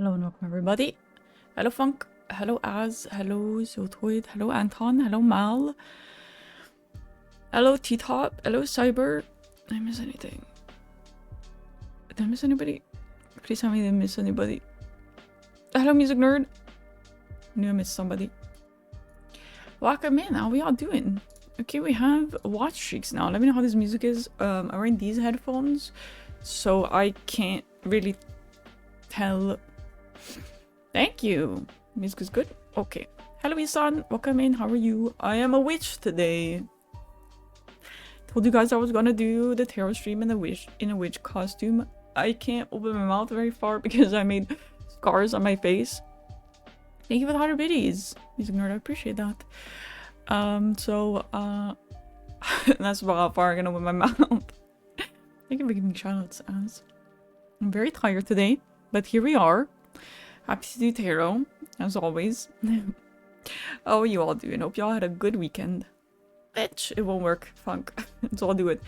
Hello and welcome everybody. Hello Funk, hello Az, hello Zotoid, hello Anton, hello Mal, hello T-Top, hello Cyber. Did I miss anything? Did I miss anybody? Please tell me I didn't miss anybody. Hello Music Nerd. I knew I missed somebody. Welcome in, how we all doing? Okay, we have watch streaks now. Let me know how this music is. I'm wearing these headphones, so I can't really tell. Thank you. Music is good. Okay. Hello, Isan. Welcome in. How are you? I am a witch today. Told you guys I was gonna do the tarot stream in a witch costume. I can't open my mouth very far because I made scars on my face. Thank you for the 100 biddies. Music Nerd, I appreciate that. That's about how far I can open my mouth. Thank you for giving shoutouts, Az. I'm very tired today, but here we are. Happy to do tarot, as always. How are you all doing? Hope y'all had a good weekend. Which it won't work, Funk. So I'll do it.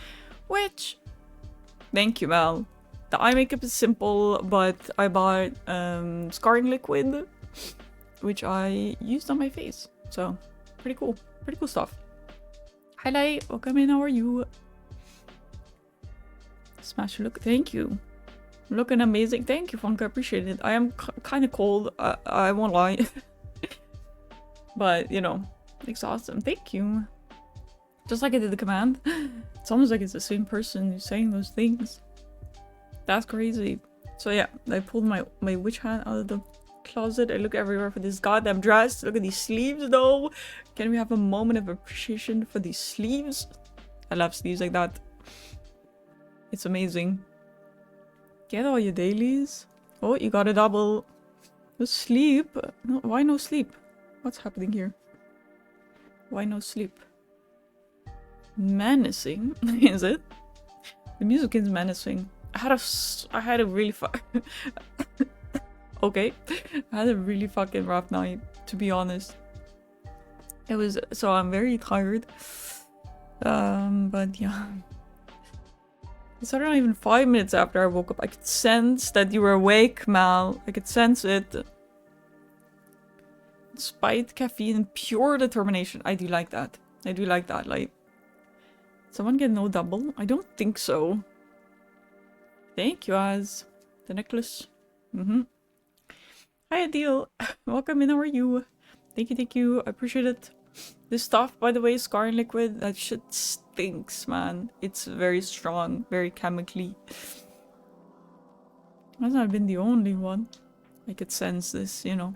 Which? Thank you, Mel. The eye makeup is simple, but I bought scarring liquid, which I used on my face. So, pretty cool. Pretty cool stuff. Hi, Light. Welcome in. How are you? Smash your look. Thank you. Looking amazing. Thank you, Funk. I appreciate it. I am kind of cold. I won't lie. But, you know, exhausted. Thank you. Just like I did the command. It's almost like it's the same person who's saying those things. That's crazy. So yeah, I pulled my witch hat out of the closet. I look everywhere for this goddamn dress. Look at these sleeves, though. Can we have a moment of appreciation for these sleeves? I love sleeves like that. It's amazing. Get all your dailies. Oh, you got a double. No sleep. No, why no sleep? What's happening here? Why no sleep? Menacing, is it? The music is menacing. I had a really okay. I had a really fucking rough night, to be honest. It was, so I'm very tired. But yeah. It's not even 5 minutes after I woke up. I could sense that you were awake, Mal. I could sense it. Despite caffeine and pure determination. I do like that. I do like that. Like, someone get no double? I don't think so. Thank you, Az. The necklace. Hi, Adil. Welcome in. How are you? Thank you, thank you. I appreciate it. This stuff, by the way, scarring liquid, that shit stinks, man. It's very strong, very chemically. Must not have been the only one. I could sense this, you know.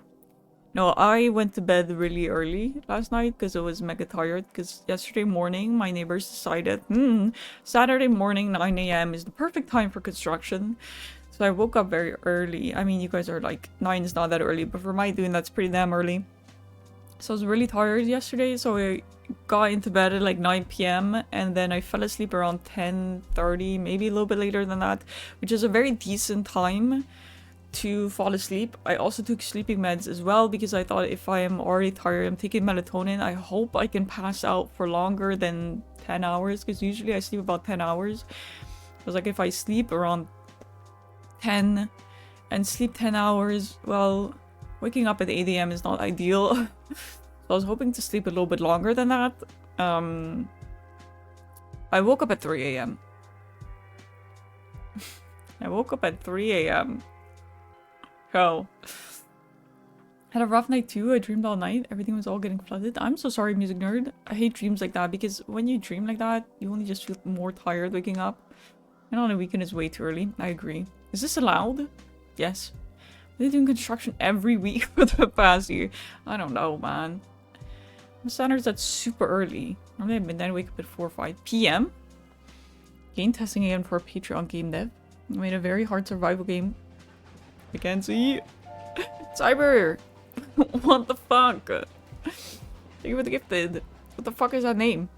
No, I went to bed really early last night because I was mega tired. Because yesterday morning, my neighbors decided, Saturday morning, 9 a.m. is the perfect time for construction. So I woke up very early. I mean, you guys are like, 9 is not that early, but for my doing, that's pretty damn early. So I was really tired yesterday, so I got into bed at like 9 p.m. and then I fell asleep around 10:30, maybe a little bit later than that, which is a very decent time to fall asleep. I also took sleeping meds as well because I thought if I am already tired, I'm taking melatonin, I hope I can pass out for longer than 10 hours because usually I sleep about 10 hours. I was like, if I sleep around 10 and sleep 10 hours, well, waking up at 8 a.m. is not ideal. So I was hoping to sleep a little bit longer than that. I woke up at 3 a.m. I woke up at 3 a.m. Oh. Had a rough night too. I dreamed all night. Everything was all getting flooded. I'm so sorry, Music Nerd. I hate dreams like that because when you dream like that, you only just feel more tired waking up. And on a weekend is way too early. I agree. Is this allowed? Yes. They're doing construction every week for the past year. I don't know, man. My standards that's super early. Normally at midnight, I wake up at 4 or 5 p.m. Game testing again for Patreon game dev. I made a very hard survival game. I can't see. Cyber! What the fuck? Thank you for the gifted. What the fuck is that name?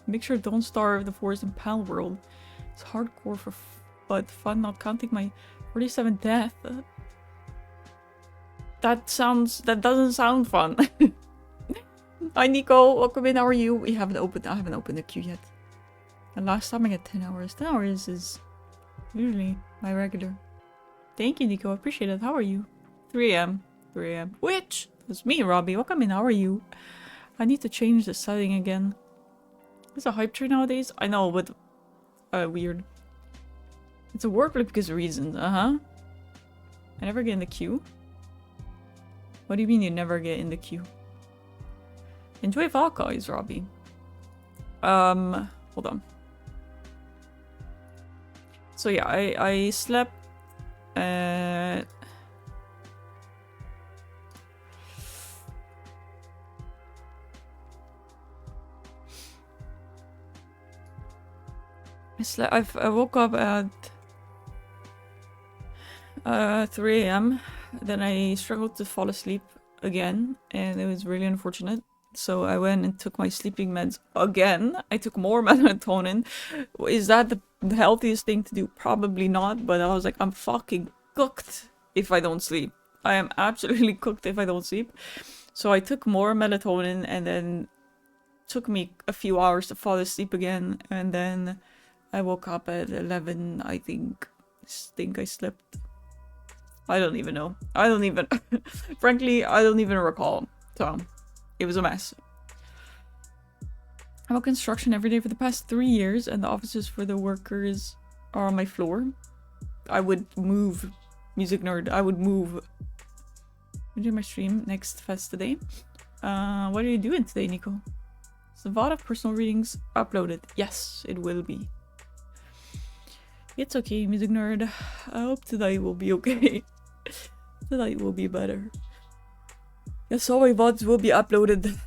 Make sure don't starve the forest in Pal World. It's hardcore for but fun, not counting my 47 death. That doesn't sound fun. Hi Nico, welcome in. How are you? I haven't opened the queue yet. And last time I got 10 hours. 10 hours is usually my regular. Thank you, Nico. I appreciate it. How are you? 3 a.m. 3 a.m. Which? It's me, Robbie. Welcome in. How are you? I need to change the setting again. It's a hype train nowadays? I know, but weird. It's a wordplay because of reasons. Uh-huh. I never get in the queue. What do you mean you never get in the queue? Enjoy Valkyries, Robbie. Hold on. So yeah, I slept I woke up at 3 a.m. Then I struggled to fall asleep again, and it was really unfortunate. So I went and took my sleeping meds again. I took more melatonin. Is that the healthiest thing to do? Probably not, but I was like, I'm fucking cooked if I don't sleep. I am absolutely cooked if I don't sleep. So I took more melatonin, and then took me a few hours to fall asleep again, and then I woke up at 11, I think I slept. I don't even know. Frankly, I don't even recall. So, it was a mess. I'm on construction every day for the past 3 years, and the offices for the workers are on my floor. I would move. Music nerd. I would move. I'm doing my stream next fest today. What are you doing today, Nico? Is the VOD of personal readings uploaded? Yes, it will be. It's okay, music nerd. I hope tonight will be okay. Tonight will be better. Yes, all my VODs will be uploaded.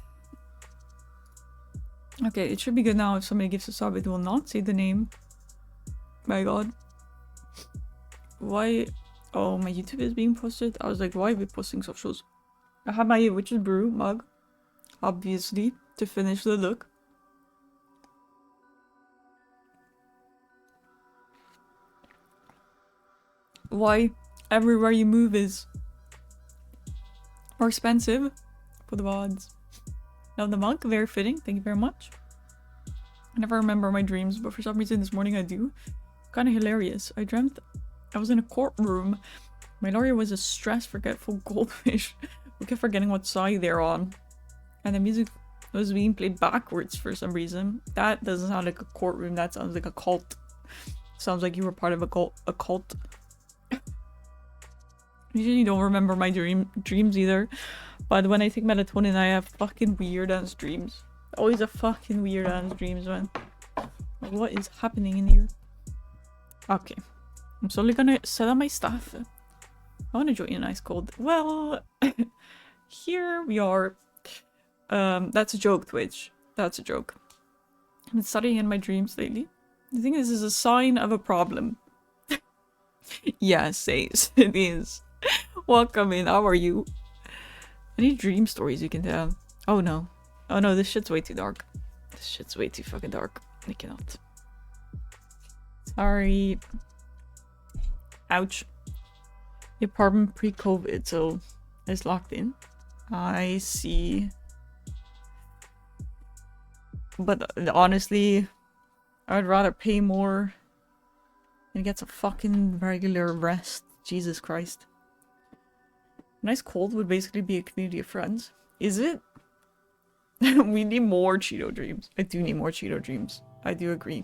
Okay, it should be good now. If somebody gives a sub, it will not say the name. My god. Why? Oh, my YouTube is being posted. I was like, why are we posting socials? I have my Witch's Brew mug, obviously, to finish the look. Why? Everywhere you move is more expensive for the VODs. Now the monk, very fitting. Thank you very much. I never remember my dreams, but for some reason this morning I do. Kind of hilarious. I dreamt I was in a courtroom. My lawyer was a stressed, forgetful goldfish. We kept forgetting what side they're on. And the music was being played backwards for some reason. That doesn't sound like a courtroom. That sounds like a cult. Sounds like you were part of a cult. Usually don't remember my dreams either. But when I take melatonin, I have fucking weird ass dreams. Always a fucking weird ass dreams, man. Like, what is happening in here? Okay. I'm slowly gonna set up my stuff. I wanna join an ice cold. Well, here we are. That's a joke, Twitch. That's a joke. I've been studying in my dreams lately. I think this is a sign of a problem. Yes, it is. Welcome in. How are you? Any dream stories you can tell? Oh no. Oh no, this shit's way too dark. This shit's way too fucking dark. I cannot. Sorry. Ouch. The apartment pre-COVID, so it's locked in. I see. But honestly, I'd rather pay more and get some fucking regular rest. Jesus Christ. Nice cold would basically be a community of friends. Is it? We need more Cheeto dreams. I do need more Cheeto dreams. I do agree.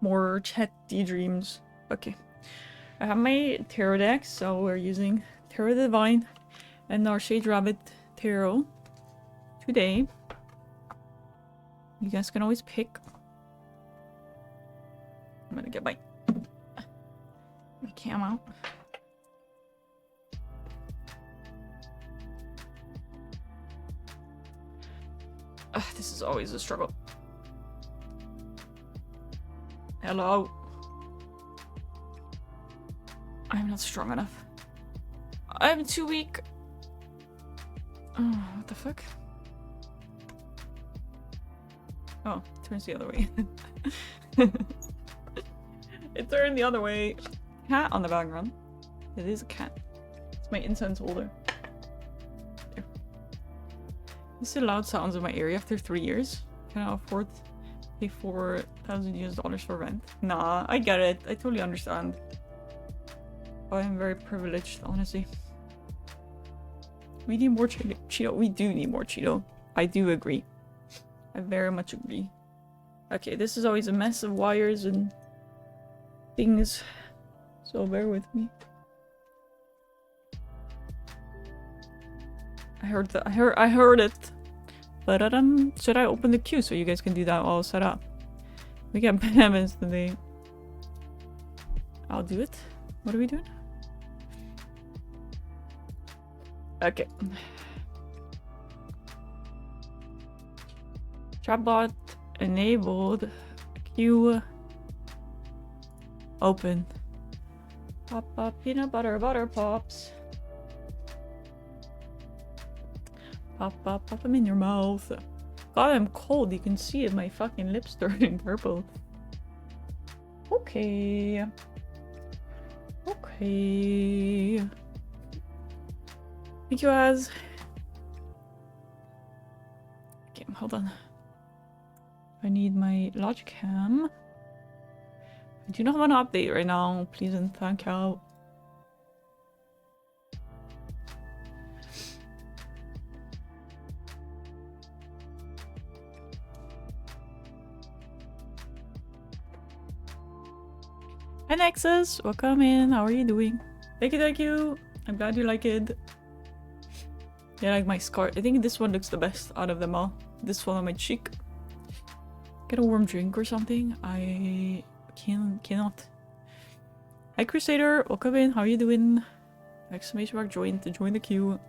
More chatty dreams. Okay. I have my tarot deck, so we're using Tarot Divine and our Shade Rabbit Tarot today. You guys can always pick. I'm gonna get my cam out. This is always a struggle. Hello. I'm not strong enough. I'm too weak. Oh, what the fuck? Oh, it turns the other way. It turned the other way. Cat on the background. It is a cat. It's my incense holder. There. This is loud sounds in my area after 3 years. Can I afford to pay $4,000 US for rent? Nah, I get it. I totally understand. I'm very privileged, honestly. We need more Cheeto. We do need more Cheeto. I do agree. I very much agree. Okay, this is always a mess of wires and things, so bear with me. I heard it. But should I open the queue so you guys can do that all set up? We get payments today. I'll do it. What are we doing? Okay. Chatbot enabled. Queue open. Pop pop peanut butter pops. Pop them in your mouth. God, I'm cold. You can see it. My fucking lips turning purple. Okay. Okay. Thank you, Az. Okay, hold on. I need my Logicam. I do not want to update right now. Please and thank you. Hi Nexus, welcome in. How are you doing? Thank you. I'm glad you like it. Yeah, like my scar. I think this one looks the best out of them all. This one on my cheek. Get a warm drink or something. I cannot. Hi Crusader, welcome in. How are you doing? Exclamation mark join to join the queue.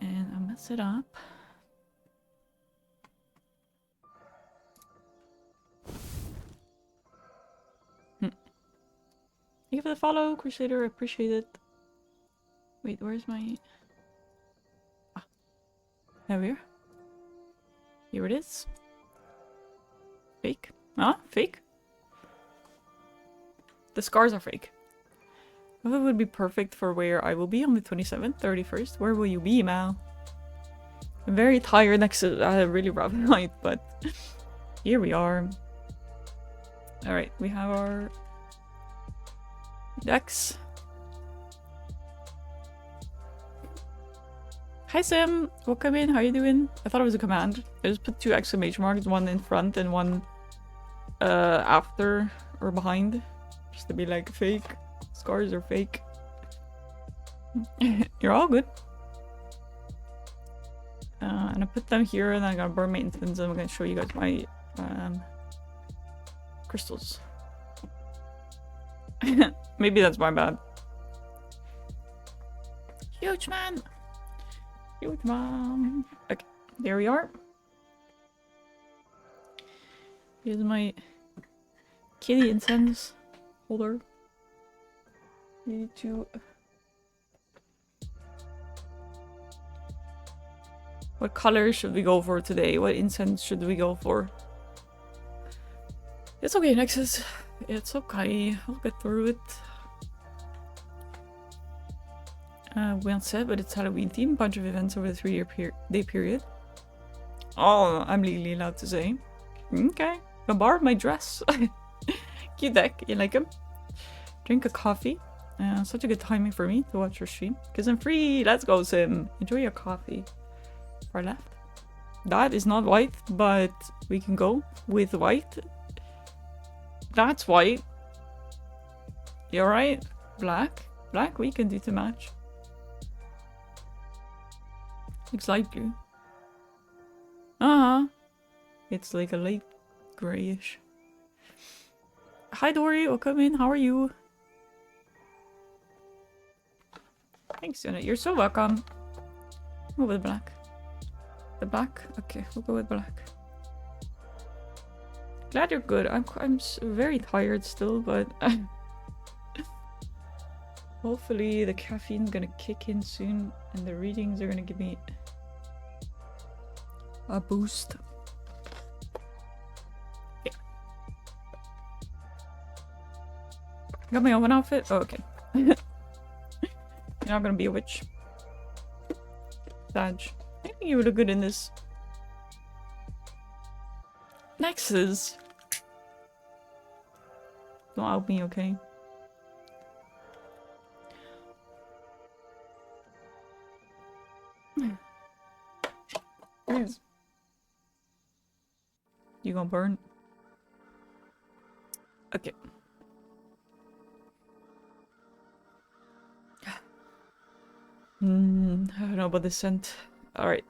And I'm gonna set up. Thank you for the follow, Crusader. I appreciate it. Wait, where's my... Ah, there we are. Here it is. Fake? Huh? Fake? The scars are fake. It would be perfect for where I will be on the 27th, 31st. Where will you be, Mal? I'm very tired next to a really rough night, but here we are. Alright, we have our decks. Hi Sim, welcome in. How you doing? I thought it was a command. I just put 2 exclamation marks, one in front and one after or behind, just to be like fake. Scars are fake. You're all good. And I put them here, and I'm gonna burn my instance, and I'm gonna show you guys my crystals. Maybe that's my bad. Huge man! Huge man! Okay, there we are. Here's my kitty incense holder. Need to... What color should we go for today? What incense should we go for? It's okay, Nexus. It's okay. I'll get through it. We aren't set, but it's Halloween theme. Bunch of events over the 3-year day period. Oh, I'm legally allowed to say. Okay. I borrowed my dress. Cute deck. You like him? Drink a coffee. Such a good timing for me to watch your stream. Because I'm free. Let's go, Sim. Enjoy your coffee. Far left. That is not white, but we can go with white. That's white. You alright? Black? Black we can do to match. Looks light blue. It's like a light grayish. Hi Dory, welcome in. How are you? Thanks, Unit. You're so welcome. We'll go with black. The black? Okay, we'll go with black. Glad you're good. I'm very tired still, but hopefully the caffeine's gonna kick in soon and the readings are gonna give me a boost. Okay. Got my own outfit? Oh, okay. You're not gonna be a witch. Sag. I think you would look good in this. Nexus. Don't out me, okay? Please. You gonna burn? Okay. I don't know about the scent. Alright.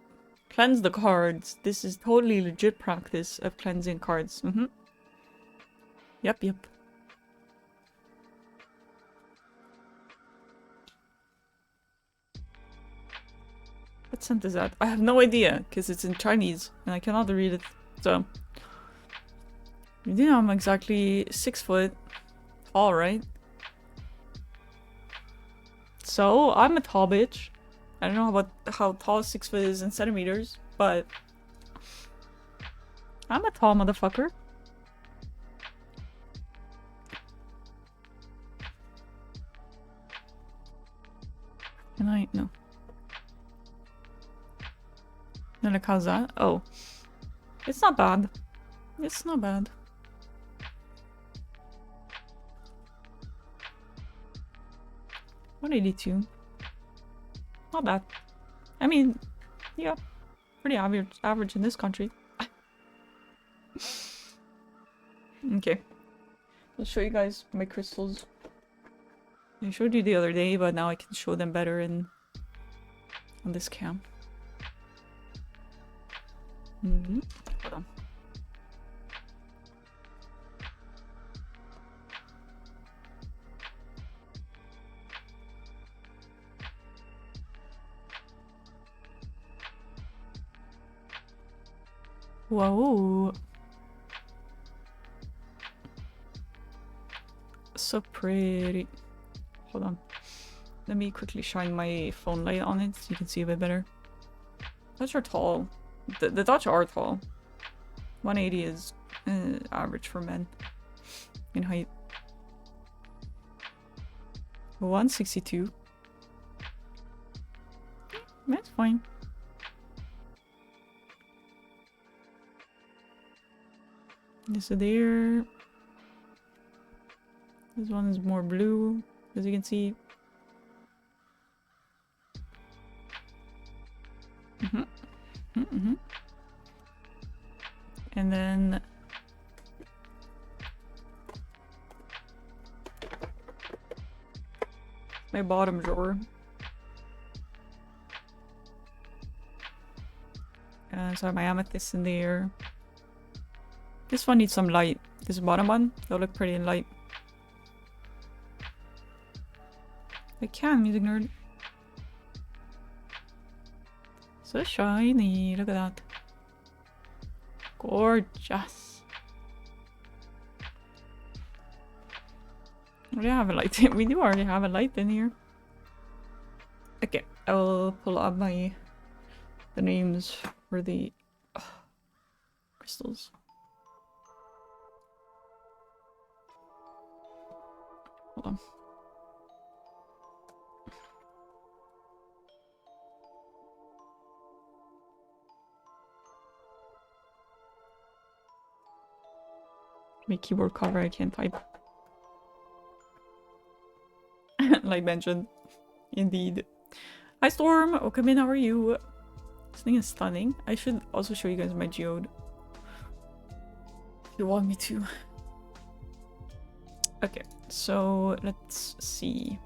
Cleanse the cards. This is totally legit practice of cleansing cards. Yep. What scent is that? I have no idea, because it's in Chinese, and I cannot read it, so... You know I'm exactly 6 foot tall, right? So, I'm a tall bitch. I don't know about how tall 6 foot is in centimeters, but... I'm a tall motherfucker. Can I? No. No, like, how's that? Oh. It's not bad. It's not bad. $182. Not bad. I mean, yeah. Pretty average in this country. Okay. I'll show you guys my crystals. I showed you the other day, but now I can show them better on this cam. Hold on. Whoa. So pretty. Hold on. Let me quickly shine my phone light on it so you can see a bit better. Dutch are tall. The Dutch are tall. 180 is average for men in height. 162. That's fine. This is there. This one is more blue, as you can see. And then my bottom drawer. So I have my amethyst in there. This one needs some light. This bottom one, they'll look pretty in light. I can, music nerd. So shiny, look at that. Gorgeous. We have a light. We do already have a light in here. Okay, I will pull up the names for the crystals. Hold on. My keyboard cover, I can't type. Like mentioned. Indeed. Hi Storm! Oh, come in, how are you? This thing is stunning. I should also show you guys my geode. If you want me to. Okay, so let's see.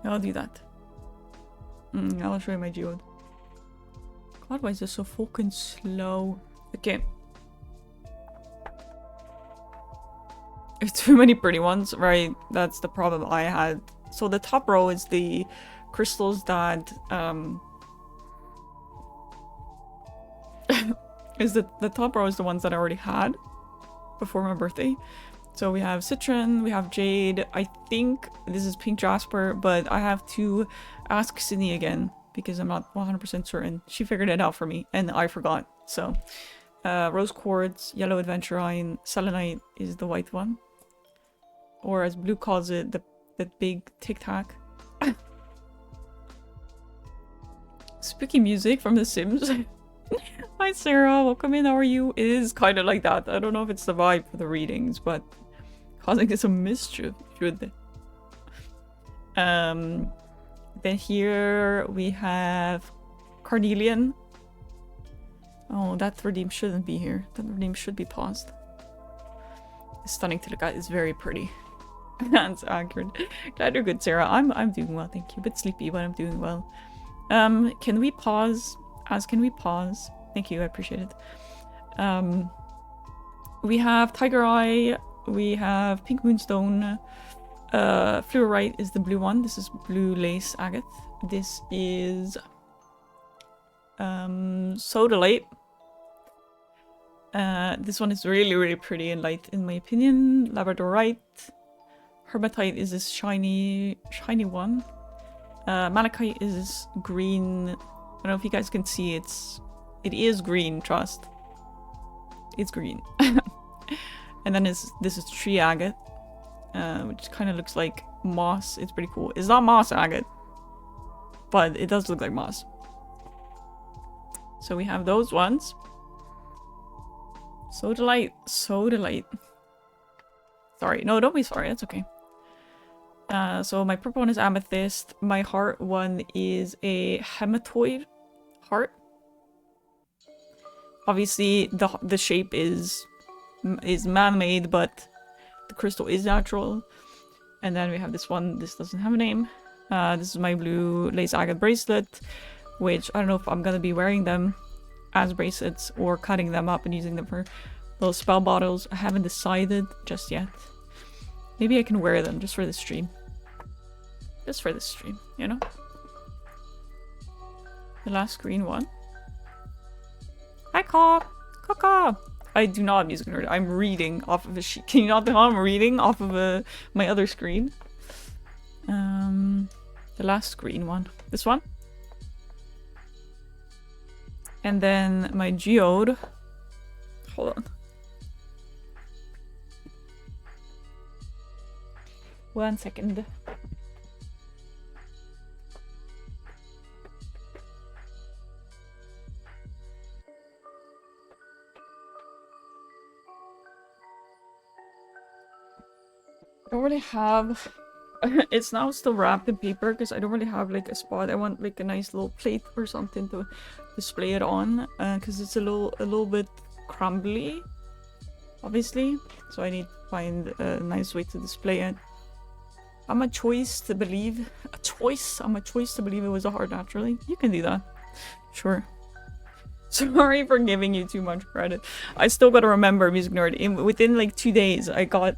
I'll do that. I'll show you my geode. God, why is this so fucking slow? Okay. There's too many pretty ones, right? That's the problem I had. So the top row is the crystals that the top row is the ones that I already had before my birthday. So we have citron, we have jade. I think this is pink jasper, but I have to ask Sydney again because I'm not 100% certain. She figured it out for me and I forgot. So rose quartz, yellow adventurine, selenite is the white one. Or as Blue calls it, the big tic tac. Spooky music from The Sims. I Hi Sarah, welcome in, how are you? It is kind of like that. I don't know if it's the vibe for the readings, but causing some mischief, should. Then here we have Carnelian. Oh, that redeem shouldn't be here. That redeem should be paused. It's stunning to look at. It's very pretty. That's accurate. Glad you're good, Sarah. I'm doing well, thank you. A bit sleepy, but I'm doing well. Can we pause? Can we pause? Thank you, I appreciate it. We have Tiger Eye. We have Pink Moonstone. Fluorite is the blue one. This is Blue Lace Agate. This is Sodalite. This one is really, really pretty and light in my opinion. Labradorite. Hermatite is this shiny one. Malachite is this green. I don't know if you guys can see it is green, trust. It's green. And then this is tree agate, which kind of looks like moss. It's pretty cool. It's not moss agate, but it does look like moss. So we have those ones. Sodalite. Sorry, no, don't be sorry. That's okay. So my purple one is amethyst. My heart one is a hematoid heart. Obviously, the shape is man-made, but the crystal is natural. And then we have this one. This doesn't have a name. This is my blue lace agate bracelet, which I don't know if I'm gonna be wearing them as bracelets or cutting them up and using them for little spell bottles. I haven't decided just yet. Maybe I can wear them just for the stream. Just for this stream, you know? The last green one. Hi, Caw! I do not have music nerd. I'm reading off of a sheet. Can you not tell I'm reading off of my other screen? The last green one. This one. And then my geode. Hold on. 1 second. I don't really have... It's now still wrapped in paper because I don't really have like a spot. I want like a nice little plate or something to display it on because it's a little bit crumbly, obviously. So I need to find a nice way to display it. I'm a choice to believe it was a heart naturally. You can do that. Sure. Sorry for giving you too much credit. I still gotta remember, Music Nerd. Within like 2 days, I got...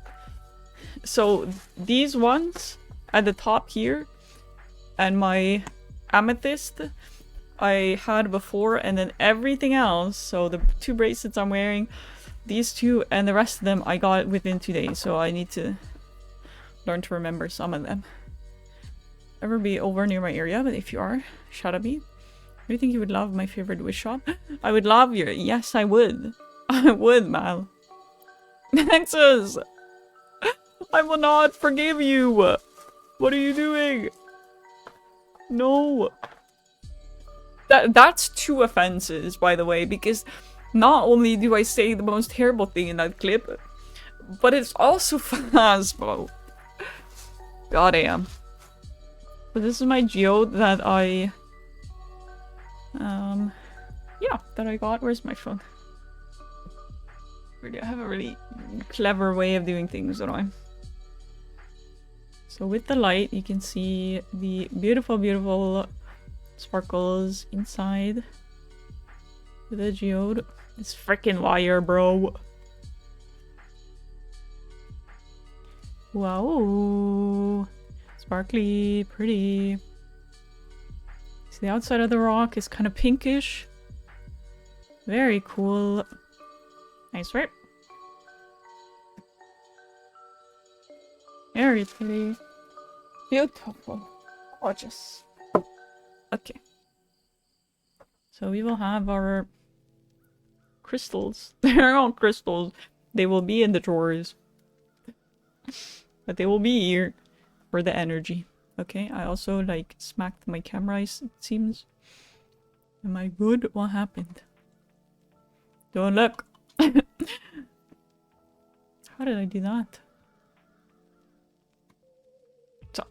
So these ones at the top here and my amethyst I had before, and then everything else, so the 2 bracelets I'm wearing, these 2 and the rest of them I got within 2 days, so I need to learn to remember some of them. Ever be over near my area? But if you are, shout at me. Do you think you would love my favorite wish shop? I would love your... Yes, I would. I would, Mal. Nexus! I will not forgive you! What are you doing? No! That's 2 offenses, by the way, because not only do I say the most terrible thing in that clip, but it's also fast, bro. Goddamn. But this is my geode that I... yeah, that I got. Where's my phone? Really, I have a really clever way of doing things, don't I? So with the light, you can see the beautiful, beautiful sparkles inside the geode. This freaking wire, bro. Wow. Sparkly, pretty. See, the outside of the rock is kind of pinkish. Very cool. Nice, right? Very pretty. Beautiful. Gorgeous. Okay. So we will have our crystals. They're all crystals. They will be in the drawers. But they will be here for the energy. Okay, I also like smacked my camera, it seems. Am I good? What happened? Don't look. How did I do that? So,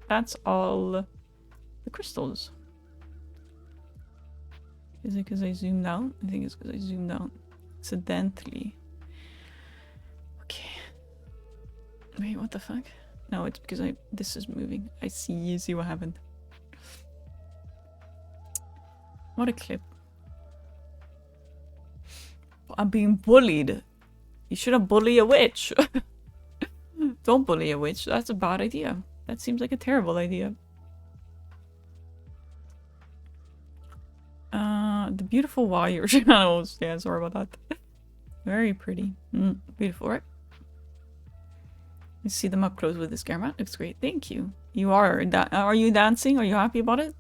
that's all the crystals. Is it because I zoomed out? I think it's because I zoomed out accidentally. Okay. Wait, what the fuck? No, it's because this is moving. I see. You see what happened. What a clip. I'm being bullied. You shouldn't bully a witch. Don't bully a witch. That's a bad idea. That seems like a terrible idea. The beautiful wire channels. Yeah, sorry about that. Very pretty. Beautiful, right? You see them up close with this camera. Looks great. Thank you. You are. Are you dancing? Are you happy about it?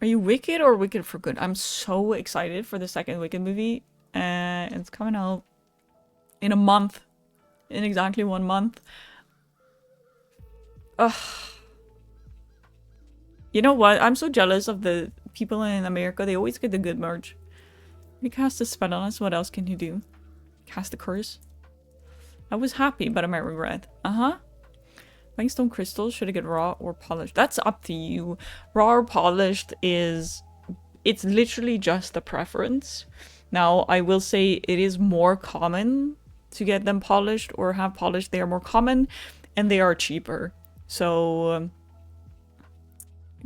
Are you Wicked or Wicked for Good? I'm so excited for the second Wicked movie. It's coming out in a month. In exactly 1 month. Ugh. You know what? I'm so jealous of the people in America. They always get the good merch. You cast a spell on us. What else can you do? Cast a curse. I was happy, but I might regret. Langstone crystals, should I get raw or polished? That's up to you. Raw or polished is... It's literally just a preference. Now, I will say it is more common to get them polished or have polished. They are more common and they are cheaper. So,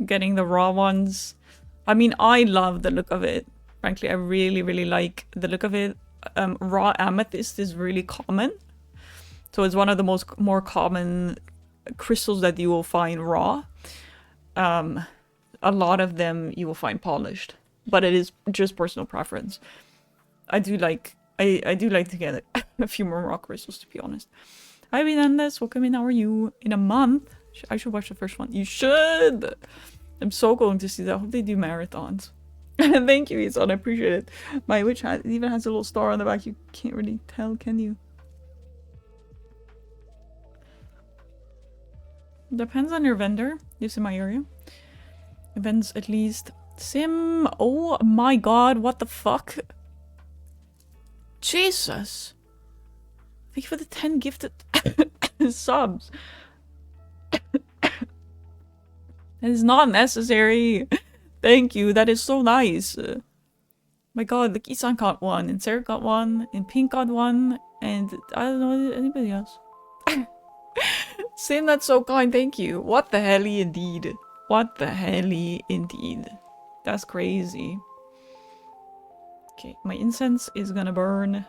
getting the raw ones... I mean, I love the look of it. Frankly, I really, really like the look of it. Raw amethyst is really common. So it's one of the more common crystals that you will find raw. A lot of them you will find polished, but it is just personal preference. I do like to get a few more raw crystals, to be honest. Hi, Vinandes. Welcome in. How are you? In a month? I should watch the first one. You should. I'm so going to see that. I hope they do marathons. Thank you, Isan. I appreciate it. My witch hat even has a little star on the back. You can't really tell, can you? Depends on your vendor. Lives in my area. Events at least. Sim. Oh my god. What the fuck? Jesus. Thank you for the 10 gifted subs. That is not necessary. Thank you. That is so nice. My god, look, Isan got one, and Sarah got one, and Pink got one, and I don't know anybody else. Sim, that's so kind. Thank you. What the helly indeed. What the helly indeed. That's crazy. Okay, my incense is gonna burn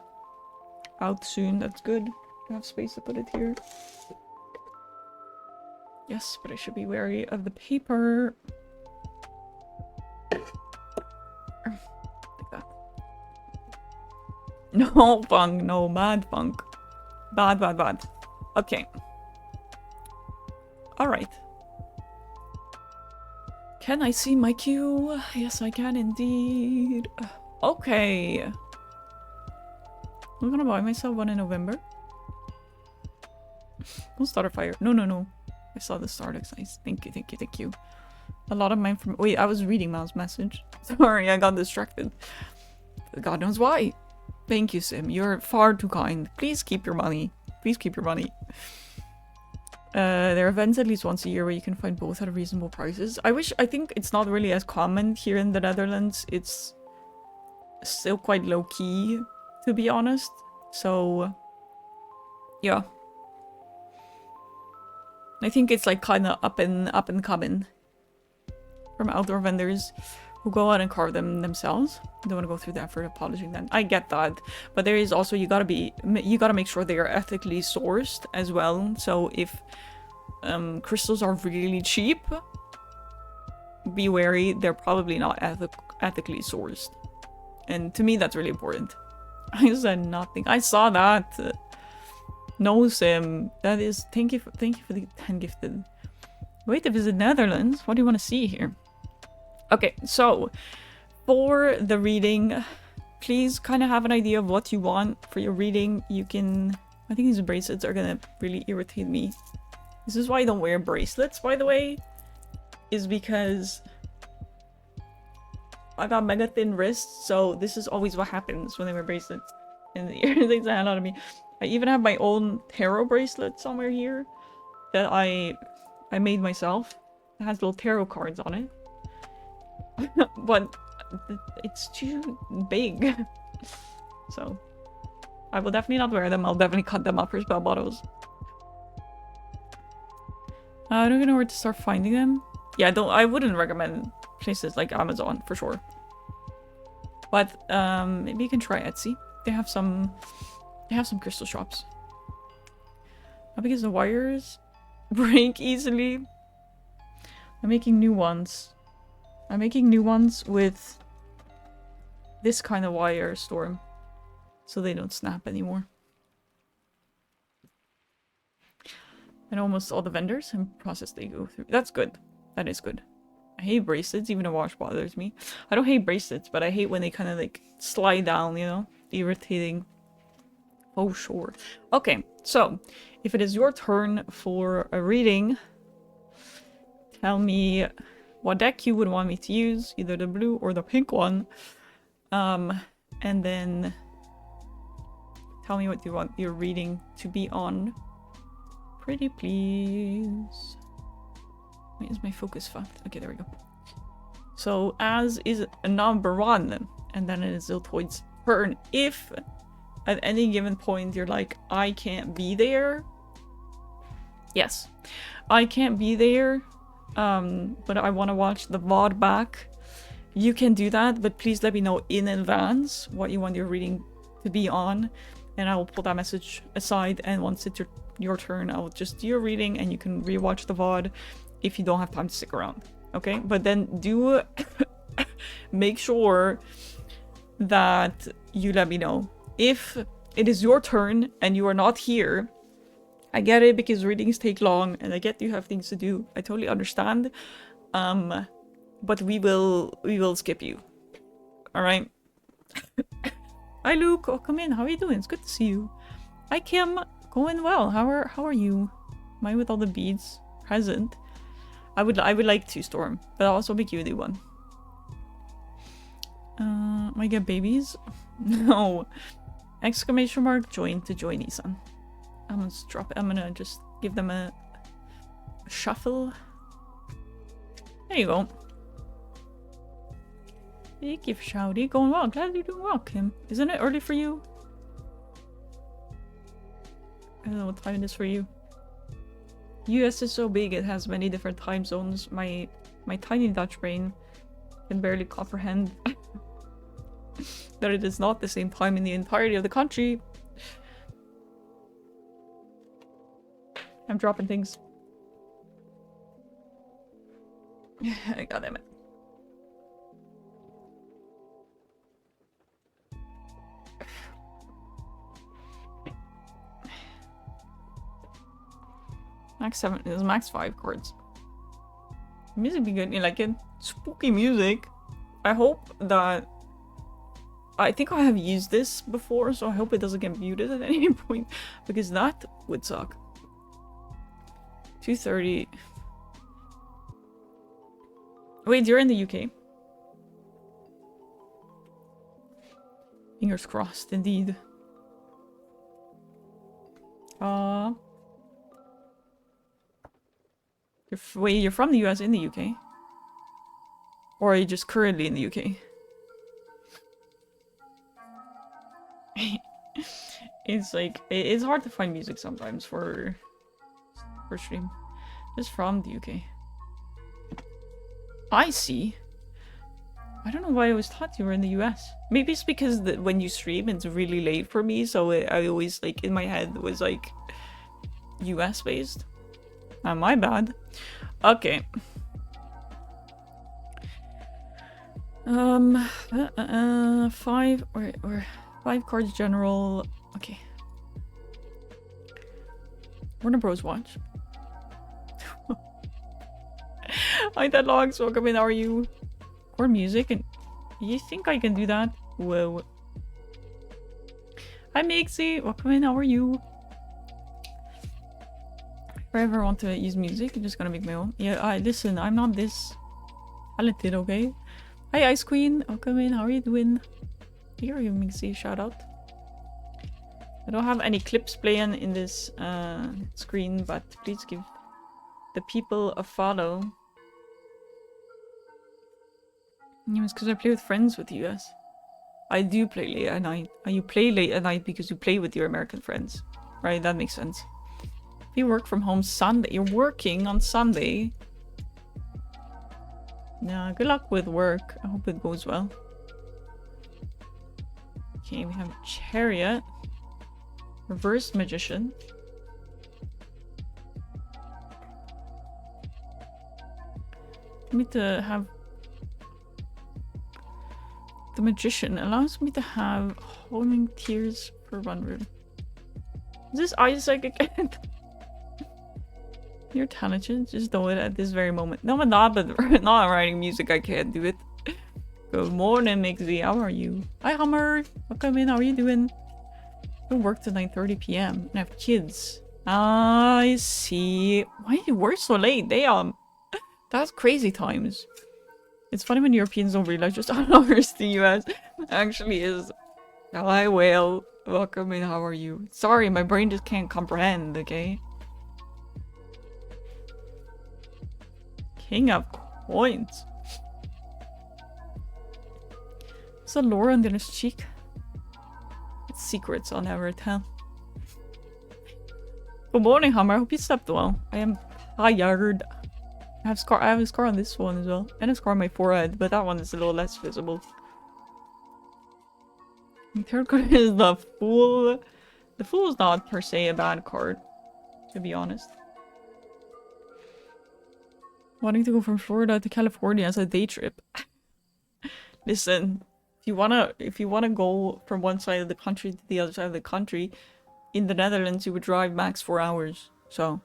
out soon. That's good. I have space to put it here. Yes, but I should be wary of the paper. Like that. No, Funk. No, bad Funk. Bad, bad, bad. Okay. Alright. Can I see my queue? Yes, I can indeed. Okay. I'm gonna buy myself one in November. Don't start a fire. No, no, no. I saw the star. Looks nice. Thank you, thank you, thank you. A lot of mine from... Wait, I was reading Mal's message. Sorry, I got distracted. God knows why. Thank you, Sim. You're far too kind. Please keep your money. Please keep your money. There are events at least once a year where you can find both at reasonable prices. I think it's not really as common here in the Netherlands. It's still quite low-key, to be honest. So, yeah. I think it's like kind of up and coming from outdoor vendors who go out and carve them themselves. They don't want to go through the effort of polishing them. I get that, but there is also you gotta make sure they are ethically sourced as well. So if crystals are really cheap, be wary. They're probably not ethically sourced, and to me that's really important. I said nothing. I saw that. No, Sim. That is... Thank you for the 10 gifted. Wait to visit Netherlands? What do you want to see here? Okay, so... For the reading, please kind of have an idea of what you want for your reading. You can... I think these bracelets are gonna really irritate me. This is why I don't wear bracelets, by the way. Is because... I got mega thin wrists, so this is always what happens when I wear bracelets. And it irritates the hell out of me. I even have my own tarot bracelet somewhere here that I made myself. It has little tarot cards on it. But it's too big. So I will definitely not wear them. I'll definitely cut them up for spell bottles. I don't know where to start finding them. Yeah, I wouldn't recommend places like Amazon for sure. But maybe you can try Etsy. They have some crystal shops. Because the wires break easily. I'm making new ones. I'm making new ones with this kind of wire, Storm, so they don't snap anymore. And almost all the vendors and process they go through. That's good. That is good. I hate bracelets, even a watch bothers me. I don't hate bracelets, but I hate when they kind of like slide down, you know? Irritating. Oh, sure. Okay, so if it is your turn for a reading, tell me what deck you would want me to use, either the blue or the pink one. And then tell me what you want your reading to be on. Pretty please. Wait, is my focus fucked? Okay, there we go. So, as is number 1, and then it is Ziltoid's turn. If at any given point you're like, I can't be there. Yes, I can't be there, but I want to watch the VOD back. You can do that, but please let me know in advance what you want your reading to be on, and I will pull that message aside, and once it's your turn, I'll just do your reading, and you can rewatch the VOD if you don't have time to stick around, okay? But then do make sure that you let me know. If it is your turn and you are not here, I get it because readings take long, and I get you have things to do. I totally understand. But we will skip you. Alright? Hi Luke, oh come in, how are you doing? It's good to see you. Hi Kim, going well. How are you? Am I with all the beads present? I would like to, Storm, but I'll also make you do one. Am I get babies? No. Exclamation mark, join to join Isan. I'm gonna just drop it. I'm gonna just give them a shuffle. There you go. Thank you for shouting. Going well. Glad you're doing well, Kim. Isn't it early for you? I don't know what time it is for you. US is so big, it has many different time zones. My tiny Dutch brain can barely comprehend that it is not the same time in the entirety of the country. I'm dropping things. God damn it. Max 7 is max 5 chords. Music be good. You like it? Spooky music. I hope that I think I have used this before, so I hope it doesn't get muted at any point, because that would suck. 2:30. Wait, you're in the UK. Fingers crossed, indeed. Wait, you're from the US in the UK? Or are you just currently in the UK? It's like, it's hard to find music sometimes for stream. Just from the UK. I see. I don't know why I always thought you were in the US. Maybe it's because when you stream, it's really late for me, so I always, like, in my head was, like, US based. My bad. Okay. 5 or 5 cards general. Okay. Warner Bros. Watch. Hi, that logs. Welcome in. How are you? Or music, and you think I can do that? Whoa. Hi, Mixie. Welcome in. How are you? If I ever want to use music, I'm just gonna make my own. Yeah, listen, I'm not this talented, okay? Hi, Ice Queen. Welcome in. How are you doing? Here, you make see a shout out. I don't have any clips playing in this screen, but please give the people a follow. Yeah, it's because I play with friends with you guys. I do play late at night. You play late at night because you play with your American friends. Right? That makes sense. If you work from home Sunday, you're working on Sunday. Yeah, good luck with work. I hope it goes well. Okay, we have Chariot. Reverse Magician. I need to have... The Magician allows me to have Homing Tears for 1 room. Is this Isaac again? You're talented, just do it at this very moment. No, I'm not, but not writing music, I can't do it. Good morning, Mixie, how are you? Hi, Hummer, welcome in, how are you doing? I work till 9:30 p.m. and I have kids. I see. Why do you work so late? That's crazy times. It's funny when Europeans don't realize just how hours the US actually is. Hi, Whale. Welcome in, how are you? Sorry, my brain just can't comprehend, okay? King of Coins. Is that Laura on Dinner's cheek? It's secrets I'll never tell. Good morning, Hummer. I hope you slept well. I am tired. I have a scar on this one as well. And a scar on my forehead, but that one is a little less visible. My third card is the Fool. The Fool is not per se a bad card, to be honest. Wanting to go from Florida to California as a day trip. Listen, if you wanna go from one side of the country to the other side of the country, in the Netherlands you would drive max 4 hours. So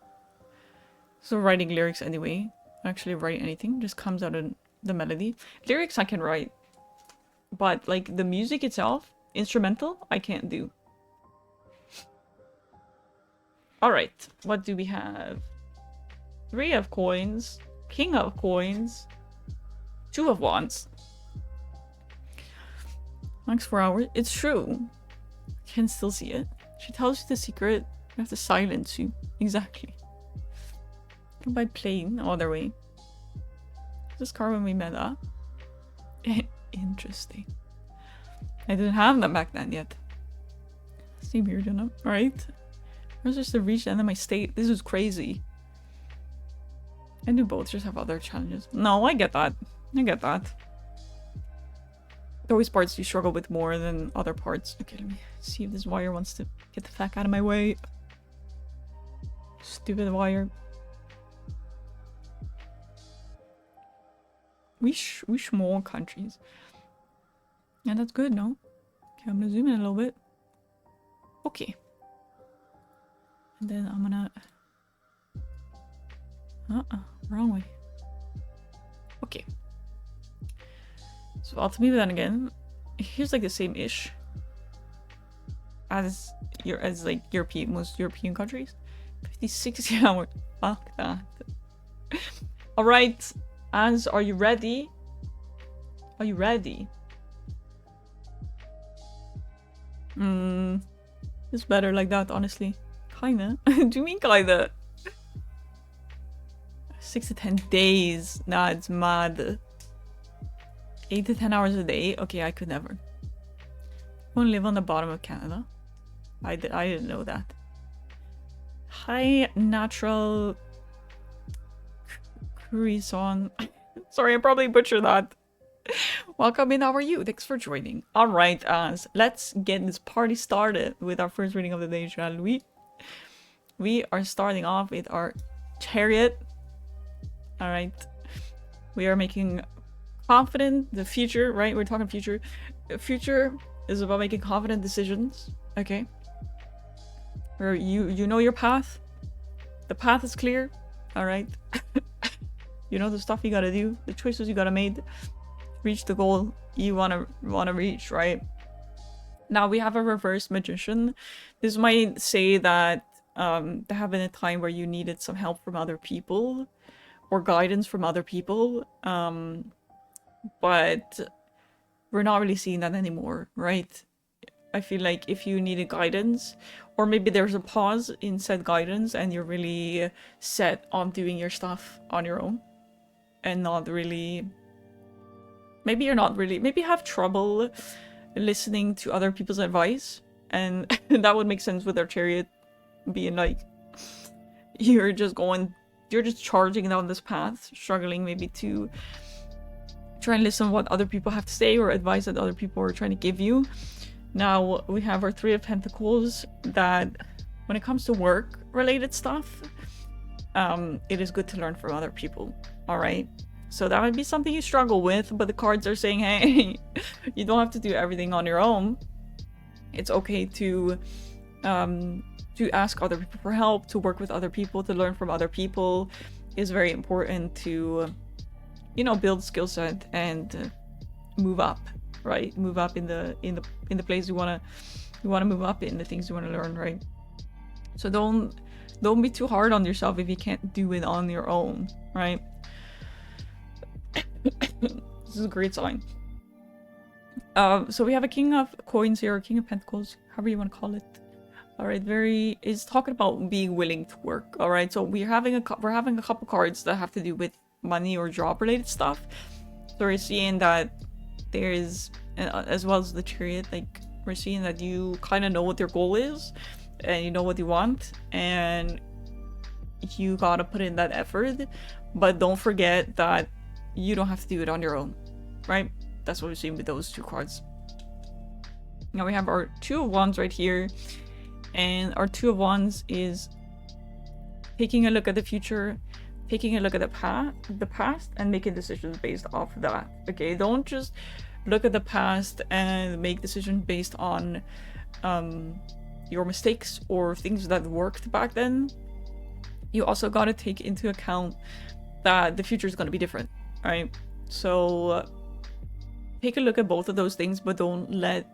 writing lyrics anyway. Actually write anything, just comes out in the melody. Lyrics I can write, but like the music itself, instrumental, I can't do. Alright, what do we have? 3 of coins, King of coins, 2 of wands. Max 4 hours. It's true. I can still see it. She tells you the secret, you have to silence you. Exactly. By plane, other way. This car when we met up. Interesting. I didn't have them back then yet. Same here, you know? Right? I was just to reach the end of my state. This is crazy. I do both, just have other challenges. No, I get that. I get that. There are always parts you struggle with more than other parts. Okay, let me see if this wire wants to get the fuck out of my way. Stupid wire. We small countries. Yeah, that's good, no? Okay, I'm gonna zoom in a little bit. Okay. And then I'm gonna... wrong way. Okay. So ultimately then again, here's like the same ish as like most European countries. 56 hours. Fuck that. Alright. Ans, are you ready? Are you ready? It's better like that, honestly. Kinda. Do you mean kinda? 6 to 10 days. Nah, it's mad. 8 to 10 hours a day? Okay, I could never. I want to live on the bottom of Canada. I didn't know that. Hi, natural... Curison. Sorry, I probably butchered that. Welcome in, how are you? Thanks for joining. Alright, let's get this party started with our first reading of the day, shall we? We are starting off with our chariot. Alright. We are making confident, the future, right? We're talking future. The future is about making confident decisions, okay? Where you know your path. The path is clear, alright? You know the stuff you gotta do, the choices you gotta make, reach the goal you wanna reach, right? Now we have a reverse magician. This might say that there have been a time where you needed some help from other people or guidance from other people. but we're not really seeing that anymore, right? I feel like if you needed guidance, or maybe there's a pause in said guidance and you're really set on doing your stuff on your own and not really, maybe you're not really, maybe you have trouble listening to other people's advice, and that would make sense with our chariot being like, you're just charging down this path, struggling maybe to try and listen to what other people have to say or advice that other people are trying to give you. Now we have our Three of Pentacles, that when it comes to work related stuff, it is good to learn from other people. All right, so that might be something you struggle with, but the cards are saying, hey, you don't have to do everything on your own. It's okay to ask other people for help, to work with other people, to learn from other people. Is very important to, you know, build skill set and move up, right? Move up in the place you wanna move up in, the things you wanna learn, right? So don't be too hard on yourself if you can't do it on your own, right? This is a great sign. So we have a King of Coins here, or King of Pentacles, however you want to call it. All right, is talking about being willing to work. All right, so we're having a couple cards that have to do with money or job related stuff. So we're seeing that there is, as well as the Chariot, like we're seeing that you kind of know what your goal is and you know what you want, and you gotta put in that effort, but don't forget that you don't have to do it on your own, right? That's what we're seeing with those two cards. Now we have our Two of Wands right here, and our Two of Wands is taking a look at the future, taking a look at the past, and making decisions based off of that. Okay, don't just look at the past and make decisions based on your mistakes or things that worked back then. You also got to take into account that the future is going to be different, right? So take a look at both of those things, but don't let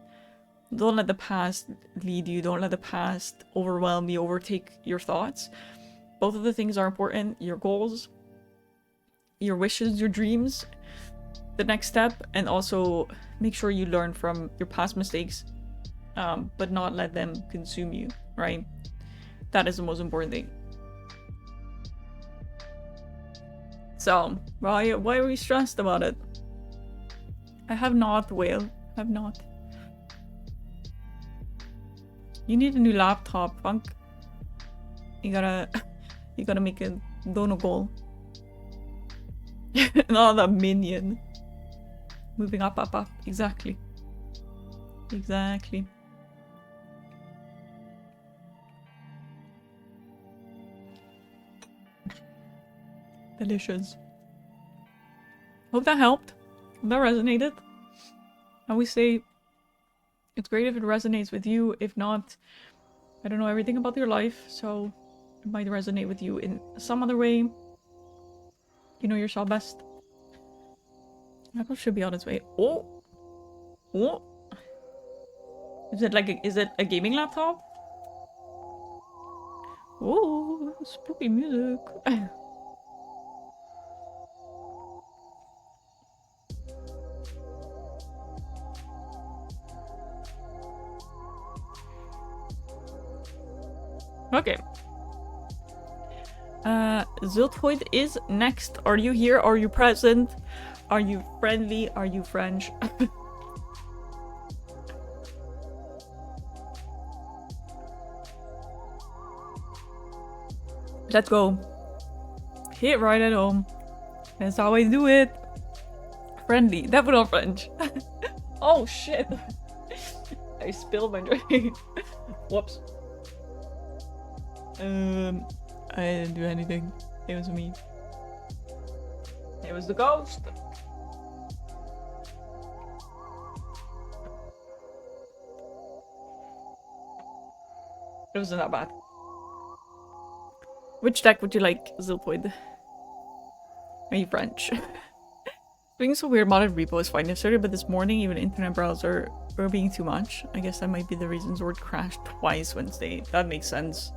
the past lead you. Don't let the past overwhelm you, overtake your thoughts. Both of the things are important: your goals, your wishes, your dreams, the next step, and also make sure you learn from your past mistakes, but not let them consume you, right? That is the most important thing. So why are we stressed about it? I have not, Whale. I have not. You need a new laptop, Funk. You gotta make a dono goal. Not a minion. Moving up. Exactly. Delicious. Hope that helped. Hope that resonated. I always say it's great if it resonates with you. If not, I don't know everything about your life, so it might resonate with you in some other way. You know yourself best. Apple should be on its way. Oh! Is it a gaming laptop? Oh, spooky music. Okay. Zilthoid is next. Are you here? Are you present? Are you friendly? Are you French? Let's go. Hit right at home. That's how I do it. Friendly. Definitely not French. Oh shit. I spilled my drink. Whoops. I didn't do anything. It was me. It was the ghost. It wasn't that bad. Which deck would you like, Zilpoid? Are you French? Being so weird, modded repo is fine yesterday, but this morning even internet browser were being too much. I guess that might be the reason Zord crashed twice Wednesday. That makes sense.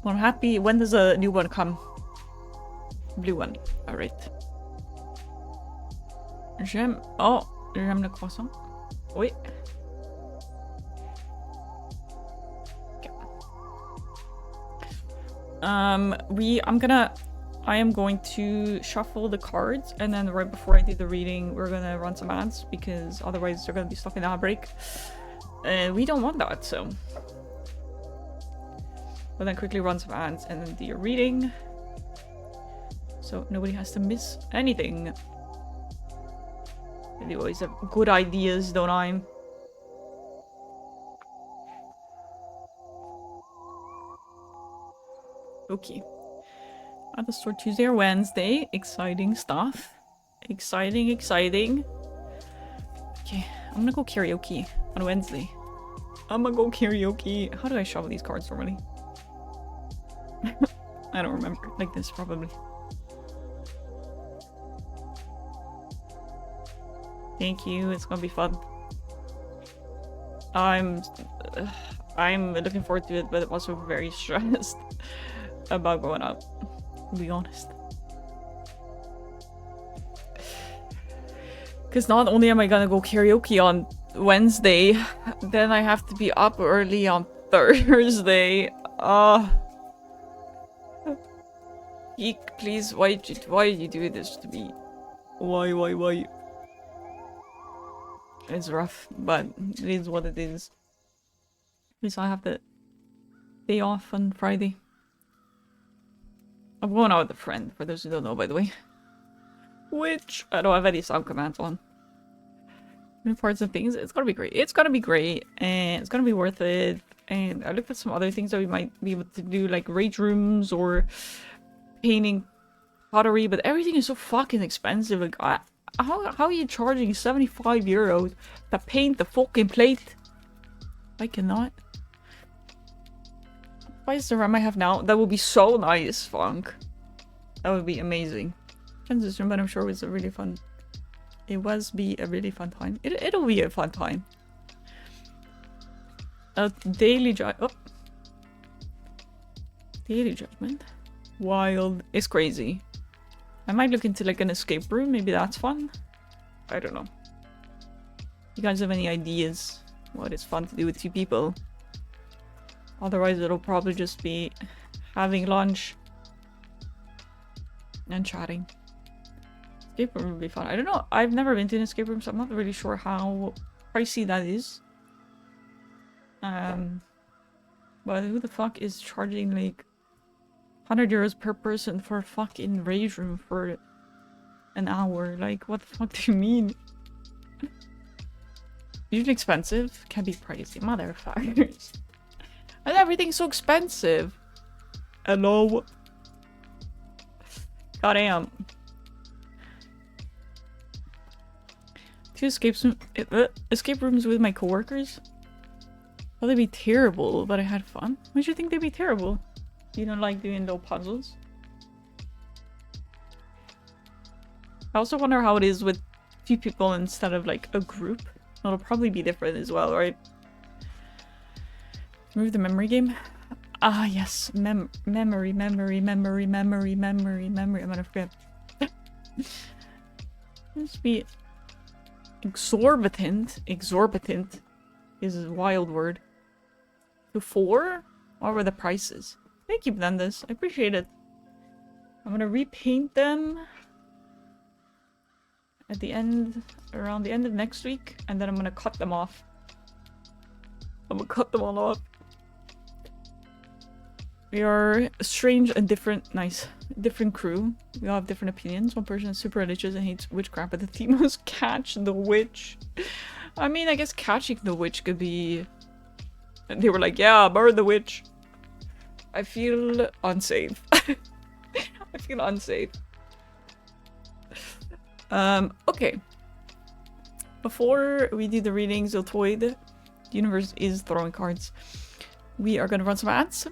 Well, I'm happy. When does a new one come? Blue one. Alright. J'aime... Oh, j'aime le croissant. Oui. Okay. I am going to shuffle the cards, and then right before I do the reading, we're gonna run some ads, because otherwise they're gonna be stuck in ad break. And we don't want that, so... But then quickly run some ads, and then do your reading. So nobody has to miss anything. I always have good ideas, don't I? Okay. At the store Tuesday or Wednesday. Exciting stuff. Exciting, exciting. Okay, I'm gonna go karaoke on Wednesday. I'm gonna go karaoke. How do I shuffle these cards normally? I don't remember. Like this, probably. Thank you. It's gonna be fun. I'm looking forward to it, but also very stressed about going out, to be honest. Because not only am I gonna go karaoke on Wednesday, then I have to be up early on Thursday. Geek, please, why did you do this to me? Why? It's rough, but it is what it is. At least I have the day off on Friday. I'm going out with a friend, for those who don't know, by the way. Which I don't have any sound commands on. Parts of things. It's gonna be great. It's gonna be great, and it's gonna be worth it. And I looked at some other things that we might be able to do, like rage rooms or painting pottery, but everything is so fucking expensive. Like, how are you charging 75 euros to paint the fucking plate? I cannot. Why is the RAM I have now? That would be so nice, Funk. That would be amazing. Transition, but I'm sure it was a really fun. It be a really fun time. It'll be a fun time. A daily Daily judgment. Wild. It's crazy. I might look into like an escape room. Maybe that's fun. I don't know. You guys have any ideas what is fun to do with 2 people? Otherwise, it'll probably just be having lunch and chatting. Escape room would be fun. I don't know. I've never been to an escape room, so I'm not really sure how pricey that is. But who the fuck is charging like 100 euros per person for a fucking rage room for an hour? Like, what the fuck do you mean? Usually expensive, can be pricey, motherfuckers. And everything's so expensive. Hello. Goddamn. 2 escape rooms with my coworkers. Well, they'd be terrible, but I had fun. Why do you think they'd be terrible? You don't like doing little puzzles? I also wonder how it is with 2 people instead of like a group. It'll probably be different as well, right? Remove the memory game. Ah, yes. Memory. I'm gonna forget. Must be exorbitant. Exorbitant is a wild word. To 4? What were the prices? Thank you, Blendis. I appreciate it. I'm gonna repaint them at the end, around the end of next week, and then I'm gonna cut them off. I'm gonna cut them all off. We are a strange and different crew. We all have different opinions. One person is super religious and hates witchcraft, but the theme was catch the witch. I mean, I guess catching the witch could be... And they were like, yeah, burn the witch. I feel unsafe. I feel unsafe. Okay. Before we do the readings, Ziltoid, the universe is throwing cards. We are gonna run some ads.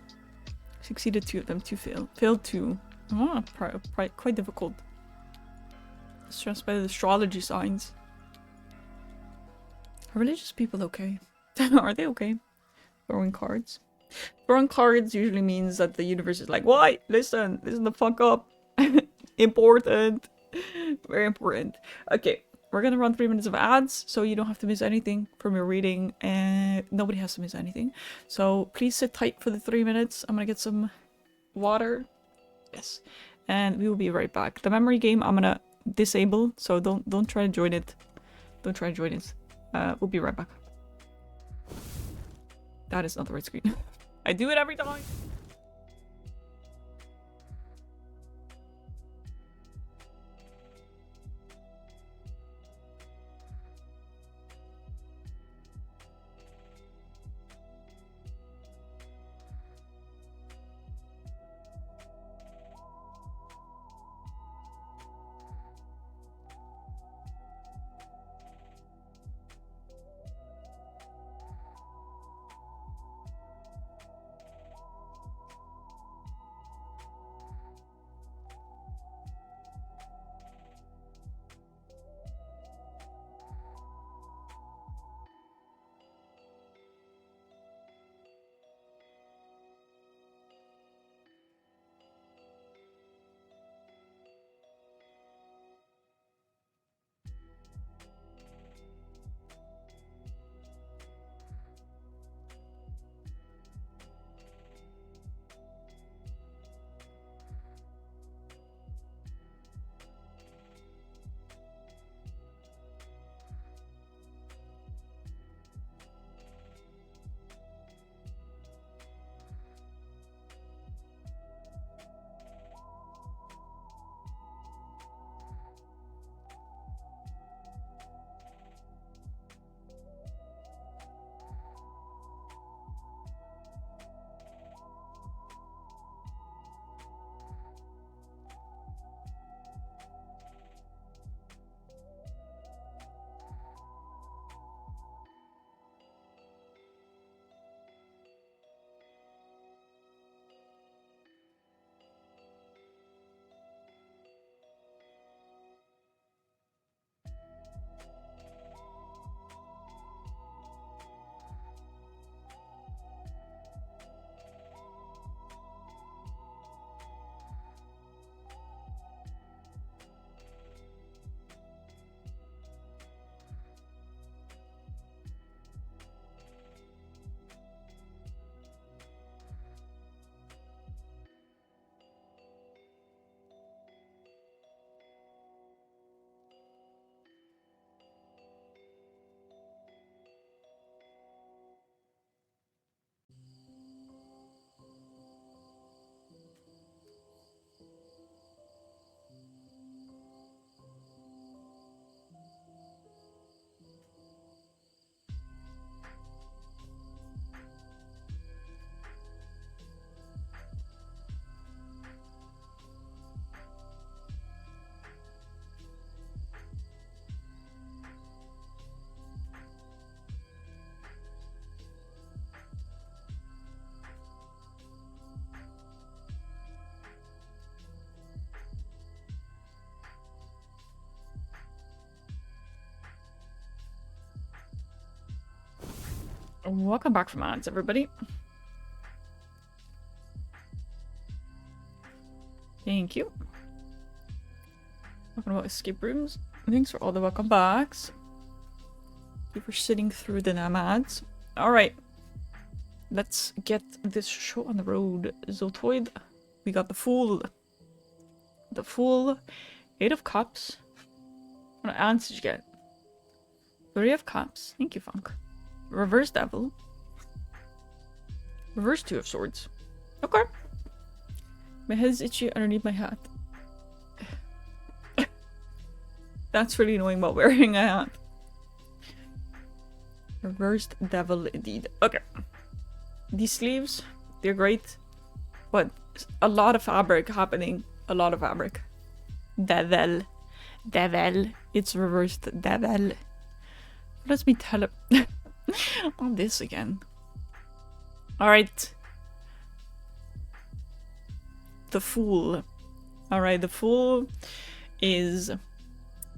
Succeeded 2 of them, 2 failed. Failed 2. Oh, quite difficult. Stressed by the astrology signs. Are religious people okay? Are they okay? Throwing cards. Throwing cards usually means that the universe is like, why? Listen the fuck up. Important. Very important. Okay, we're gonna run 3 minutes of ads, so you don't have to miss anything from your reading, and nobody has to miss anything. So please sit tight for the 3 minutes. I'm gonna get some water. Yes. And we will be right back. The memory game I'm gonna disable, so don't try to join it. Don't try to join it. We'll be right back. That is not the right screen. I do it every time. Welcome back from ads, everybody. Thank you. Talking about escape rooms. Thanks for all the welcome backs. Thank you for sitting through the damn ads. Alright. Let's get this show on the road. Zoltoid. We got the full. The full 8 of cups. What ads did you get? 3 of cups. Thank you, Funk. Reverse devil. Reverse 2 of swords. Okay. My head's itchy underneath my hat. That's really annoying while wearing a hat. Reversed devil indeed. Okay. These sleeves, they're great. But a lot of fabric happening. A lot of fabric. Devil. Devil. It's reversed devil. Let me tell it. On this again. Alright. The Fool. Alright, the Fool is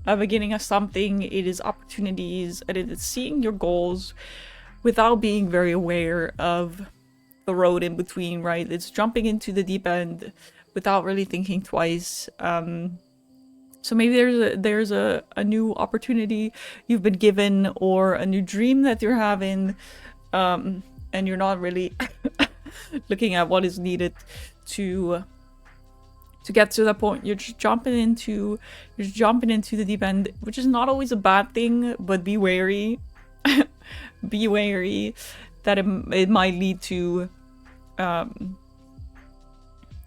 a beginning of something. It is opportunities, and it is seeing your goals without being very aware of the road in between, right? It's jumping into the deep end without really thinking twice. So maybe there's a new opportunity you've been given, or a new dream that you're having, and you're not really looking at what is needed to get to that point. You're just jumping into the deep end, which is not always a bad thing, but be wary. Be wary that it might lead to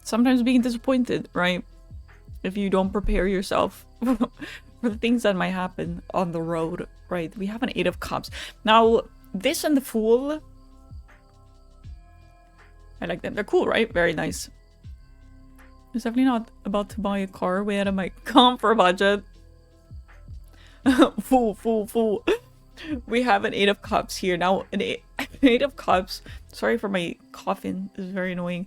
sometimes being disappointed, right? If you don't prepare yourself for the things that might happen on the road, right? We have an 8 of Cups. Now, this and the Fool, I like them. They're cool, right? Very nice. I was definitely not about to buy a car way out of my comfort budget. Fool. We have an 8 of Cups here. Now, an 8 of Cups. Sorry for my coughing. This is very annoying.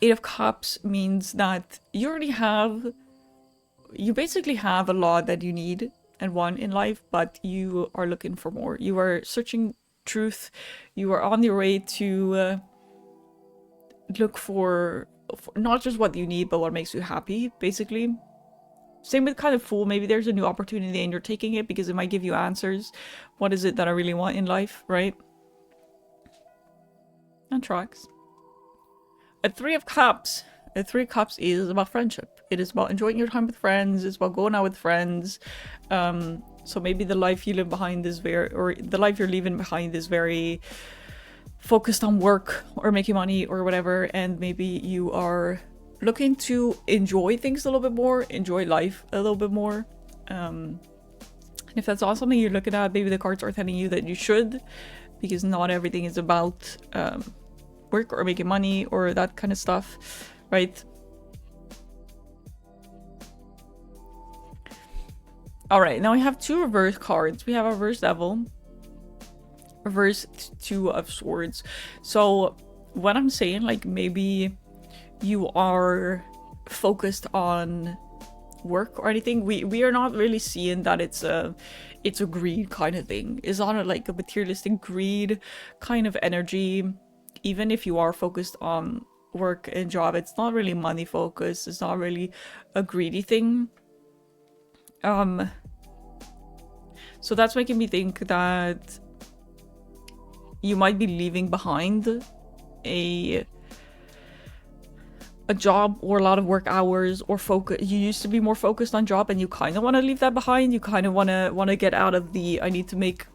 8 of Cups means that you basically have a lot that you need and want in life, but you are looking for more. You are searching truth. You are on your way to look for not just what you need, but what makes you happy, basically. Same with kind of Fool. Maybe there's a new opportunity and you're taking it because it might give you answers. What is it that I really want in life, right? And tracks. A 3 of Cups. A 3 of Cups is about friendship. It is about enjoying your time with friends. It's about going out with friends. So maybe the life you live behind is the life you're leaving behind is very focused on work or making money or whatever. And maybe you are looking to enjoy things a little bit more, enjoy life a little bit more. And if that's not something you're looking at, maybe the cards are telling you that you should, because not everything is about work or making money or that kind of stuff, right? All right, now we have 2 reverse cards. We have a reverse Devil, reverse 2 of Swords. So what I'm saying, like, maybe you are focused on work or anything. We are not really seeing that it's a greed kind of thing. It's not like a materialistic greed kind of energy. Even if you are focused on work and job, it's not really money focused. It's not really a greedy thing. So that's making me think that you might be leaving behind a job or a lot of work hours, or focus. You used to be more focused on job and you kind of want to leave that behind. You kind of want to get out of the I need to make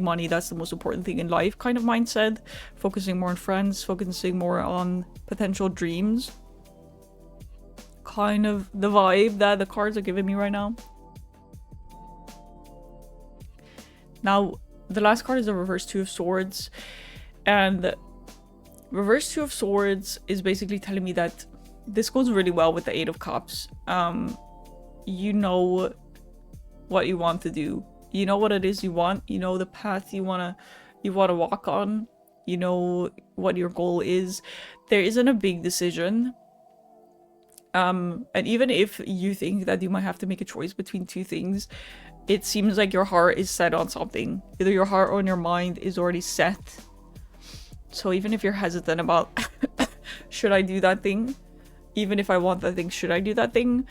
money, that's the most important thing in life kind of mindset. Focusing more on friends, focusing more on potential dreams. Kind of the vibe that the cards are giving me right now. Now, the last card is a reverse 2 of Swords. And reverse 2 of Swords is basically telling me that this goes really well with the 8 of Cups. You know what you want to do. You know what it is you want. You know the path you wanna walk on. You know what your goal is. There isn't a big decision. And even if you think that you might have to make a choice between 2 things, it seems like your heart is set on something. Either your heart or your mind is already set. So even if you're hesitant about should I do that thing, even if I want that thing, should I do that thing,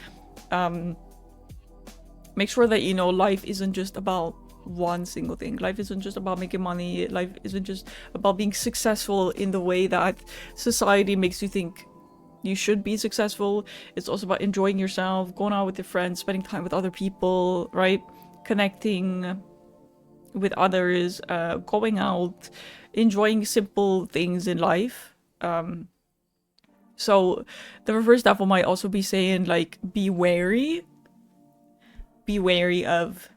make sure that you know life isn't just about one single thing. Life isn't just about making money. Life isn't just about being successful in the way that society makes you think you should be successful. It's also about enjoying yourself, going out with your friends, spending time with other people, right? Connecting with others, going out, enjoying simple things in life. So the reverse Devil might also be saying, like, be wary of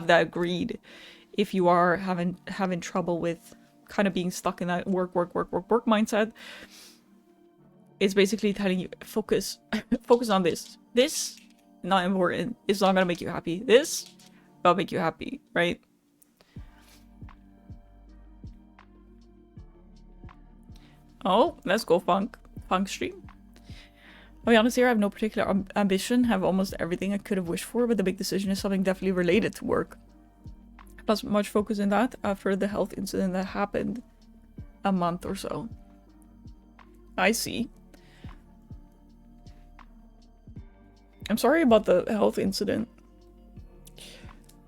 that greed if you are having trouble with kind of being stuck in that work mindset. It's basically telling you, focus on this. This, not important. It's not gonna make you happy. This will make you happy, right? Oh, let's go Funk stream. I'll be honest here, I have no particular ambition, have almost everything I could have wished for, but the big decision is something definitely related to work. Plus much focus in that after the health incident that happened a month or so. I see. I'm sorry about the health incident.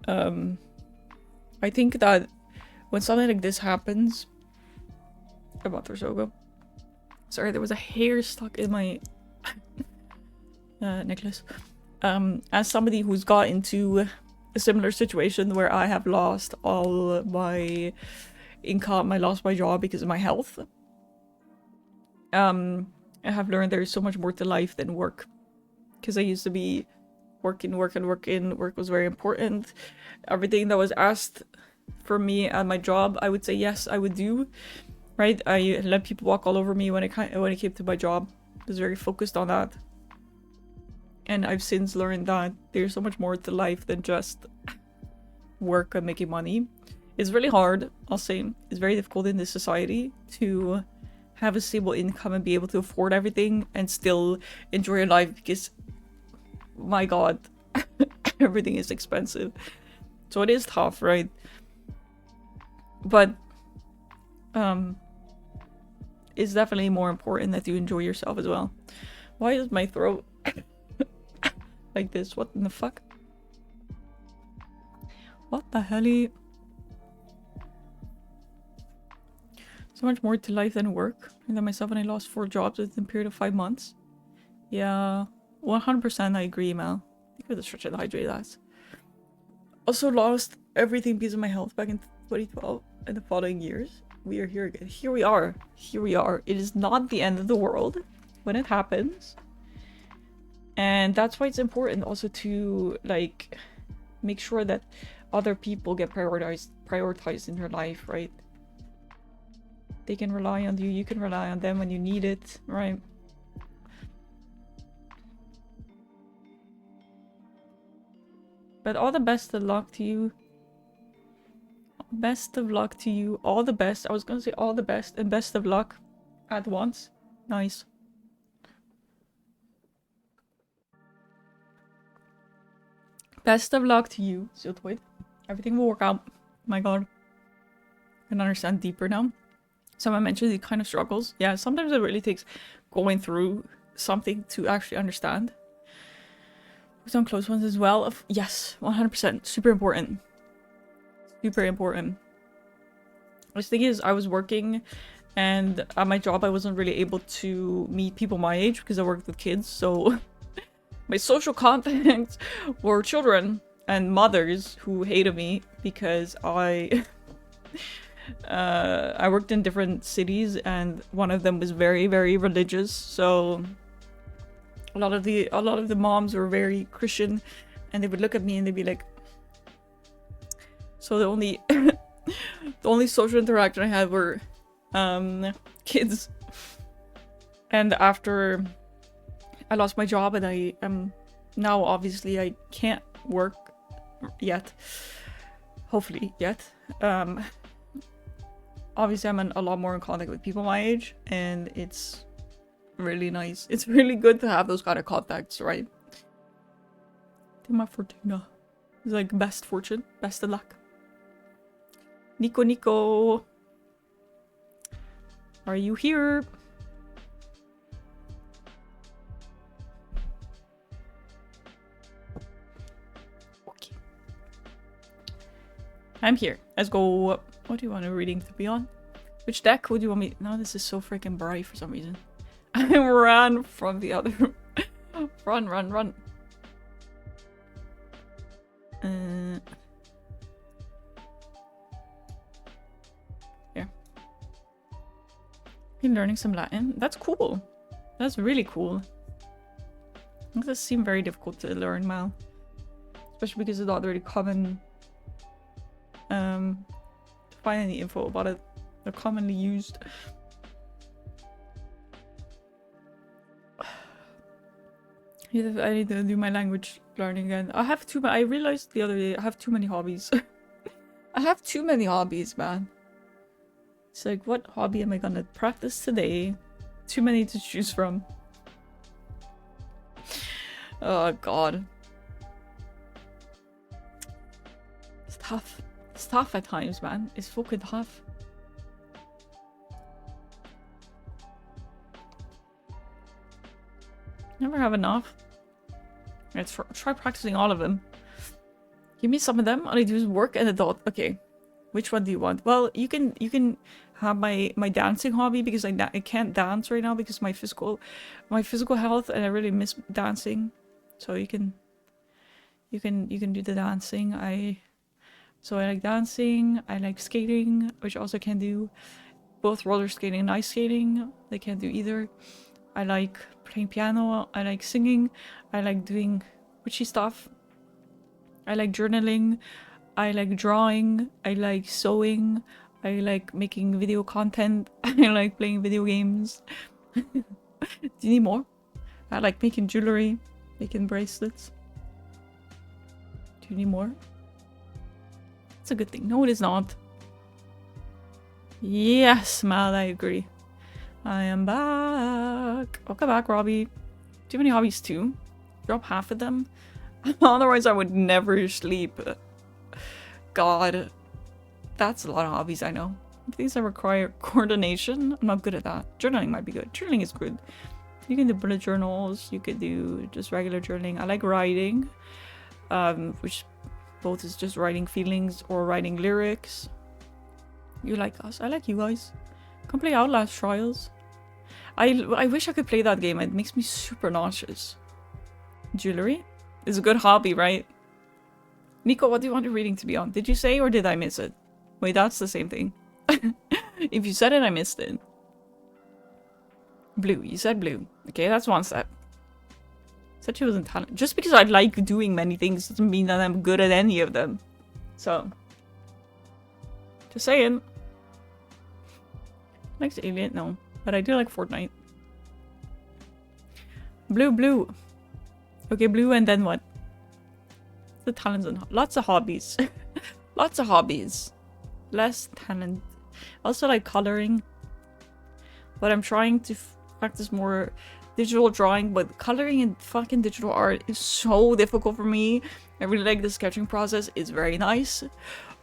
I think that when something like this happens, about Thorsogo. Sorry, there was a hair stuck in my necklace. As somebody who's got into a similar situation where I have lost all my income, I lost my job because of my health. I have learned there's so much more to life than work. Because I used to be working. Work was very important. Everything that was asked for me at my job, I would say yes, I would do. Right? I let people walk all over me when it came to my job. I was very focused on that. And I've since learned that there's so much more to life than just work and making money. It's really hard, I'll say. It's very difficult in this society to have a stable income and be able to afford everything and still enjoy your life because, my god, everything is expensive. So it is tough, right? But it's definitely more important that you enjoy yourself as well. Why is my throat like this? What in the fuck? What the hell? So much more to life than work. And then myself and I lost 4 jobs within a period of 5 months. Yeah, 100% I agree, Mel. I think the stretch and hydrate that. Also lost everything because of my health back in 2012 and the following years. We are here again. Here we are. Here we are. It is not the end of the world when it happens. And that's why it's important also to, like, make sure that other people get prioritized in your life, right? They can rely on you. You can rely on them when you need it, right? But all the best of luck to you. Best of luck to you. All the best. I was gonna say all the best and best of luck at once. Nice. Best of luck to you, Ziltoid. Everything will work out. My god. I can understand deeper now. Someone mentioned the kind of struggles. Yeah, sometimes it really takes going through something to actually understand. Some close ones as well. Yes, 100%. Super important. Super important. The thing is, I was working and at my job I wasn't really able to meet people my age because I worked with kids, so my social contacts were children and mothers who hated me because I worked in different cities and one of them was very, very religious, so a lot of the moms were very Christian and they would look at me and they'd be like, so the only the only social interaction I had were kids. And after I lost my job and I am now, obviously I can't work yet, hopefully yet, obviously I'm a lot more in contact with people my age and it's really nice. It's really good to have those kind of contacts, right? Tema Fortuna. It's like best fortune, best of luck. Nico, are you here? Okay. I'm here. Let's go. What do you want a reading to be on? Which deck would you want me? No, this is so freaking bright for some reason. I ran from the other. Run. Yeah. Been learning some Latin. That's cool. That's really cool. It does seem very difficult to learn, Mal. Especially because it's not really common to find any info about it. They're commonly used. I need to do my language learning again. I realized the other day I have too many hobbies. I have too many hobbies, man. It's like, what hobby am I gonna practice today? Too many to choose from. Oh god. It's tough. It's tough at times, man. It's fucking tough. Never have enough. Let's try practicing all of them. Give me some of them. All I do is work and adult. Okay. Which one do you want? Well, you can have my dancing hobby because I can't dance right now because my physical health, and I really miss dancing. So you can do the dancing. I like dancing. I like skating, which I also can do. Both roller skating and ice skating. They can't do either. I like playing piano. I like singing. I like doing witchy stuff. I like journaling. I like drawing. I like sewing. I like making video content. I like playing video games. Do you need more? I like making jewelry, making bracelets. Do you need more? It's a good thing. No, it is not. Yes, Mal, I agree. I am back. Welcome back, Robbie. Do you have any hobbies too? Drop half of them. Otherwise, I would never sleep. God, that's a lot of hobbies I know. Things that require coordination, I'm not good at that. Journaling might be good. Journaling is good. You can do bullet journals. You could do just regular journaling. I like writing, which both is just writing feelings or writing lyrics. You like us. I like you guys. Come play Outlast Trials. I wish I could play that game. It makes me super nauseous. Jewelry is a good hobby, right? Nico, what do you want your reading to be on? Did you say or did I miss it? Wait, that's the same thing. If you said it, I missed it. Blue. You said blue. Okay, that's one step. Said she wasn't talented. Just because I like doing many things doesn't mean that I'm good at any of them. So. Just saying. Likes Alien? No. But I do like Fortnite. Blue, blue. Okay, blue, and then what? The talents and lots of hobbies. Lots of hobbies. Less talent. Also like coloring. But I'm trying to practice more digital drawing, but coloring and fucking digital art is so difficult for me. I really like the sketching process. It's very nice.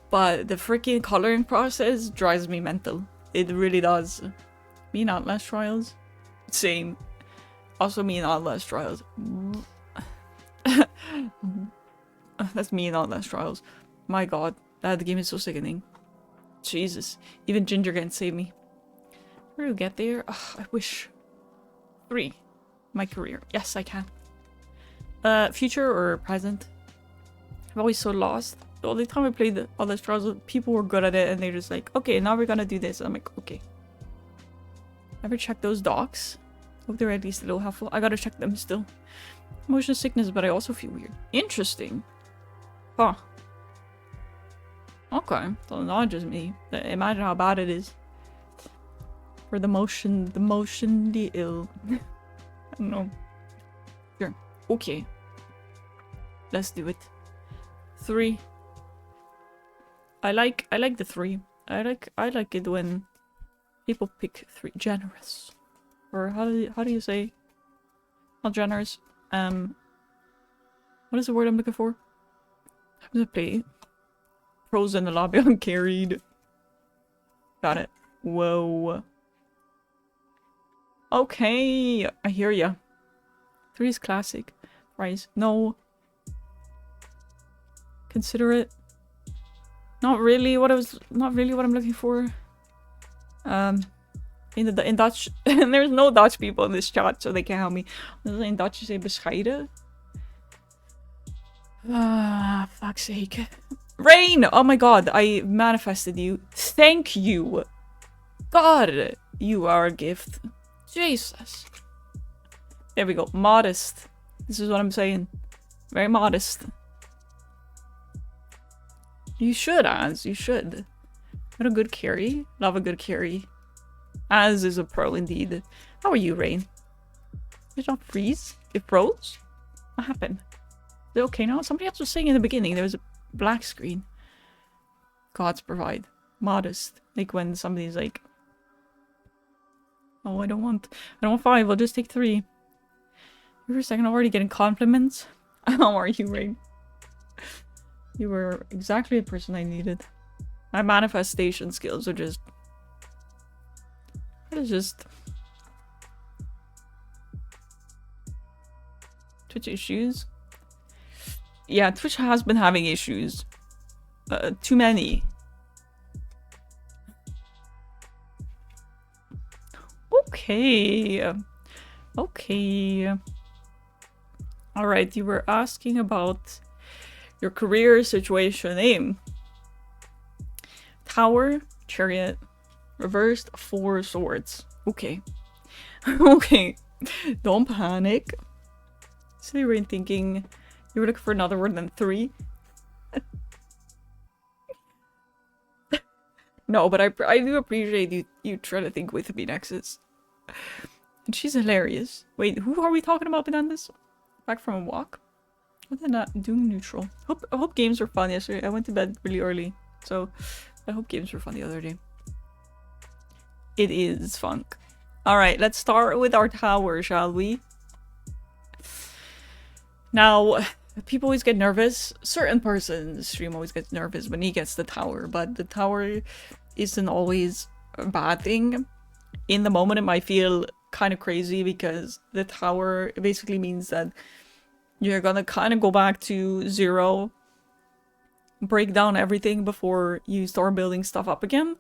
But the freaking coloring process drives me mental. It really does. Me and Outlast Trials. Same. Also me and Outlast Trials. That's me and Outlast Trials. My god. That game is so sickening. Jesus. Even Ginger can't save me. Where do you get there? Ugh, I wish. 3. My career. Yes, I can. Future or present? I'm always so lost. The only time I played Outlast Trials, people were good at it and they're just like, okay, now we're gonna do this. And I'm like, okay. Ever check those docs? Hope they're at least a little helpful. I gotta check them still. Motion sickness, but I also feel weird. Interesting. Huh. Okay. So not just me. Imagine how bad it is. For the motion, the ill. I don't know. Sure. Okay. Let's do it. 3. I like the 3. I like it when people pick 3. Generous. Or how do you say? Not generous. What is the word I'm looking for? I'm gonna play pros in the lobby uncarried. Got it. Whoa. Okay, I hear ya. 3 is classic. Price. No. Consider it. Not really what I'm looking for. In Dutch, and there's no Dutch people in this chat, so they can't help me. In Dutch you say bescheiden. Ah, fuck's sake. Rain! Oh my god, I manifested you. Thank you. God, you are a gift. Jesus. There we go. Modest. This is what I'm saying. Very modest. You should, Az. You should. What a good carry. Love a good carry. Az is a pro indeed. How are you, Rain? Did it not freeze? It froze? What happened? Is it okay now? Somebody else was saying in the beginning there was a black screen. Gods provide. Modest. Like when somebody's like, oh, I don't want 5, I'll just take 3. For a second, I'm already getting compliments. How are you, Rain? You were exactly the person I needed. My manifestation skills are just... It's just... Twitch issues. Yeah, Twitch has been having issues. Too many. Okay. Okay. Alright, you were asking about your career situation. Aim. Tower, chariot, reversed, 4 swords. Okay. Okay. Don't panic. So you were thinking you were looking for another word than 3? No, but I do appreciate you try to think with me, Nexus. And she's hilarious. Wait, who are we talking about behind this? Back from a walk? What did that do? Neutral. I hope games were fun yesterday. I went to bed really early, so I hope games were fun the other day. It is funk. Alright, let's start with our tower, shall we? Now, people always get nervous. Certain persons stream always gets nervous when he gets the tower, but the tower isn't always a bad thing. In the moment, it might feel kind of crazy because the tower basically means that you're gonna kind of go back to 0, break down everything before you start building stuff up again.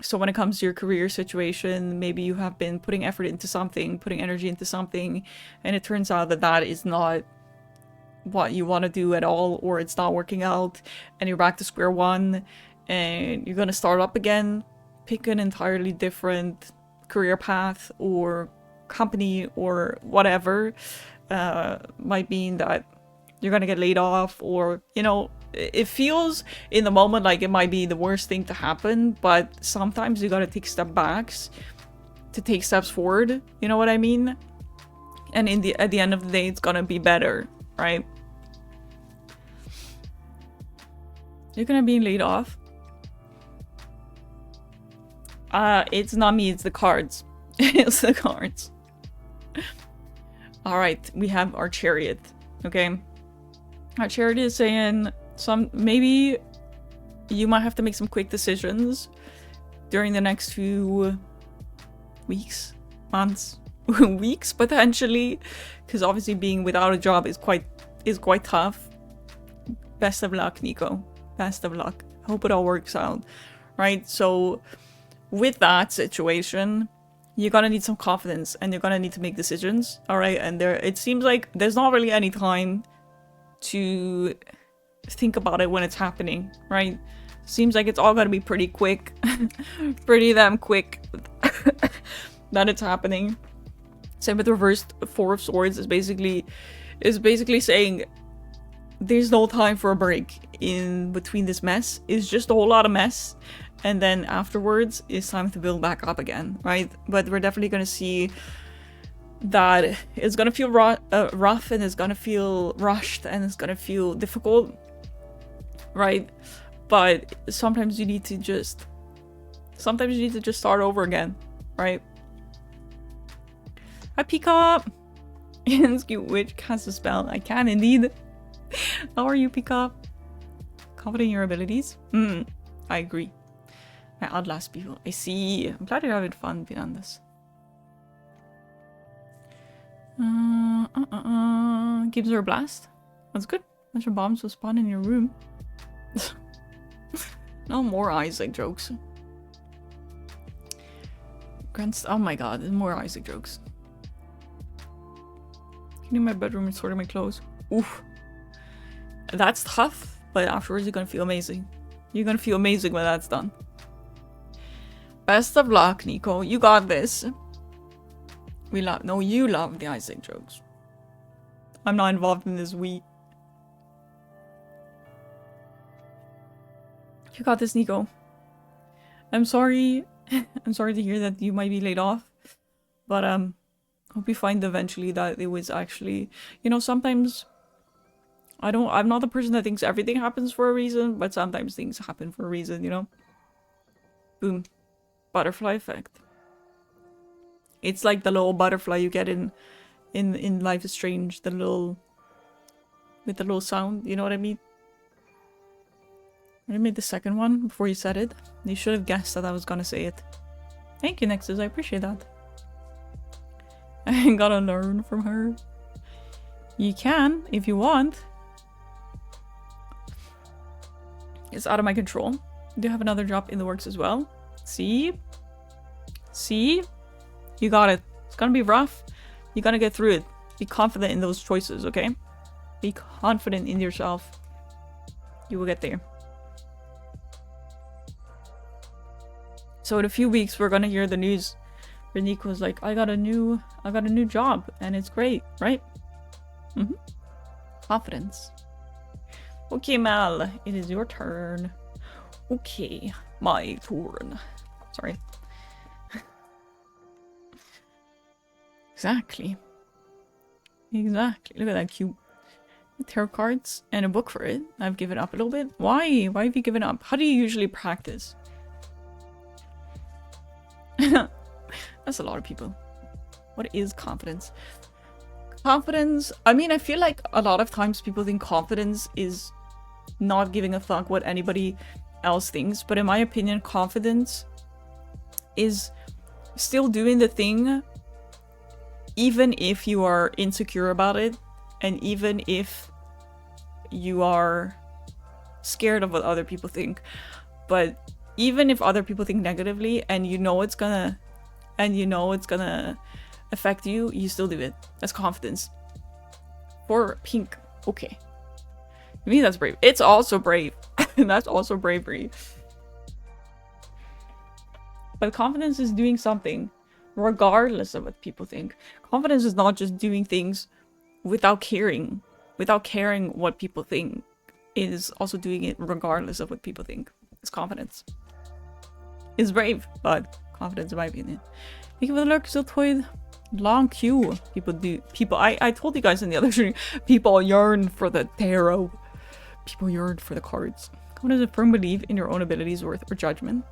So when it comes to your career situation, maybe you have been putting effort into something, putting energy into something, and it turns out that that is not what you want to do at all, or it's not working out, and you're back to square one, and you're gonna start up again, pick an entirely different career path or company or whatever. Might mean that you're gonna get laid off, or, you know, it feels in the moment like it might be the worst thing to happen, but sometimes you gotta take step backs to take steps forward, you know what I mean? And at the end of the day, it's gonna be better, right? You're gonna be laid off. It's not me, it's the cards. It's the cards. Alright, we have our chariot, okay? Our chariot is saying maybe you might have to make some quick decisions during the next few weeks, months, weeks potentially, because obviously being without a job is quite tough. Best of luck, Nico. Best of luck. Hope it all works out, right? So with that situation, you're gonna need some confidence and you're gonna need to make decisions, all right? And it seems like there's not really any time to think about it when it's happening, right? Seems like it's all gonna be pretty quick, pretty damn quick that it's happening. Same with the reversed 4 of swords is basically saying there's no time for a break in between this mess. It's just a whole lot of mess, and then afterwards it's time to build back up again, right? But we're definitely gonna see that it's gonna feel rough, and it's gonna feel rushed, and it's gonna feel difficult, right? But sometimes you need to just start over again, right? Hi, Peacock. Cute witch casts a spell. I can indeed. How are you, Peacock? Confident in your abilities? I agree. I outlast people. I see. I'm glad you're having fun beyond this. Gives her a blast. That's good. Bunch of bombs will spawn in your room. No more Isaac jokes. Oh my god, there's more Isaac jokes. Cleaning my bedroom and sorting my clothes. Oof. That's tough, but afterwards you're gonna feel amazing. You're gonna feel amazing when that's done. Best of luck, Nico. You got this. You love the Isaac jokes. I'm not involved in this. You got this, Nico. I'm sorry. I'm sorry to hear that you might be laid off. But hope you find eventually that it was actually, you know, sometimes I'm not the person that thinks everything happens for a reason, but sometimes things happen for a reason, you know? Boom. Butterfly effect. It's like the little butterfly you get in Life is Strange, with the little sound, you know what I mean? I made the second one before you said it. You should have guessed that I was gonna say it. Thank you, Nexus, I appreciate that. I gotta learn from her. You can, if you want. It's out of my control. I do have another job in the works as well. See? See? You got it. It's gonna be rough. You gotta get through it. Be confident in those choices, okay? Be confident in yourself. You will get there. So in a few weeks, we're gonna hear the news. Renique was like, I got a new job, and it's great, right? Mm-hmm. Confidence. Okay, Mal, it is your turn. Okay, my turn. Sorry. Exactly. Exactly. Look at that cute tarot cards and a book for it. I've given up a little bit. Why? Why have you given up? How do you usually practice? That's a lot of people. What is confidence? Confidence, I mean, I feel like a lot of times people think confidence is not giving a fuck what anybody else thinks, but in my opinion, confidence is still doing the thing even if you are insecure about it, and even if you are scared of what other people think. But even if other people think negatively and you know it's gonna affect you, you still do it. That's confidence. For pink. Okay. To me, that's brave. It's also brave. That's also bravery. But confidence is doing something regardless of what people think. Confidence is not just doing things without caring what people think. It is also doing it regardless of what people think. It's confidence. It's brave, but confidence in my opinion. Thank you for the lurk, Ziltoid. Long queue. I told you guys in the other stream, people yearn for the tarot. People yearn for the cards. What is a firm belief in your own abilities, worth, or judgment?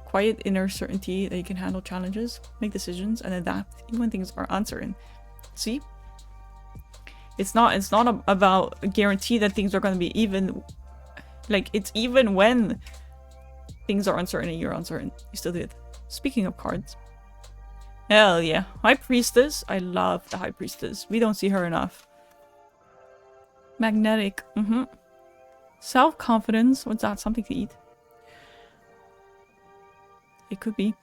Quiet inner certainty that you can handle challenges, make decisions, and adapt even when things are uncertain. See? It's not about a guarantee that things are going to be even. Like, it's even when things are uncertain and you're uncertain. You still do it. Speaking of cards. Hell yeah. High Priestess. I love the High Priestess. We don't see her enough. Magnetic. Self-confidence. What's that? Something to eat? It could be.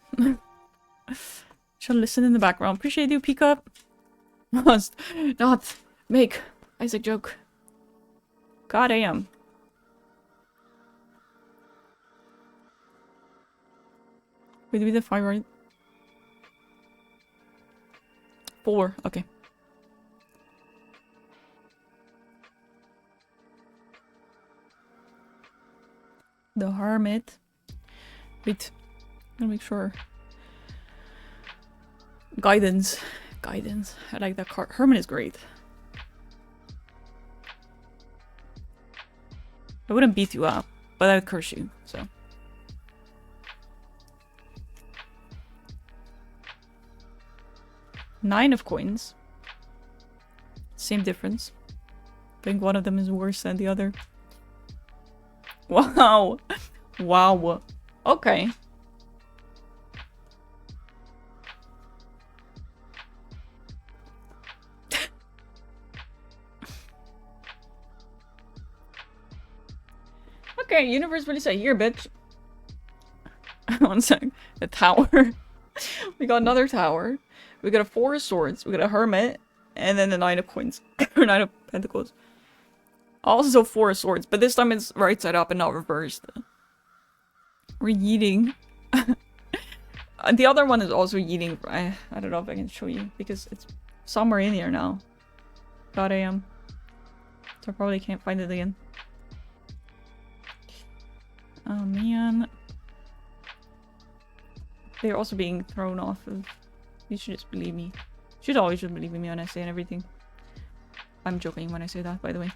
Should listen in the background. Appreciate you, peek up. Must not make Isaac joke. God damn. Wait, did we do 5 right? 4. Okay. The Hermit. Wait. I'm gonna make sure. Guidance. Guidance. I like that card. Hermit is great. I wouldn't beat you up, but I would curse you, so. Nine of coins. Same difference. I think one of them is worse than the other. Wow. Wow. Okay. Okay, universe really said, here, bitch. One sec. The tower. We got another tower. We got a 4 of swords. We got a hermit. And then the 9 of coins. Or 9 of pentacles. Also 4 of swords. But this time it's right side up and not reversed. We're yeeting. The other one is also yeeting. I don't know if I can show you. Because it's somewhere in here now. God, I am. So I probably can't find it again. Oh man. They're also being thrown off of... You should just believe me. You should always just believe in me when I say everything. I'm joking when I say that, by the way.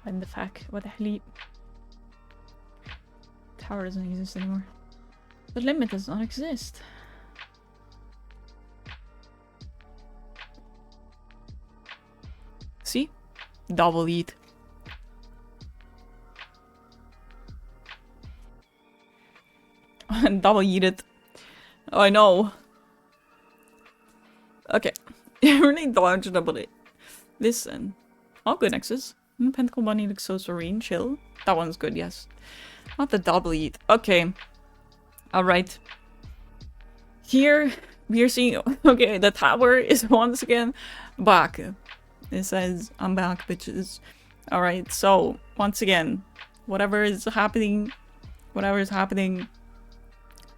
And the fuck? What the hell? Tower doesn't exist anymore. The limit does not exist. See? Double eat. And double eat it. Oh, I know. Okay. I really dodged about it. Listen. Oh, good Nexus. Pentacle Bunny looks so serene. Chill. That one's good, yes. Not the double eat. Okay. Alright. Here, we are seeing... Okay, the tower is once again back. It says, I'm back, bitches. Alright, so, once again, whatever is happening,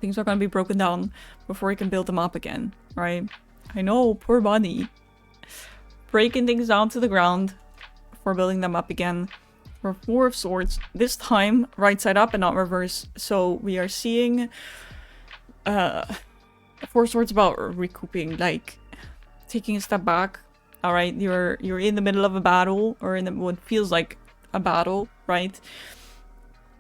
things are gonna be broken down before we can build them up again, right? I know, poor Bunny. Breaking things down to the ground before building them up again. For Four of Swords, this time right side up and not reverse. So we are seeing Four of Swords about recouping, like taking a step back. All right, you're in the middle of a battle, or in what feels like a battle, right?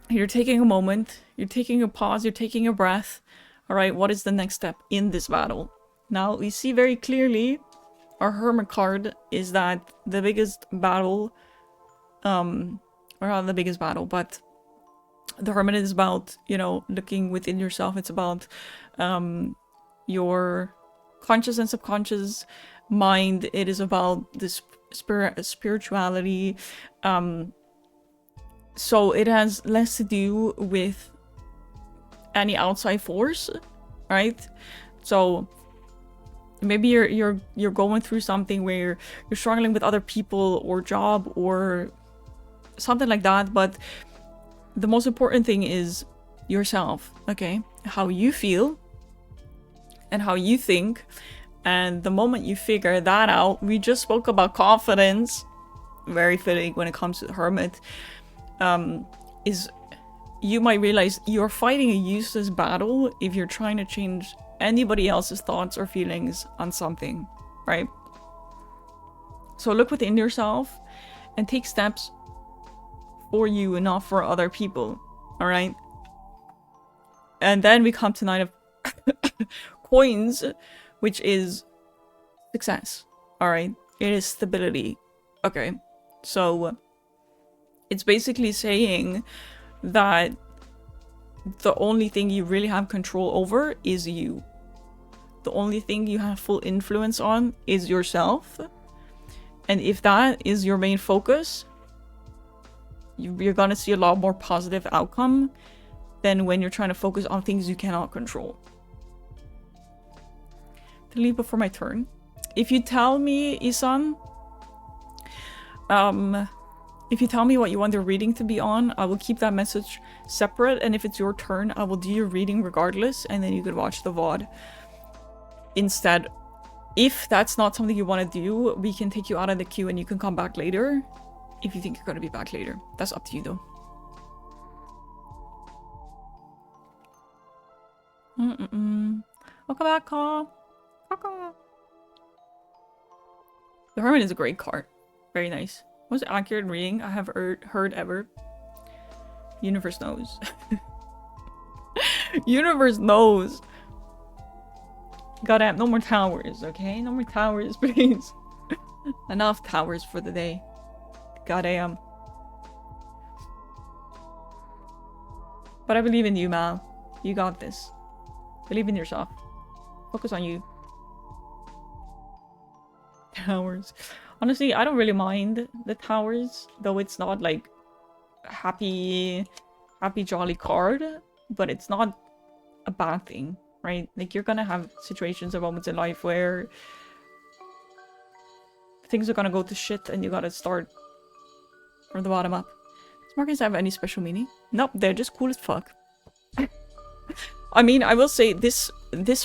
You're taking a moment, you're taking a pause, you're taking a breath. All right, what is the next step in this battle? Now we see very clearly our Hermit card is that the biggest battle, or not the biggest battle, but the Hermit is about, you know, looking within yourself. It's about your conscious and subconscious mind. It is about this spirituality. So it has less to do with any outside force, right? So maybe you're going through something where you're struggling with other people or job or something like that, but the most important thing is yourself, okay? How you feel and how you think. And the moment you figure that out, we just spoke about confidence, very fitting when it comes to the Hermit, is you might realize you're fighting a useless battle if you're trying to change anybody else's thoughts or feelings on something, right? So look within yourself and take steps for you and not for other people, all right? And then we come to Nine of Coins, which is success, all right? It is stability, okay? So it's basically saying that the only thing you really have control over is you. The only thing you have full influence on is yourself. And if that is your main focus, you're gonna see a lot more positive outcome than when you're trying to focus on things you cannot control. Delete before my turn. If you tell me, Isan, if you tell me what you want the reading to be on, I will keep that message separate, and if it's your turn, I will do your reading regardless, and then you could watch the VOD instead. If that's not something you want to do, we can take you out of the queue and you can come back later if you think you're going to be back later. That's up to you though. Welcome back, Caw. The Hermit is a great card. Very nice. Most accurate reading I have heard ever. Universe knows. Universe knows. Goddamn, no more towers, okay? No more towers, please. Enough towers for the day. Goddamn. But I believe in you, Mal. You got this. Believe in yourself. Focus on you. Towers. Honestly, I don't really mind the towers, though it's not like happy jolly card, but it's not a bad thing, right? Like, you're gonna have situations and moments in life where things are gonna go to shit and you gotta start from the bottom up. Does Marcus have any special meaning? Nope, they're just cool as fuck. I mean, I will say this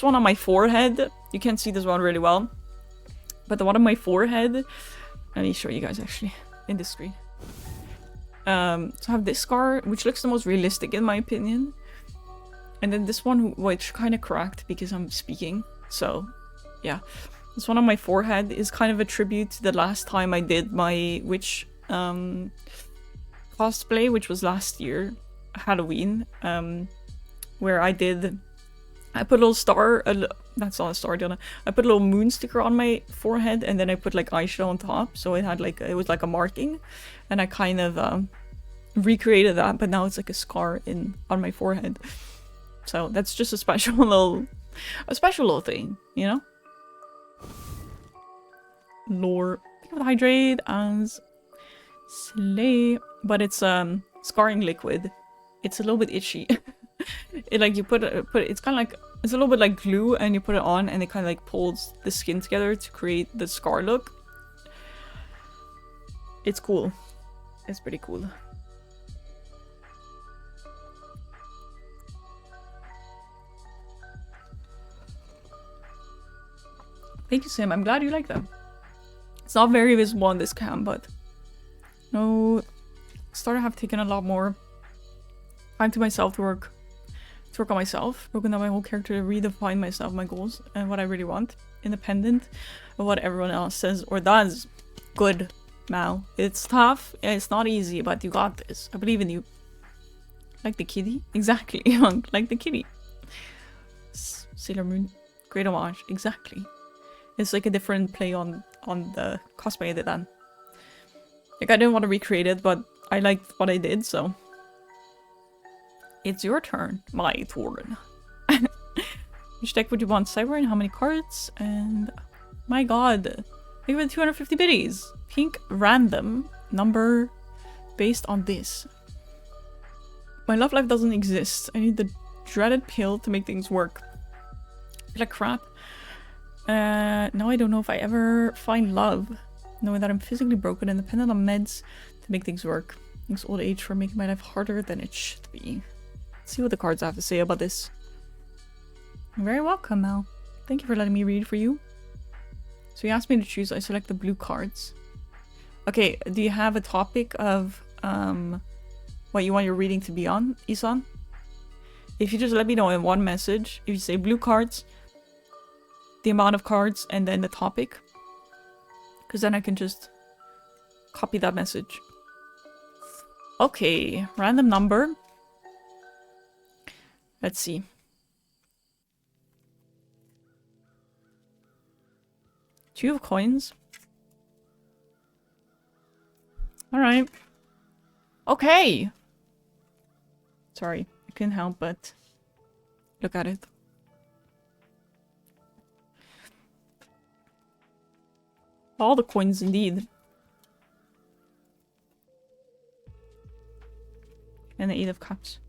one on my forehead, you can't see this one really well, but the one on my forehead, let me show you guys actually in this screen. So I have this scar, which looks the most realistic in my opinion. And then this one, which kind of cracked because I'm speaking. So, yeah. This one on my forehead is kind of a tribute to the last time I did my witch cosplay, which was last year, Halloween. Where I put a little star, that's not a star, Diana. I put a little moon sticker on my forehead, and then I put like eyeshadow on top, so it had like, it was like a marking, and I kind of recreated that, but now it's like a scar on my forehead. So that's just a special little thing, you know? lore. Think of the hydrate as slay, but it's scarring liquid. It's a little bit itchy. It like you put it's kind of like it's a little bit like glue, and you put it on, and it kind of like pulls the skin together to create the scar look. It's cool. It's pretty cool. Thank you, Sim. I'm glad you like them. It's not very visible on this cam, but no, started have taken a lot more time to myself to work on myself, broken down my whole character to redefine myself, my goals, and what I really want, independent of what everyone else says or does. Good, Mal. It's tough. It's not easy, but you got this. I believe in you. Like the kitty? Exactly. Like the kitty. Sailor Moon. Great homage. Exactly. It's like a different play on the cosplay I did then. Like, I didn't want to recreate it, but I liked what I did, so... It's your turn. My turn. Which deck would you want? Cyber, how many cards? And... My god. I give it 250 biddies. Pink random number based on this. My love life doesn't exist. I need the dreaded pill to make things work. I feel like crap. Now I don't know if I ever find love. Knowing that I'm physically broken and dependent on meds to make things work. Thanks old age for making my life harder than it should be. Let's see what the cards have to say about this. You're very welcome, Mal. Thank you for letting me read for you. So you asked me to choose, I select the blue cards. Okay, do you have a topic of what you want your reading to be on, Isan? If you just let me know in one message, if you say blue cards, the amount of cards, and then the topic. Because then I can just copy that message. Okay, random number. Let's see. Two of coins. Alright. Okay! Sorry, I couldn't help but look at it. All the coins, indeed. And the 8 of cups.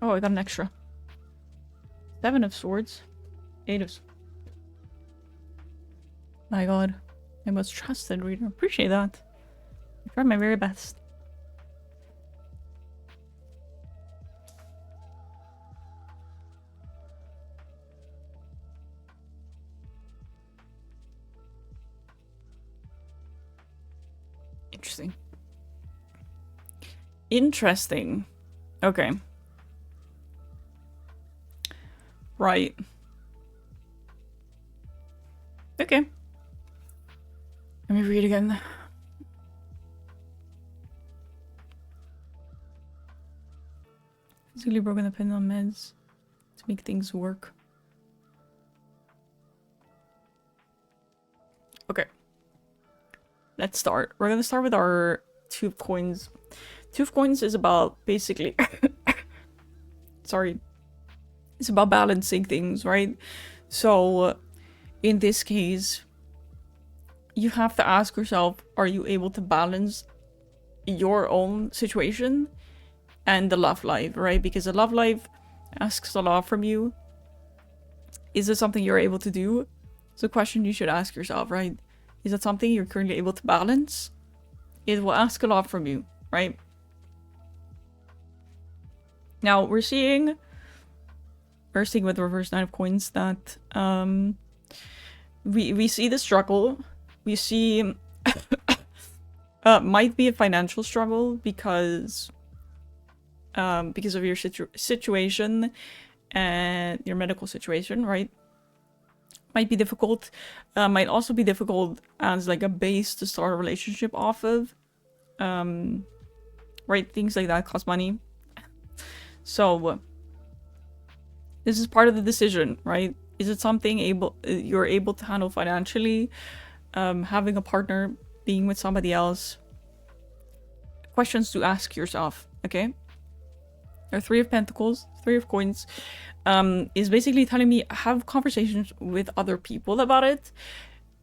Oh, I got an extra. 7 of swords. 8 of... My god. My most trusted reader. Appreciate that. I tried my very best. Interesting. Interesting. Okay. Right. Okay. Let me read again. Physically broken, dependent on meds to make things work. Okay. Let's start. We're gonna start with our 2 of coins. 2 of coins is about basically... Sorry. It's about balancing things, right? So, in this case, you have to ask yourself, are you able to balance your own situation and the love life, right? Because the love life asks a lot from you. Is it something you're able to do? It's a question you should ask yourself, right? Is that something you're currently able to balance? It will ask a lot from you, right? Now, we're seeing with the reverse 9 of coins that we see the struggle. We see might be a financial struggle because of your situation and your medical situation, right? Might be difficult. Might also be difficult as like a base to start a relationship off of. Right? Things like that cost money. So this is part of the decision, right? Is it something you're able to handle financially? Having a partner, being with somebody else? Questions to ask yourself, okay? Our 3 of Pentacles, 3 of Coins, is basically telling me have conversations with other people about it.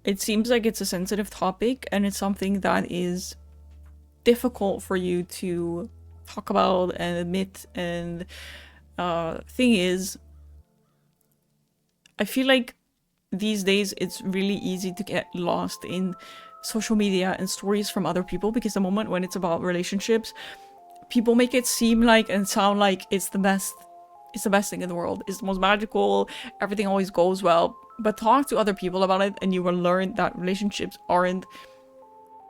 it seems like it's a sensitive topic and it's something that is difficult for you to talk about and admit. And thing is, I feel like these days it's really easy to get lost in social media and stories from other people, because the moment when it's about relationships, people make it seem like and sound like it's the best thing in the world, it's the most magical, everything always goes well. But talk to other people about it and you will learn that relationships aren't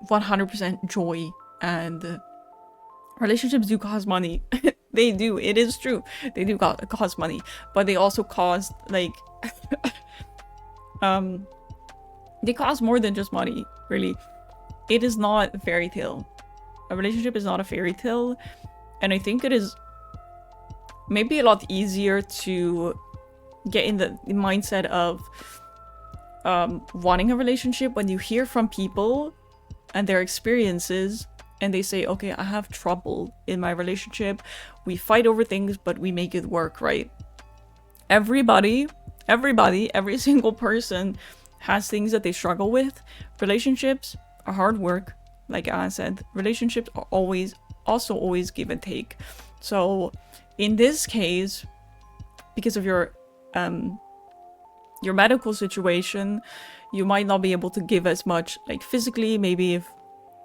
100% joy, and relationships do cost money. They do, it is true, they do cost money, but they also cost like they cost more than just money, really. It is not a fairy tale. A relationship is not a fairy tale, and I think it is maybe a lot easier to get in the mindset of wanting a relationship when you hear from people and their experiences, and they say, okay, I have trouble in my relationship, we fight over things but we make it work, right? Everybody, every single person has things that they struggle with. Relationships are hard work, like I said. Relationships are always give and take. So in this case, because of your medical situation, you might not be able to give as much, like physically. Maybe if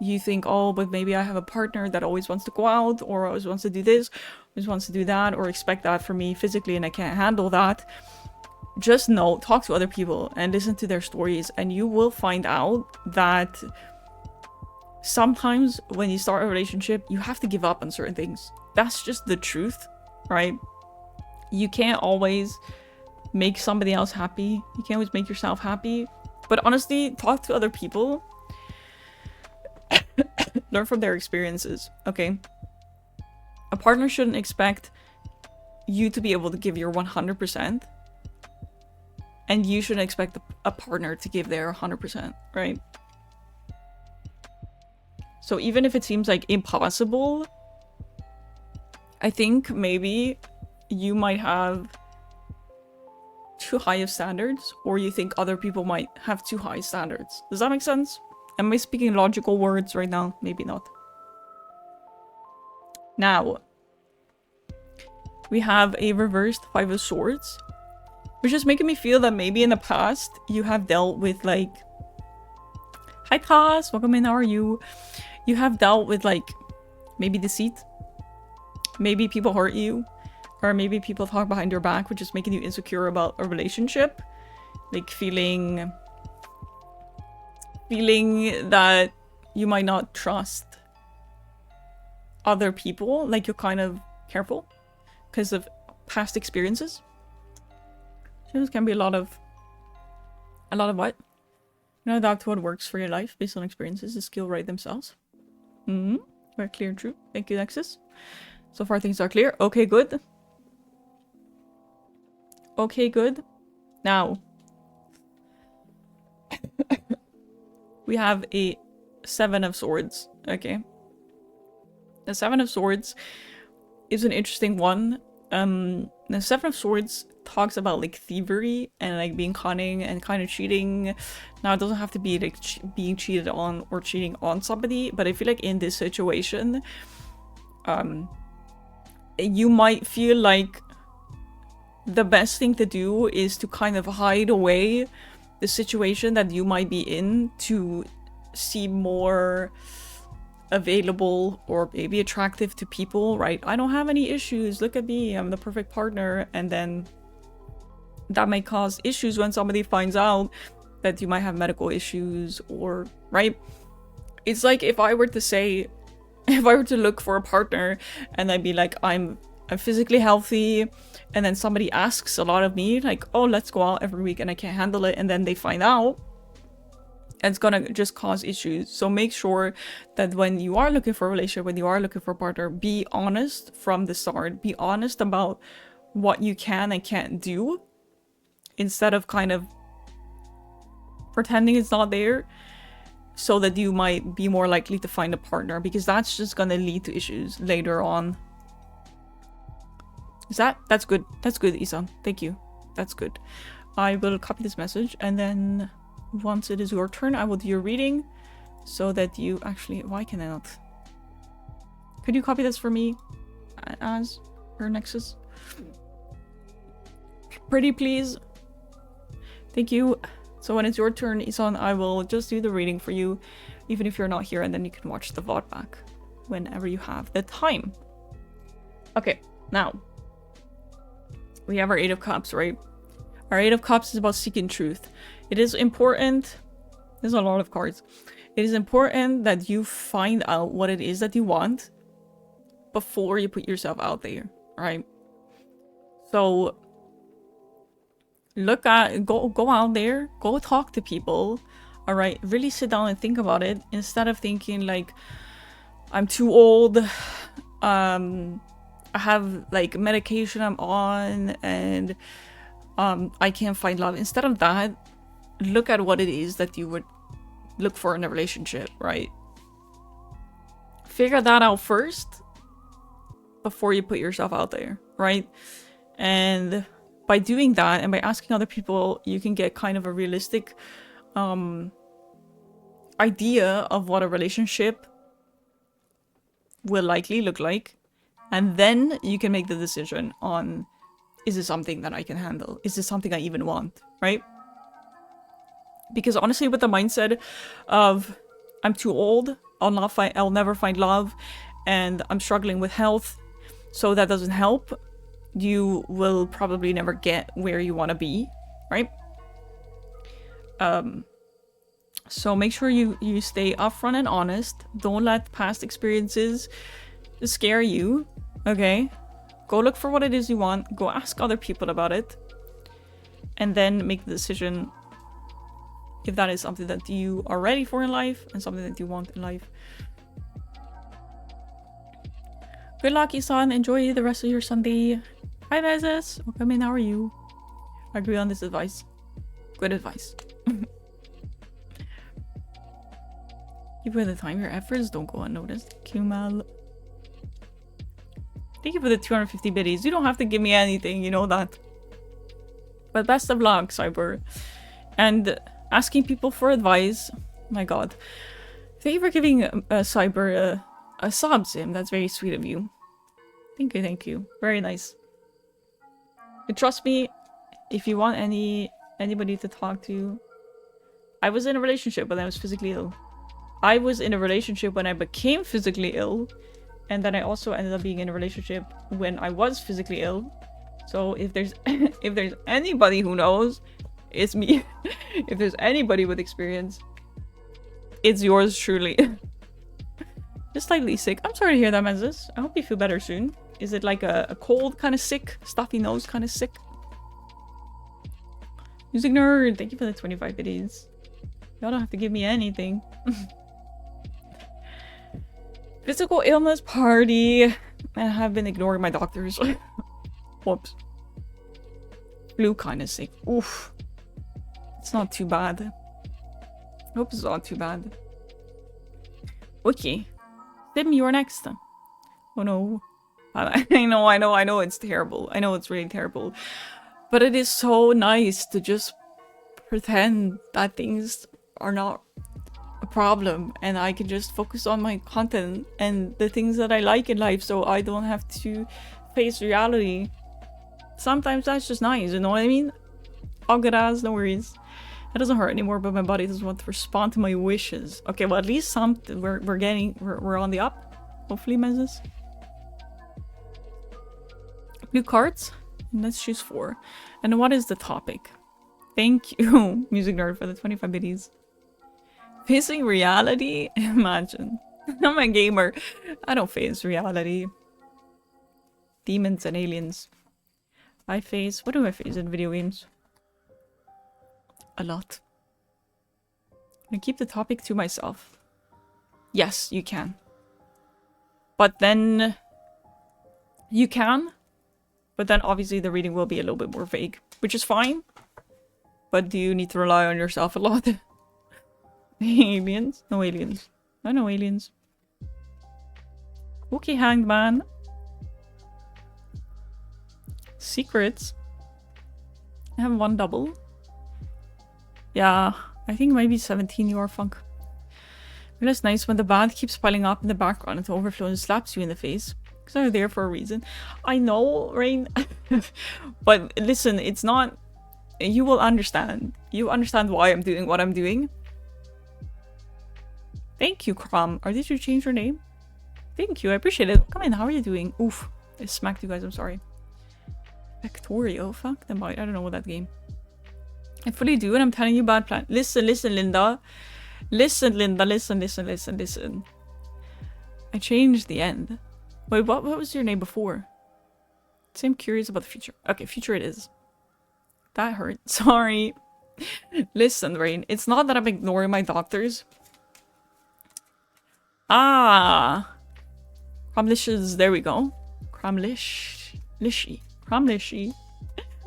you think, oh, but maybe I have a partner that always wants to go out, or always wants to do this, always wants to do that, or expect that from me physically, and I can't handle that. Just know, talk to other people and listen to their stories, and you will find out that sometimes when you start a relationship, you have to give up on certain things. That's just the truth, right? You can't always make somebody else happy. You can't always make yourself happy. But honestly, talk to other people. Learn from their experiences, okay? A partner shouldn't expect you to be able to give your 100%. And you shouldn't expect a partner to give their 100%, right? So even if it seems like impossible, I think maybe you might have too high of standards, or you think other people might have too high standards. Does that make sense? Am I speaking logical words right now? Maybe not. Now, we have a reversed Five of Swords, which is making me feel that maybe in the past you have dealt with like... Hi Cass, welcome in, how are you? You have dealt with like maybe deceit. Maybe people hurt you. Or maybe people talk behind your back, which is making you insecure about a relationship. Like feeling that you might not trust other people. Like you're kind of careful because of past experiences. So this can be a lot of what? You know, adapt to what works for your life based on experiences. The skill right themselves. Very clear and true. Thank you, Nexus. So far things are clear. Okay, good. Okay, good. Now, we have a Seven of Swords. Okay. The Seven of Swords is an interesting one. The Seven of Swords talks about like thievery and like being cunning and kind of cheating. Now it doesn't have to be like being cheated on or cheating on somebody, but I feel like in this situation, you might feel like the best thing to do is to kind of hide away the situation that you might be in to seem more available or maybe attractive to people, right? I don't have any issues, look at me, I'm the perfect partner. And then that may cause issues when somebody finds out that you might have medical issues, or right? It's like if I were to look for a partner and I'd be like, I'm physically healthy, and then somebody asks a lot of me, like, oh, let's go out every week, and I can't handle it, and then they find out, and it's gonna just cause issues. So make sure that when you are looking for a relationship, when you are looking for a partner, be honest from the start. Be honest about what you can and can't do, instead of kind of pretending it's not there, so that you might be more likely to find a partner, because that's just gonna lead to issues later on. That's good. That's good, Isan. Thank you. That's good. I will copy this message and then once it is your turn, I will do your reading so that you actually... Why can I not? Could you copy this for me, Az or Nexus? Pretty please. Thank you. So when it's your turn, Isan, I will just do the reading for you, even if you're not here, and then you can watch the VOD back whenever you have the time. Okay, now we have our Eight of Cups, right? Our Eight of Cups is about seeking truth. It is important. There's a lot of cards. It is important that you find out what it is that you want before you put yourself out there, right? So go out there, go talk to people, all right? Really sit down and think about it instead of thinking like, I'm too old, I have like medication I'm on, and I can't find love. Instead of that, look at what it is that you would look for in a relationship, right? Figure that out first before you put yourself out there, right? And by doing that and by asking other people, you can get kind of a realistic idea of what a relationship will likely look like. And then you can make the decision on, is this something that I can handle? Is this something I even want, right? Because honestly, with the mindset of, I'm too old, I'll never find love, and I'm struggling with health, so that doesn't help, you will probably never get where you want to be, right? So make sure you stay upfront and honest. Don't let past experiences scare you, okay? Go look for what it is you want. Go ask other people about it. And then make the decision if that is something that you are ready for in life and something that you want in life. Good luck, Isan. Enjoy the rest of your Sunday. Hi, Mezes. Welcome in. How are you? I agree on this advice. Good advice. You put the time, your efforts don't go unnoticed. Kumal. Thank you for the 250 biddies. You don't have to give me anything, you know that. But best of luck, Cyber. And asking people for advice. My god. Thank you for giving Cyber a sob sim. That's very sweet of you. Thank you, thank you. Very nice. And trust me, if you want anybody to talk to... I was in a relationship when I was physically ill. I was in a relationship when I became physically ill. And then I also ended up being in a relationship when I was physically ill. So if there's if there's anybody who knows, it's me. If there's anybody with experience, it's yours truly. Just slightly sick. I'm sorry to hear that, Menzis. I hope you feel better soon. Is it like a cold kind of sick? Stuffy nose kind of sick? Music nerd, thank you for the 25 biddies. Y'all don't have to give me anything. Physical illness party. And I have been ignoring my doctors. Whoops. Flu kind of sick. Oof. It's not too bad. I hope it's not too bad. Okay. Sim, you're next. Oh no. I know it's terrible. I know it's really terrible. But it is so nice to just pretend that things are not a problem and I can just focus on my content and the things that I like in life so I don't have to face reality. Sometimes that's just nice, you know what I mean? All good as, no worries. It doesn't hurt anymore, but my body doesn't want to respond to my wishes. Okay, well at least we're on the up. Hopefully, Mezes. New cards. Let's choose 4. And what is the topic? Thank you, Music Nerd, for the 25 biddies. Facing reality? Imagine. I'm a gamer. I don't face reality. Demons and aliens. I face... What do I face in video games? A lot. I keep the topic to myself. Yes, you can. But then... You can. But then obviously the reading will be a little bit more vague. Which is fine. But do you need to rely on yourself a lot? Aliens? No aliens. I know aliens. Okay, Hanged Man. Secrets. I have 1 double. Yeah, I think maybe 17 you are, Funk. But it's nice when the band keeps piling up in the background until overflow and slaps you in the face. Because they're there for a reason. I know, Rain. But listen, it's not... You will understand. You understand why I'm doing what I'm doing. Thank you, Crom. Or did you change your name? Thank you, I appreciate it. Come in, how are you doing? Oof. I smacked you guys, I'm sorry. Factorio? Fuck them out. I don't know what that game. I fully do, and I'm telling you bad plan. Listen, Linda. Listen, Linda. Listen. I changed the end. Wait, what was your name before? So I'm curious about the future. Okay, future it is. That hurt. Sorry. Listen, Rain. It's not that I'm ignoring my doctors. Ah. Cromlishes. There we go. Cromlishi.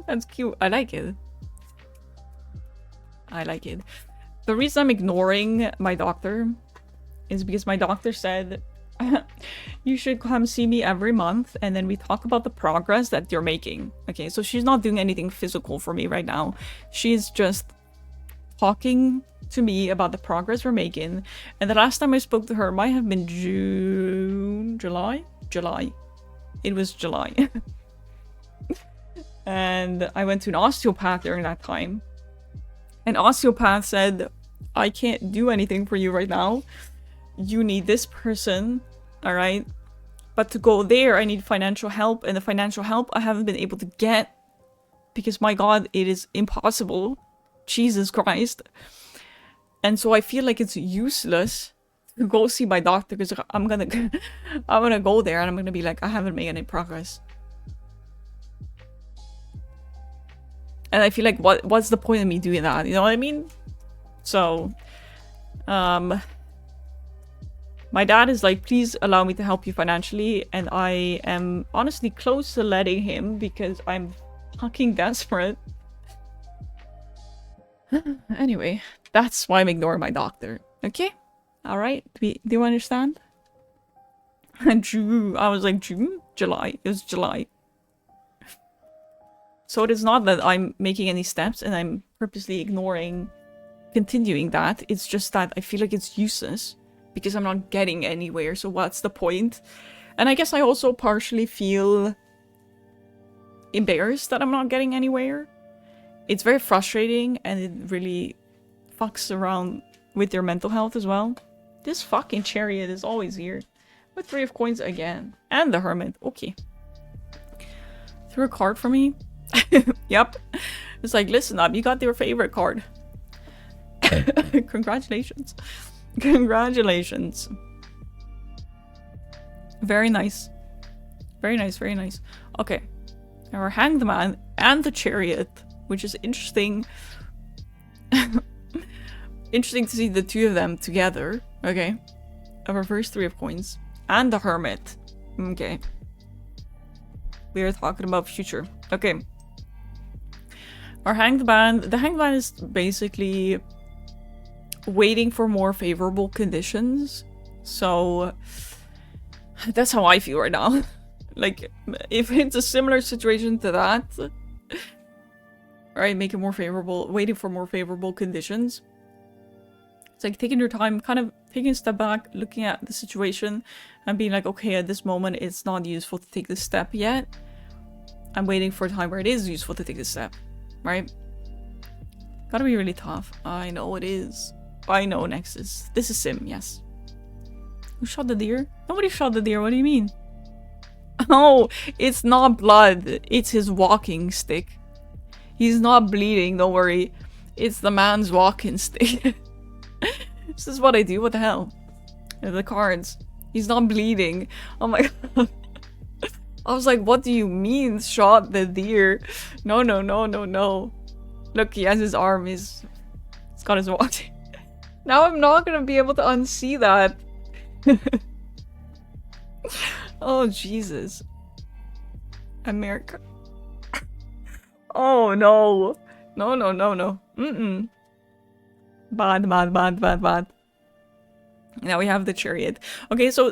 That's cute. I like it. The reason I'm ignoring my doctor is because my doctor said you should come see me every month and then we talk about the progress that you're making. Okay, so she's not doing anything physical for me right now. She's just talking to me about the progress we're making. And the last time I spoke to her might have been July. It was July. And I went to an osteopath during that time. An osteopath said, I can't do anything for you right now. You need this person, alright? But to go there, I need financial help. And the financial help I haven't been able to get. Because, my God, it is impossible. Jesus Christ. And so I feel like it's useless to go see my doctor. Because I'm gonna go there and I'm gonna be like, I haven't made any progress. And I feel like, what's the point of me doing that? You know what I mean? So, my dad is like, please allow me to help you financially. And I am honestly close to letting him because I'm fucking desperate. Anyway, that's why I'm ignoring my doctor. Okay? Alright? Do you understand? June. I was like, June? July. It was July. So it is not that I'm making any steps and I'm purposely ignoring continuing that. It's just that I feel like it's useless because I'm not getting anywhere. So what's the point? And I guess I also partially feel embarrassed that I'm not getting anywhere. It's very frustrating and it really fucks around with your mental health as well. This fucking chariot is always here. With 3 of coins again. And the hermit. Okay. Threw a card for me. Yep. It's like, listen up, you got your favorite card. Congratulations. Congratulations. Very nice. Very nice. Okay. Now we're Hanged Man and the Chariot, which is interesting. Interesting to see the two of them together. Okay. A reverse 3 of coins. And the Hermit. Okay. We are talking about future. Okay. Our Hanged Man. The Hanged Man is basically waiting for more favorable conditions. So that's how I feel right now. Like, if it's a similar situation to that, right, make it more favorable, waiting for more favorable conditions. It's like taking your time, kind of taking a step back, looking at the situation and being like, okay, at this moment, it's not useful to take this step yet. I'm waiting for a time where it is useful to take this step, right? Gotta be really tough. I know it is. I know, Nexus. This is Sim, yes. Who shot the deer? Nobody shot the deer, what do you mean? Oh, it's not blood. It's his walking stick. He's not bleeding, don't worry. It's the man's walking stick. This is what I do, what the hell? The cards. He's not bleeding. Oh my god. I was like, what do you mean, shot the deer? No. Look, he has his arm, he's got his walking. Now I'm not gonna be able to unsee that. Oh, Jesus. America. Oh, no. No. Mm-mm. Bad. Now we have the Chariot. Okay, so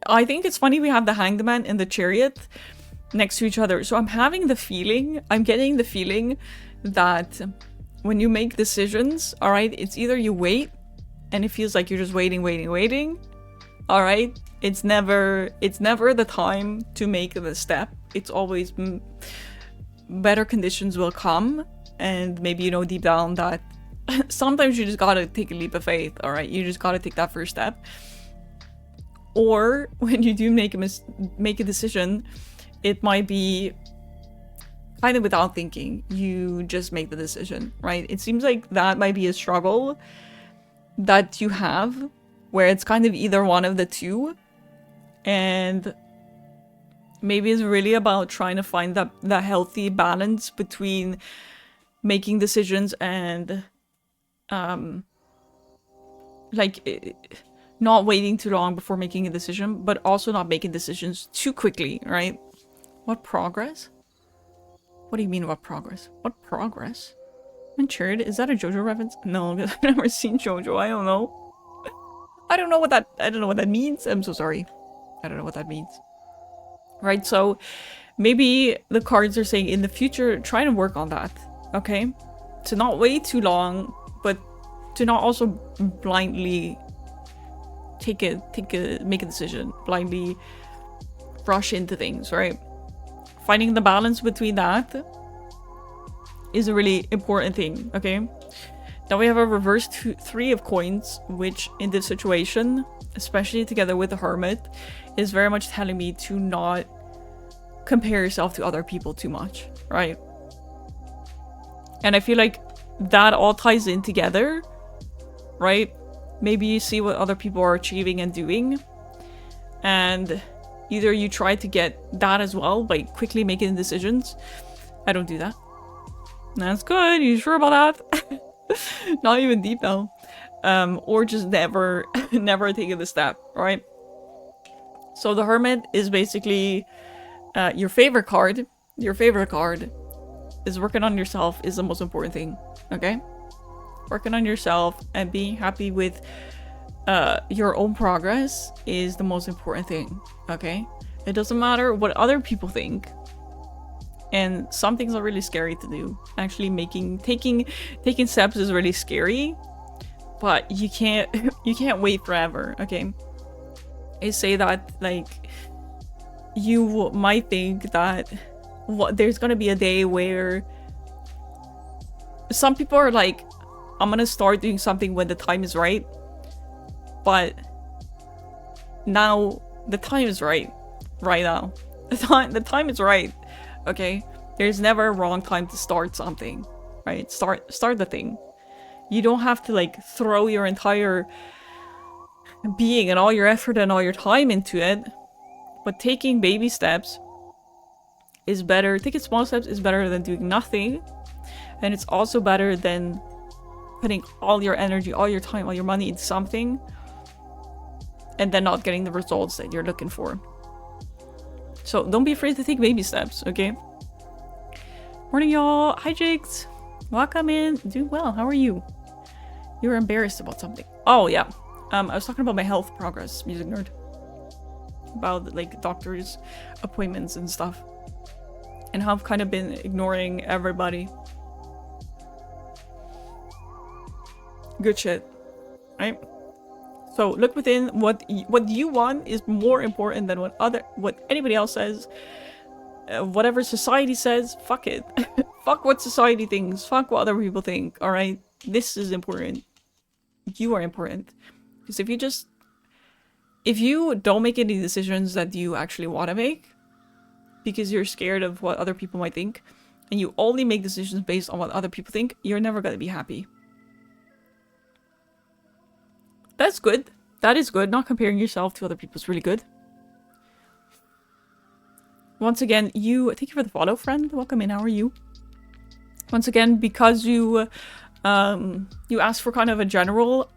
I think it's funny we have the Hanged Man and the Chariot next to each other. So I'm getting the feeling that when you make decisions, all right, it's either you wait and it feels like you're just waiting, all right? It's never the time to make the step. It's always better conditions will come, and maybe you know deep down that sometimes you just gotta take a leap of faith, all right? You just gotta take that first step. Or when you do make a decision, it might be kind of without thinking. You just make the decision, right? It seems like that might be a struggle that you have, where it's kind of either one of the two, and maybe it's really about trying to find that healthy balance between making decisions and not waiting too long before making a decision, but also not making decisions too quickly, right? What progress? What do you mean, what progress? What progress? Matured? Is that a JoJo reference? No, because I've never seen JoJo. I don't know. I don't know what that means. I'm so sorry. I don't know what that means. Right, so maybe the cards are saying in the future, try to work on that, okay? To not wait too long, but to not also blindly make a decision, blindly rush into things, right? Finding the balance between that is a really important thing, okay? Now we have a reverse 3 of coins, which in this situation, especially together with the Hermit, is very much telling me to not compare yourself to other people too much, right? And I feel like that all ties in together, right? Maybe you see what other people are achieving and doing, and either you try to get that as well by quickly making decisions. I don't do that. That's good. You sure about that? Not even deep now. Or just never taking the step, right? So the Hermit is basically your favorite card. Your favorite card is working on yourself is the most important thing, okay? Working on yourself and being happy with your own progress is the most important thing, okay? It doesn't matter what other people think. And some things are really scary to do. Actually taking steps is really scary, but you can't wait forever, okay? I say that like you might think that there's gonna be a day where some people are like, I'm gonna start doing something when the time is right, but now the time is right now. The time is right. Okay, there's never a wrong time to start something, right? Start the thing. You don't have to like throw your entire being and all your effort and all your time into it, but taking baby steps is better. Taking small steps is better than doing nothing, and it's also better than putting all your energy, all your time, all your money into something and then not getting the results that you're looking for. So don't be afraid to take baby steps, okay? Morning, y'all. Hi, Jigs. Welcome in. Doing well. How are you? You were embarrassed about something. Oh, yeah. I was talking about my health progress, music nerd. About, like, doctor's appointments and stuff. And how I've kind of been ignoring everybody. Good shit. Right? So look within. What you want is more important than what anybody else says. Whatever society says, fuck it. Fuck what society thinks. Fuck what other people think. All right, this is important. You are important. Because if you don't make any decisions that you actually want to make, because you're scared of what other people might think, and you only make decisions based on what other people think, you're never gonna be happy. That's good. That is good. Not comparing yourself to other people is really good. Once again, thank you for the follow, friend. Welcome in. How are you? Once again, because you asked for kind of a general,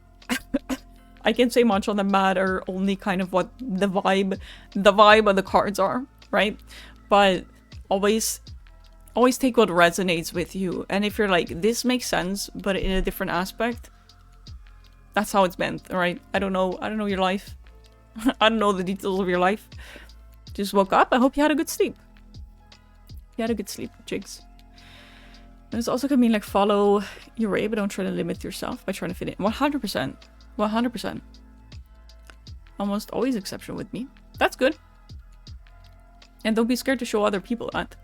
I can't say much on the matter, only kind of what the vibe of the cards are, right? But always take what resonates with you. And if you're like, this makes sense, but in a different aspect, that's how it's meant, alright? I don't know your life. I don't know the details of your life. Just woke up. I hope you had a good sleep. You had a good sleep, Jigs. And it's also gonna mean like follow your way, but don't try to limit yourself by trying to fit in. 100%. 100%. Almost always exception with me. That's good. And don't be scared to show other people that.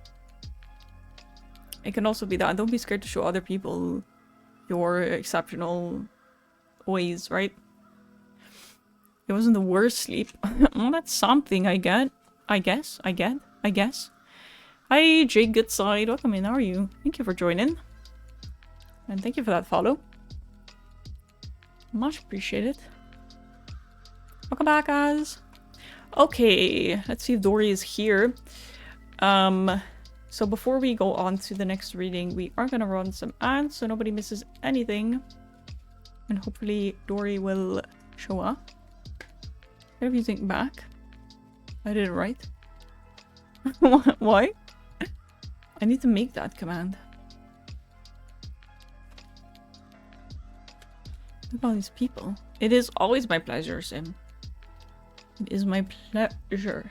It can also be that. Don't be scared to show other people your exceptional ways, right? It wasn't the worst sleep. Well, that's something I get. I guess. Hi, Jake Goodside. Welcome in. How are you? Thank you for joining. And thank you for that follow. Much appreciated. Welcome back, guys. Okay, let's see if Dory is here. So before we go on to the next reading, we are gonna run some ads so nobody misses anything. And hopefully Dory will show up. What if you think back? I did it right. Why? I need to make that command. Look at all these people. It is always my pleasure, Sim. It is my pleasure.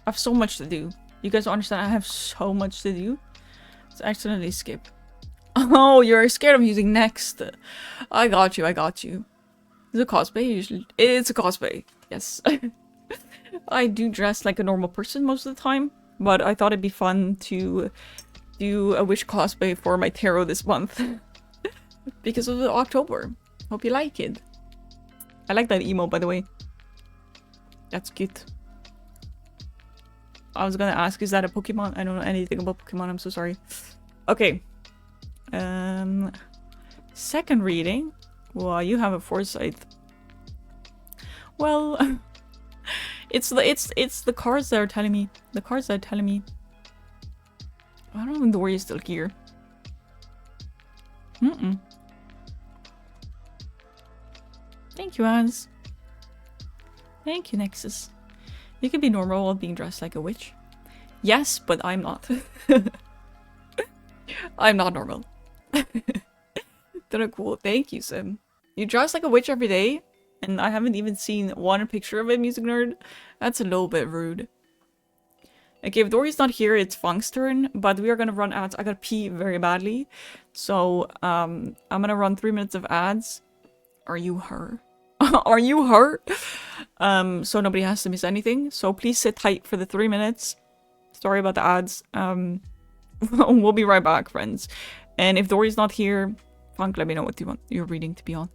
I have so much to do. You guys don't understand, I have so much to do. Let's accidentally skip. Oh, you're scared of using next. I got you. Is it a cosplay? Usually it's a cosplay. Yes. I do dress like a normal person most of the time, but I thought it'd be fun to do a wish cosplay for my tarot this month. Because of October. Hope you like it. I like that emo, by the way. That's cute. I was gonna ask, is that a Pokemon? I don't know anything about Pokemon, I'm so sorry. Okay. Second reading. Well, you have a foresight. Well, it's the cards that are telling me. The cards that are telling me. I don't know if Dory is still here. Thank you, Ans. Thank you, Nexus. You can be normal while being dressed like a witch. Yes, but I'm not. I'm not normal. They're cool. Thank you, Sim. You dress like a witch every day, and I haven't even seen one picture of a music nerd. That's a little bit rude. Okay, if Dory's not here, it's Funk's turn, but we are gonna run ads. I gotta pee very badly. So, I'm gonna run 3 minutes of ads. Are you her? Are you her? So nobody has to miss anything. So please sit tight for the 3 minutes. Sorry about the ads. We'll be right back, friends. And if Dory's not here, Funk, let me know what you want your reading to be on.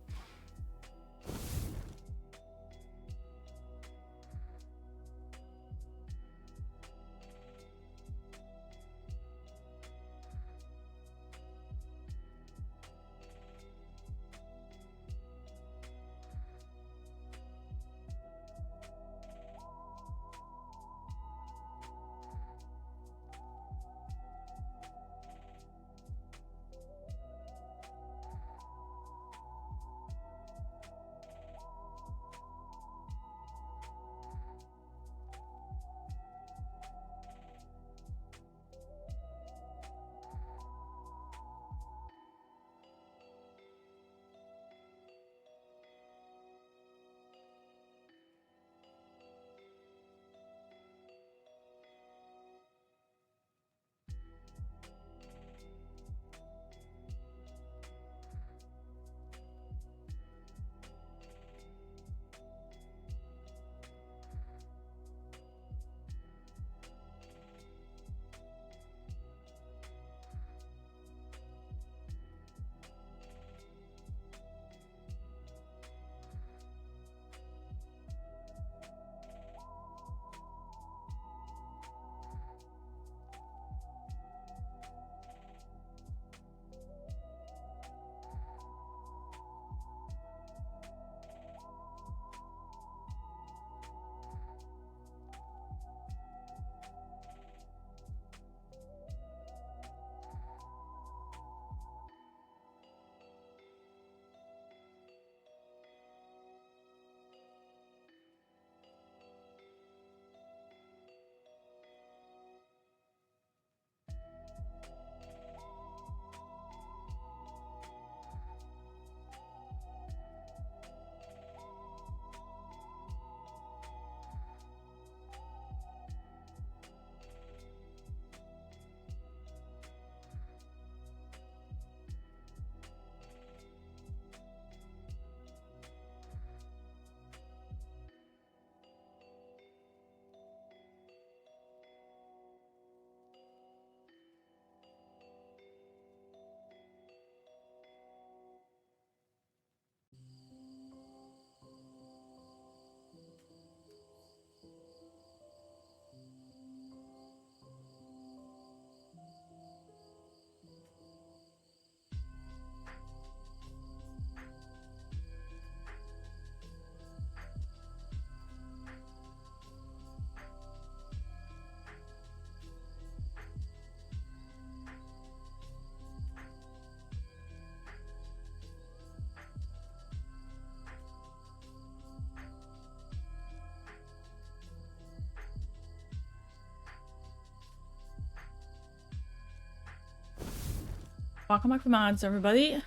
Welcome back from ads, everybody.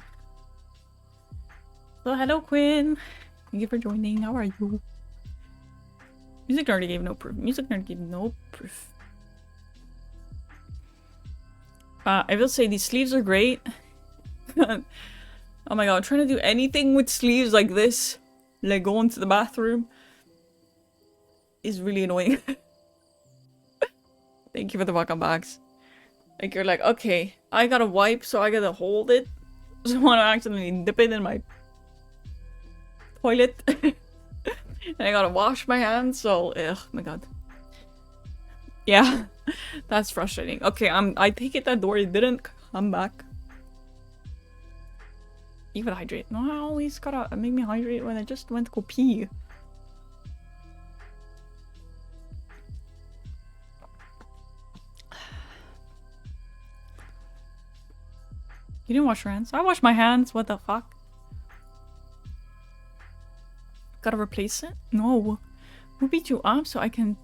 So, hello, Quinn. Thank you for joining. How are you? Music Nerd gave no proof. Music Nerd gave no proof. I will say these sleeves are great. Oh my god, trying to do anything with sleeves like this, like go into the bathroom, is really annoying. Thank you for the welcome backs. Like, you're like, okay, I gotta wipe, so I gotta hold it. So I want to accidentally dip it in my toilet. And I gotta wash my hands, so ugh, my god. Yeah, that's frustrating. Okay, I take it that Dory didn't come back. Even hydrate. No, I always gotta make me hydrate when I just went to go pee. You didn't wash your hands? I washed my hands. What the fuck? Gotta replace it? No. Who beat you up so I can...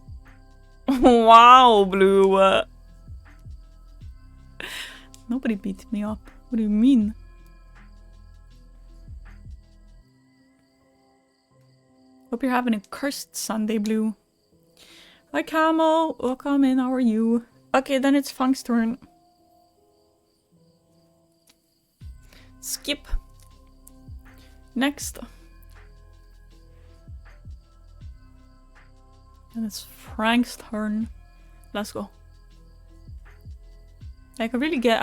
Wow, Blue. Nobody beat me up. What do you mean? Hope you're having a cursed Sunday, Blue. Hi, Camo. Welcome in. How are you? Okay, then it's Funk's turn. Skip. Next. And it's Frank's turn. Let's go. Like, I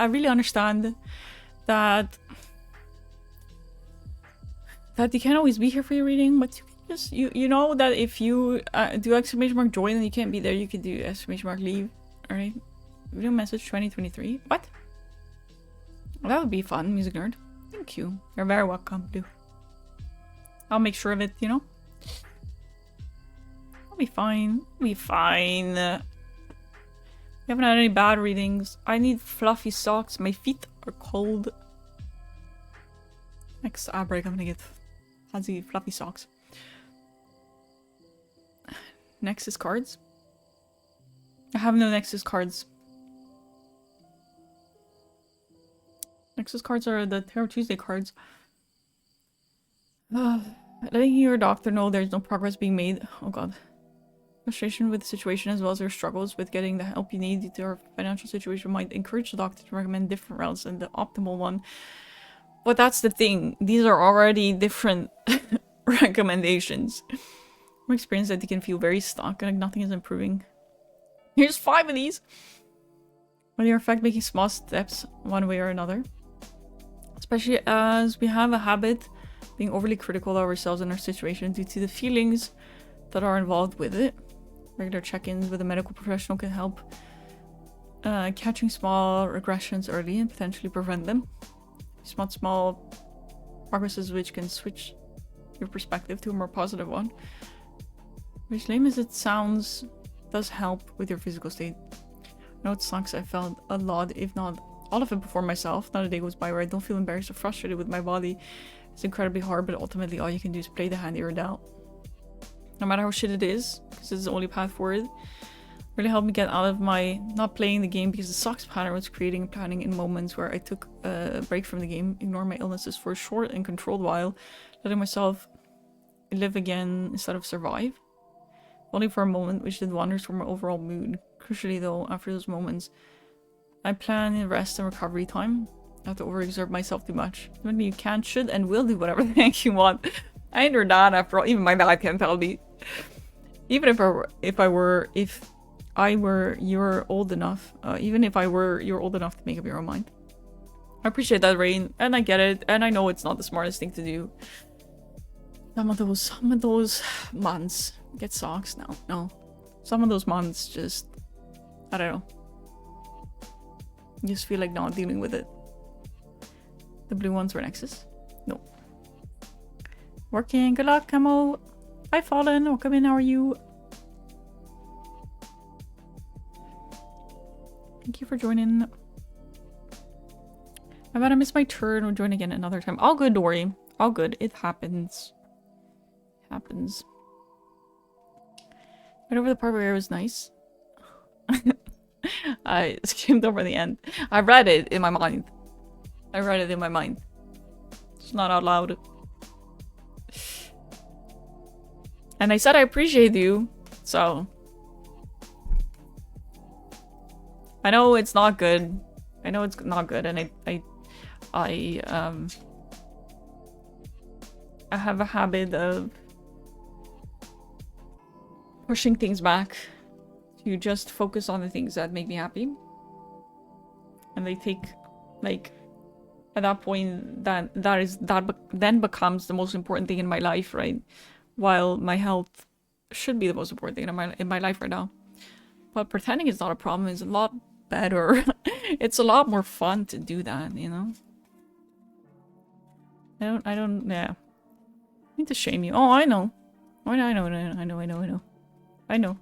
really understand that you can't always be here for your reading, but you can just, you know that if you do exclamation mark join and you can't be there, you can do exclamation mark leave. Alright. Video message 2023. What? Well, that would be fun, Music Nerd. Thank you. You're very welcome, Blue. I'll make sure of it, you know? I'll be fine. I'll be fine. We haven't had any bad readings. I need fluffy socks. My feet are cold. Next ad break, I'm gonna get fancy fluffy socks. Nexus cards? I have no Nexus cards. Nexus cards are the Tarot Tuesday cards. Letting your doctor know there's no progress being made. Oh god. Frustration with the situation as well as your struggles with getting the help you need due to your financial situation might encourage the doctor to recommend different routes than the optimal one. But that's the thing. These are already different recommendations. From experience that you can feel very stuck and like nothing is improving. Here's 5 of these. When you're in fact making small steps one way or another. Especially as we have a habit being overly critical of ourselves and our situation due to the feelings that are involved with it. Regular check-ins with a medical professional can help catching small regressions early and potentially prevent them. Small progresses which can switch your perspective to a more positive one. Which, lame as it sounds, does help with your physical state. I know it sucks. I felt a lot, if not all of it before myself. Not a day goes by where I don't feel embarrassed or frustrated with my body. It's incredibly hard, but ultimately all you can do is play the hand you're dealt. No matter how shit it is, because it's the only path forward. Really helped me get out of my not playing the game because the sucks pattern was creating and planning in moments where I took a break from the game, ignored my illnesses for a short and controlled while, letting myself live again instead of survive. Only for a moment, which did wonders for my overall mood. Crucially though, after those moments, I plan in rest and recovery time. Not to overexert myself too much. Maybe you can, should, and will do whatever the heck you want. I ain't your dad after all. Even my dad can tell me. Even if I were you're old enough. Even if I were you're old enough to make up your own mind. I appreciate that, Rain, and I get it, and I know it's not the smartest thing to do. Some of those months get socks now. No, some of those months just, I don't know. You just feel like not dealing with it. The blue ones were Nexus. No. Working. Good luck, Camo. Hi, Fallen. Welcome in. How are you? Thank you for joining. I bet I missed my turn. We'll join again another time. All good, Dory. All good. It happens. It happens. Right over the part where it was nice. I skimmed over the end. I read it in my mind. I read it in my mind. It's not out loud. And I said I appreciate you, so... I know it's not good. I know it's not good, and I have a habit of pushing things back to just focus on the things that make me happy. And they take, like, at that point, that then becomes the most important thing in my life, right? While my health should be the most important thing in my life right now. But pretending is not a problem is a lot better. It's a lot more fun to do that, you know? I don't, yeah. I need to shame you. Oh, I know. Oh, I know. I know.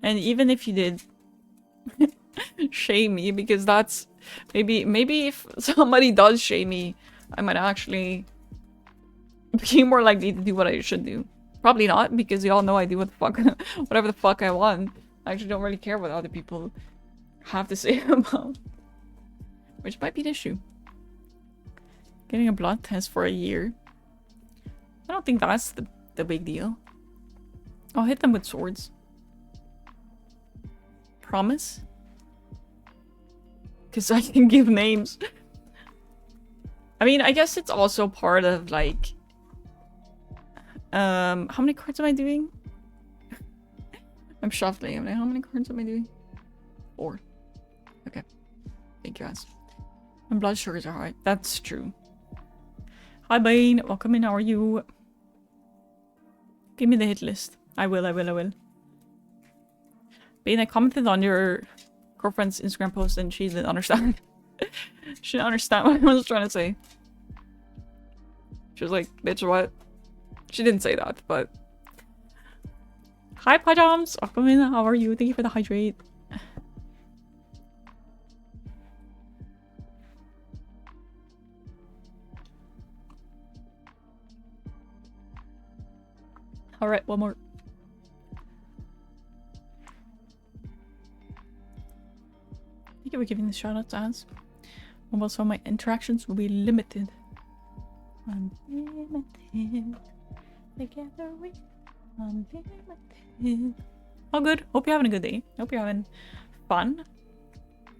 And even if you did shame me, because that's maybe if somebody does shame me, I might actually be more likely to do what I should do. Probably not, because y'all know I do what the fuck whatever the fuck I want. I actually don't really care what other people have to say about. Which might be the issue. Getting a blood test for a year. I don't think that's the big deal. I'll hit them with swords. Promise? Because I can give names. I mean, I guess it's also part of, like... how many cards am I doing? I'm shuffling. I'm like, how many cards am I doing? 4. Okay. Thank you, guys. And blood sugars are high. That's true. Hi, Bane. Welcome in. How are you? Give me the hit list. I will. Bane, I commented on your girlfriend's Instagram post and she didn't understand. She didn't understand what I was trying to say. She was like, bitch, what? She didn't say that, but... Hi, Pajams! Welcome in. How are you? Thank you for the hydrate. Alright, one more. Thank you for giving the shoutouts, ads. Also, my interactions will be limited. Unlimited. Together we unlimited. All good. Hope you're having a good day. Hope you're having fun.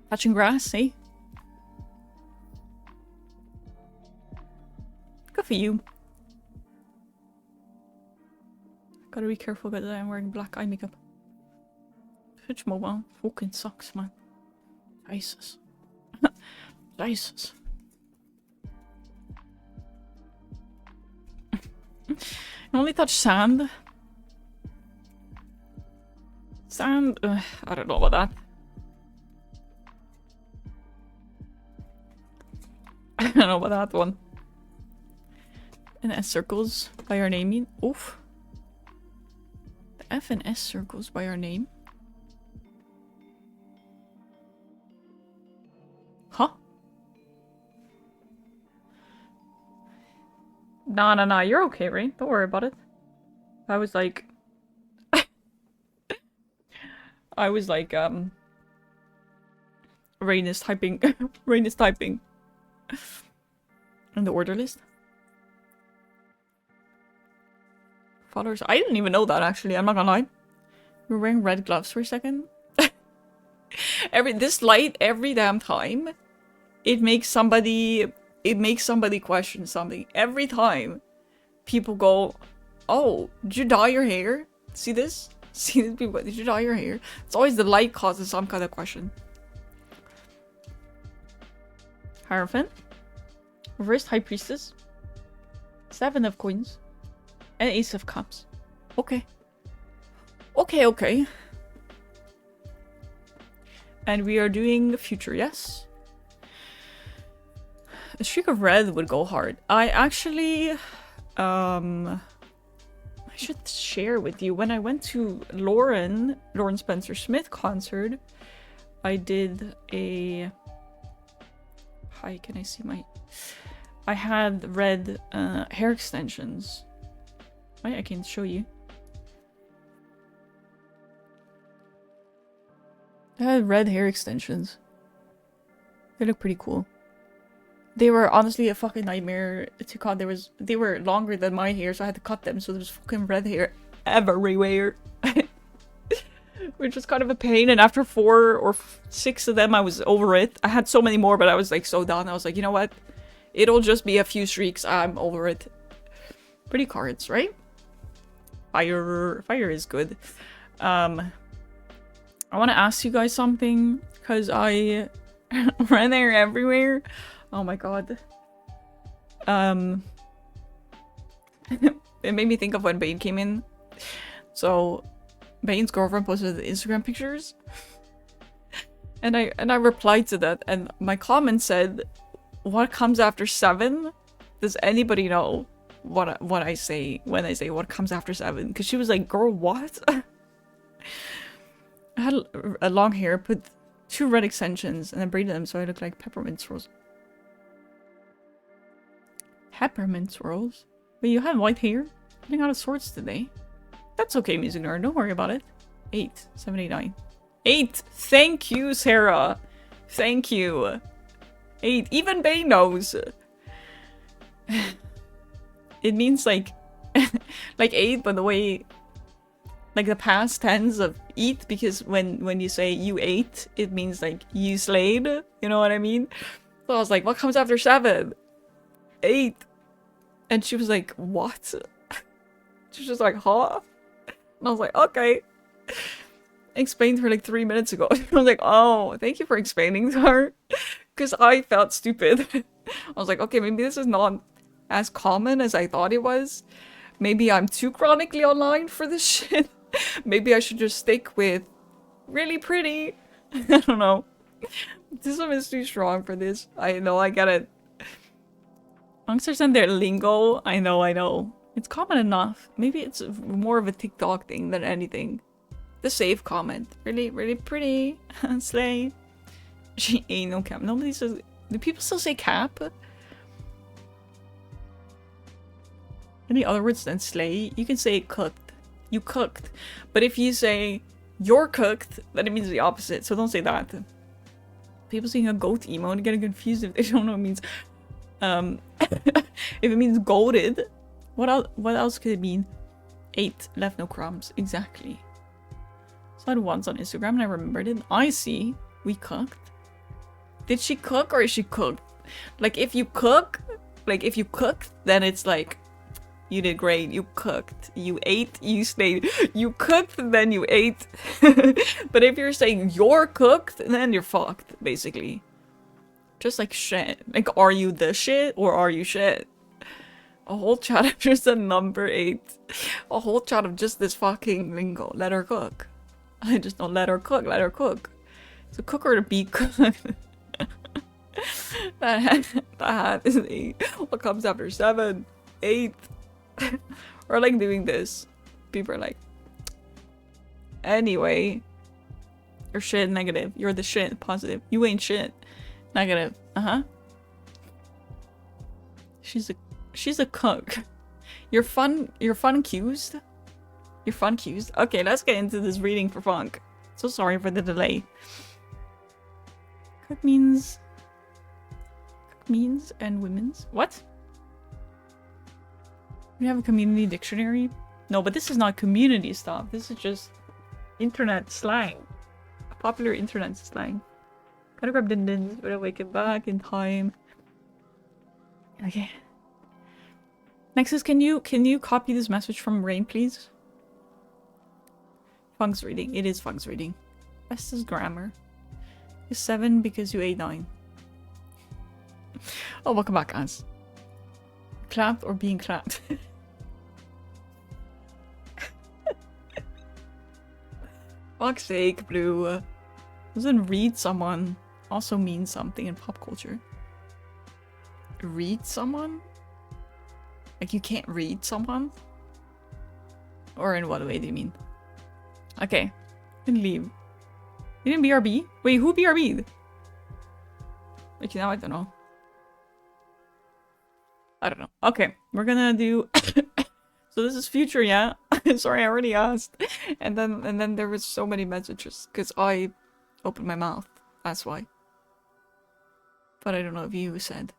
Touching grass, eh? Good for you. Gotta be careful because I'm wearing black eye makeup. Switch mobile fucking sucks, man. Jesus. Jesus. You only touch sand? Sand? I don't know about that. I don't know about that one. And S circles by our name. Oof. The F and S circles by our name. Huh? Nah, you're okay, right? Don't worry about it. I was like... Rain is typing. Rain is typing. In the order list. Followers. I didn't even know that, actually. I'm not gonna lie. You were wearing red gloves for a second. This light, every damn time, it makes somebody question something. Every time people go, oh, did you dye your hair? See this? See this people? Did you dye your hair? It's always the light causes some kind of question. Hierophant. Reversed High Priestess. 7 of coins. And Ace of Cups. Okay. Okay. And we are doing the future, yes? A streak of red would go hard. I actually... I should share with you. When I went to Lauren Spencer Smith concert, I did a... Hi, can I see my... I had red hair extensions. I can show you. I had red hair extensions. They look pretty cool. They were honestly a fucking nightmare to cut. They were longer than my hair, so I had to cut them. So there's fucking red hair everywhere, which was kind of a pain. And after 4 or 6 of them, I was over it. I had so many more, but I was like so done. I was like, you know what? It'll just be a few streaks. I'm over it. Pretty cards, right? Fire is good. I want to ask you guys something because I ran hair everywhere. Oh my god. It made me think of when Bane came in. So, Bane's girlfriend posted the Instagram pictures, and I replied to that, and my comment said, "What comes after 7? Does anybody know what I say when I say what comes after 7?" Because she was like, "Girl, what?" I had a long hair, put 2 red extensions, and I braided them so I looked like peppermint swirls. Peppermint swirls? But you had white hair? Running out of swords today. That's okay, Music Nerd. Don't worry about it. 8, 7, 8, 9. 8! Thank you, Sarah! Thank you. 8. Even Bane knows. It means like... like 8, but the way... like the past tense of eat, because when you say you ate, it means like you slayed. You know what I mean? So I was like, what comes after 7? 8. And she was like, what? She was just like, huh? And I was like, okay. Explained to her like 3 minutes ago. I was like, oh, thank you for explaining to her. Because I felt stupid. I was like, okay, maybe this is not as common as I thought it was. Maybe I'm too chronically online for this shit. Maybe I should just stick with really pretty. I don't know. This one is too strong for this. I know, I get it. Youngsters and their lingo. I know. It's common enough. Maybe it's more of a TikTok thing than anything. The save comment. Really, really pretty. Slay. She ain't no cap. Nobody says... Do people still say cap? Any other words than slay? You can say cooked. You cooked. But if you say you're cooked, then it means the opposite. So don't say that. People saying a goat emote getting confused if they don't know what it means. If it means goated, what else could it mean? 8 left no crumbs. Exactly. So I had once on Instagram and I remembered it. I see. We cooked. Did she cook or is she cooked? Like if you cook, then it's like you did great. You cooked. You ate. You stayed. You cooked, then you ate. But if you're saying you're cooked, then you're fucked, basically. Just like shit. Like, are you the shit or are you shit? A whole chat of just a number 8. A whole chat of just this fucking lingo. Let her cook. I just don't let her cook. Let her cook. So cook or to be cooked. that is 8. What comes after 7? 8. Or like doing this. People are like, anyway, you're shit, negative. You're the shit, positive. You ain't shit, negative. She's a cook. You're fun accused. You're fun accused. Okay, let's get into this reading for Funk. So sorry for the delay. Cook means and women's. What? We have a community dictionary? No, but this is not community stuff. This is just internet slang. Popular internet slang. Gotta grab din-dins, but I'll wake it back in time. Okay. Nexus, can you copy this message from Rain, please? Funk's reading. It is Funk's reading. Best is grammar. You're 7 because you ate 9. Oh, welcome back, guys. Clapped or being clapped? Fuck's sake, Blue. Doesn't read someone also mean something in pop culture? Read someone? Like you can't read someone? Or in what way do you mean? Okay. Can leave. You didn't BRB? Wait, who BRB'd? Like now I don't know. I don't know. Okay, we're gonna do so this is future, yeah? Sorry, I already asked. And then there was so many messages because I opened my mouth. That's why. But I don't know if you said.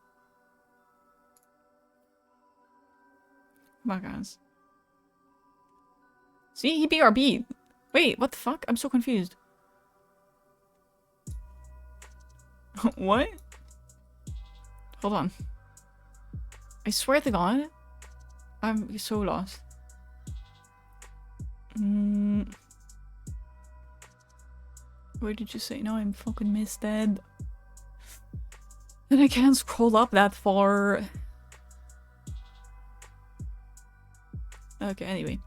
Come on, guys. See, he BRB. Wait, what the fuck? I'm so confused. What? Hold on. I swear to God, I'm so lost. Where did you say? No, I'm fucking misdead. And I can't scroll up that far. Okay, anyway.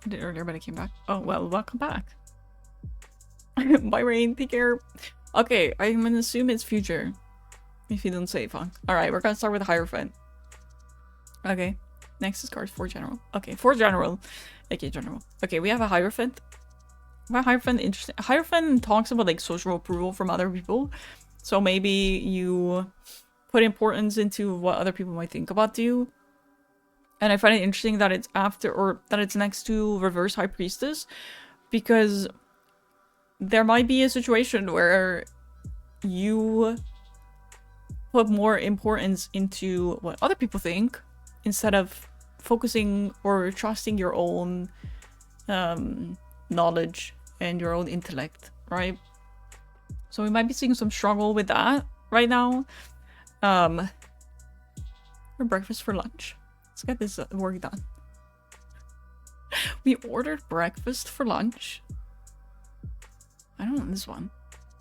I did earlier, but I came back. Oh, well, welcome back. Bye, Rain. Take care. Okay, I'm gonna assume it's future. If you don't say fun. Alright, we're gonna start with Hierophant. Okay. Next is cards for general. Okay, for general. Okay, general. Okay, we have a Hierophant. Well, Hierophant, interesting. Hierophant talks about like social approval from other people. So maybe you put importance into what other people might think about you. And I find it interesting that it's after, or that it's next to Reverse High Priestess. Because there might be a situation where you put more importance into what other people think instead of focusing or trusting your own knowledge and your own intellect, right? So we might be seeing some struggle with that right now. For breakfast for lunch. Let's get this work done. We ordered breakfast for lunch. I don't want this one.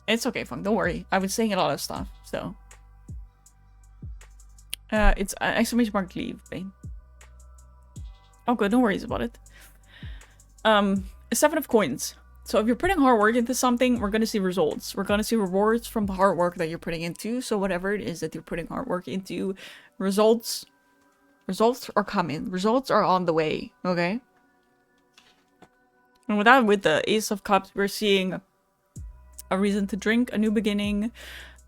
It's okay, Funk. Don't worry. I was saying a lot of stuff, so. It's exclamation mark leave, Bane. Oh, good. No worries about it. 7 of coins. So if you're putting hard work into something, we're going to see results. We're going to see rewards from the hard work that you're putting into. So whatever it is that you're putting hard work into, results are coming. Results are on the way, okay? And with that, with the Ace of Cups, we're seeing a reason to drink, a new beginning.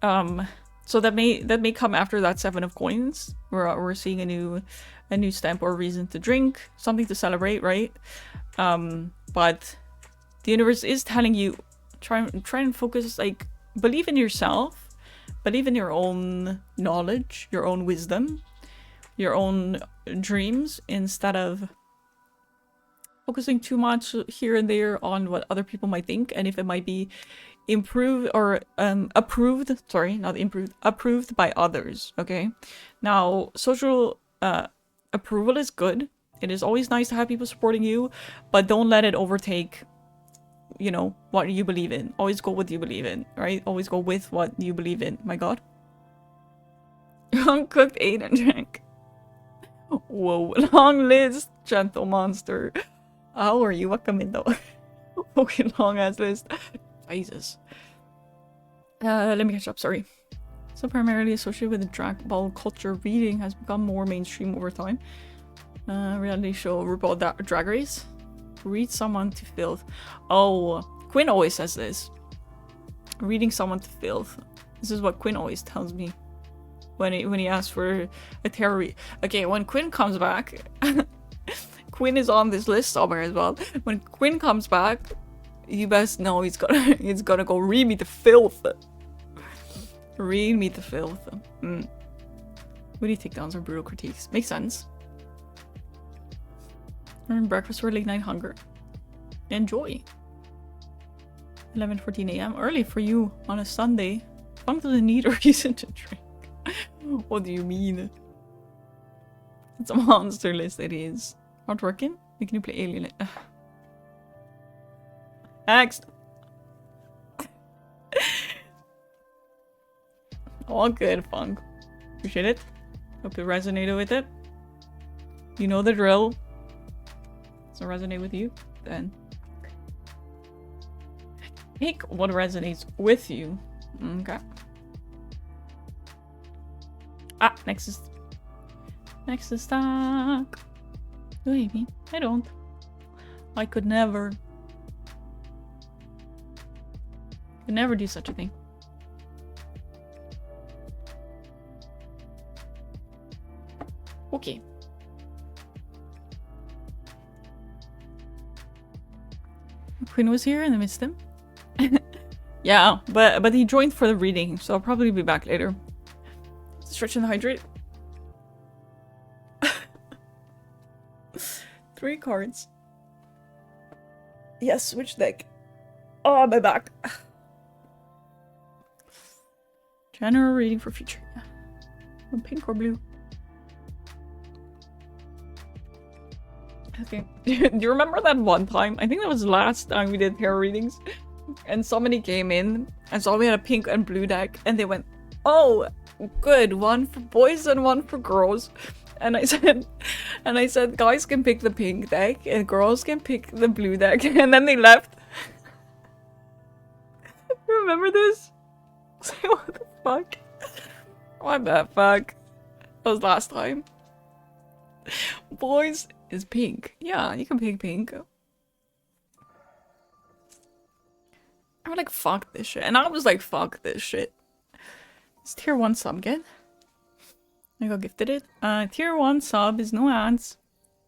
So that may come after that 7 of coins. We're seeing a new stamp or reason to drink, something to celebrate, right? But the universe is telling you, try and focus, like, believe in yourself, believe in your own knowledge, your own wisdom, your own dreams, instead of focusing too much here and there on what other people might think, and if it might be improved or approved by others. Okay, now social approval is good. It is always nice to have people supporting you, but don't let it overtake, you know, what you believe in. Always go with what you believe in, right? Always go with what you believe in. My god. Uncooked, ate, and drank. Whoa, long list, gentle monster. How are you? Welcome in though. Okay, long ass list. Jesus. Let me catch up, sorry. So primarily associated with the Dragon Ball culture, reading has become more mainstream over time. Reality show RuPaul Drag Race. Read someone to filth. Oh, Quinn always says this. Reading someone to filth. This is what Quinn always tells me when he asks for a tarot read. Okay, when Quinn comes back, Quinn is on this list somewhere as well. When Quinn comes back, you best know he's gonna go read me the filth. Read me the filth. Witty takedowns or brutal critiques. Makes sense. Earn breakfast for late night hunger. Enjoy. 11:14 a.m. Early for you on a Sunday. Funk doesn't need a reason to drink. What do you mean? It's a monster list, it is. Not working? We can play Alien. Next. All good, Funk. Appreciate it. Hope you resonated with it. You know the drill. Does it resonate with you? Then pick what resonates with you. Okay. Ah, next is stock. You hate me. I don't. I could never. Could never do such a thing. Okay. Quinn was here and I missed him. Yeah, but he joined for the reading, so I'll probably be back later. Stretch and hydrate. 3 cards. Yes, switch deck. Oh, my back. General reading for future. Pink or blue? Okay. Do you remember that one time? I think that was the last time we did tarot readings. And somebody came in and saw we had a pink and blue deck. And they went, oh, good. One for boys and one for girls. And I said, guys can pick the pink deck and girls can pick the blue deck. And then they left. Remember this? What the fuck? What the fuck? That was last time. Boys is pink. Yeah, you can pick pink. I was like, fuck this shit. And I was like, fuck this shit. It's tier 1 sub again. I got gifted it. Tier 1 sub is no ads.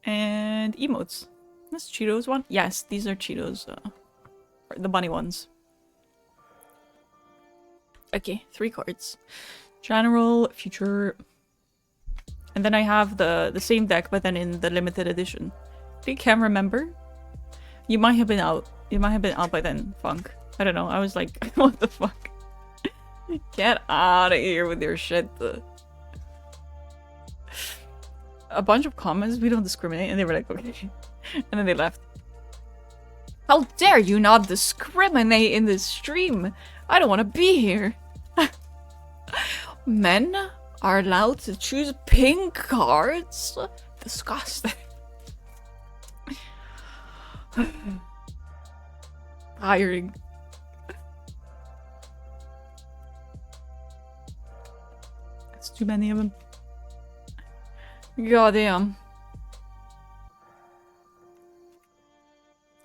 And emotes. That's Cheetos one. Yes, these are Cheetos. The bunny ones. Okay, 3 cards. General, future. And then I have the same deck, but then in the limited edition. You can't remember. You might have been out. You might have been out by then, Funk. I don't know. I was like, what the fuck? Get out of here with your shit. A bunch of comments, we don't discriminate, and they were like, okay. And then they left. How dare you not discriminate in this stream? I don't want to be here. Men are allowed to choose pink cards? Disgusting. Tiring. That's too many of them. Goddamn.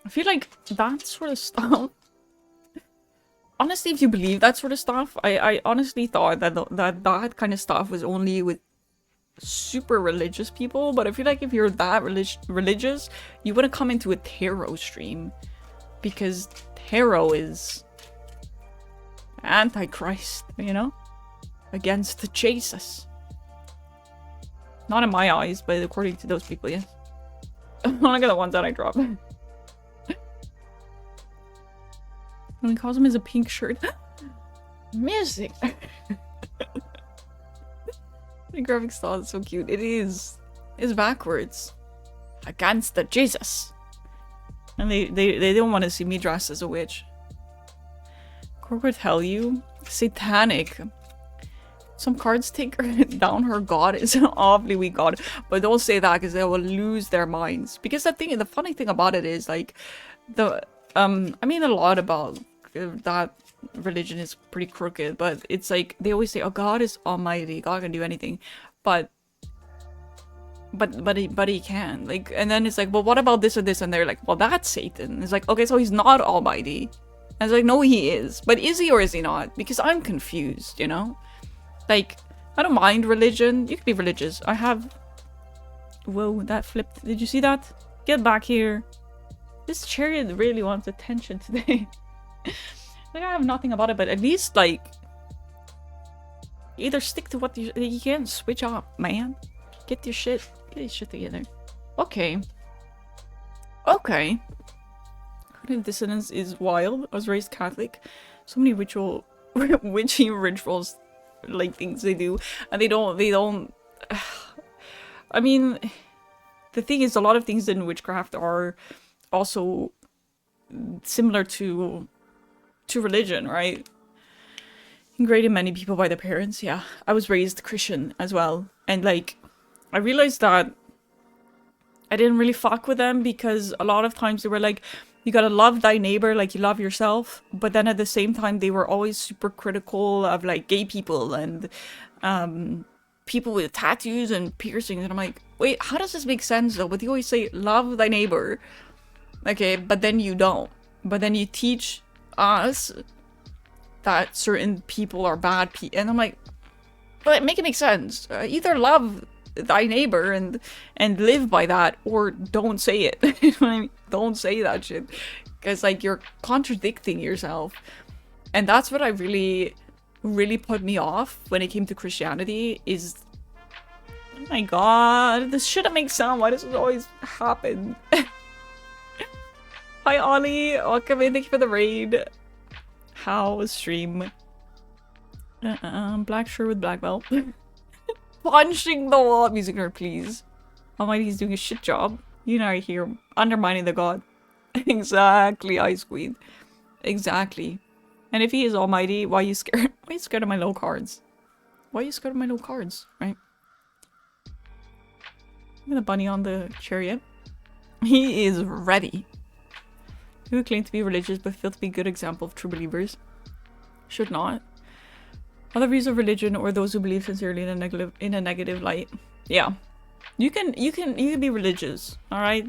I feel like that sort of stuff. Honestly, if you believe that sort of stuff, I honestly thought that that kind of stuff was only with super religious people. But I feel like if you're that religious, you wouldn't come into a tarot stream. Because tarot is Antichrist, you know? Against Jesus. Not in my eyes, but according to those people, yes. Look at the ones that I dropped. When Cosm is a pink shirt. Music! The graphic style is so cute. It is. It's backwards. Against the Jesus. And they don't want to see me dressed as a witch. Corporate tell you. Satanic. Some cards take her down her god is an awfully weak god. But don't say that because they will lose their minds. Because the funny thing about it is like I mean a lot about that religion is pretty crooked, but it's like they always say, oh, God is almighty, God can do anything. But he can. Like, and then it's like, well, what about this or this? And they're like, well, that's Satan. It's like, okay, so he's not almighty. And it's like, no, he is. But is he or is he not? Because I'm confused, you know? Like, I don't mind religion. You can be religious. I have... Whoa, that flipped. Did you see that? Get back here. This chariot really wants attention today. Like, I have nothing about it, but at least, like... Either stick to what you can switch up, man. Get your shit together. Okay. Okay. Cognitive dissonance is wild. I was raised Catholic. So many witchy rituals, like things they do, and they don't. I mean, the thing is, a lot of things in witchcraft are also similar to religion, right? Ingrained in many people by their parents. Yeah, I was raised Christian as well, and like, I realized that I didn't really fuck with them because a lot of times they were like, you gotta love thy neighbor like you love yourself, but then at the same time they were always super critical of like gay people and people with tattoos and piercings, and I'm like, wait, how does this make sense though? But they always say love thy neighbor, okay, but then you don't. But then you teach us that certain people are bad people, and I'm like, but make it make sense. Either love thy neighbor and live by that, or don't say it. You know what I mean? Don't say that shit, because like you're contradicting yourself. And that's what I really put me off when it came to Christianity, is Oh my god, this shouldn't make sound. Why does it always happen? Hi Ollie, welcome in. Thank you for the raid. How was stream? Black shirt with black belt. Punching the wall. Music nerd, please. Almighty, he's doing a shit job. You know, here undermining the god. Exactly, Ice Queen. Exactly. And if he is almighty, why are you scared? Why are you scared of my low cards? Why are you scared of my low cards? Right? I'm gonna bunny on the chariot. He is ready. Who claim to be religious but fail to be a good example of true believers? Should not. Other views of religion or those who believe sincerely in a negative light. Yeah. You can be religious, alright?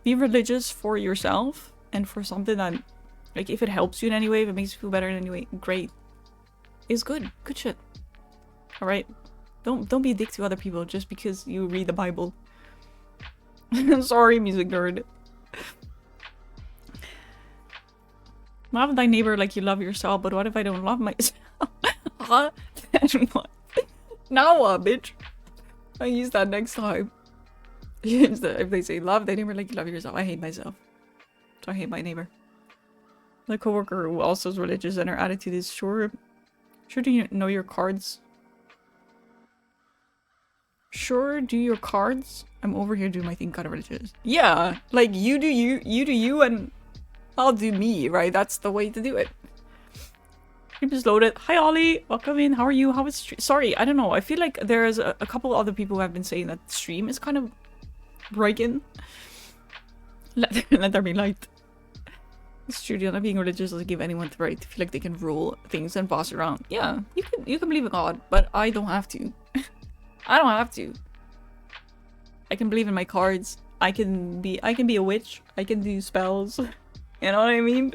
Be religious for yourself and for something that, like, if it helps you in any way, if it makes you feel better in any way, great. It's good. Good shit. Alright? Don't be a dick to other people just because you read the Bible. Sorry, music nerd. Love thy neighbor like you love yourself, but what if I don't love myself? Huh? Then what? Now what, bitch? I use that next time. If they say love thy neighbor like you love yourself, I hate myself. So I hate my neighbor. My coworker who also is religious and her attitude is sure do you know your cards? Sure do your cards? I'm over here doing my thing kind of religious. Yeah, like you do you and I'll do me, right? That's the way to do it. Stream is loaded. Hi Ollie, welcome in. How are you? How is stream? Sorry, I don't know. I feel like there's a couple other people who have been saying that stream is kind of breaking. Let there be light. It's true, not being religious doesn't give anyone the right to feel like they can rule things and boss around. Yeah, you can believe in God, but I don't have to. I don't have to. I can believe in my cards. I can be a witch. I can do spells. You know what I mean?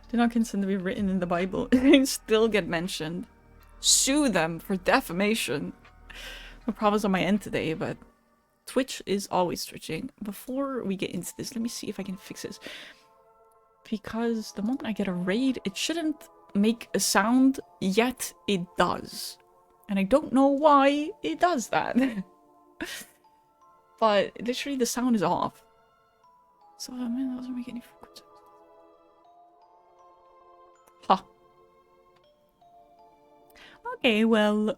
Do not consent to be written in the Bible. They still get mentioned. Sue them for defamation. No problems on my end today, but Twitch is always twitching. Before we get into this, let me see if I can fix this. Because the moment I get a raid, it shouldn't make a sound, yet it does. And I don't know why it does that. But literally the sound is off. So, I mean, that doesn't make any sense. Huh. Okay, well...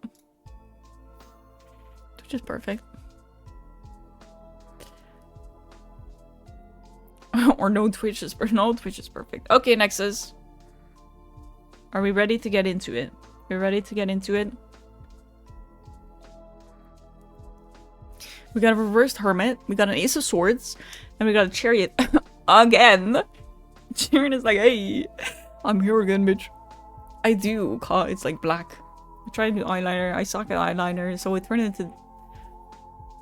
Twitch is perfect. Or no Twitch is perfect. No, Twitch is perfect. Okay, Nexus. Are we ready to get into it? We're ready to get into it? We got a reversed hermit. We got an ace of swords. And we got a chariot. Again. Sharon is like, hey, I'm here again, bitch. I do. It's like black. I tried to do eyeliner. I suck at eyeliner. So it turned into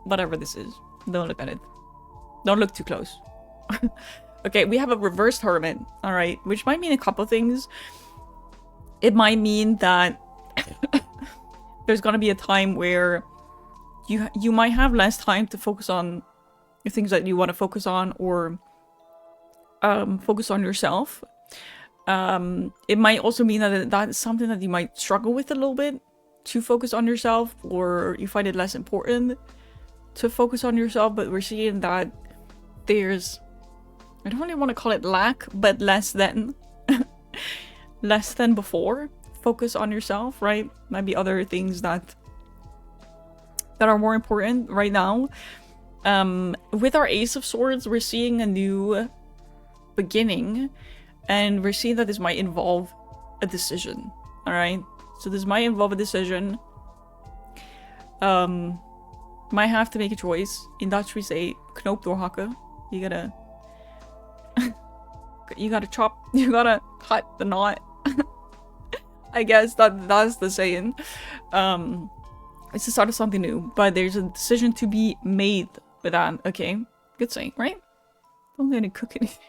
whatever this is. Don't look at it. Don't look too close. Okay, we have a reversed hermit. Alright. Which might mean a couple things. It might mean that there's gonna be a time where you might have less time to focus on the things that you want to focus on, or focus on yourself. It might also mean that that's something that you might struggle with a little bit, to focus on yourself, or you find it less important to focus on yourself. But we're seeing that there's, I don't really want to call it lack, but less than less than before focus on yourself, right? Might be other things that are more important right now. With our Ace of Swords, we're seeing a new beginning, and we're seeing that this might involve a decision. All right, so this might involve a decision. Might have to make a choice. In Dutch we say knoop doorhakken. You gotta you gotta chop, you gotta cut the knot. I guess that's the saying. It's the start of something new, but there's a decision to be made with that. Okay, good saying, right? I'm gonna cook and eat.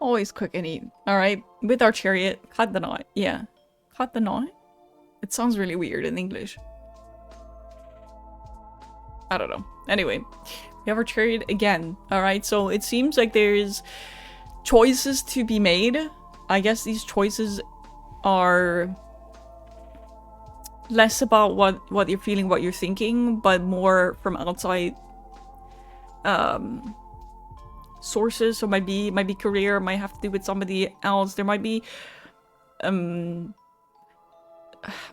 Always cook and eat. All right, with our chariot, cut the knot. Yeah, cut the knot. It sounds really weird in English. I don't know. Anyway, we have our chariot again. All right, so it seems like there's choices to be made. I guess these choices are less about what you're feeling, what you're thinking, but more from outside sources. So might be career, might have to do with somebody else. There might be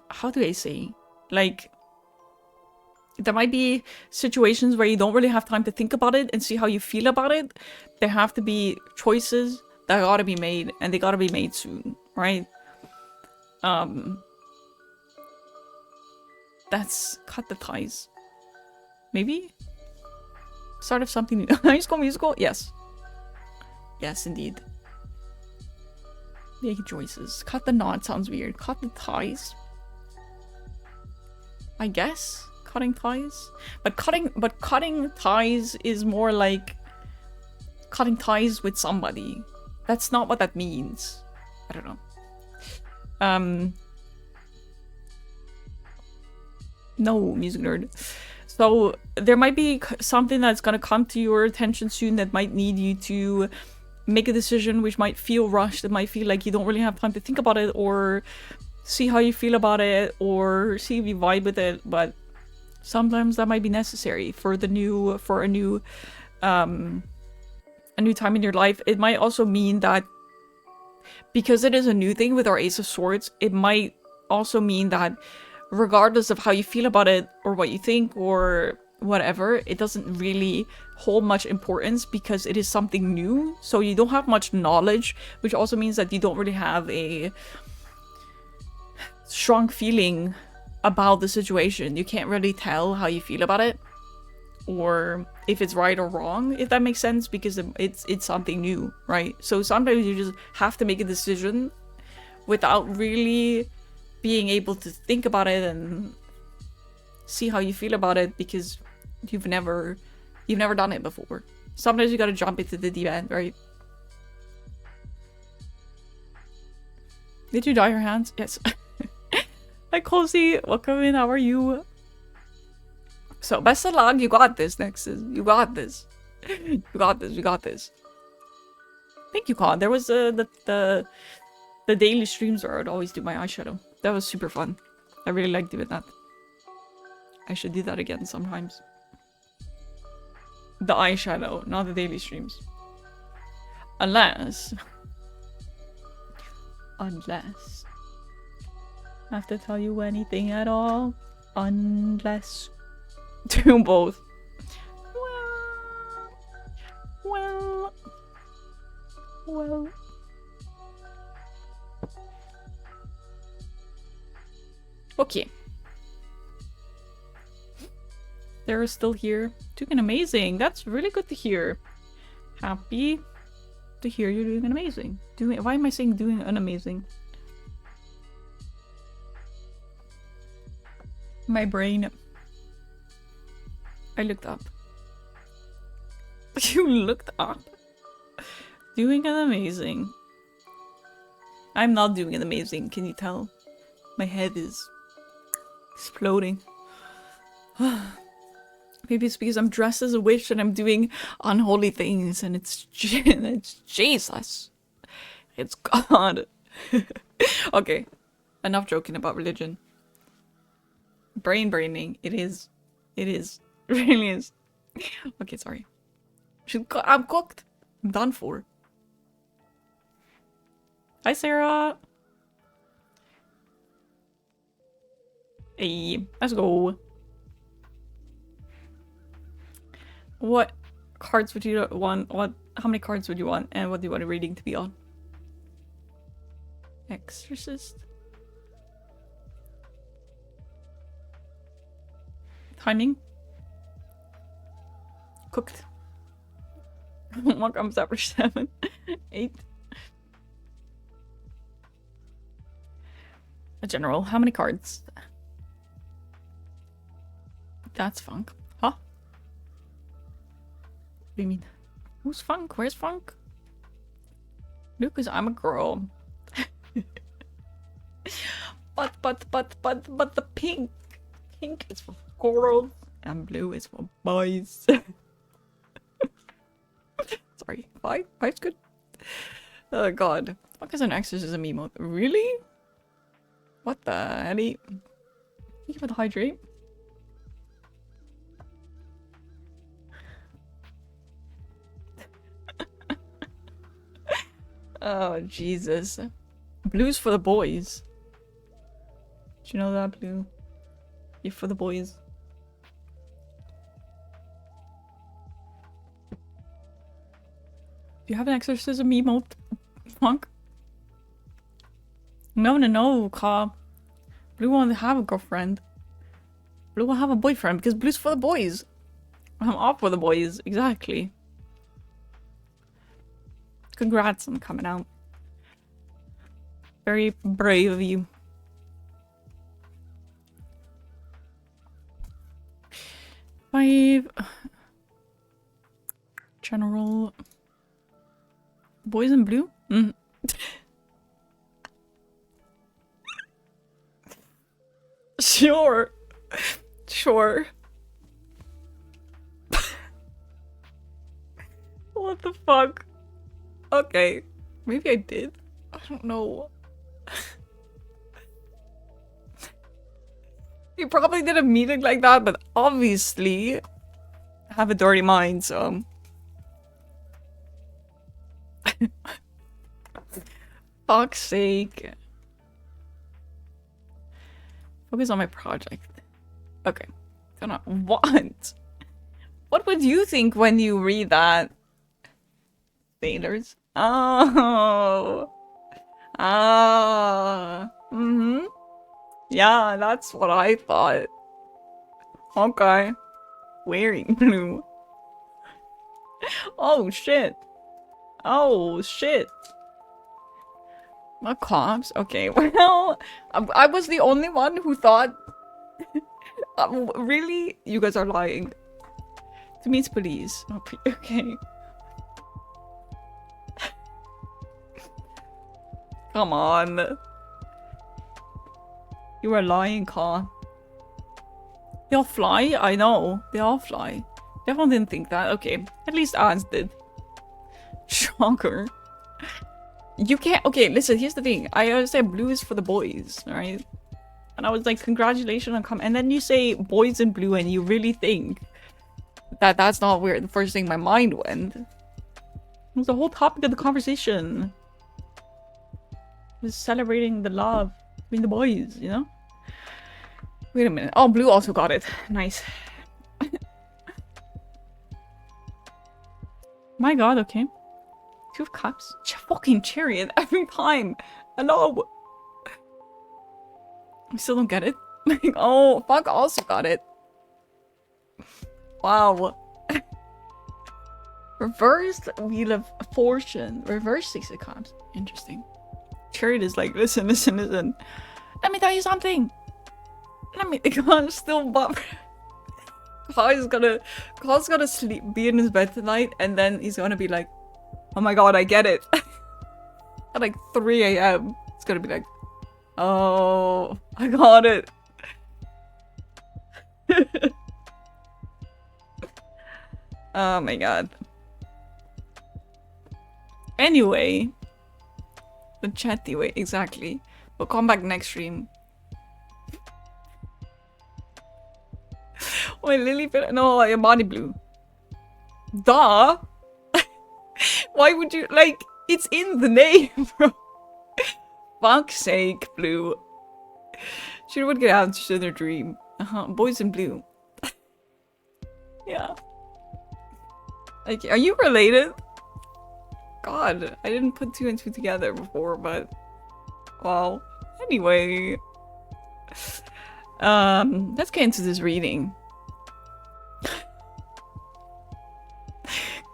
how do I say, like, there might be situations where you don't really have time to think about it and see how you feel about it. There have to be choices that gotta be made, and they gotta be made soon, right? That's cut the ties. Maybe? Start of something new. High School Musical? Yes. Yes, indeed. Make choices. Cut the knot sounds weird. Cut the ties. I guess cutting ties, but cutting ties is more like cutting ties with somebody. That's not what that means. I don't know. No, music nerd. So there might be something that's gonna come to your attention soon that might need you to make a decision, which might feel rushed. It might feel like you don't really have time to think about it, or see how you feel about it, or see if you vibe with it. But sometimes that might be necessary for a new time in your life. It might also mean that because it is a new thing with our Ace of Swords, it might also mean that regardless of how you feel about it or what you think or whatever, it doesn't really hold much importance because it is something new. So you don't have much knowledge, which also means that you don't really have a strong feeling about the situation. You can't really tell how you feel about it or if it's right or wrong, if that makes sense, because it's something new, right? So sometimes you just have to make a decision without really being able to think about it and see how you feel about it, because you've never done it before. Sometimes you gotta jump into the deep end, right? Did you dye your hands? Yes. Hi Cozy, welcome in, how are you? So, best of luck, you got this, Nexus. You got this. You got this, you got this. Thank you, Con. There was the daily streams where I would always do my eyeshadow. That was super fun. I really liked doing that. I should do that again sometimes. The eyeshadow, not the daily streams. Unless I have to tell you anything at all. Unless do both. Well. Okay. They're still here. Doing amazing. That's really good to hear. Happy to hear you're doing amazing. Why am I saying doing an amazing? My brain. I looked up. You looked up? Doing an amazing. I'm not doing an amazing, can you tell? My head is exploding. Maybe it's because I'm dressed as a witch and I'm doing unholy things and it's Jesus. It's God. Okay, enough joking about religion. Braining. It is. It really is. Okay, sorry. I'm cooked. I'm done for. Hi, Sarah. Hey, let's go. What cards would you want? How many cards would you want? And what do you want a reading to be on? Exorcist? Timing? Cooked. What comes after 7? 8? A general. How many cards? That's Funk. Huh? What do you mean? Who's Funk? Where's Funk? Lucas, I'm a girl. but the pink is for girls and blue is for boys. Sorry, five's good. Oh god, fuck is an exorcism emote? Really? What the hell? Gotta hydrate. Oh, Jesus. Blue's for the boys. Do you know that, Blue? You're for the boys. Do you have an exorcism emote, Monk? No, Ka. Blue won't have a girlfriend. Blue will have a boyfriend because Blue's for the boys. I'm off for the boys, exactly. Congrats on coming out. Very brave of you. Five. General. Boys in blue? Mm. Sure. Sure. What the fuck? Okay. Maybe I did. I don't know. You probably did a meeting like that, but obviously I have a dirty mind, so. Fuck's sake. Focus on my project. Okay. Gonna what? What would you think when you read that? Sailors? Oh. Ah. Mm-hmm. Yeah, that's what I thought. Okay. Wearing blue. Oh shit. Oh shit. My cops? Okay, well, I was the only one who thought... really? You guys are lying. To meet police. Okay. Come on. You are lying, Ka. They all fly? I know. They all fly. Everyone didn't think that. Okay. At least Ans did. Shocker. You can't- okay, listen, here's the thing. I said blue is for the boys, alright? And I was like, congratulations on coming. And then you say boys in blue and you really think that that's not where the first thing my mind went. It was the whole topic of the conversation. It was celebrating the love between the boys, you know? Wait a minute. Oh, blue also got it. Nice. My god, okay. 2 of Cups? Fucking Chariot every time. Hello. I still don't get it. Oh, fuck also got it. Wow. Reversed Wheel of Fortune. Reverse 6 of Cups. Interesting. Chariot is like, listen. Let me tell you something. God's still bummed. God's gonna sleep, be in his bed tonight, and then he's gonna be like, oh my god, I get it. At like 3 a.m. It's gonna be like, oh, I got it. Oh my god. Anyway. The chatty way, exactly. We'll come back next stream. Wait, Lily, no, Imani Blue. Duh. Why would you, like, it's in the name, bro. Fuck's sake, Blue. She would get out to their dream. Boys in blue. Yeah. Like, are you related? God, I didn't put 2 and 2 together before, but... Well, anyway. Let's get into this reading.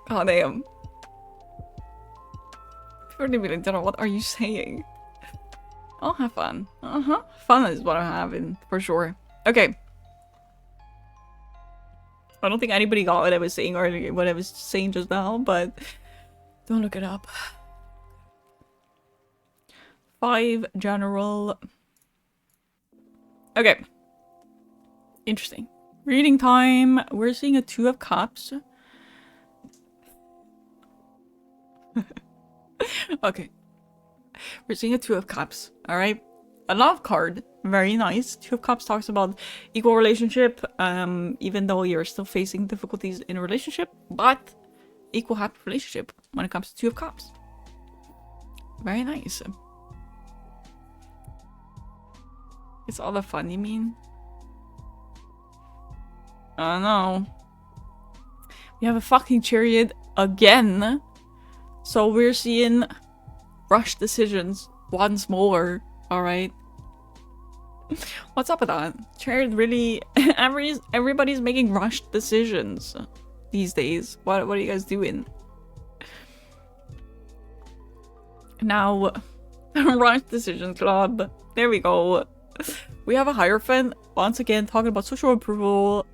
God damn. People really don't know, what are you saying? I'll have fun. Fun is what I'm having, for sure. Okay. I don't think anybody got what I was saying earlier, what I was saying just now, but don't look it up. 5 general. Okay. Interesting. Reading time. We're seeing a 2 of Cups. Okay. We're seeing a 2 of Cups, alright? a love card. Very nice. Two of Cups talks about equal relationship, even though you're still facing difficulties in a relationship, but equal happy relationship when it comes to Two of Cups. Very nice. It's all the fun, you mean? I don't know. We have a fucking Chariot again. So we're seeing rushed decisions once more. Alright. What's up with that? Chariot really... everybody's making rushed decisions these days. What are you guys doing? Now, Rush Decision Club. There we go. We have a Hierophant, once again, talking about social approval.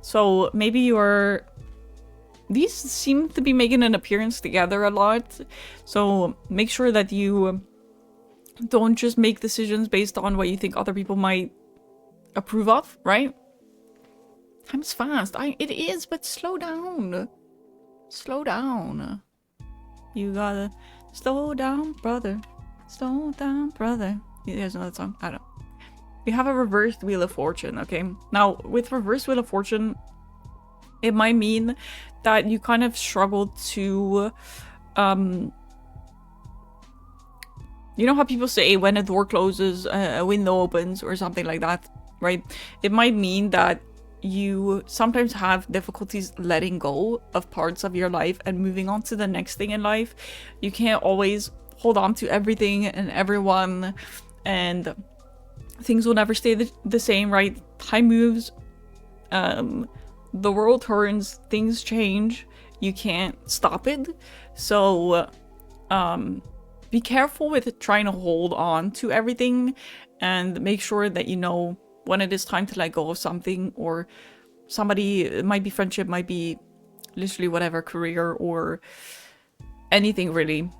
So maybe you're... These seem to be making an appearance together a lot. So make sure that you don't just make decisions based on what you think other people might approve of, right? Time's fast. It is, but slow down. Slow down. You gotta slow down, brother. Slow down, brother. There's another song. I don't know. We have a reversed Wheel of Fortune, okay? Now, with reversed Wheel of Fortune, it might mean that you kind of struggle to... you know how people say when a door closes, a window opens, or something like that, right? It might mean that you sometimes have difficulties letting go of parts of your life and moving on to the next thing in life. You can't always hold on to everything and everyone, and things will never stay the same, right? Time moves, the world turns, things change, you can't stop it. So be careful with trying to hold on to everything, and make sure that you know when it is time to let go of something, or somebody. It might be friendship, might be literally whatever, career, or anything really.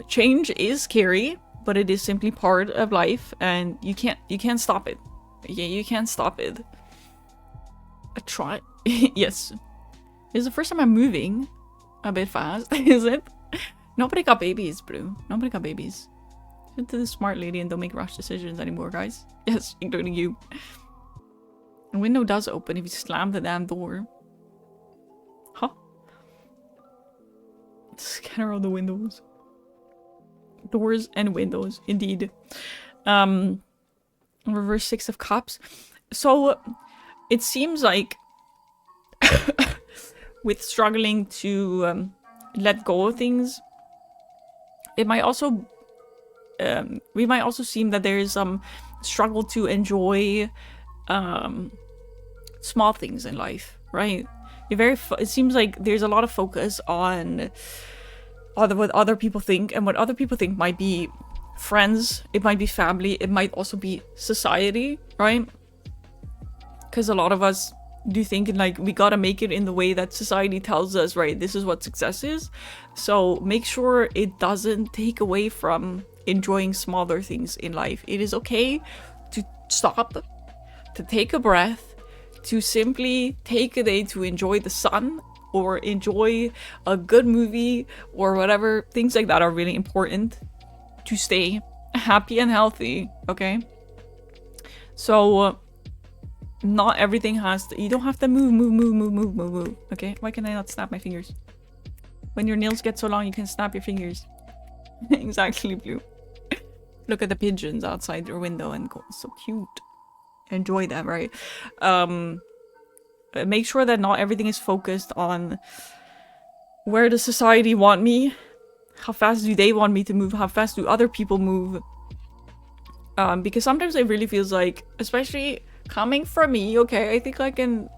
Change is scary, but it is simply part of life, and you can't stop it. Yeah, you can't stop it. A try. Yes. This is the first time I'm moving a bit fast, is it? Nobody got babies, bro. Nobody got babies. Get to the smart lady and don't make rash decisions anymore, guys. Yes, including you. The window does open if you slam the damn door. Huh? Scanner all the windows. Doors and windows, indeed. Reverse Six of Cups. So, it seems like with struggling to let go of things, it might also we might also seem that there is some struggle to enjoy small things in life, right? It seems like there's a lot of focus on what other people think, and what other people think might be friends, it might be family, it might also be society, right? Because a lot of us do think like we gotta make it in the way that society tells us, right? This is what success is. So make sure it doesn't take away from enjoying smaller things in life. It is okay to stop, to take a breath, to simply take a day to enjoy the sun, or enjoy a good movie, or whatever. Things like that are really important to stay happy and healthy, okay? So not everything has to, you don't have to move, okay? Why can I not snap my fingers? When your nails get so long, you can snap your fingers. Exactly, Blue. Look at the pigeons outside your window and go, so cute. Enjoy them, right? Make sure that not everything is focused on where does society want me? How fast do they want me to move? How fast do other people move? Because sometimes it really feels like, especially coming from me, okay, I think I can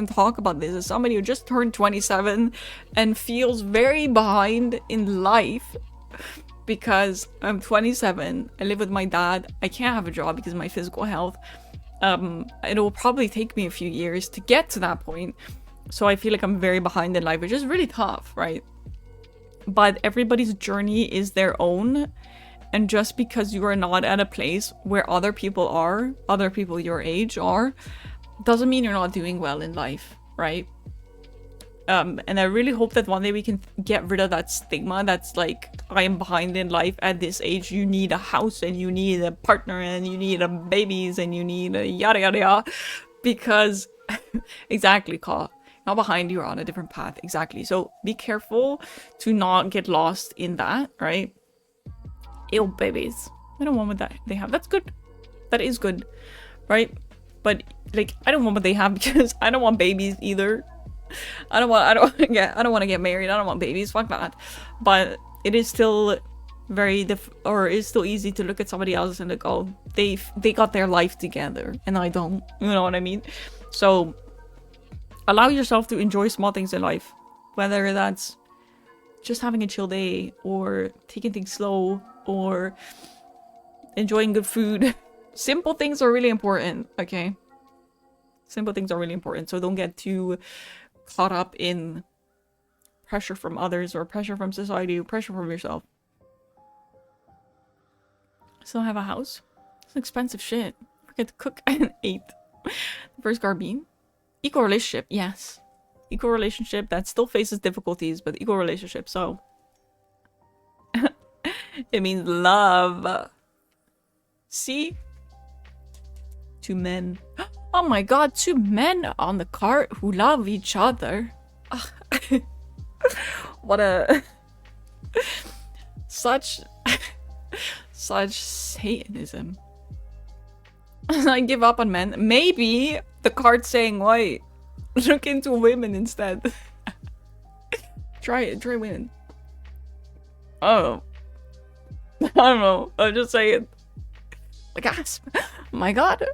talk about this as somebody who just turned 27 and feels very behind in life because I'm 27, I live with my dad, I can't have a job because of my physical health. It will probably take me a few years to get to that point, so I feel like I'm very behind in life, which is really tough, right? But everybody's journey is their own, and just because you are not at a place where other people your age are, doesn't mean you're not doing well in life, right? And I really hope that one day we can get rid of that stigma that's like, I am behind in life at this age. You need a house and you need a partner and you need babies and you need a yada yada yada. Because, exactly, Ka. Not behind, you're on a different path. Exactly. So be careful to not get lost in that, right? Ew, babies. I don't want what that they have. That's good. That is good, right? But like, I don't want what they have because I don't want babies either. I don't want to get married. I don't want babies. Fuck that. But it is still very it's still easy to look at somebody else and like, oh, they got their life together and I don't. You know what I mean? So allow yourself to enjoy small things in life, whether that's just having a chill day or taking things slow or enjoying good food. Simple things are really important, okay? Simple things are really important. So don't get too caught up in pressure from others or pressure from society or pressure from yourself. Still have a house? It's expensive shit. Forget to cook and eat. The first Garbine. Equal relationship, yes. Equal relationship that still faces difficulties, but equal relationship, so. It means love. See? 2 men. Oh my god, 2 men on the cart who love each other. What a... Such Satanism. I give up on men. Maybe the card's saying, wait, look into women instead. Try it, try women. Oh. I don't know. I'm just saying. Gasp. My god.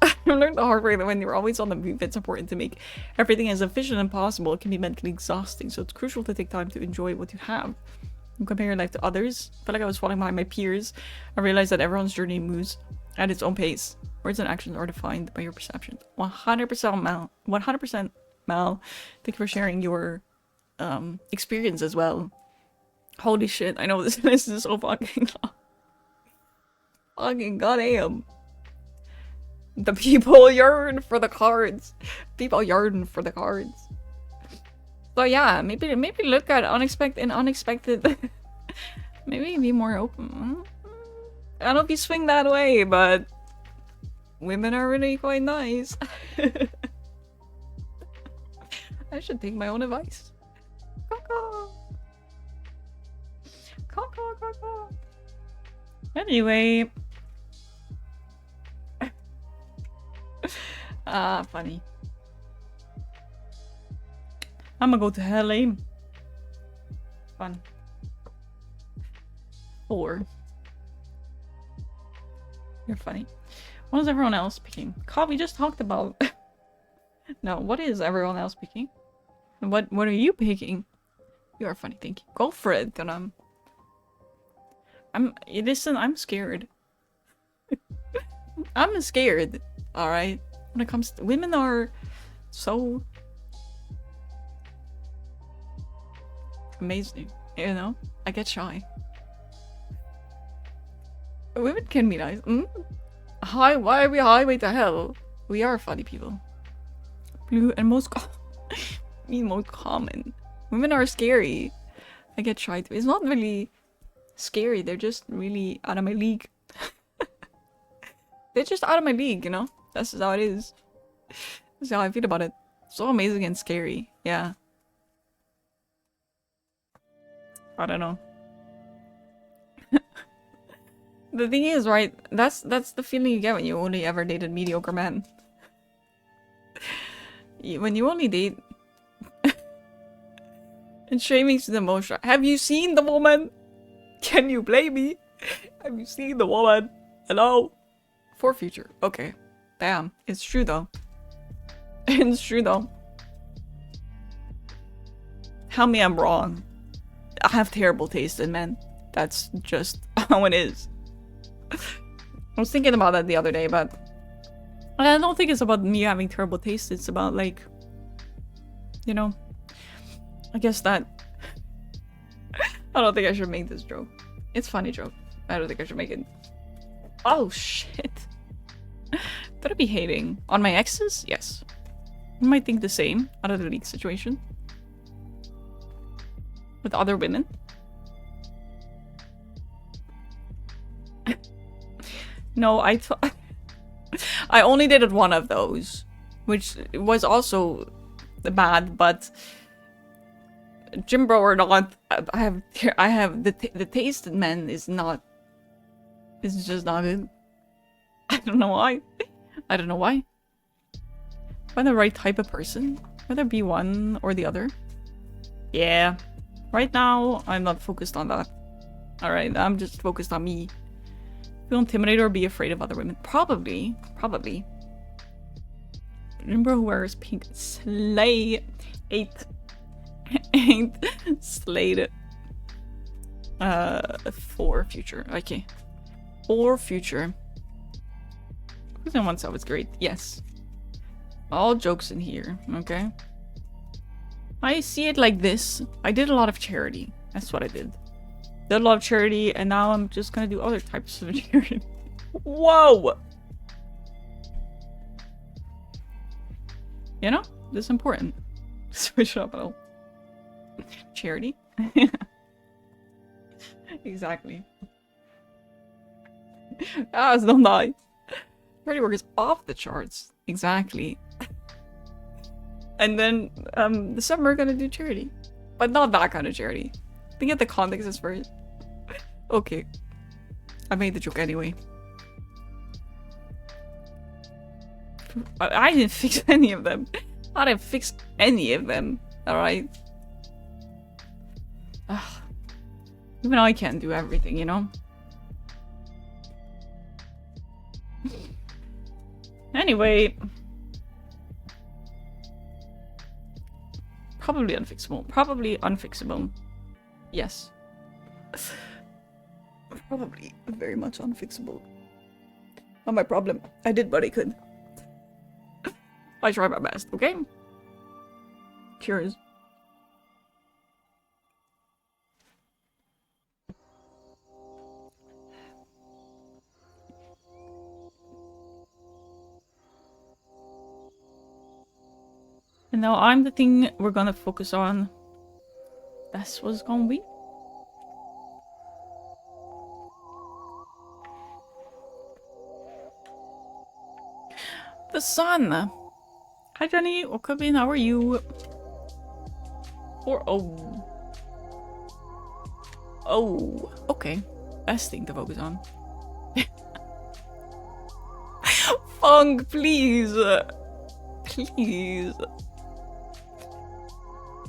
I learned the hard way that when you're always on the move, it's important to make everything as efficient as possible. It can be mentally exhausting, so it's crucial to take time to enjoy what you have. And compare your life to others. I felt like I was falling behind my peers. I realized that everyone's journey moves at its own pace. Words and actions are defined by your perceptions. 100% Mal. 100% Mal. Thank you for sharing your experience as well. Holy shit, I know this is so fucking long. Fucking goddamn. The people yearn for the cards. People yearn for the cards. So yeah, maybe look at unexpected. Maybe be more open. I don't know if you swing that way, but women are really quite nice. I should take my own advice. Caw-caw. Caw-caw, caw-caw. Anyway. Funny. I'm gonna go to hell, eh? Fun. 4. You're funny. What is everyone else picking? We just talked about. No, what is everyone else picking? What are you picking? You are funny, thank you. Go for it, Ganam. Listen, I'm scared. I'm scared, alright? When it comes to women are so amazing, you know? I get shy. Women can be nice. Why are we highway to hell? We are funny people. Blue and most common. Women are scary. I get shy too. It's not really scary, they're just really out of my league. They're just out of my league, you know? That's just how it is. That's how I feel about it. So amazing and scary. Yeah. I don't know. The thing is, right? That's the feeling you get when you only ever dated mediocre men. When you only date... And shaming to the most. Have you seen the woman? Can you blame me? Have you seen the woman? Hello? For future. Okay. Damn. It's true though. It's true though. Tell me I'm wrong. I have terrible taste in men. That's just how it is. I was thinking about that the other day, but I don't think it's about me having terrible taste. It's about like, you know, I guess that I don't think I should make this joke. It's a funny joke. I don't think I should make it. Oh shit. Would I be hating on my exes? Yes. I might think the same out of the leak situation. with other women. No, I only did one of those, which was also bad, but gym bro or not, I have the taste in men is just not good. I don't know why. I don't know why. Find the right type of person, whether it be one or the other. Yeah. Right now, I'm not focused on that. Alright, I'm just focused on me. Feel intimidated or be afraid of other women? Probably. Probably. Remember who wears pink? Slay. 8. Slade. 4 future. Okay. 4 future. Who's in one side was great. Yes. All jokes in here. Okay. I see it like this. I did a lot of charity. That's what I did. Did a lot of charity, and now I'm just gonna do other types of charity. Whoa! You know? This is important. Switch it up a little. Charity? Exactly. Ah, don't die. Charity work is off the charts. Exactly. And then, the summer we're gonna do charity. But not that kind of charity. I think the context is first. Okay. I made the joke anyway. I didn't fix any of them. I didn't fix any of them. Alright? Even I can't do everything, you know? Anyway. Probably unfixable. Probably unfixable. Yes. Probably very much unfixable. Not my problem. I did what I could. I tried my best, okay? Cheers. And now I'm the thing we're gonna focus on. That's what's gonna be. The sun. Hi Jenny, welcome in. How are you? Or oh, okay. Best thing to focus on. Fung, please, please.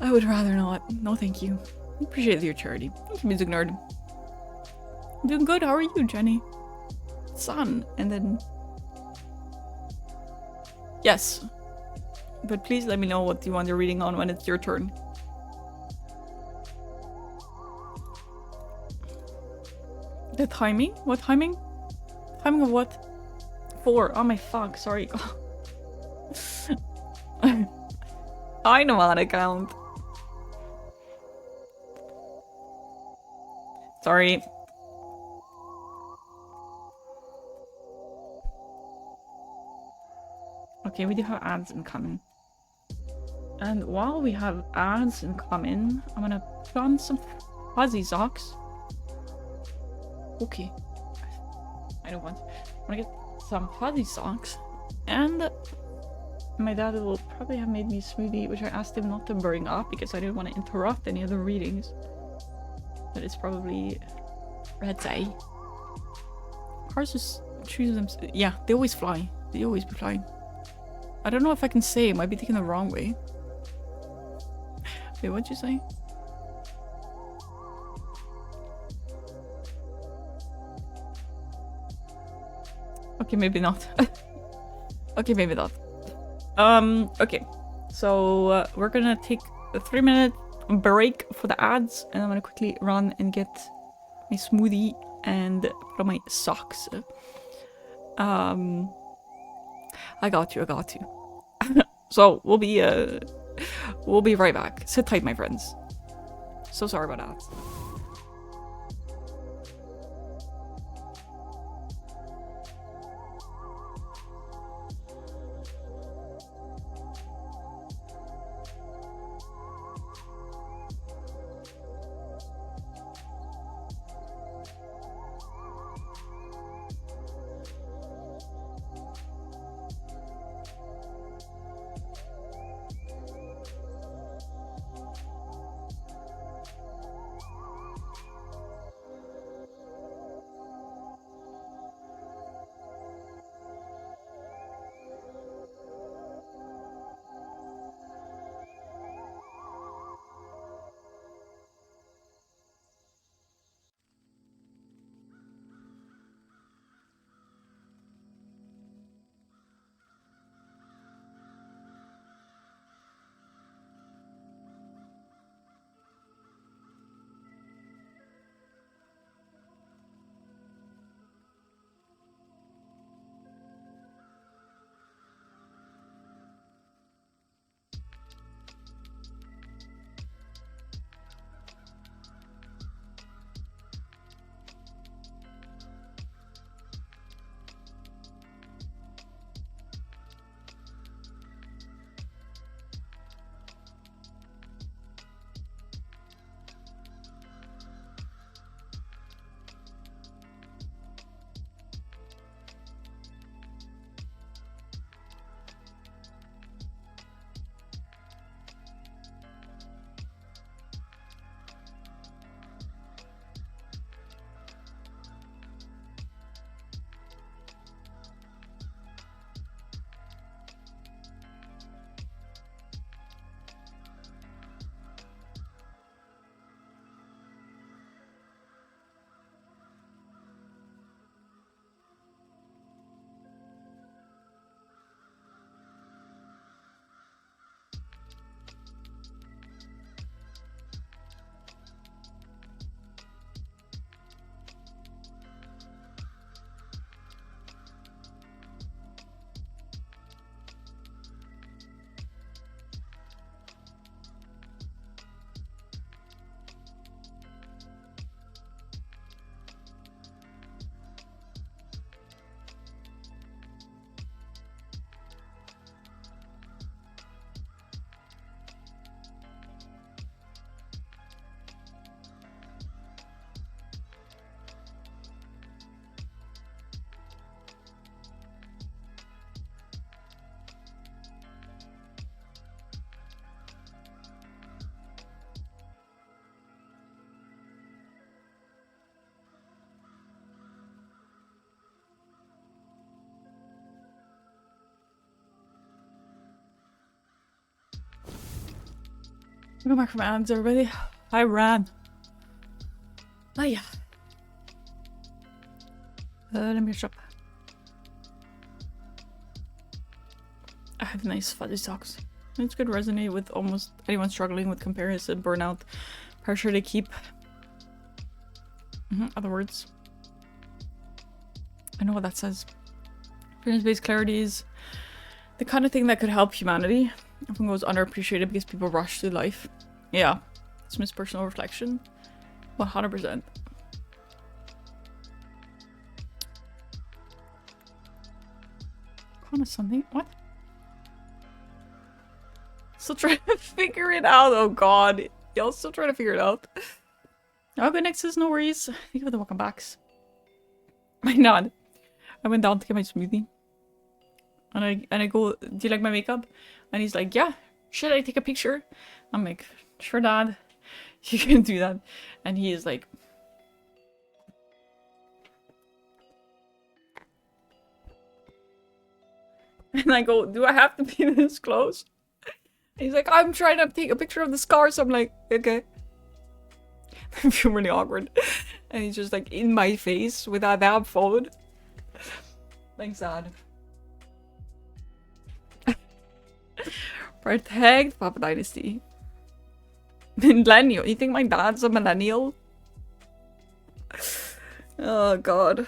I would rather not. No, thank you. Appreciate your charity. Thank you, Music Nerd. I'm doing good. How are you, Jenny? Sun, and then yes. But please let me know what you want your reading on when it's your turn. The timing? What timing? Timing of what? 4. Oh my fuck, sorry. I know how to count. Sorry. Okay, we do have ads incoming. And while we have ads incoming, I'm gonna put on some fuzzy socks. Okay. I don't want. I'm gonna get some fuzzy socks. And my dad will probably have made me a smoothie, which I asked him not to bring up because I didn't want to interrupt any of the readings. But it's probably red tea. Cars just choose them. Yeah, they always fly. They always be flying. I don't know if I can say. It might be taken the wrong way. Wait, what'd you say? Okay, maybe not. Okay, maybe not. Okay. So, we're gonna take a 3-minute break for the ads, and I'm gonna quickly run and get my smoothie and put on my socks. I got you. So, we'll be right back. Sit tight, my friends. So sorry about that. Welcome back from ads, everybody. I ran. Oh yeah. Let me shop. I have nice fuzzy socks. It's good to resonate with almost anyone struggling with comparison, burnout, pressure to keep. Other words. I know what that says. Experience-based clarity is the kind of thing that could help humanity. Often goes underappreciated because people rush through life. Yeah. It's my personal reflection. 100%. Kind of something. What? Still trying to figure it out. Oh god. Y'all still trying to figure it out. I'll go next, no worries. Thank you for the welcome backs. My nod. I went down to get my smoothie. And I go, do you like my makeup? And he's like, yeah, should I take a picture? I'm like, sure, Dad. You can do that. And he is like, and I go, do I have to be this close? And he's like, I'm trying to take a picture of the scars. So I'm like, okay. I feel really awkward. And he's just like in my face with that damn phone. Thanks, Dad. Protect Papa Dynasty. Millennial. You think my dad's a millennial? Oh god.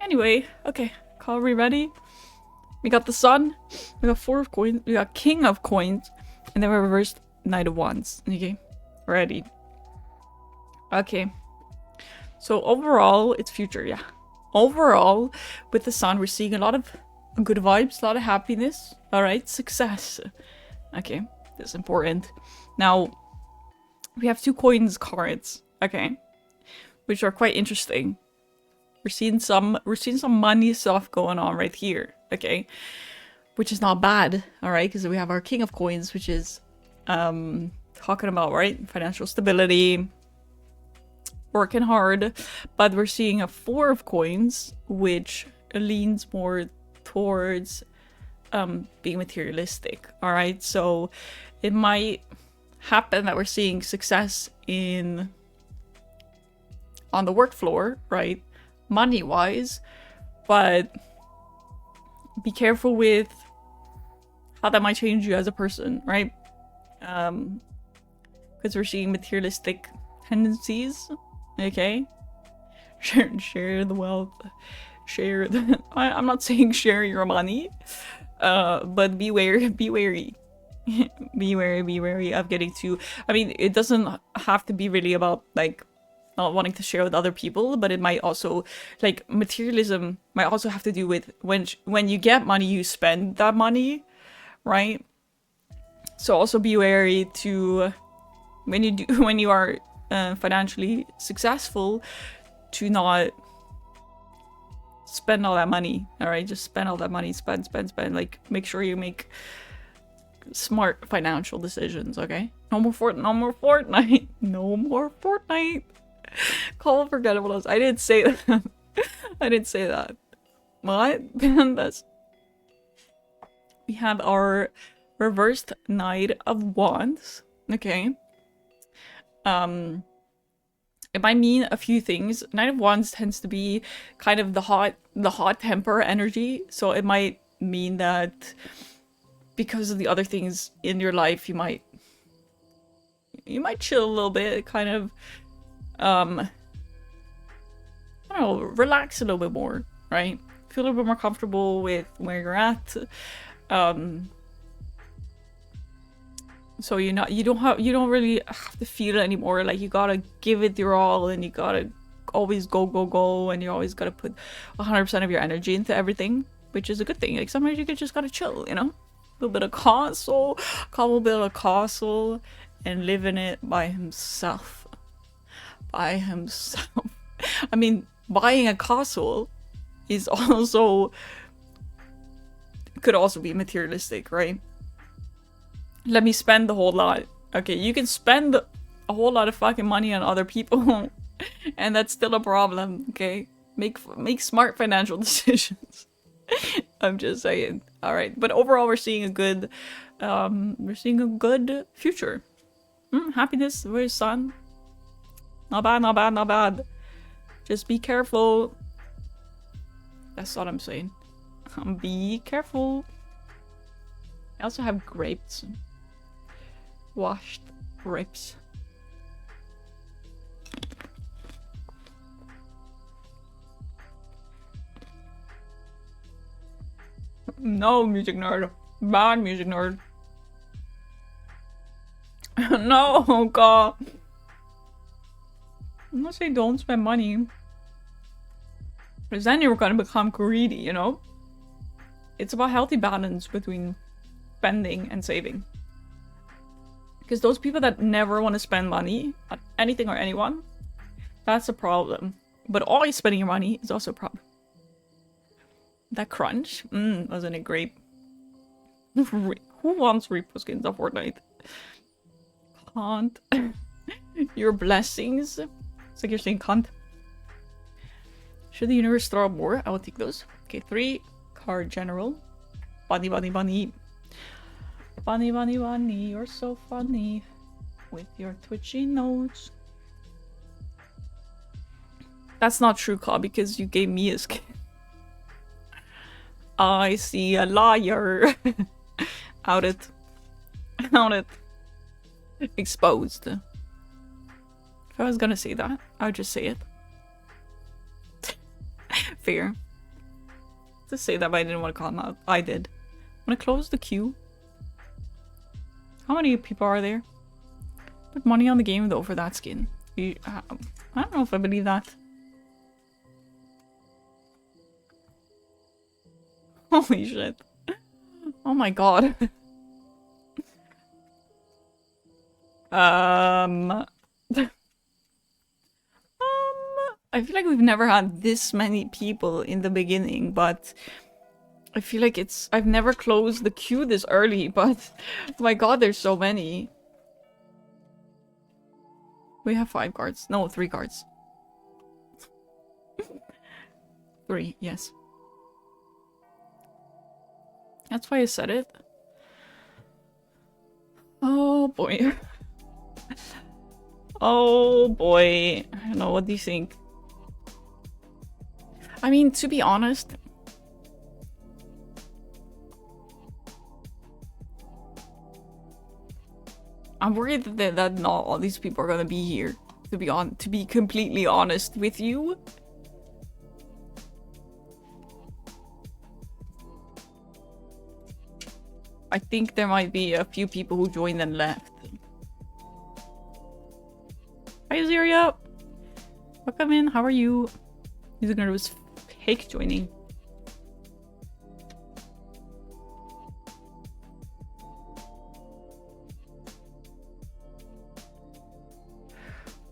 Anyway, okay. Are we ready? We got the sun. We got 4 of coins. We got king of coins. And then we reversed knight of wands. Okay. Ready. Okay. So overall, it's future, yeah. Overall, with the sun, we're seeing a lot of good vibes, a lot of happiness. Alright, success. Okay, that's important. Now, we have 2 coins cards, okay? Which are quite interesting. We're seeing some money stuff going on right here, okay? Which is not bad, alright? Because we have our king of coins, which is talking about, right? Financial stability, working hard. But we're seeing a 4 of coins, which leans more towards being materialistic. All right, so it might happen that we're seeing success on the work floor, right, money wise, but be careful with how that might change you as a person, right? Because we're seeing materialistic tendencies. Okay, share the wealth. Share the I'm not saying share your money, but be wary be wary of getting too, I mean, it doesn't have to be really about like not wanting to share with other people, but it might also, like, materialism might also have to do with when you get money, you spend that money, right? So also be wary to when you are financially successful, to not spend all that money. All right, just spend all that money. Spend. Like, make sure you make smart financial decisions. Okay, no more Fortnite. No more Fortnite. Call Unforgettables. I didn't say that. I didn't say that. What? That's. We have our reversed Knight of Wands. Okay. It might mean a few things. Knight of Wands tends to be kind of the hot temper energy, so it might mean that because of the other things in your life, you might chill a little bit, kind of I don't know, relax a little bit more, right? Feel a little bit more comfortable with where you're at. So you don't really have to feel it anymore. Like, you gotta give it your all, and you gotta always go, and you always gotta put 100% of your energy into everything, which is a good thing. Like, sometimes you just gotta chill, you know? A little bit of castle, Cobble build a castle, and live in it by himself. By himself. I mean, buying a castle is also could also be materialistic, right? Let me spend the whole lot. Okay, you can spend a whole lot of fucking money on other people, and that's still a problem. Okay, make smart financial decisions. I'm just saying. All right, but overall, we're seeing a good We're seeing a good future. Happiness, very sun. Not bad, not bad, not bad. Just be careful. That's what I'm saying. Be careful. I also have grapes. Washed grapes. No, music nerd. Bad music nerd. No, God. I'm not saying don't spend money. Because then you're gonna become greedy, you know? It's about healthy balance between spending and saving. Because those people that never want to spend money on anything or anyone, that's a problem. But always spending your money is also a problem. That crunch, wasn't it great? Who wants repo skins on Fortnite? Can't. Your blessings. It's like you're saying cunt. Should the universe throw up more? I will take those. Okay, 3 card general. Bunny, bunny, bunny. Bunny, bunny, bunny, you're so funny. With your twitchy notes. That's not true, Ka, because you gave me a skin. I see a liar. Out it. Out it. Exposed. If I was gonna say that, I would just say it. Fair. To say that, but I didn't want to call him out. I did. I'm gonna close the queue. How many people are there? Put money on the game though for that skin. I don't know if I believe that. Holy shit. Oh my god. I feel like we've never had this many people in the beginning, but I feel like I've never closed the queue this early, but my god, there's so many. We have 5 cards. No, 3 cards. 3, yes. That's why I said it. Oh boy. Oh boy. I don't know, what do you think? I mean, to be honest, I'm worried that not all these people are gonna be here. To be completely honest with you. I think there might be a few people who joined and left. Hi, Azeria. Welcome in. How are you? Music nerd was fake joining.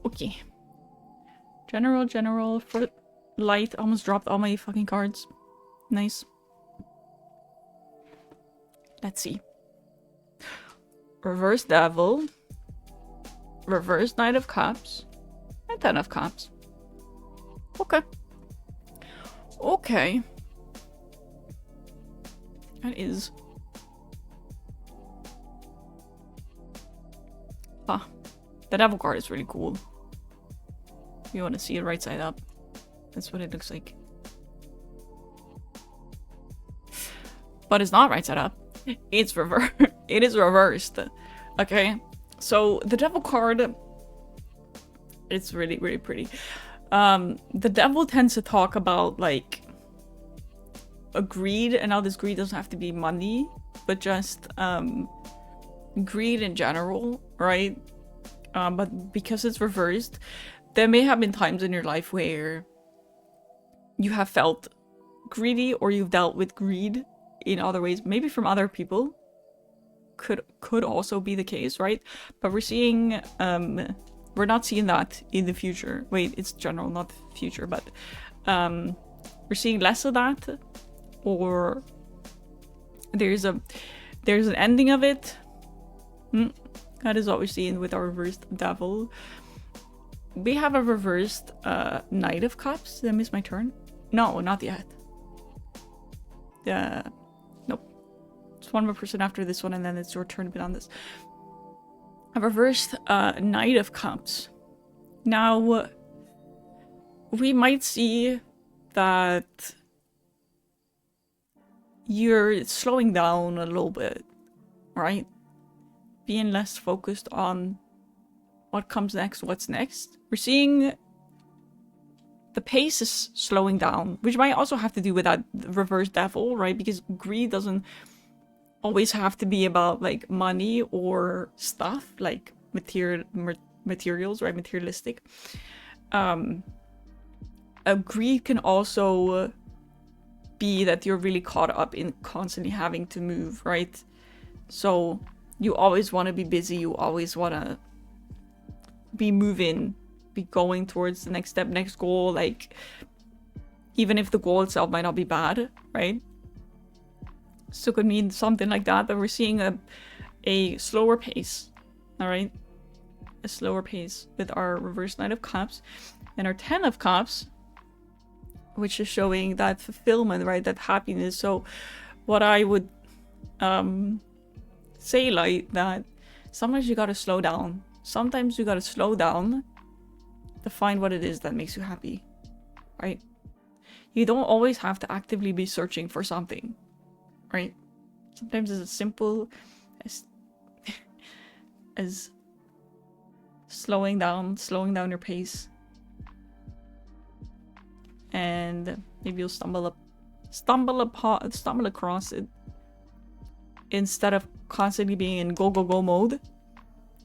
Okay. General, for light. Almost dropped all my fucking cards. Nice. Let's see. Reverse Devil. Reverse Knight of Cups. And 10 of Cups. Okay. Okay. That is... Ah. The Devil card is really cool. You want to see it right side up. That's what it looks like. But it's not right side up. It's reversed. It is reversed. Okay. So the Devil card, it's really, really pretty. The Devil tends to talk about like a greed, and now this greed doesn't have to be money, but just greed in general, right? But because it's reversed, there may have been times in your life where you have felt greedy, or you've dealt with greed in other ways, maybe from other people. Could also be the case, right? But we're seeing we're not seeing that in the future. Wait, it's general, not future, but we're seeing less of that, or there's an ending of it. That is what we're seeing with our reversed Devil. We have a reversed Knight of Cups. Did I miss my turn? No, not yet. Nope. It's one more person after this one, and then it's your turn to be on this. A reversed Knight of Cups. Now, we might see that you're slowing down a little bit, right? Being less focused on what comes next, what's next. We're seeing the pace is slowing down, which might also have to do with that reverse devil, right? Because greed doesn't always have to be about like money or stuff, like materials, right? Materialistic. Greed can also be that you're really caught up in constantly having to move, right? So you always want to be busy, you always want to be moving, be going towards the next step, next goal, like even if the goal itself might not be bad, right? So it could mean something like that, but we're seeing a slower pace, all right? A slower pace with our reverse Knight of Cups and our 10 of Cups, which is showing that fulfillment, right? That happiness. So what I would say, like, that sometimes you gotta slow down. Sometimes you gotta slow down to find what it is that makes you happy, right? You don't always have to actively be searching for something, right? Sometimes it's as simple as slowing down your pace, and maybe you'll stumble across it instead of constantly being in go mode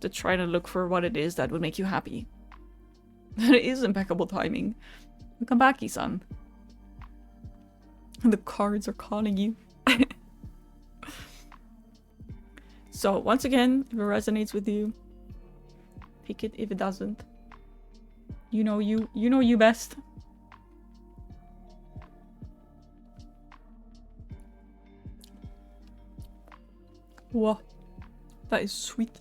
to try to look for what it is that would make you happy. That is impeccable timing. Welcome back, Isan. The cards are calling you. So once again, if it resonates with you, pick it. If it doesn't, you know you best. Whoa, that is sweet.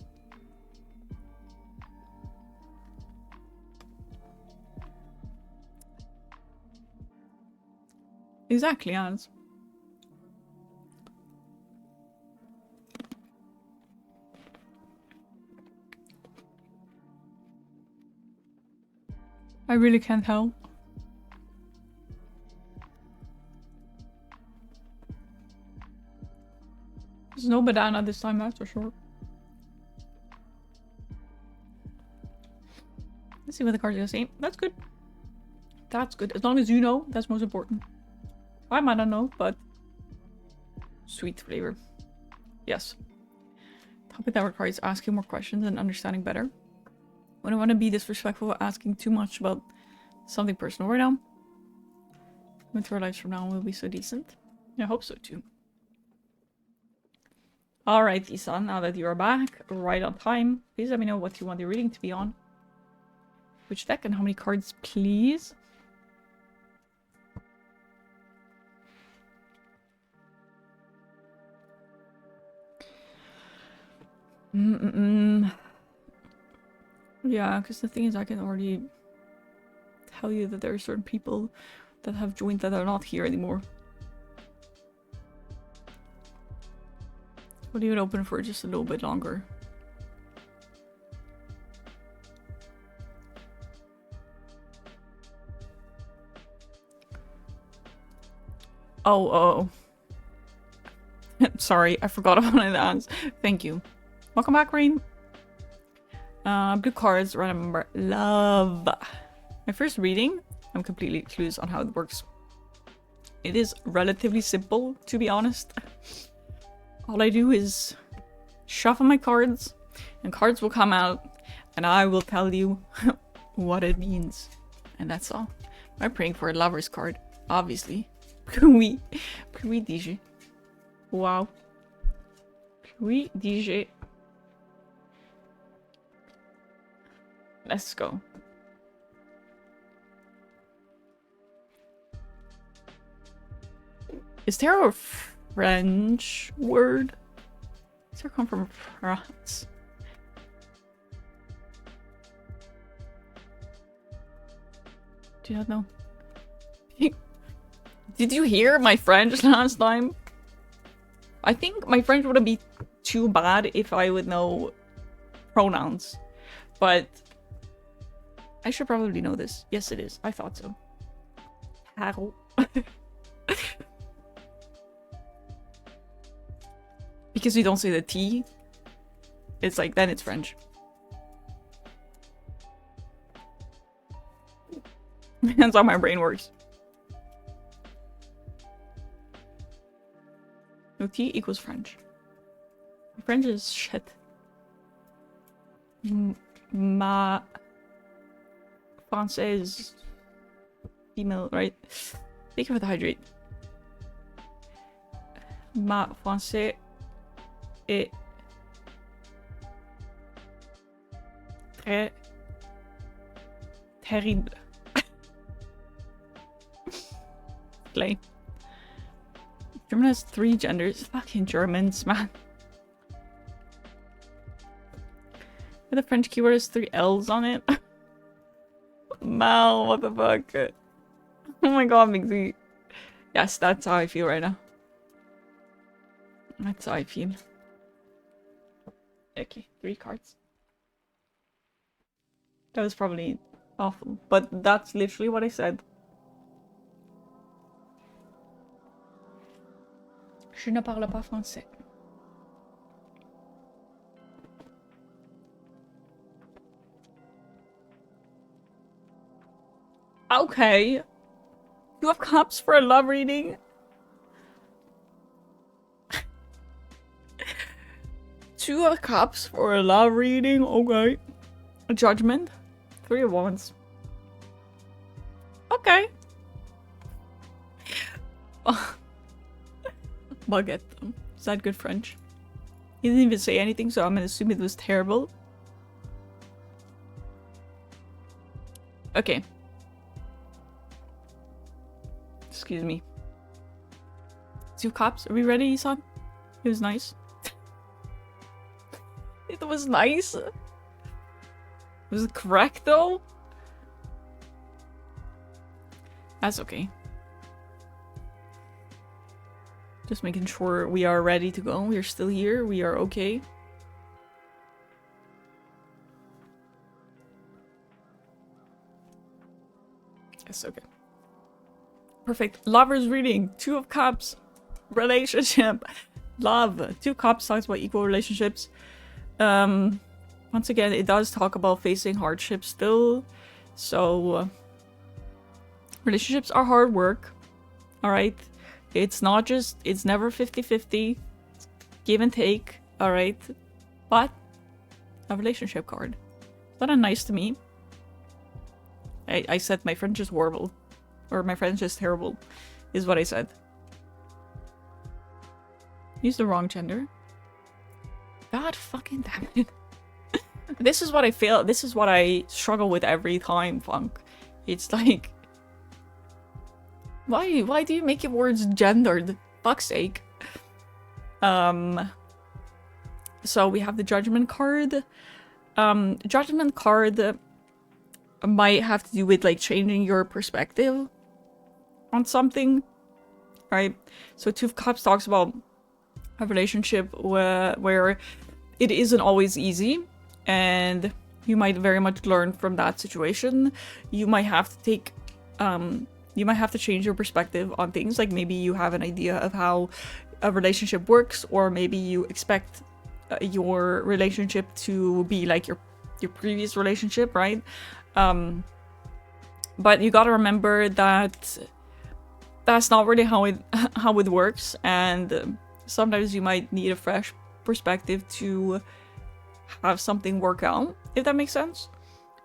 Exactly, Hans. I really can't help. There's no banana this time, that's for sure. Let's see what the cards are gonna say. That's good. That's good. As long as you know, that's most important. I might not know, but sweet flavor. Yes. Topic that requires asking more questions and understanding better. I don't want to be disrespectful asking too much about something personal right now. Into our lives from now on will be so decent. Yeah, I hope so too. Alright, Isan, now that you are back, right on time, please let me know what you want your reading to be on. Which deck and how many cards, please? Yeah, because the thing is, I can already tell you that there are certain people that have joined that are not here anymore. We'll leave it open for just a little bit longer. Oh. Sorry, I forgot about my ads. Thank you. Welcome back, Rain. Blue cards, remember, love. My first reading, I'm completely clueless on how it works. It is relatively simple, to be honest. All I do is shuffle my cards, and cards will come out, and I will tell you what it means. And that's all. I'm praying for a lover's card, obviously. Puis DJ. Wow. Puis DJ. Let's go. Is there a French word? Does there come from France? Do you not know? Did you hear my French last time? I think my French wouldn't be too bad if I would know pronouns. But I should probably know this. Yes, it is. I thought so. Carol. Because we don't say the T. It's like, then it's French. That's how my brain works. No T equals French. French is shit. Ma Français is female, right? Thank you for the hydrate. Ma Français est très terrible. Play. German has 3 genders. Fucking Germans, man. The French keyword has 3 L's on it. Mal, what the fuck? Oh my god, Mixie. Yes, that's how I feel right now. That's how I feel. Okay, 3 cards. That was probably awful, but that's literally what I said. Je ne parle pas français. Okay. You have cups for a love reading? 2 of cups for a love reading? Okay. A judgment? 3 of wands. Okay. Baguette. Is that good French? He didn't even say anything, so I'm gonna assume it was terrible. Okay. Excuse me. 2 cups. Are we ready, Isan? It was nice. It was nice. Was it correct though? That's okay. Just making sure we are ready to go. We are still here. We are okay. Yes, okay. Perfect. Lovers reading. 2 of cups. Relationship. Love. 2 cups talks about equal relationships. Once again, it does talk about facing hardship still. So, relationships are hard work. Alright? It's not just, it's never 50-50. Give and take. Alright? But, a relationship card. Is that nice to me? I said my French is horrible. Or my French is terrible. Is what I said. Use the wrong gender. God fucking damn it. This is what I fail. This is what I struggle with every time, Funk. It's like, why do you make your words gendered? Fuck's sake. So we have the judgment card. Judgment card might have to do with like changing your perspective on something, right? So 2 of Cups talks about a relationship where it isn't always easy, and you might very much learn from that situation. You might have to take, you might have to change your perspective on things. Like maybe you have an idea of how a relationship works, or maybe you expect your relationship to be like your previous relationship, right? But you gotta remember that that's not really how it works, and sometimes you might need a fresh perspective to have something work out, if that makes sense.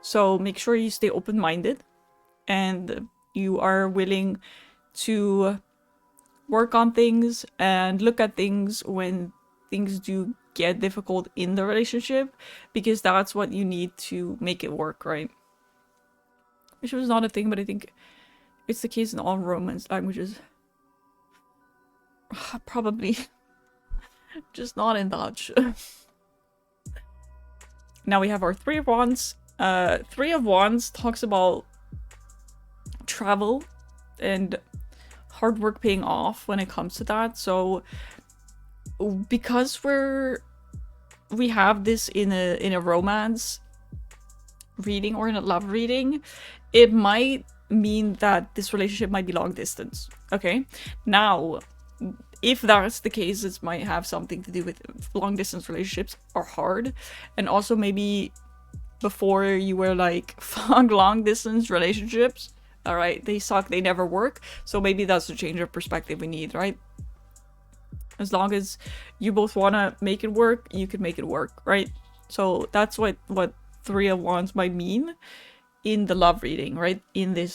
So make sure you stay open-minded and you are willing to work on things and look at things when things do get difficult in the relationship, because that's what you need to make it work, right? Which was not a thing, but I think it's the case in all Romance languages. Probably. Just not in Dutch. Now we have our 3 of Wands. 3 of Wands talks about travel and hard work paying off when it comes to that. So because we have this in a romance reading or in a love reading, it might mean that this relationship might be long distance. Okay, now if that's the case, it might have something to do with long distance relationships are hard, and also maybe before you were like, fuck long distance relationships, all right, they suck, they never work. So maybe that's the change of perspective we need, right? As long as you both want to make it work, you can make it work, right? So that's what Three of Wands might mean in the love reading, right? In the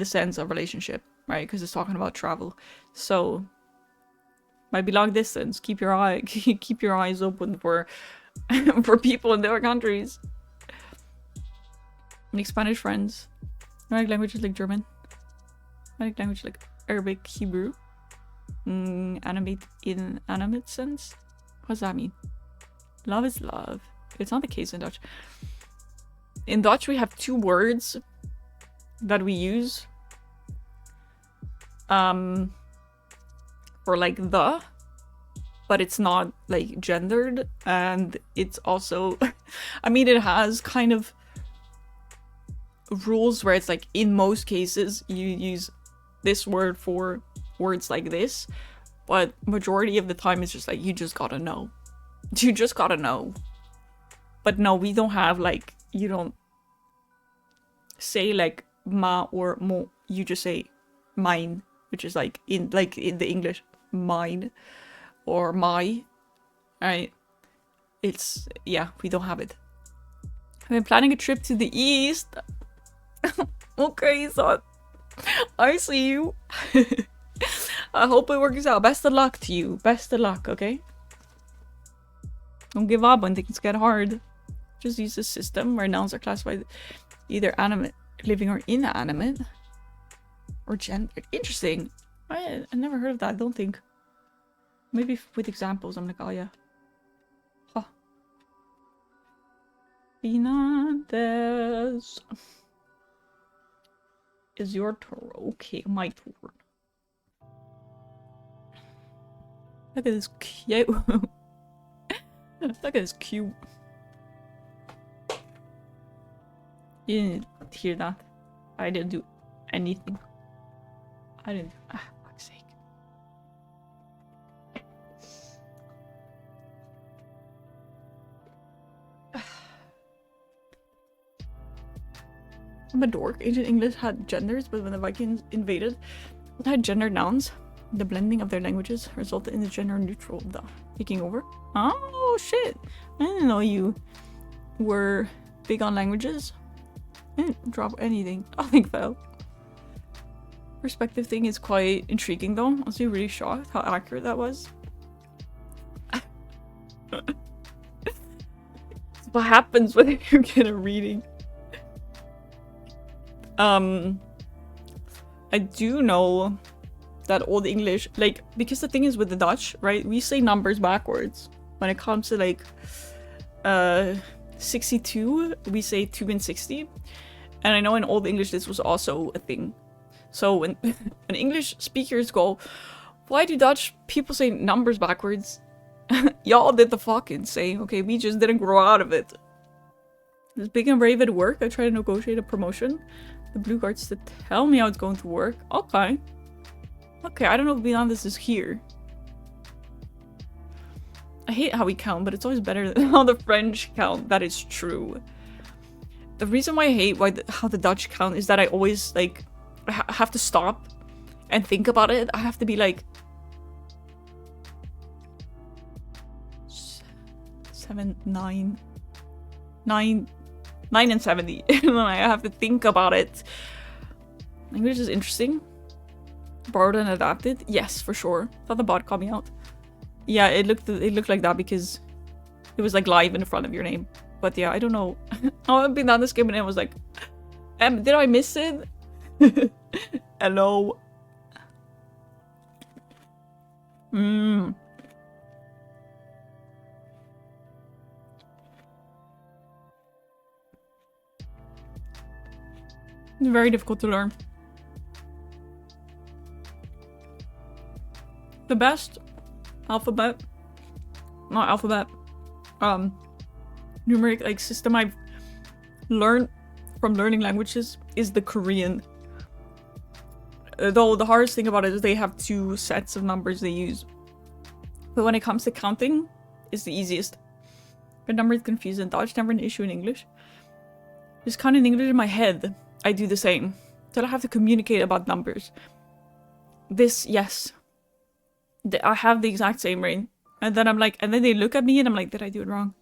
sense of relationship, right? Because it's talking about travel. So might be long distance. Keep your eyes open for for people in their countries. Make Spanish friends. Like languages like German. Like language like Arabic, Hebrew. Animate in animate sense. What does that mean? Love is love. It's not the case in Dutch. In Dutch, we have two words that we use for like the, but it's not like gendered, and it's also I mean, it has kind of rules where it's like in most cases you use this word for words like this, but majority of the time it's just like you just gotta know. You just gotta know. But no, we don't have like, you don't say like ma or mo, you just say mine, which is like in the English mine or my, right? It's, yeah, we don't have it. I've been planning a trip to the east. Okay, so I see you. I hope it works out. Best of luck to you. Best of luck, okay? Don't give up when things get hard. Just use the system where nouns are classified either animate, living, or inanimate, or gendered. Interesting. I never heard of that, I don't think. Maybe with examples, I'm like, oh yeah. Huh. Fernandez. Is your turn? Okay, my turn. Look at this cute. Look at this cute. You didn't hear that. I didn't do anything. I didn't. Ah, fuck's sake. I'm a dork. Ancient English had genders, but when the Vikings invaded, it had gendered nouns. The blending of their languages resulted in the gender neutral of the taking over. Oh shit! I didn't know you were big on languages. I didn't drop anything. Nothing fell. Perspective thing is quite intriguing though. I was really shocked how accurate that was. What happens when you get a reading? I do know that Old English, like, because the thing is with the Dutch, right? We say numbers backwards. When it comes to like 62, we say 2 and 60. And I know in Old English this was also a thing. So when English speakers go, why do Dutch people say numbers backwards? Y'all did the fucking same, okay? We just didn't grow out of it. Is Big and Brave at work? I try to negotiate a promotion. The blue guards to tell me how it's going to work. Okay. Okay, I don't know if Beyond This is here. I hate how we count, but it's always better than how the French count. That is true. The reason why I hate how the Dutch count is that I always, like, I have to stop and think about it. I have to be like... 7, 9... 9 and 70. And I have to think about it. English is interesting. Borrowed and adapted? Yes, for sure. Thought the bot called me out. Yeah, it looked like that because it was like live in front of your name. But yeah, I don't know. I've been down this game and it was like, did I miss it? Hello. It's very difficult to learn. The best alphabet. Not alphabet. Numeric like system I've learned from learning languages is the Korean. Though the hardest thing about it is they have 2 sets of numbers they use. But when it comes to counting, it's the easiest. But numbers confusing. Dodge never an issue in English. Just count in English in my head. I do the same. So I have to communicate about numbers. This, yes. I have the exact same brain. And then I'm like, and then they look at me and I'm like, did I do it wrong?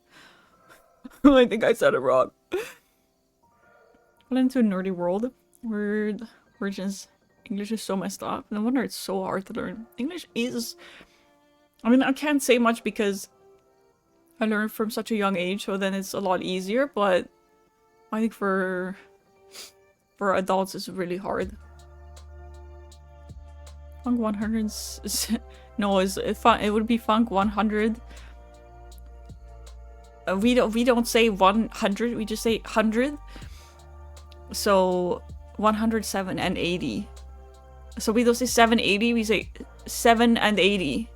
I think I said it wrong. Well, into a nerdy world where just English is so messed up. No wonder it's so hard to learn. English is... I mean, I can't say much because I learned from such a young age, so then it's a lot easier, but I think for adults it's really hard. Funk 100 no, it would be Funk 100. We don't say 100, we just say 100. So 107 and 80. So we don't say 780, we say 7 and 80.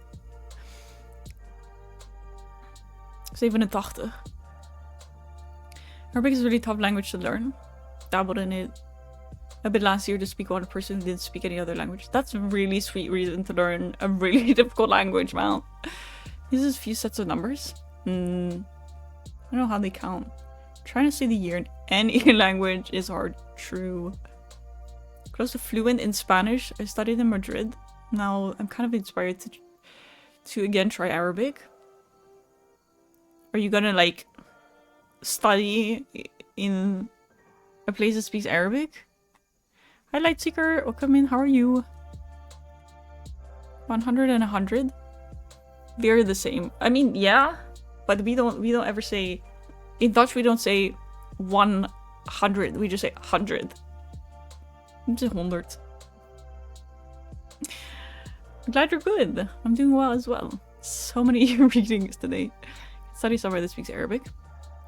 87. Arabic is a really tough language to learn. Dabbled in it a bit last year to speak with a person who didn't speak any other language. That's a really sweet reason to learn a really difficult language, man. Uses a few sets of numbers. I don't know how they count. Trying to say the year in any language is hard. True. Close to fluent in Spanish. I studied in Madrid. Now I'm kind of inspired to again try Arabic. Are you gonna like study in a place that speaks Arabic? Hi Lightseeker, welcome in, how are you? 100 and 100? They're the same. I mean, yeah, but we don't ever say, in Dutch we don't say 100, we just say 100. It's 100. I'm glad you're good. I'm doing well as well. So many readings today. Study somewhere that speaks Arabic.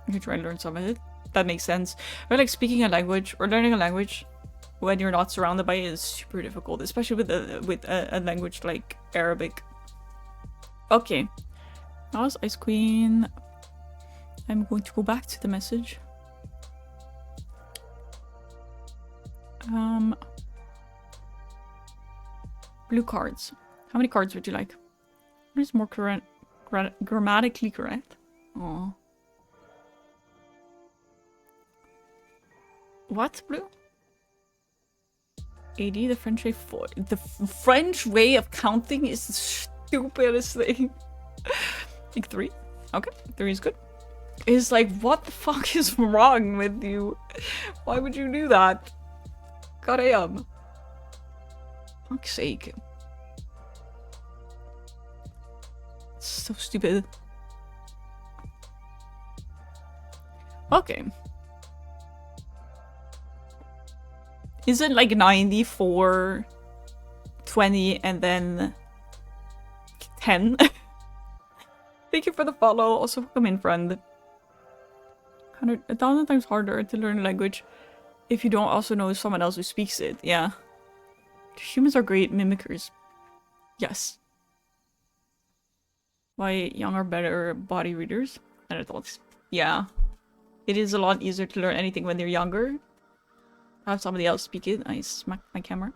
You can try and learn some of it. That makes sense. Or like speaking a language or learning a language when you're not surrounded by it is super difficult, especially with a language like Arabic. Okay, that was Ice Queen. I'm going to go back to the message. Blue cards. How many cards would you like? What is more grammatically correct? Oh. What, blue? 80, the French way for the French way of counting is the stupidest thing. Like 3. Okay, 3 is good. It's like, what the fuck is wrong with you? Why would you do that? God damn. Fuck's sake. It's so stupid. Okay. Is it like 94, 20, and then 10? Thank you for the follow. Also, welcome in, friend. 1,000 times harder to learn a language if you don't also know someone else who speaks it. Yeah. Humans are great mimickers. Yes. Why young are better body readers than adults? Yeah. It is a lot easier to learn anything when they're younger. Have somebody else speak it. I smacked my camera.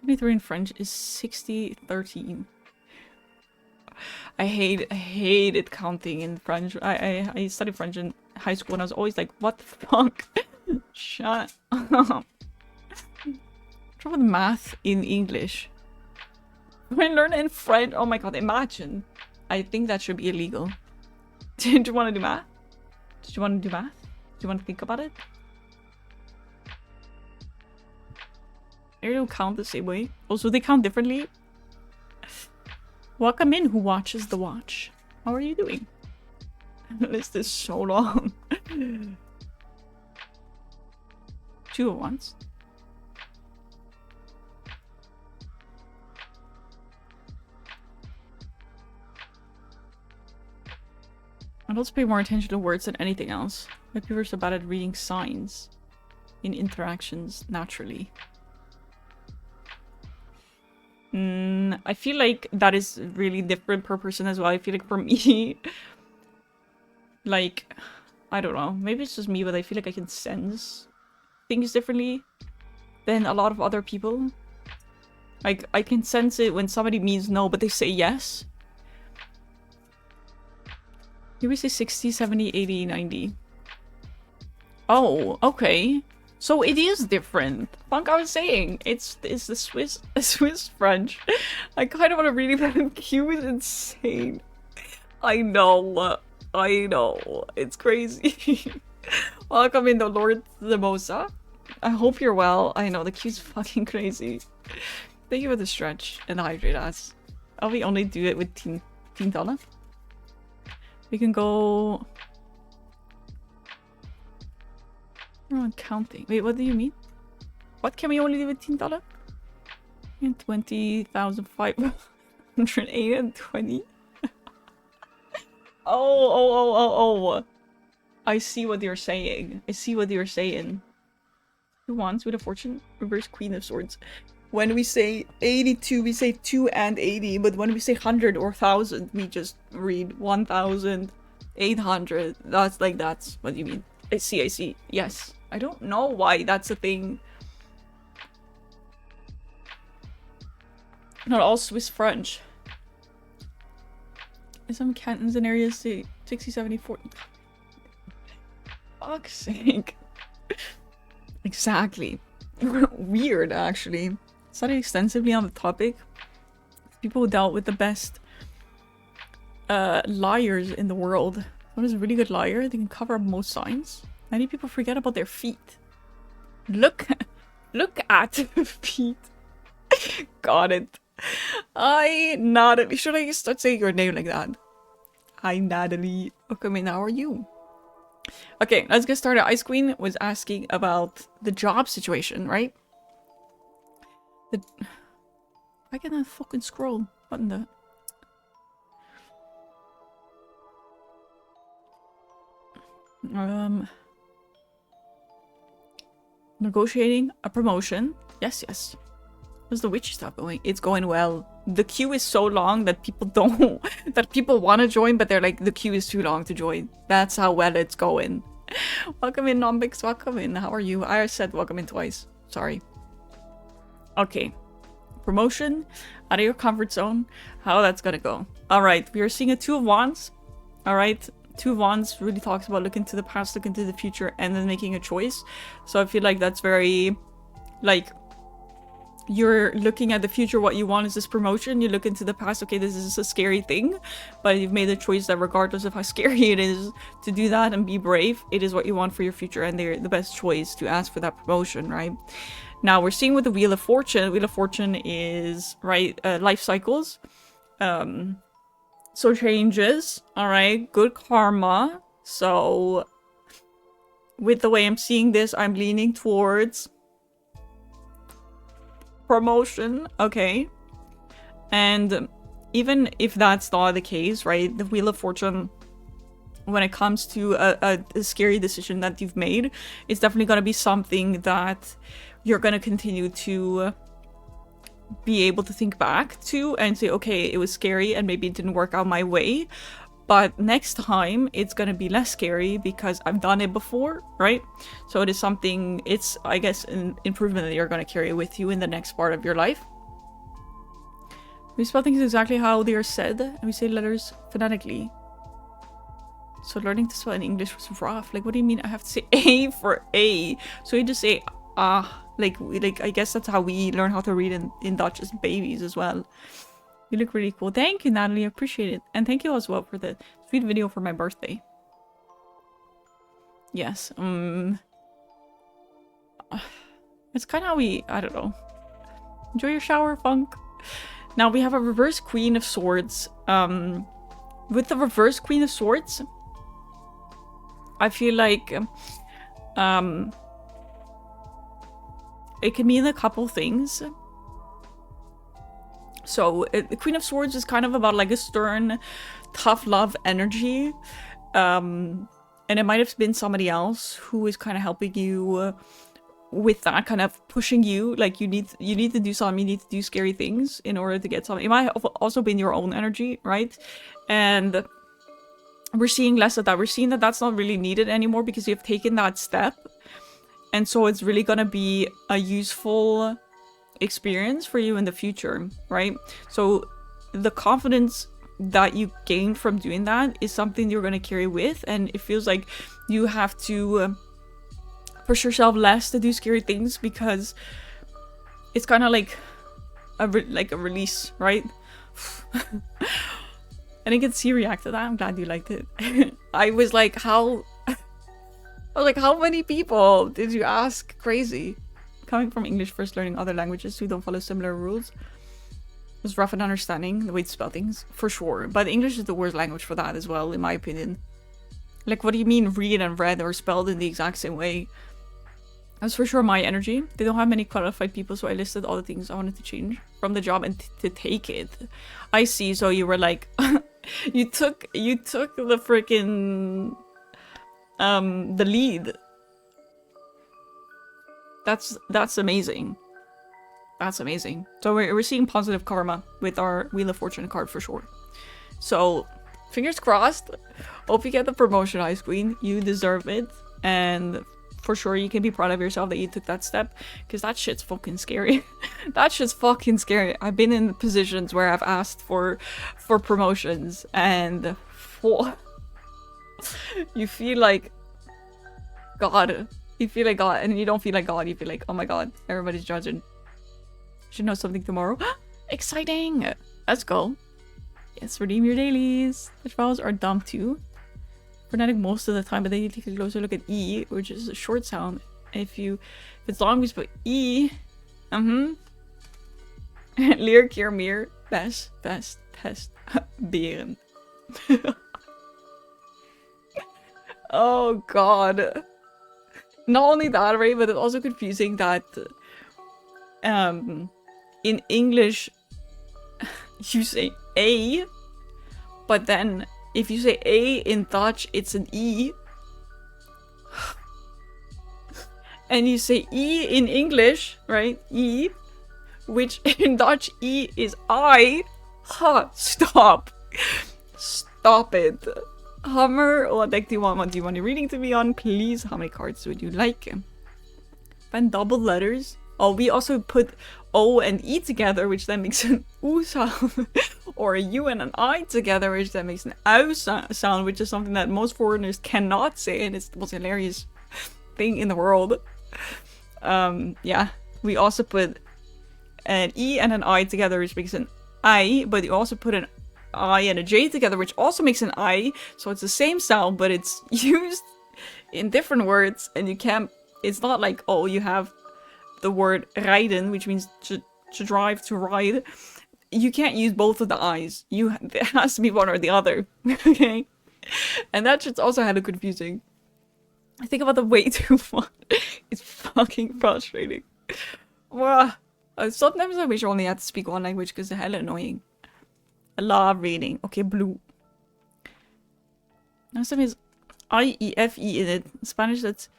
73 in French is 60-13. I hated counting in French. I studied French in high school and I was always like, what the fuck? Shut up. Try with math in English. When I learn in French, oh my god, imagine. I think that should be illegal. Do you want to do math? Do you want to do math? Do you want to think about it? They don't count the same way. Also, they count differently. Welcome in, who watches the watch. How are you doing? The list is so long. 2 at once. Adults pay more attention to words than anything else. My people are so bad at reading signs in interactions naturally. I feel like that is really different per person as well. I feel like for me, like, I don't know, maybe it's just me, but I feel like I can sense things differently than a lot of other people. Like, I can sense it when somebody means no, but they say yes. Here we say 60, 70, 80, 90. Oh, okay. So it is different. Like I was saying, it's the Swiss French. I kind of want to read it, but Q is insane. I know. It's crazy. Welcome in the Lord Zemosa. I hope you're well. I know the queue's fucking crazy. Thank you for the stretch and hydrate us. Oh, we only do it with $10. We can go. We're on counting. Wait, what do you mean? What can we only do with $10? And 20,520. Oh. I see what you're saying. Who wants with a fortune? Reverse Queen of Swords. When we say 82, we say 2 and 80, but when we say 100 or 1000, we just read 1,800. That's what you mean. I see. Yes. I don't know why that's a thing. Not all Swiss French. In some cantons and areas say 60, 70, 40. Fuck's sake. Exactly. Weird, actually. Studied extensively on the topic. People who dealt with the best liars in the world. One is a really good liar. They can cover up most signs. Many people forget about their feet. Look at feet. Got it. Natalie. Should I start saying your name like that? Hi, Natalie. Welcome in. How are you? Okay, let's get started. Ice Queen was asking about the job situation, right? I can fucking scroll. What in the... Negotiating a promotion. Yes. How's the witchy stuff going? It's going well. The queue is so long that people don't... that people want to join, but they're like, the queue is too long to join. That's how well it's going. Welcome in, Nombix. Welcome in. How are you? I said welcome in twice. Sorry. Okay. Promotion. Out of your comfort zone. How that's gonna go. Alright. We are seeing a Two of Wands. Alright. Two of Wands really talks about looking to the past, looking to the future, and then making a choice. So I feel like that's very... like... you're looking at the future, what you want is this promotion. You look into the past, okay, this is a scary thing, but you've made a choice that regardless of how scary it is to do that and be brave, it is what you want for your future, and they're the best choice to ask for that promotion, right? Now we're seeing with the Wheel of Fortune. Wheel of Fortune is, right, life cycles. So changes, all right, good karma. So with the way I'm seeing this, I'm leaning towards promotion, okay. And even if that's not the case, right, the Wheel of Fortune, when it comes to a scary decision that you've made, it's definitely going to be something that you're going to continue to be able to think back to and say, okay, it was scary and maybe it didn't work out my way, but next time it's going to be less scary because I've done it before, right? So it is something, it's, I guess, an improvement that you're going to carry with you in the next part of your life. We spell things exactly how they are said, and we say letters phonetically. So learning to spell in English was rough. Like, what do you mean I have to say A for A? So you just say like I guess that's how we learn how to read in Dutch as babies as well. You look really cool. Thank you, Natalie. I appreciate it. And thank you as well for the sweet video for my birthday. Yes. It's kind of how we, I don't know. Enjoy your shower, Funk. Now we have a reverse Queen of Swords. With the reverse Queen of Swords, I feel like it can mean a couple things. So the Queen of Swords is kind of about like a stern, tough love energy. And it might have been somebody else who is kind of helping you with that kind of pushing you, like you need to do something, you need to do scary things in order to get something. It might have also been your own energy, right? And we're seeing less of that. We're seeing that that's not really needed anymore because you've taken that step. And so it's really gonna be a useful experience for you in the future, right? So the confidence that you gain from doing that is something you're gonna carry with, and it feels like you have to push yourself less to do scary things because it's kind of like a release, right? And I can see you react to that. I'm glad you liked it. I was like, how many people did you ask? Crazy. Coming from English first, learning other languages who don't follow similar rules was rough in understanding the way to spell things, for sure. But English is the worst language for that as well, in my opinion. Like, what do you mean read and read are spelled in the exact same way? That's for sure my energy. They don't have many qualified people, so I listed all the things I wanted to change from the job and to take it. I see. So you were like, you took the freaking the lead. That's amazing. That's amazing. So we're seeing positive karma with our Wheel of Fortune card for sure. So fingers crossed. Hope you get the promotion, Ice Queen. You deserve it, and for sure you can be proud of yourself that you took that step, because that shit's fucking scary. That shit's fucking scary. I've been in positions where I've asked for promotions and you feel like God. You feel like God, and you don't feel like God. You feel like, oh my God, everybody's judging. Should know something tomorrow. Exciting! Let's go. Yes, redeem your dailies. The vowels are dumb too. Phonetic most of the time, but then you take a closer look at E, which is a short sound. If it's long, we spell E. Leer, keer, meer, best, pest, beren. Oh God. Not only that, right, but it's also confusing that in English you say A, but then if you say A in Dutch, it's an E. And you say E in English, right? E, which in Dutch E is I. Ha, stop. Stop it. Hammer, what deck do you want? What do you want your reading to be on? Please, how many cards would you like? And double letters. Oh, we also put O and E together, which then makes an OO sound. Or a U and an I together, which then makes an OU sound, which is something that most foreigners cannot say, and it's the most hilarious thing in the world. Yeah, we also put an E and an I together, which makes an I, but you also put an I and a J together, which also makes an I, so it's the same sound, but it's used in different words, and you can't, it's not like, oh, you have the word rijden, which means to drive, to ride. You can't use both of the I's. There has to be one or the other, okay? And that shit's also hella confusing. I think about them way too much. It's fucking frustrating. Sometimes I wish I only had to speak one language because they're hella annoying. I love reading. Okay, blue. Now some is I-E-F-E in it. In Spanish, that's...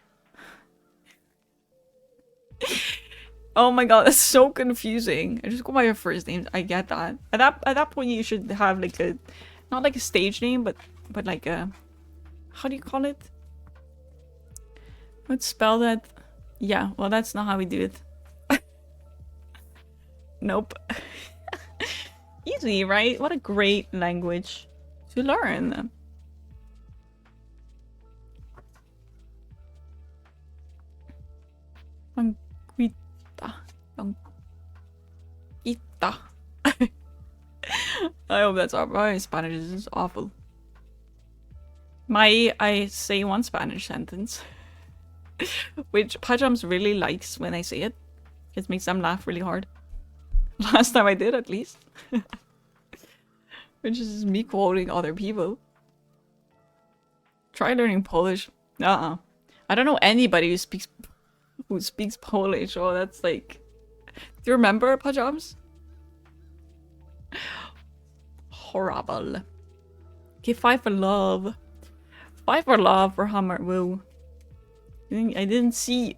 Oh my God, that's so confusing. I just go by your first names. I get that. At that point, you should have like a... Not like a stage name, but like a... How do you call it? Let's spell that. Yeah, well, that's not how we do it. Nope. Easy, right? What a great language to learn. Panquita. Panquita. I hope that's all. My Spanish is awful. I say one Spanish sentence. Which Pajams really likes when I say it. It makes them laugh really hard. Last time I did, at least. Which is me quoting other people. Try learning Polish. I don't know anybody who speaks Polish. Oh, that's like... Do you remember, Pajams? Horrible. Okay, 5 for love. 5 for love for Hammer. Woo. I didn't see.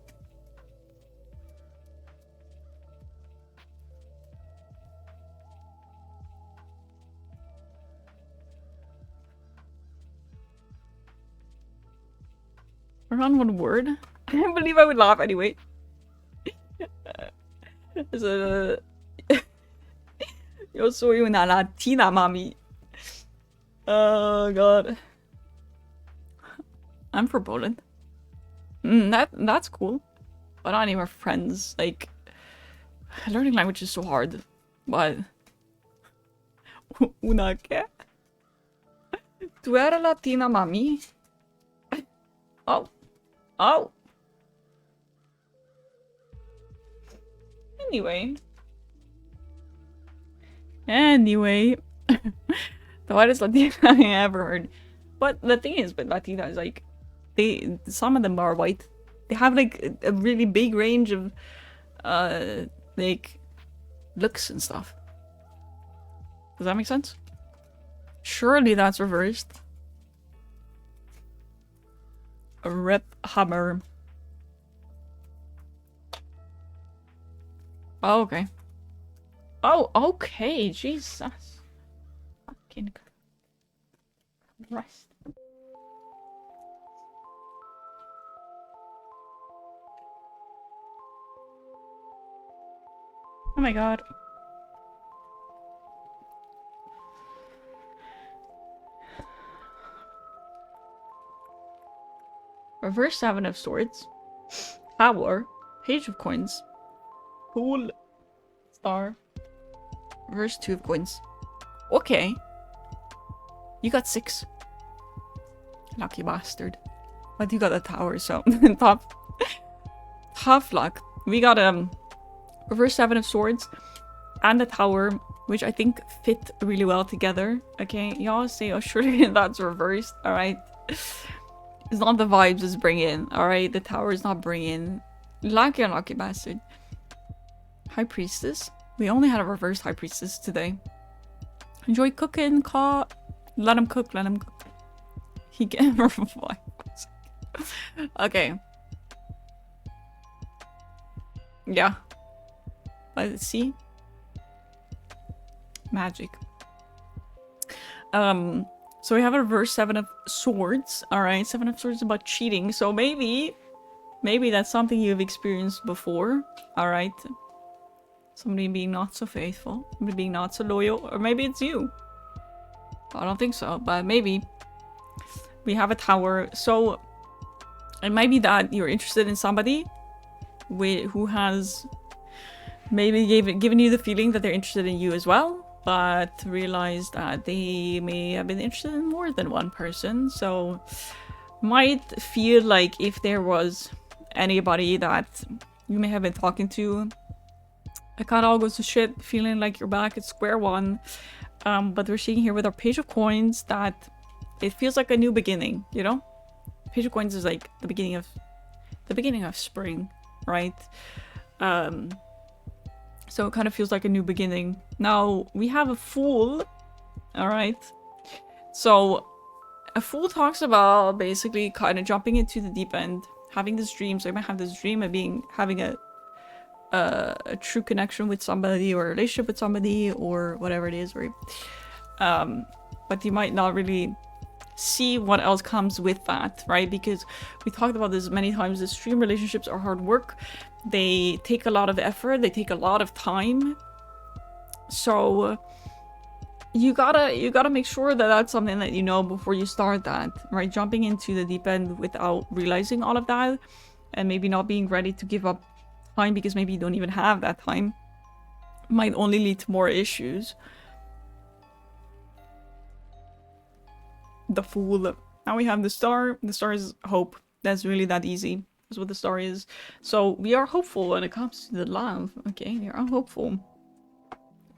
We're on one word. I can't believe I would laugh anyway. Yo soy una Latina, mami. Oh god. I'm for Poland. That's cool. But I don't even have friends. Like, learning language is so hard. But una qué? ¿Tú eres Latina, mami? Oh. Oh. Anyway. The whitest Latina I ever heard. But the thing is with Latinas, like, some of them are white. They have like a really big range of like looks and stuff. Does that make sense? Surely that's reversed. A rip hammer. Oh, okay. Oh, okay. Jesus. Fucking Christ. Oh my god. Reverse 7 of Swords. Power. Page of Coins. Cool. Star. Reverse 2 of Coins. Okay. You got 6. Lucky bastard. But you got a tower, so tough luck. We got reverse 7 of Swords and the tower, which I think fit really well together. Okay, y'all say, oh surely that's reversed. Alright. It's not the vibes it's bringing. Alright, the tower is not bringing. Lucky unlucky bastard. High Priestess. We only had a reversed High Priestess today. Enjoy cooking, let him cook, let him cook. He can revive. Okay. Yeah. Let's see. Magic. So we have a reverse 7 of Swords. Alright, 7 of Swords is about cheating. So maybe that's something you've experienced before. Alright. Somebody being not so faithful. Somebody being not so loyal. Or maybe it's you. I don't think so, but maybe. We have a tower. So it might be that you're interested in somebody who has maybe given you the feeling that they're interested in you as well, but realized that they may have been interested in more than one person. So might feel like if there was anybody that you may have been talking to, it kind of all goes to shit, feeling like you're back at square one. But we're seeing here with our Page of Coins that it feels like a new beginning, you know? Page of Coins is like the beginning of spring, right? So it kind of feels like a new beginning. Now we have a Fool, all right? So a Fool talks about basically kind of jumping into the deep end, having this dream. So you might have this dream of having a true connection with somebody or a relationship with somebody or whatever it is, right? But you might not really see what else comes with that, right? Because we talked about this many times. The stream relationships are hard work. They take a lot of effort. They take a lot of time. So you gotta make sure that that's something that you know before you start that, right? Jumping into the deep end without realizing all of that and maybe not being ready to give up time because maybe you don't even have that time might only lead to more issues. The Fool. Now we have the Star. The Star is hope. That's really that easy. That's what the Star is. So we are hopeful when it comes to the love. Okay, we are hopeful.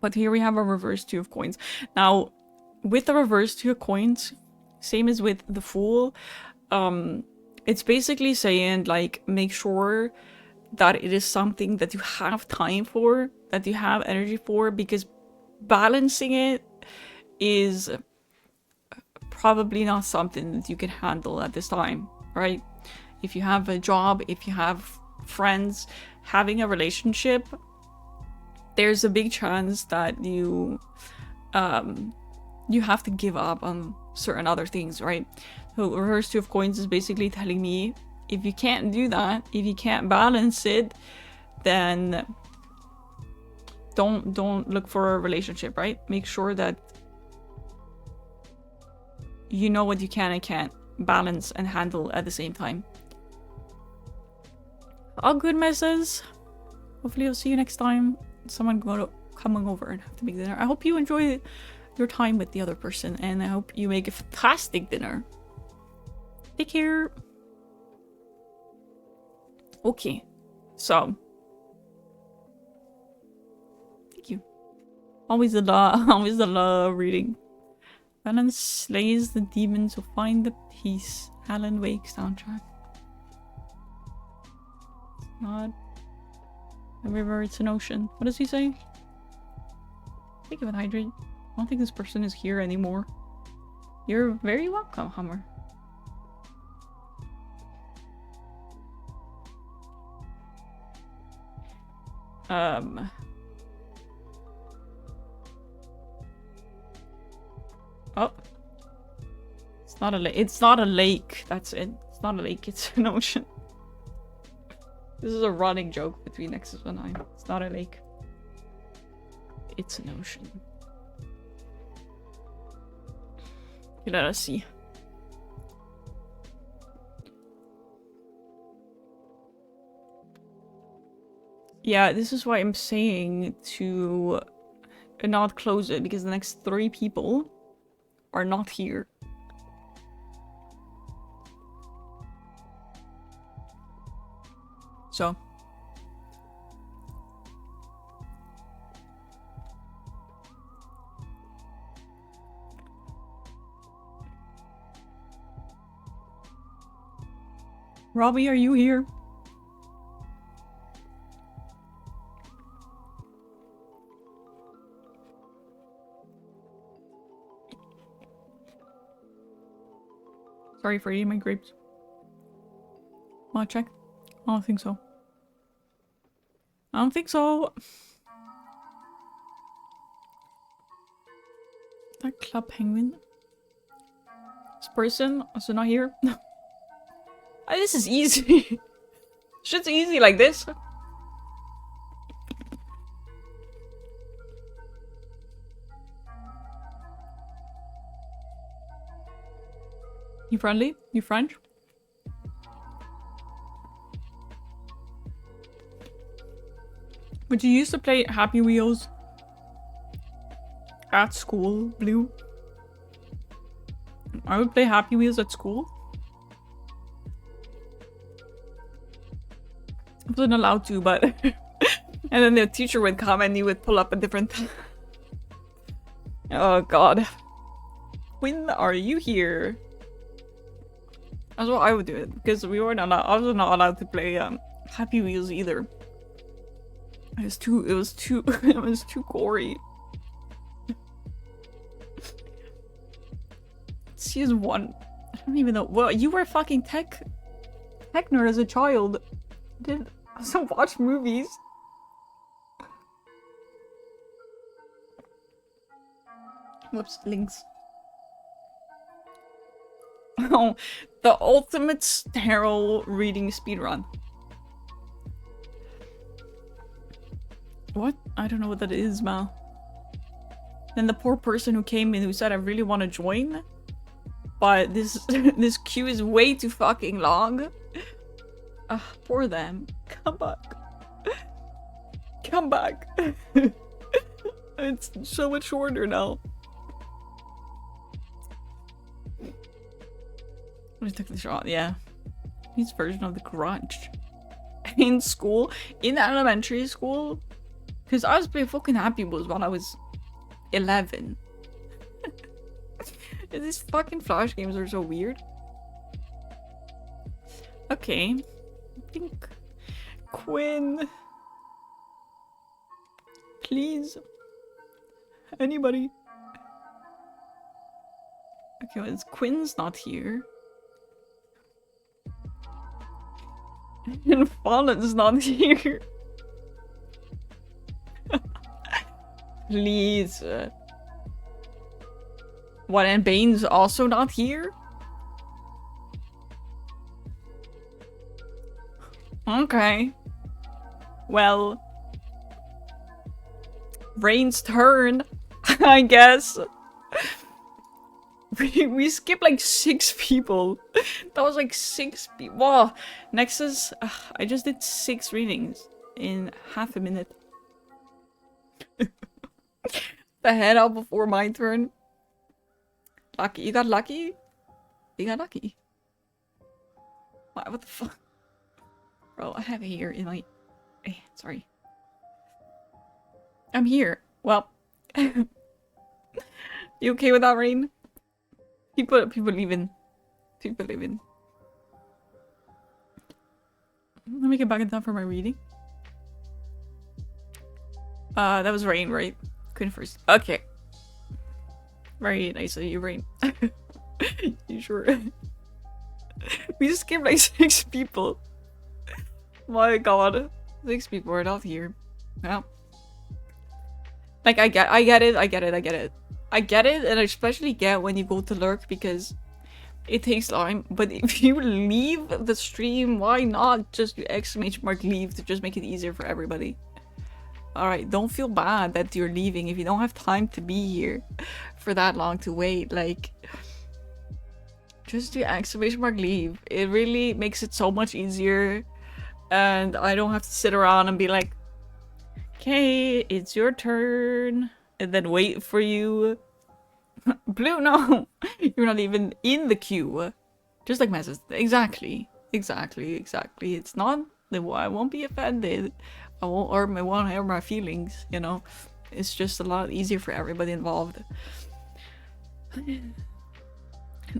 But here we have a reverse 2 of Coins. Now, with the reverse 2 of Coins, same as with the Fool, it's basically saying, like, make sure that it is something that you have time for, that you have energy for, because balancing it is probably not something that you can handle at this time, right? If you have a job, if you have friends, having a relationship, there's a big chance that you have to give up on certain other things, right? So reverse 2 of Coins is basically telling me if you can't do that, if you can't balance it, then don't look for a relationship, right? Make sure that you know what you can and can't balance and handle at the same time. All good messes. Hopefully I'll see you next time. Someone coming over and have to make dinner. I hope you enjoy your time with the other person, and I hope you make a fantastic dinner. Take care. Okay, so thank you. Always a law reading. Balance slays the demons who find the peace. Alan Wake soundtrack. It's not a river, it's an ocean. What does he say? Think of it, Hydrate. I don't think this person is here anymore. You're very welcome, Hummer. Oh. It's not a lake. It's not a lake. That's it. It's not a lake. It's an ocean. This is a running joke between Nexus and I. It's not a lake. It's an ocean. Let us see. Yeah, this is why I'm saying to not close it, because the next 3 people are not here. So. Robbie, are you here? Sorry for eating my grapes. Wanna check? I don't think so. I don't think so. That club penguin. This person also not here. This is easy. Shit's easy like this. You friendly? You French? Would you used to play Happy Wheels at school, Blue? I would play Happy Wheels at school. I wasn't allowed to, but... and then the teacher would come and he would pull up a different... Oh god. When are you here? That's what I would do it, because we weren't allowed. I was not allowed to play Happy Wheels either. It was too it was too gory. Season 1. I don't even know. Well, you were a fucking tech nerd as a child. Did also watch movies. Whoops, links. Oh, the ultimate sterile reading speedrun. What? I don't know what that is, Mal. Then the poor person who came in who said, I really want to join, but this this queue is way too fucking long. Poor them. Come back. Come back. It's so much shorter now. I took the shot, yeah. His version of the grudge. In school, in elementary school, because I was playing fucking Happy Wheels when I was 11. These fucking Flash games are so weird. Okay. I think Quinn. Please. Anybody. Okay, well, Quinn's not here. And Fallen's not here. Please. What, and Bane's also not here? Okay. Well. Rain's turn, I guess. We skipped like 6 people. That was like 6 people. Wow. Nexus, I just did 6 readings in half a minute. The head out before my turn. Lucky. You got lucky? You got lucky. What the fuck? Bro, I have it here in my... sorry. I'm here. Well. You okay with that, Rain? People leaving. People leaving. Let me get back in time for my reading. That was Rain, right? Queen first. Okay. Very nice of you, Rain. You sure? We just skipped like 6 people. My god. 6 people are not here. Yeah. Like, I get it, I get it, and I especially get when you go to lurk because it takes time, but if you leave the stream, why not just do !mark leave to just make it easier for everybody? Alright, don't feel bad that you're leaving if you don't have time to be here for that long to wait, like... Just do !mark leave. It really makes it so much easier, and I don't have to sit around and be like, okay, it's your turn. And then wait for you. Blue, no. You're not even in the queue. Just like Messes. Exactly. It's not... I won't be offended. I won't hurt my feelings, you know. It's just a lot easier for everybody involved. An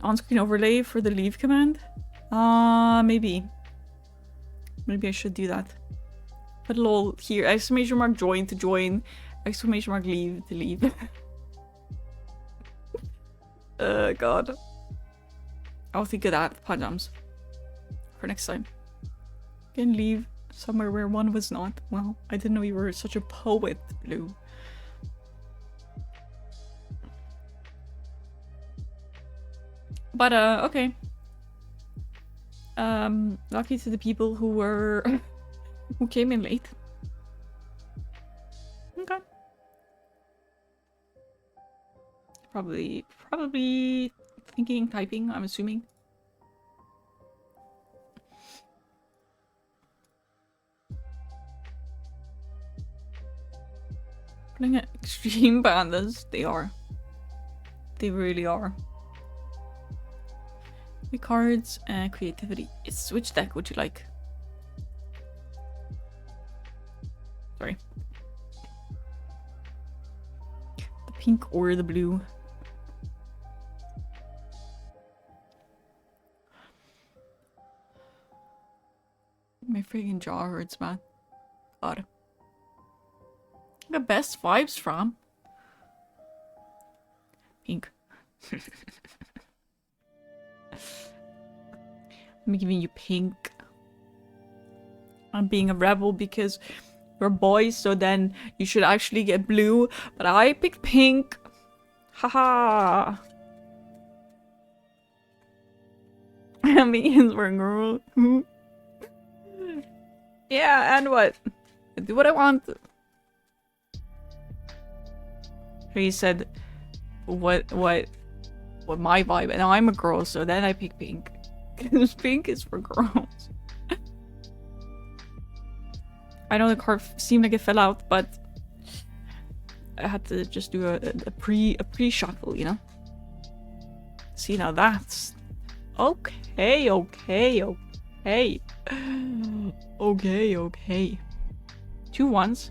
on-screen overlay for the leave command? Maybe. Maybe I should do that. Put a little here, !mark join to join, !mark leave to leave. God. I'll think of that, Pajams. For next time. Can leave somewhere where one was not. Well, I didn't know you were such a poet, Blue. But, okay. Lucky to the people who were... who came in late. Okay. Probably thinking, typing, I'm assuming. Putting at extreme pandas, they are. They really are. Cards and creativity. Which deck would you like? Sorry. The pink or the blue? My freaking jaw hurts, man. God. I got best vibes from. Pink. I'm giving you pink. I'm being a rebel because we're boys, so then you should actually get blue. But I picked pink. Haha. Means we're a girl. Yeah, and what? I do what I want. He said, what my vibe, and I'm a girl, so then I pick pink. Because pink is for girls. I know the card seemed like it fell out, but I had to just do a pre-shuffle, you know? See, now that's... Okay. Okay. 2 1s.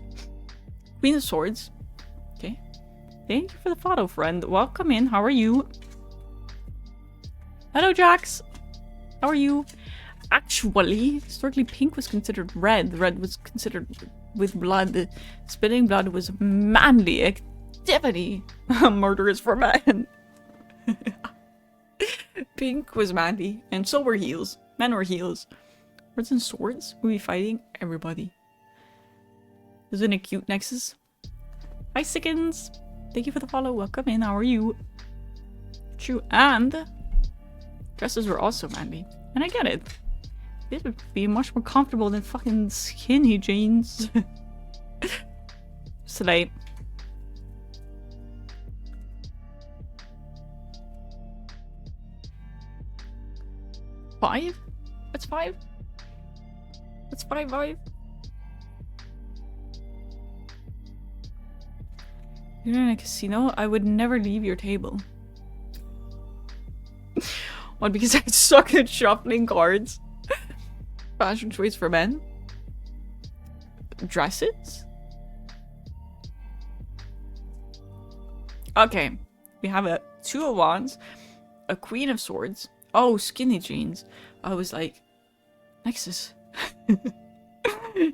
Queen of Swords. Okay. Thank you for the follow, friend. Welcome in. How are you? Hello, Jax. How are you? Actually, historically, pink was considered red. Red was considered with blood. Spitting blood was manly activity. Murder is for men. Pink was manly, and so were heels. Men were heels. Swords and swords? We'll be fighting everybody. Isn't it cute, Nexus? Hi, Sickens. Thank you for the follow. Welcome in. How are you? True. And dresses were also manly. And I get it. This would be much more comfortable than fucking skinny jeans. Slay. Five? What's five? What's five? You're in a casino? I would never leave your table. What, because I suck at shuffling cards? Fashion choice for men? Dresses? Okay. We have a 2 of wands, a queen of swords. Oh, skinny jeans. I was like, Nexus.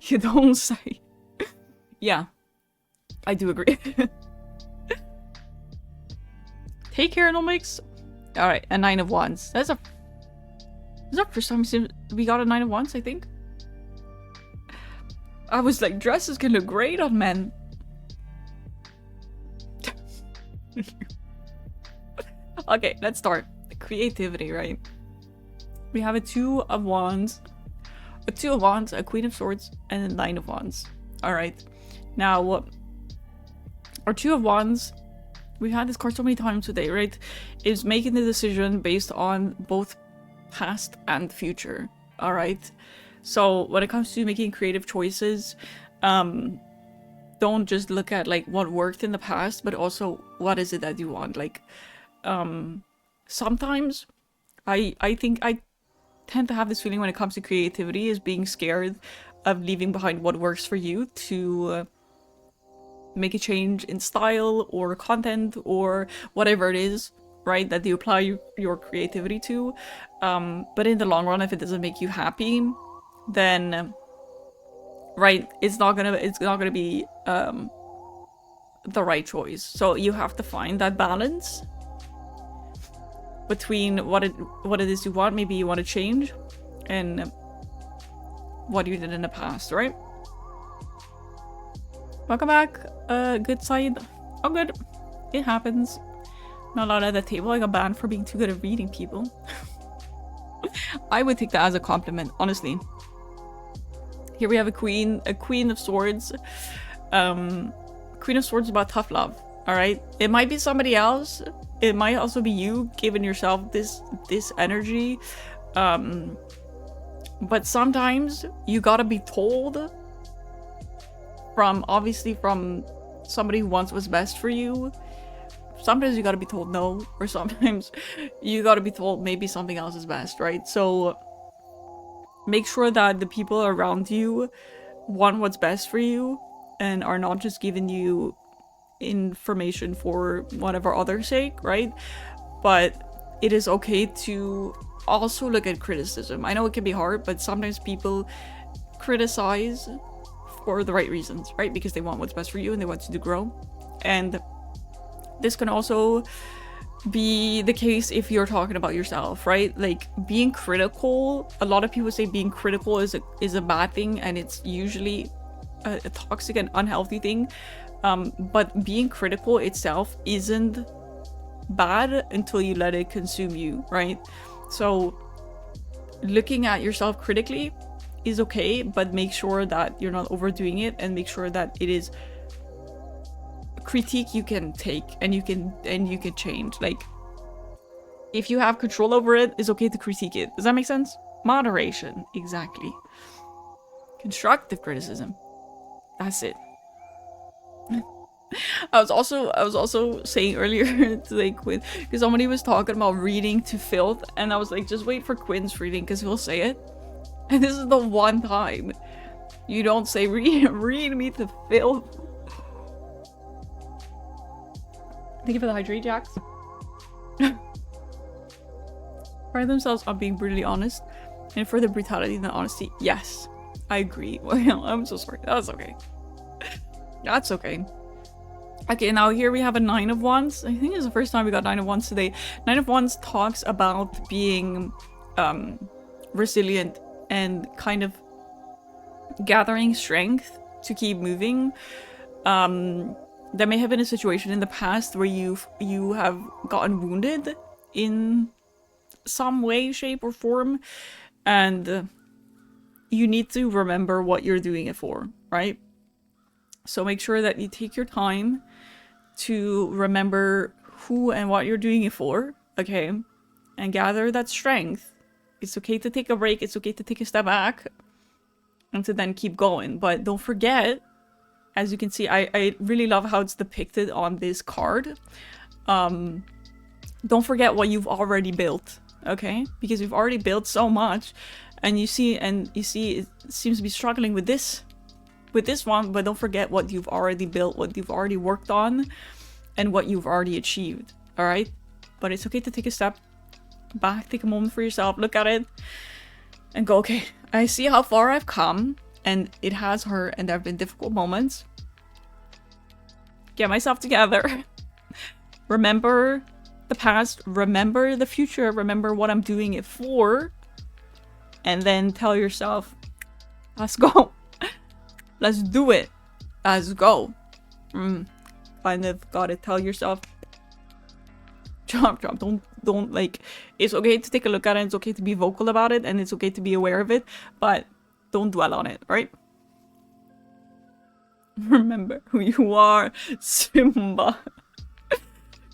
You don't say. Yeah. I do agree. Take care, no mix. Alright, a 9 of wands. That's a... Is that first time we got a 9 of wands, I think? I was like, dresses can look great on men. Okay, let's start. Creativity, right? We have a 2 of wands, a 2 of wands, a queen of swords, and a 9 of wands. Alright. Now, what? Our 2 of wands, we've had this card so many times today, right? Is making the decision based on both past and future. Alright? So when it comes to making creative choices, don't just look at like what worked in the past, but also what is it that you want. Like, sometimes I think I tend to have this feeling when it comes to creativity is being scared of leaving behind what works for you to make a change in style or content or whatever it is, right, that you apply your creativity to. But in the long run, if it doesn't make you happy, then right, it's not gonna be the right choice. So you have to find that balance between what it is you want. Maybe you want to change, and what you did in the past, right? Welcome back. Good side. Oh, good. It happens. Not allowed at the table. I got banned for being too good at reading people. I would take that as a compliment, honestly. Here we have a queen of swords. Queen of swords is about tough love. All right. It might be somebody else. It might also be you giving yourself this energy. But sometimes you gotta be told obviously from somebody who wants what's best for you. Sometimes you gotta be told no, or sometimes you gotta be told maybe something else is best, right? So make sure that the people around you want what's best for you and are not just giving you information for whatever other sake, right? But it is okay to also look at criticism. I know it can be hard, but sometimes people criticize for the right reasons, right? Because they want what's best for you and they want you to grow. And this can also be the case if you're talking about yourself, right? Like being critical, a lot of people say being critical is a bad thing, and it's usually a toxic and unhealthy thing. But being critical itself isn't bad until you let it consume you, right? So looking at yourself critically is okay, but make sure that you're not overdoing it, and make sure that it is critique you can take and you can change. Like, if you have control over it, it's okay to critique it. Does that make sense? Moderation, exactly. Constructive criticism. That's it. I was also saying earlier to like Quinn, because somebody was talking about reading to filth, and I was like, just wait for Quinn's reading because he'll say it. And this is the one time you don't say read me to filth. Thank you for the hydrate, Jax. Pride themselves on being brutally honest, and further brutality than honesty. Yes, I agree. Well, I'm so sorry. That's okay. That's okay. Okay, now here we have a 9 of wands. I think it's the first time we got 9 of wands today. 9 of wands talks about being resilient and kind of gathering strength to keep moving. There may have been a situation in the past where you have gotten wounded in some way, shape, or form, and you need to remember what you're doing it for, right? So make sure that you take your time to remember who and what you're doing it for, okay? And gather that strength. It's okay to take a break, it's okay to take a step back, and to then keep going. But don't forget, as you can see, I really love how it's depicted on this card. Don't forget what you've already built, okay? Because you've already built so much, and you see it seems to be struggling with this one, but don't forget what you've already built, what you've already worked on, and what you've already achieved, all right? But it's okay to take a step back, take a moment for yourself, look at it, and go, okay, I see how far I've come, and it has hurt, and there have been difficult moments. Get myself together. Remember the past, remember the future, remember what I'm doing it for, and then tell yourself, let's go. Let's do it. Let's go. Kind of gotta tell yourself, chomp. Don't like, it's okay to take a look at it, it's okay to be vocal about it, and it's okay to be aware of it, but don't dwell on it, right? Remember who you are, Simba.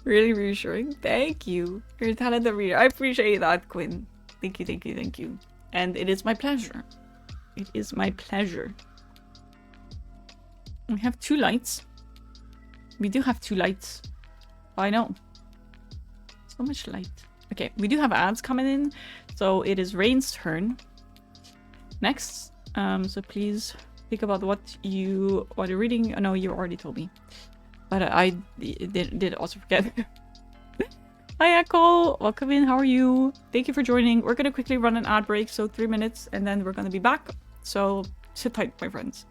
Really reassuring. Thank you. You're a talented reader. I appreciate that, Quinn. Thank you. And it is my pleasure. It is my pleasure. We have 2 lights. We do have 2 lights. I know. So much light. Okay, we do have ads coming in. So it is Rain's turn. Next. So please think about what you're reading. Oh, no, you already told me. But I did also forget. Hi, Echo. Welcome in. How are you? Thank you for joining. We're going to quickly run an ad break. So 3 minutes and then we're going to be back. So sit tight, my friends.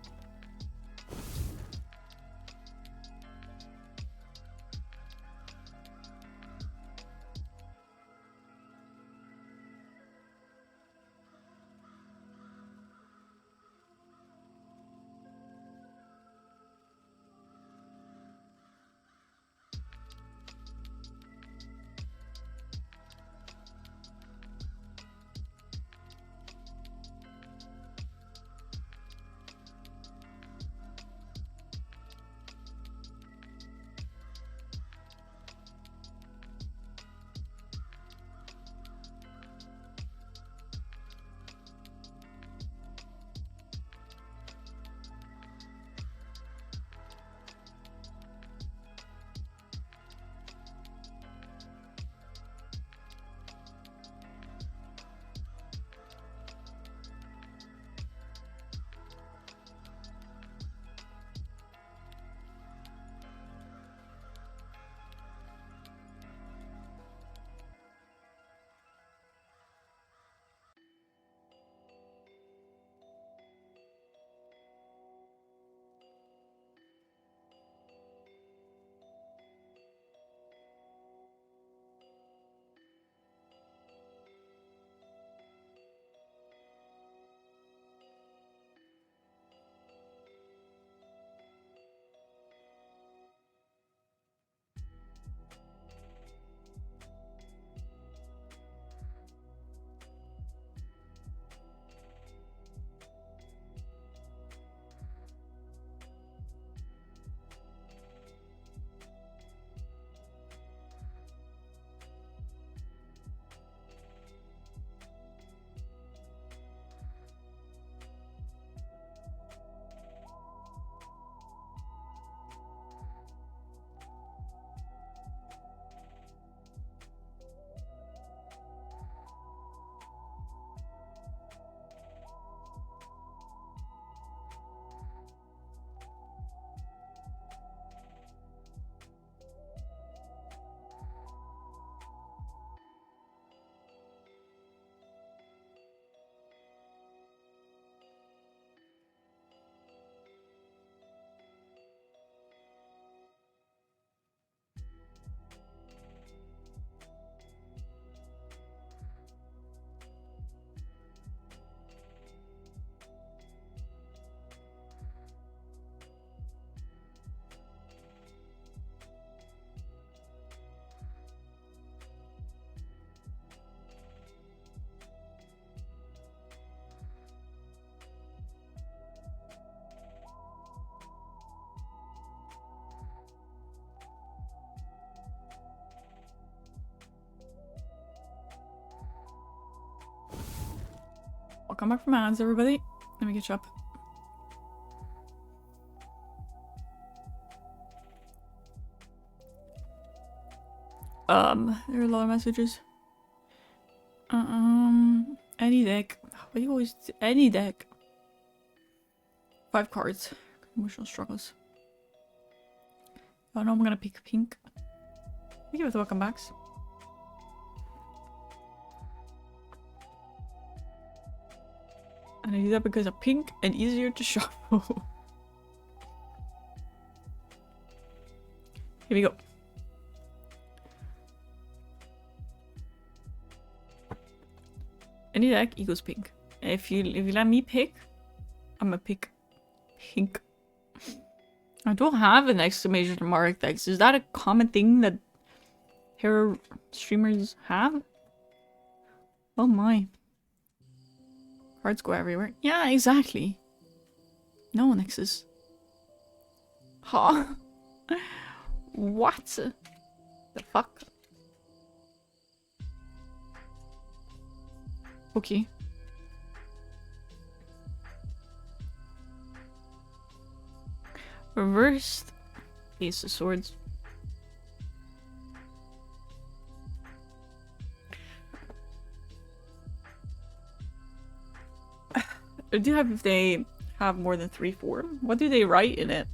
Welcome back from ads, everybody. Let me get you up. There are a lot of messages. Any deck. What do you always do? Any deck. 5 cards. Emotional struggles. Oh no, I'm gonna pick pink. Thank you for the welcome backs. And I do that because of pink and easier to shuffle. Here we go. Any deck equals pink. If you let me pick, I'm gonna pick pink. I don't have an exclamation mark text. Is that a common thing that hero streamers have? Oh my. Cards go everywhere. Yeah, exactly. No, Nexus. Huh? What? The fuck? Okay. Reversed Ace of Swords. I do have if they have more than 3 form. What do they write in it?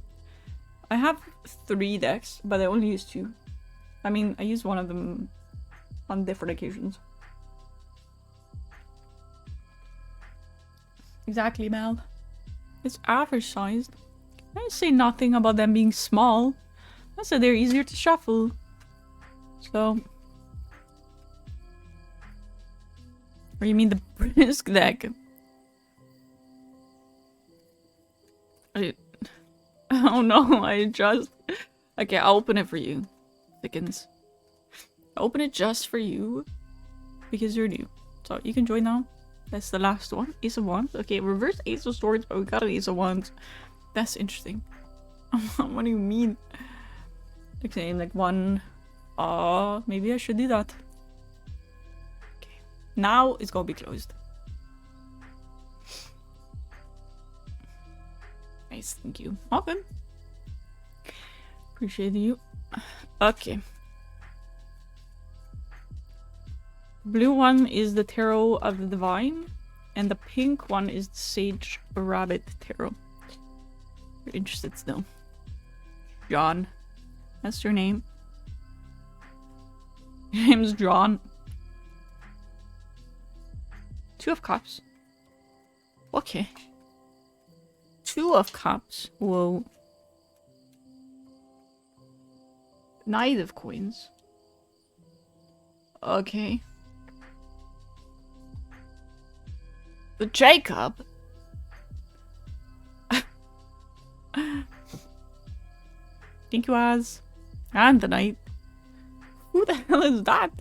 I have 3 decks, but I only use 2. I mean, I use one of them on different occasions. Exactly, Mel. It's average sized. I didn't say nothing about them being small. I said they're easier to shuffle. So. Or you mean the Brisk deck? Oh no, I just... Okay, I'll open it for you. Thickens. I'll open it just for you. Because you're new. So you can join now. That's the last one. Ace of Wands. Okay, reverse Ace of Swords, but we got an Ace of Wands. That's interesting. What do you mean? Like saying like one... maybe I should do that. Okay. Now it's gonna be closed. Nice, thank you. Okay. Appreciate you. Okay. Blue one is the Tarot of the Divine, and the pink one is the Sage Rabbit Tarot. You're interested still. John. That's your name. Your name's John. 2 of Cups. Okay. 2 of Cups. Whoa. Knight of Coins. Okay. The Jacob. Thank you, Az. And the Knight. Who the hell is that?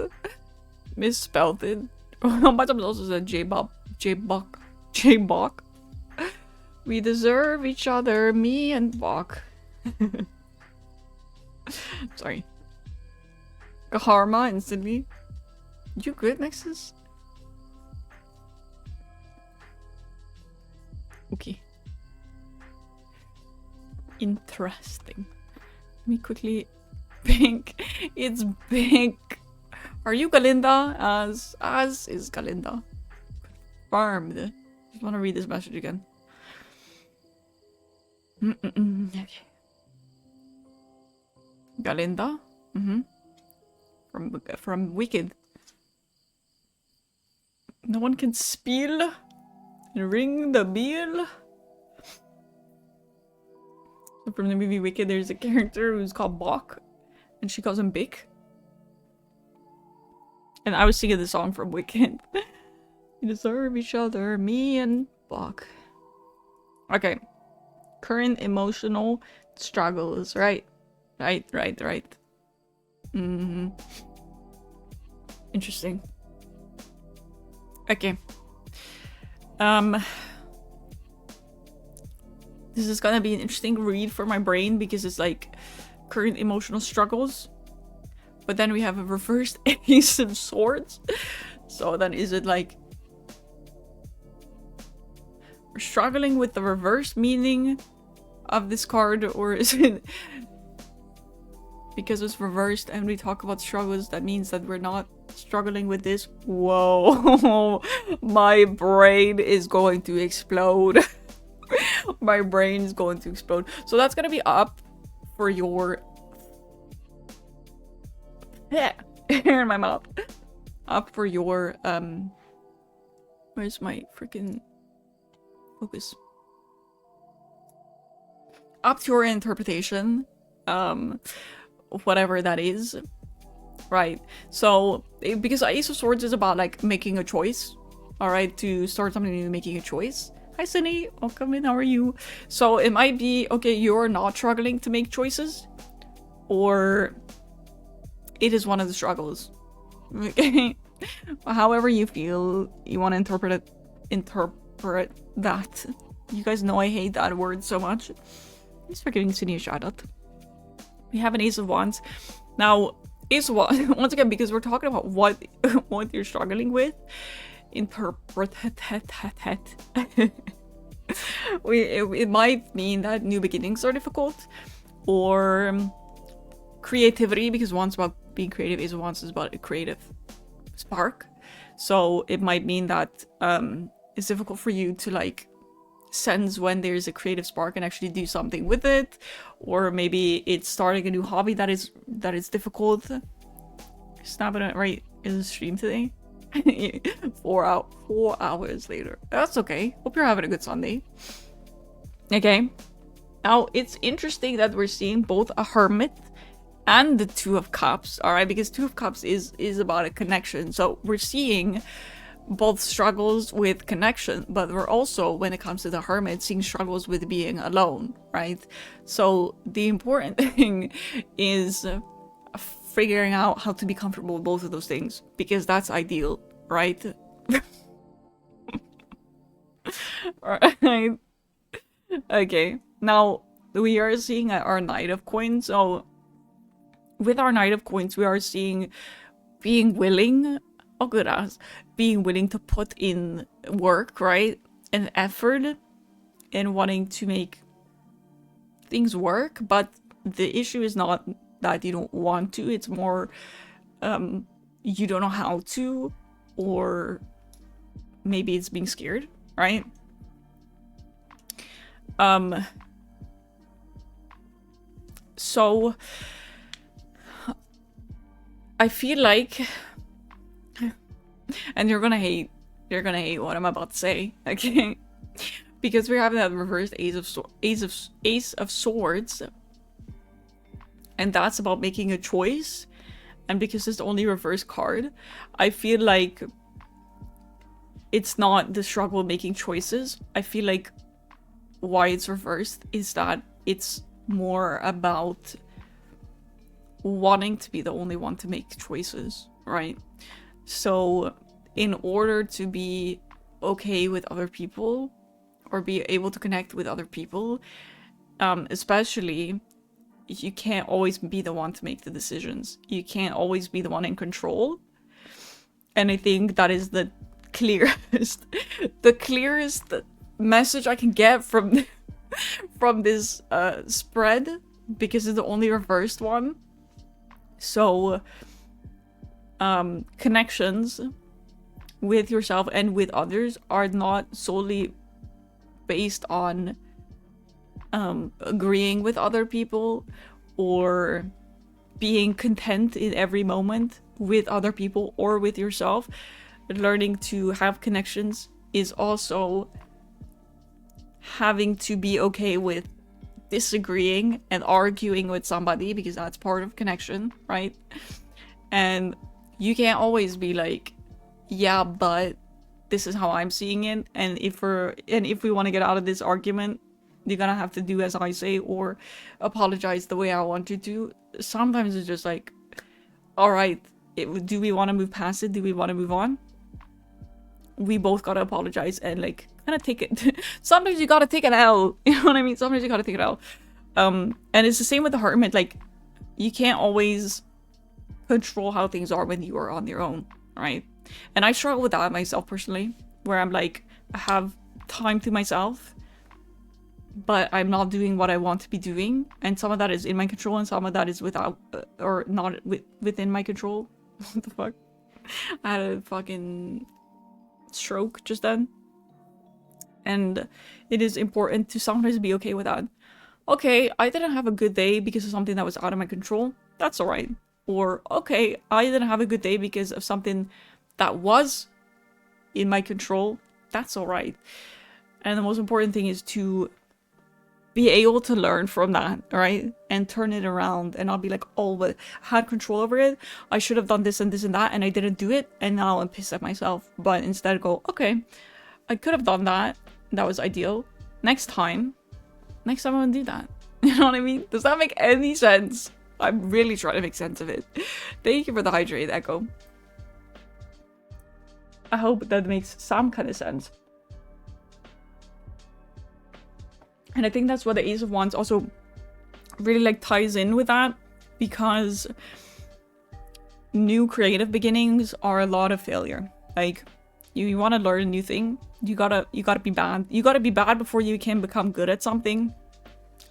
Misspelled it. My time also said J-Bob. J-Buck. J-Buck. We deserve each other, me and Bok. Sorry. Karma instantly. You good, Nexus? Okay. Interesting. Let me quickly pink. It's pink. Are you Galinda? As is Galinda. Confirmed. Just want to read this message again. Okay. Galinda? From Wicked. No one can spiel and ring the bell. So from the movie Wicked, there's a character who's called Bok, and she calls him Bick. And I was singing the song from Wicked. We deserve each other, me and Bok. Okay. Current emotional struggles, right? Right. Interesting. Okay. This is gonna be an interesting read for my brain because it's like current emotional struggles. But then we have a reversed Ace of Swords. So then is it like struggling with the reverse meaning of this card, or is it because it's reversed and we talk about struggles, that means that we're not struggling with this? Whoa, my brain is going to explode. My brain is going to explode. So that's gonna be up for your in my mouth. Up for your where's my freaking focus? Up to your interpretation, whatever that is, right? So because Ace of Swords is about like making a choice, all right, to start something new, making a choice. Hi Cindy, welcome in, how are you? So it might be, okay, you're not struggling to make choices, or it is one of the struggles. Okay, however you feel, you want to interpret that. You guys know I hate that word so much. Thanks for giving Cindy a shout out. We have an Ace of Wands. Now, Ace of Wands, once again, because we're talking about what you're struggling with, interpret it might mean that new beginnings are difficult, or creativity, because Wands about being creative, Ace of Wands is about a creative spark. So it might mean that it's difficult for you to like sense when there's a creative spark and actually do something with it, or maybe it's starting a new hobby that is difficult. Snapping it right in the stream today. 4 hours later. That's okay. Hope you're having a good Sunday. Okay. Now it's interesting that we're seeing both a Hermit and the Two of Cups, all right, because Two of Cups is about a connection. So we're seeing both struggles with connection, but we're also, when it comes to the Hermit, seeing struggles with being alone, right? So the important thing is figuring out how to be comfortable with both of those things, because that's ideal, right? Alright. Okay, now we are seeing our Knight of Coins. So with our Knight of Coins, we are seeing being willing, oh good ass, being willing to put in work, right? And effort, and wanting to make things work. But the issue is not that you don't want to, it's more you don't know how to, or maybe it's being scared, right? So I feel like, and you're gonna hate what I'm about to say, okay? Because we're having that reversed Ace of Swords, and that's about making a choice. And because it's the only reverse card, I feel like it's not the struggle making choices. I feel like why it's reversed is that it's more about wanting to be the only one to make choices, right? So in order to be okay with other people, or be able to connect with other people, especially, you can't always be the one to make the decisions. You can't always be the one in control. And I think that is the clearest message I can get from from this spread, because it's the only reversed one. So connections with yourself and with others are not solely based on agreeing with other people, or being content in every moment with other people or with yourself. Learning to have connections is also having to be okay with disagreeing and arguing with somebody, because that's part of connection, right? And you can't always be like, yeah, but this is how I'm seeing it, and if we want to get out of this argument, you're gonna have to do as I say, or apologize the way I want you to. Sometimes it's just like, all right, do we want to move past it? Do we want to move on? We both gotta apologize and like kind of take it. Sometimes you gotta take an L. You know what I mean? Sometimes you gotta take an L. And it's the same with the Hermit. Like, you can't always control how things are when you are on your own, right? And I struggle with that myself personally, where I'm like, I have time to myself, but I'm not doing what I want to be doing, and some of that is in my control and some of that is without or not within my control. What the fuck? I had a fucking stroke just then. And it is important to sometimes be okay with that. Okay, I didn't have a good day because of something that was out of my control. That's alright. Or, okay, I didn't have a good day because of something that was in my control. That's alright. And the most important thing is to be able to learn from that, right? And turn it around and not be like, oh, but I had control over it. I should have done this and this and that and I didn't do it. And now I'm pissed at myself. But instead go, okay, I could have done that. That was ideal. Next time I'm gonna do that. You know what I mean? Does that make any sense? I'm really trying to make sense of it. Thank you for the hydrate, Echo. I hope that makes some kind of sense. And I think that's what the Ace of Wands also really like ties in with that, because new creative beginnings are a lot of failure. Like you want to learn a new thing, you gotta be bad. You gotta be bad before you can become good at something.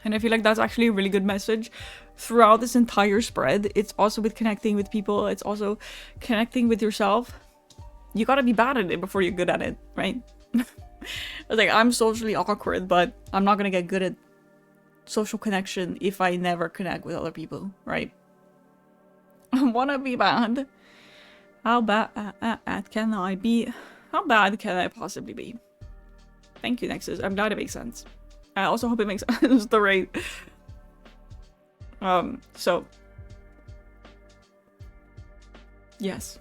And I feel like that's actually a really good message throughout this entire spread. It's also with connecting with people. It's also connecting with yourself. You gotta be bad at it before you're good at it, right? Like, I'm socially awkward, but I'm not gonna get good at social connection if I never connect with other people, right? I wanna be bad. How bad can I be? How bad can I possibly be? Thank you, Nexus. I'm glad it makes sense. I also hope it makes sense the right. So. Yes.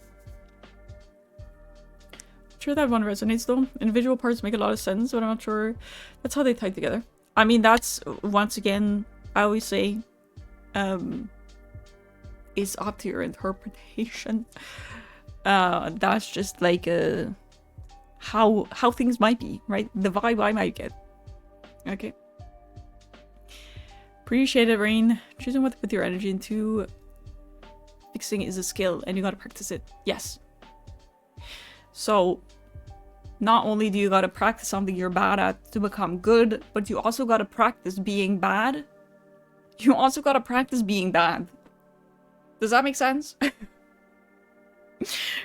Sure that one resonates though. Individual parts make a lot of sense, but I'm not sure that's how they tie together. I mean, that's, once again, I always say, it's up to your interpretation. That's just like how things might be, right? The vibe I might get. Okay. Appreciate it, Rain. Choosing what to put your energy into. Fixing is a skill and you gotta practice it. Yes. So, not only do you gotta practice something you're bad at to become good, but you also gotta practice being bad. You also gotta practice being bad. Does that make sense?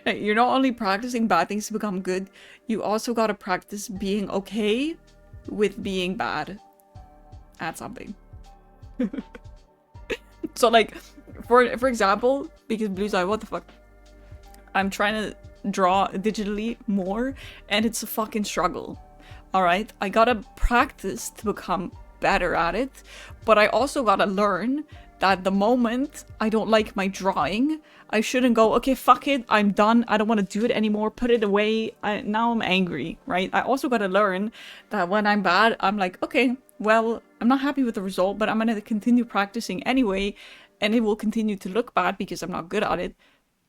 You're not only practicing bad things to become good, you also gotta practice being okay with being bad at something. So like, for example, because Blue's Eye, what the fuck? I'm trying to draw digitally more and it's a fucking struggle. Alright? I gotta practice to become better at it, but I also gotta learn that the moment I don't like my drawing, I shouldn't go, okay, fuck it, I'm done, I don't want to do it anymore, put it away, now I'm angry, right? I also gotta learn that when I'm bad, I'm like, okay, well, I'm not happy with the result, but I'm gonna continue practicing anyway, and it will continue to look bad because I'm not good at it,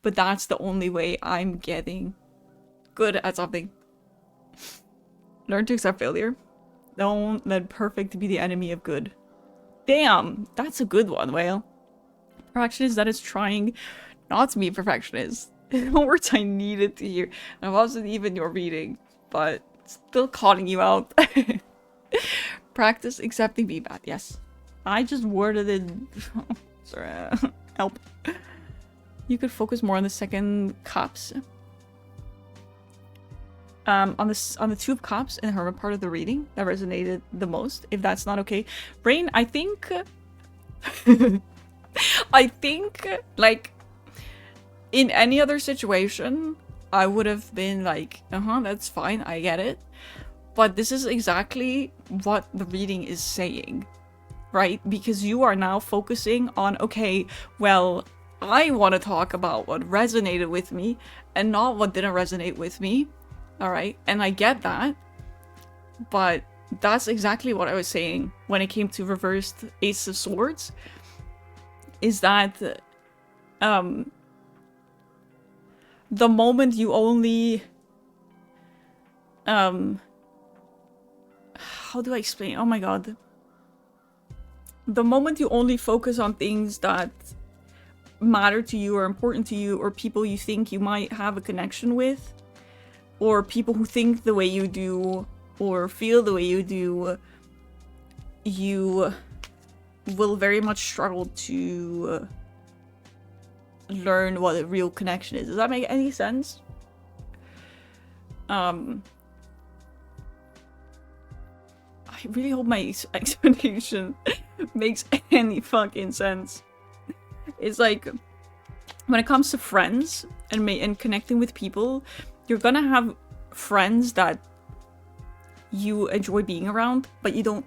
but that's the only way I'm getting good at something. Learn to accept failure. Don't let perfect be the enemy of good. Damn, that's a good one, Whale. Perfectionist that is trying not to be perfectionist. Words I needed to hear. And it wasn't even your reading, but still calling you out. Practice accepting feedback. Yes. I just worded it. Sorry. Help. You could focus more on the second cups. On the Two of Cups and Hermit part of the reading that resonated the most, if that's not okay. Brain, I think I think like in any other situation I would have been like, that's fine, I get it. But this is exactly what the reading is saying, right? Because you are now focusing on, okay, well, I want to talk about what resonated with me and not what didn't resonate with me. Alright, and I get that, but that's exactly what I was saying when it came to reversed Ace of Swords, is that the moment you only how do I explain? Oh my god. The moment you only focus on things that matter to you or important to you or people you think you might have a connection with, or people who think the way you do, or feel the way you do, you will very much struggle to learn what a real connection is. Does that make any sense? I really hope my explanation makes any fucking sense. It's like, when it comes to friends and connecting with people, you're gonna have friends that you enjoy being around, but you don't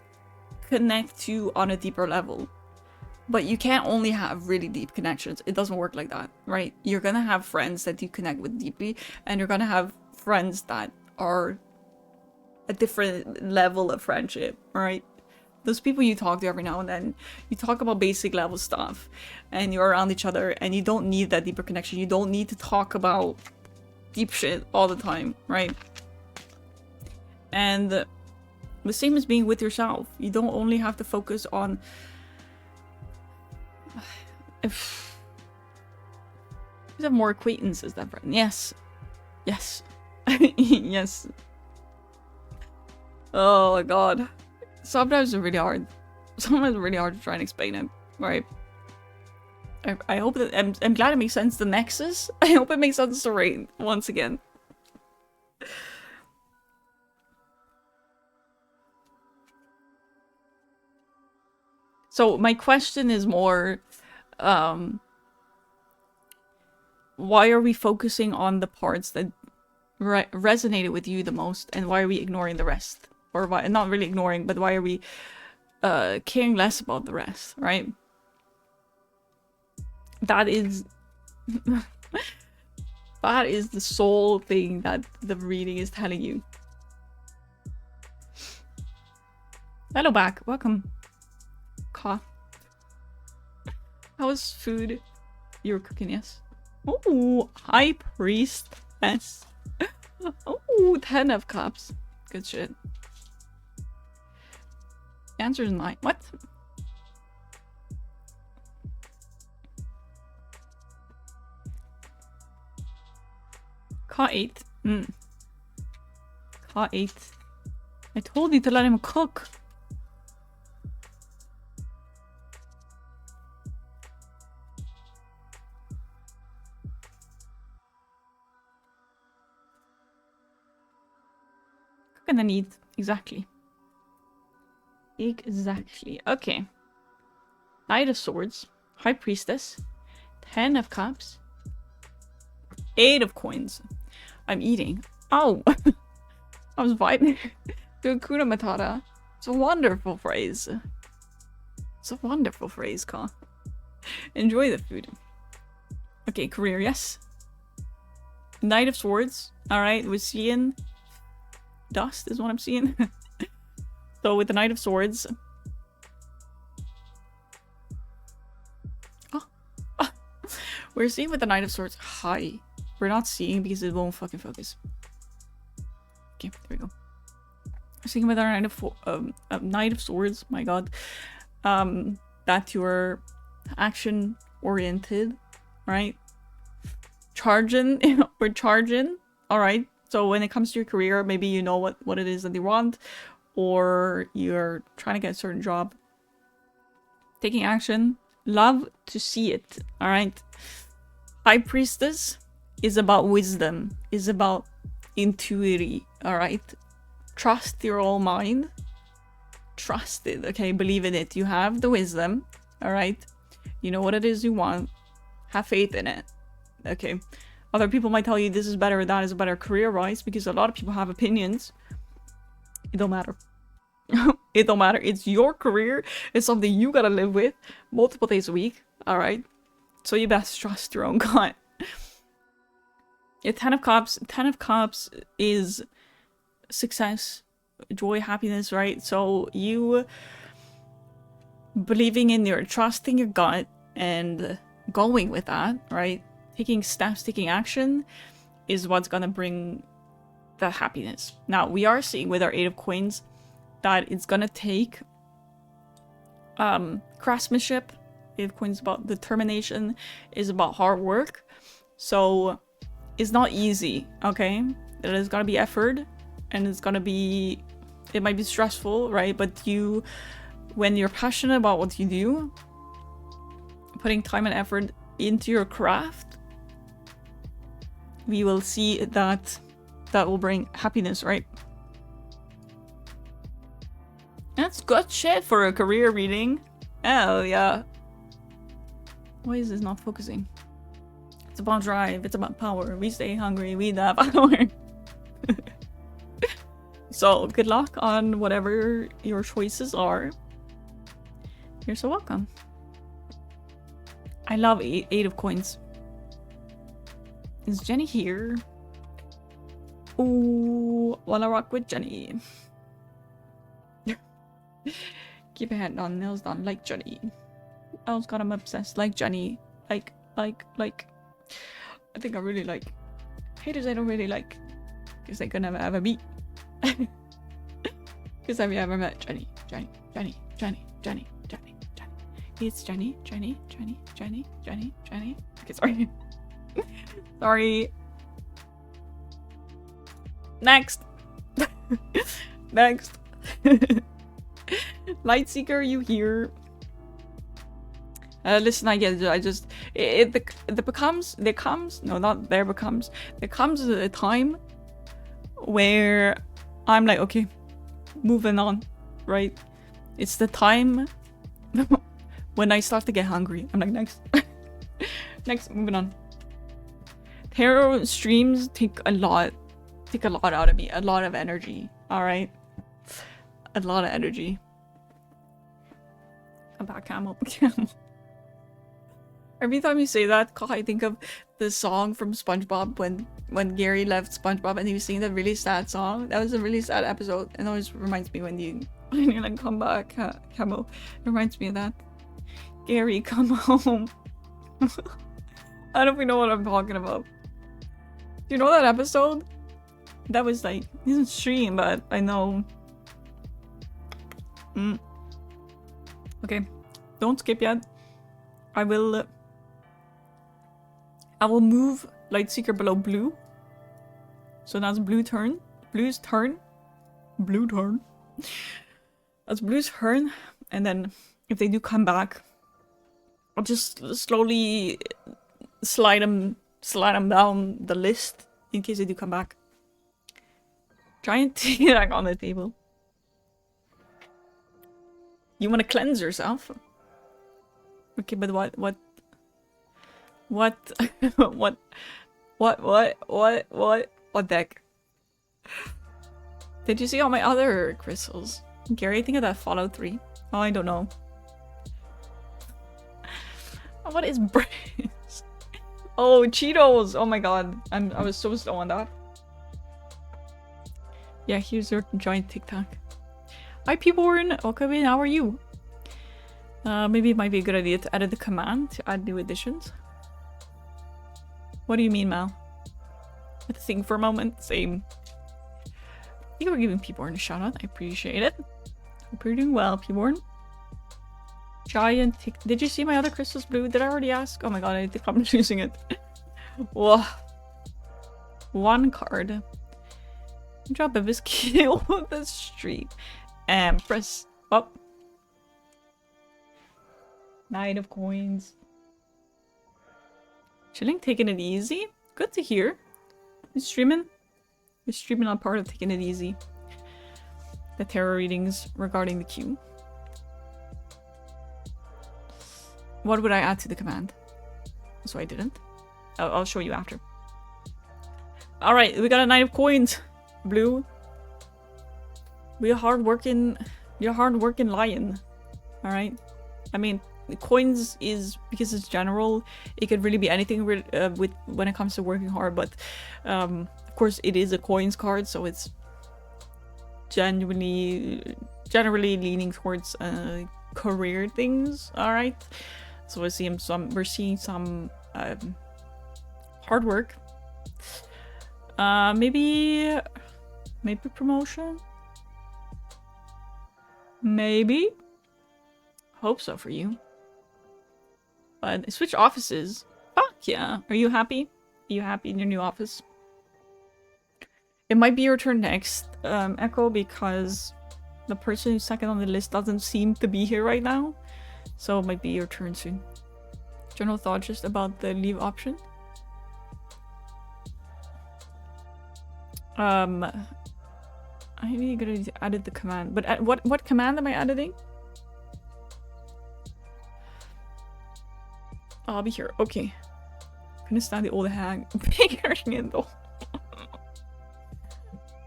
connect to on a deeper level. But you can't only have really deep connections. It doesn't work like that, right? You're gonna have friends that you connect with deeply, and you're gonna have friends that are a different level of friendship, right? Those people you talk to every now and then, you talk about basic level stuff, and you're around each other, and you don't need that deeper connection. You don't need to talk about deep shit all the time, right? And the same as being with yourself. You don't only have to focus on if you have more acquaintances than friends. Yes. Yes. Yes. Oh my god. Sometimes it's really hard. Sometimes it's really hard to try and explain it. Right. I hope that I'm glad it makes sense. The Nexus. I hope it makes sense to Rain once again. So my question is more, why are we focusing on the parts that resonated with you the most, and why are we ignoring the rest? Or why, not really ignoring, but why are we caring less about the rest, right? That is that is the sole thing that the reading is telling you. Hello back, welcome. Ka. How was food? You were cooking, yes. Oh, High Priestess. Oh, 10 of Cups. Good shit. The answer is 9. What? Ka 8. Ka 8. I told you to let him cook. Cook and then eat. Exactly. Exactly. Okay. Knight of Swords. High Priestess. 10 of Cups. 8 of Coins. I'm eating. Oh! I was vibing to Hakuna Matata. It's a wonderful phrase. It's a wonderful phrase, Ka. Enjoy the food. Okay, career, yes. Knight of Swords. Alright, we're seeing dust is what I'm seeing. So with the Knight of Swords. We're seeing with the Knight of Swords high. We're not seeing because it won't fucking focus. Okay, there we go. We're seeing with our Knight of Swords, my god. That you're action oriented, right? Charging, we're charging. Alright. So when it comes to your career, maybe you know what it is that you want, or you're trying to get a certain job. Taking action. Love to see it. Alright. High Priestess is about wisdom. Is about intuitive. Alright. Trust your own mind. Trust it. Okay, believe in it. You have the wisdom. Alright. You know what it is you want. Have faith in it. Okay. Other people might tell you this is better or that is a better career-wise, because a lot of people have opinions. It don't matter. It don't matter. It's your career. It's something you gotta live with multiple days a week. Alright? So you best trust your own gut. Yeah, 10 of Cups. 10 of Cups is success, joy, happiness, right? So you believing in your, trusting your gut and going with that, right? Taking steps, taking action is what's gonna bring that happiness. Now, we are seeing with our 8 of Coins that it's gonna take craftsmanship. 8 of Coins is about determination, is about hard work. So it's not easy, okay? There's gonna be effort, and it's gonna be It might be stressful, right? But when you're passionate about what you do, putting time and effort into your craft, we will see that will bring happiness, right? That's good shit for a career reading. Hell yeah. Why is this not focusing? It's about drive, it's about power. We stay hungry, we have power. So, good luck on whatever your choices are. You're so welcome. I love eight of coins. Is Jenny here? Ooh, wanna rock with Jenny. Keep a hand on, nails done like Jenny. Else got him obsessed like Jenny. Like. I think I really like. Haters I don't really like. Because they could never ever meet. Because have you ever met Jenny? It's Jenny. Okay, sorry. Sorry. Next. Next. Lightseeker, you here? Listen, there comes a time where I'm like, okay, moving on, right? It's the time when I start to get hungry. I'm like, next. Next, moving on. Tarot streams take a lot out of me, a lot of energy, alright? A lot of energy. About camel. Every time you say that, I think of the song from SpongeBob when Gary left SpongeBob and he was singing that really sad song. That was a really sad episode, and it always reminds me when you're like, come back, Camel. It reminds me of that. Gary, come home. I don't even know what I'm talking about. Do you know that episode? That was like, it didn't stream, but I know. Okay, don't skip yet. I will move Lightseeker below blue. So that's blue's turn. That's blue's turn. And then if they do come back, I'll just slowly slide them down the list in case they do come back. Giant T-Rex on the table. You want to cleanse yourself? Okay, but what the heck? Did you see all my other crystals? Gary, think of that Fallout 3. Oh, I don't know. What is brains? Oh, Cheetos! Oh my god. I was so slow on that. Yeah, here's your giant Tic Tac. Hi, P-Born! Okay, how are you? Maybe it might be a good idea to edit the command to add new additions. What do you mean, Mal? I had to think for a moment. Same. Thank you for giving P-Born a shout out. I appreciate it. Hope you're doing well, P-Born. Giant Tic. Did you see my other crystals blue? Did I already ask? Oh my god, I think I'm using it. Whoa. One card. Drop a biscuit on the street. And press up. Knight of coins. Chilling, taking it easy. Good to hear. You're streaming? You're streaming on part of taking it easy. The tarot readings regarding the queue. What would I add to the command? So I didn't. I'll show you after. Alright, we got a Knight of Coins. Blue. Be a hard-working lion. Alright? I mean, coins is, because it's general, it could really be anything with when it comes to working hard, but of course it is a coins card, so it's generally leaning towards career things. Alright? So we're seeing some hard work. Maybe promotion? Maybe? Hope so for you. But switch offices. Fuck yeah. Are you happy? Are you happy in your new office? It might be your turn next, Echo, because The person who's second on the list doesn't seem to be here right now. So it might be your turn soon. General thought just about the leave option. I really gotta edit the command. But what command am I editing? I'll be here. Okay. Couldn't stand the old hag.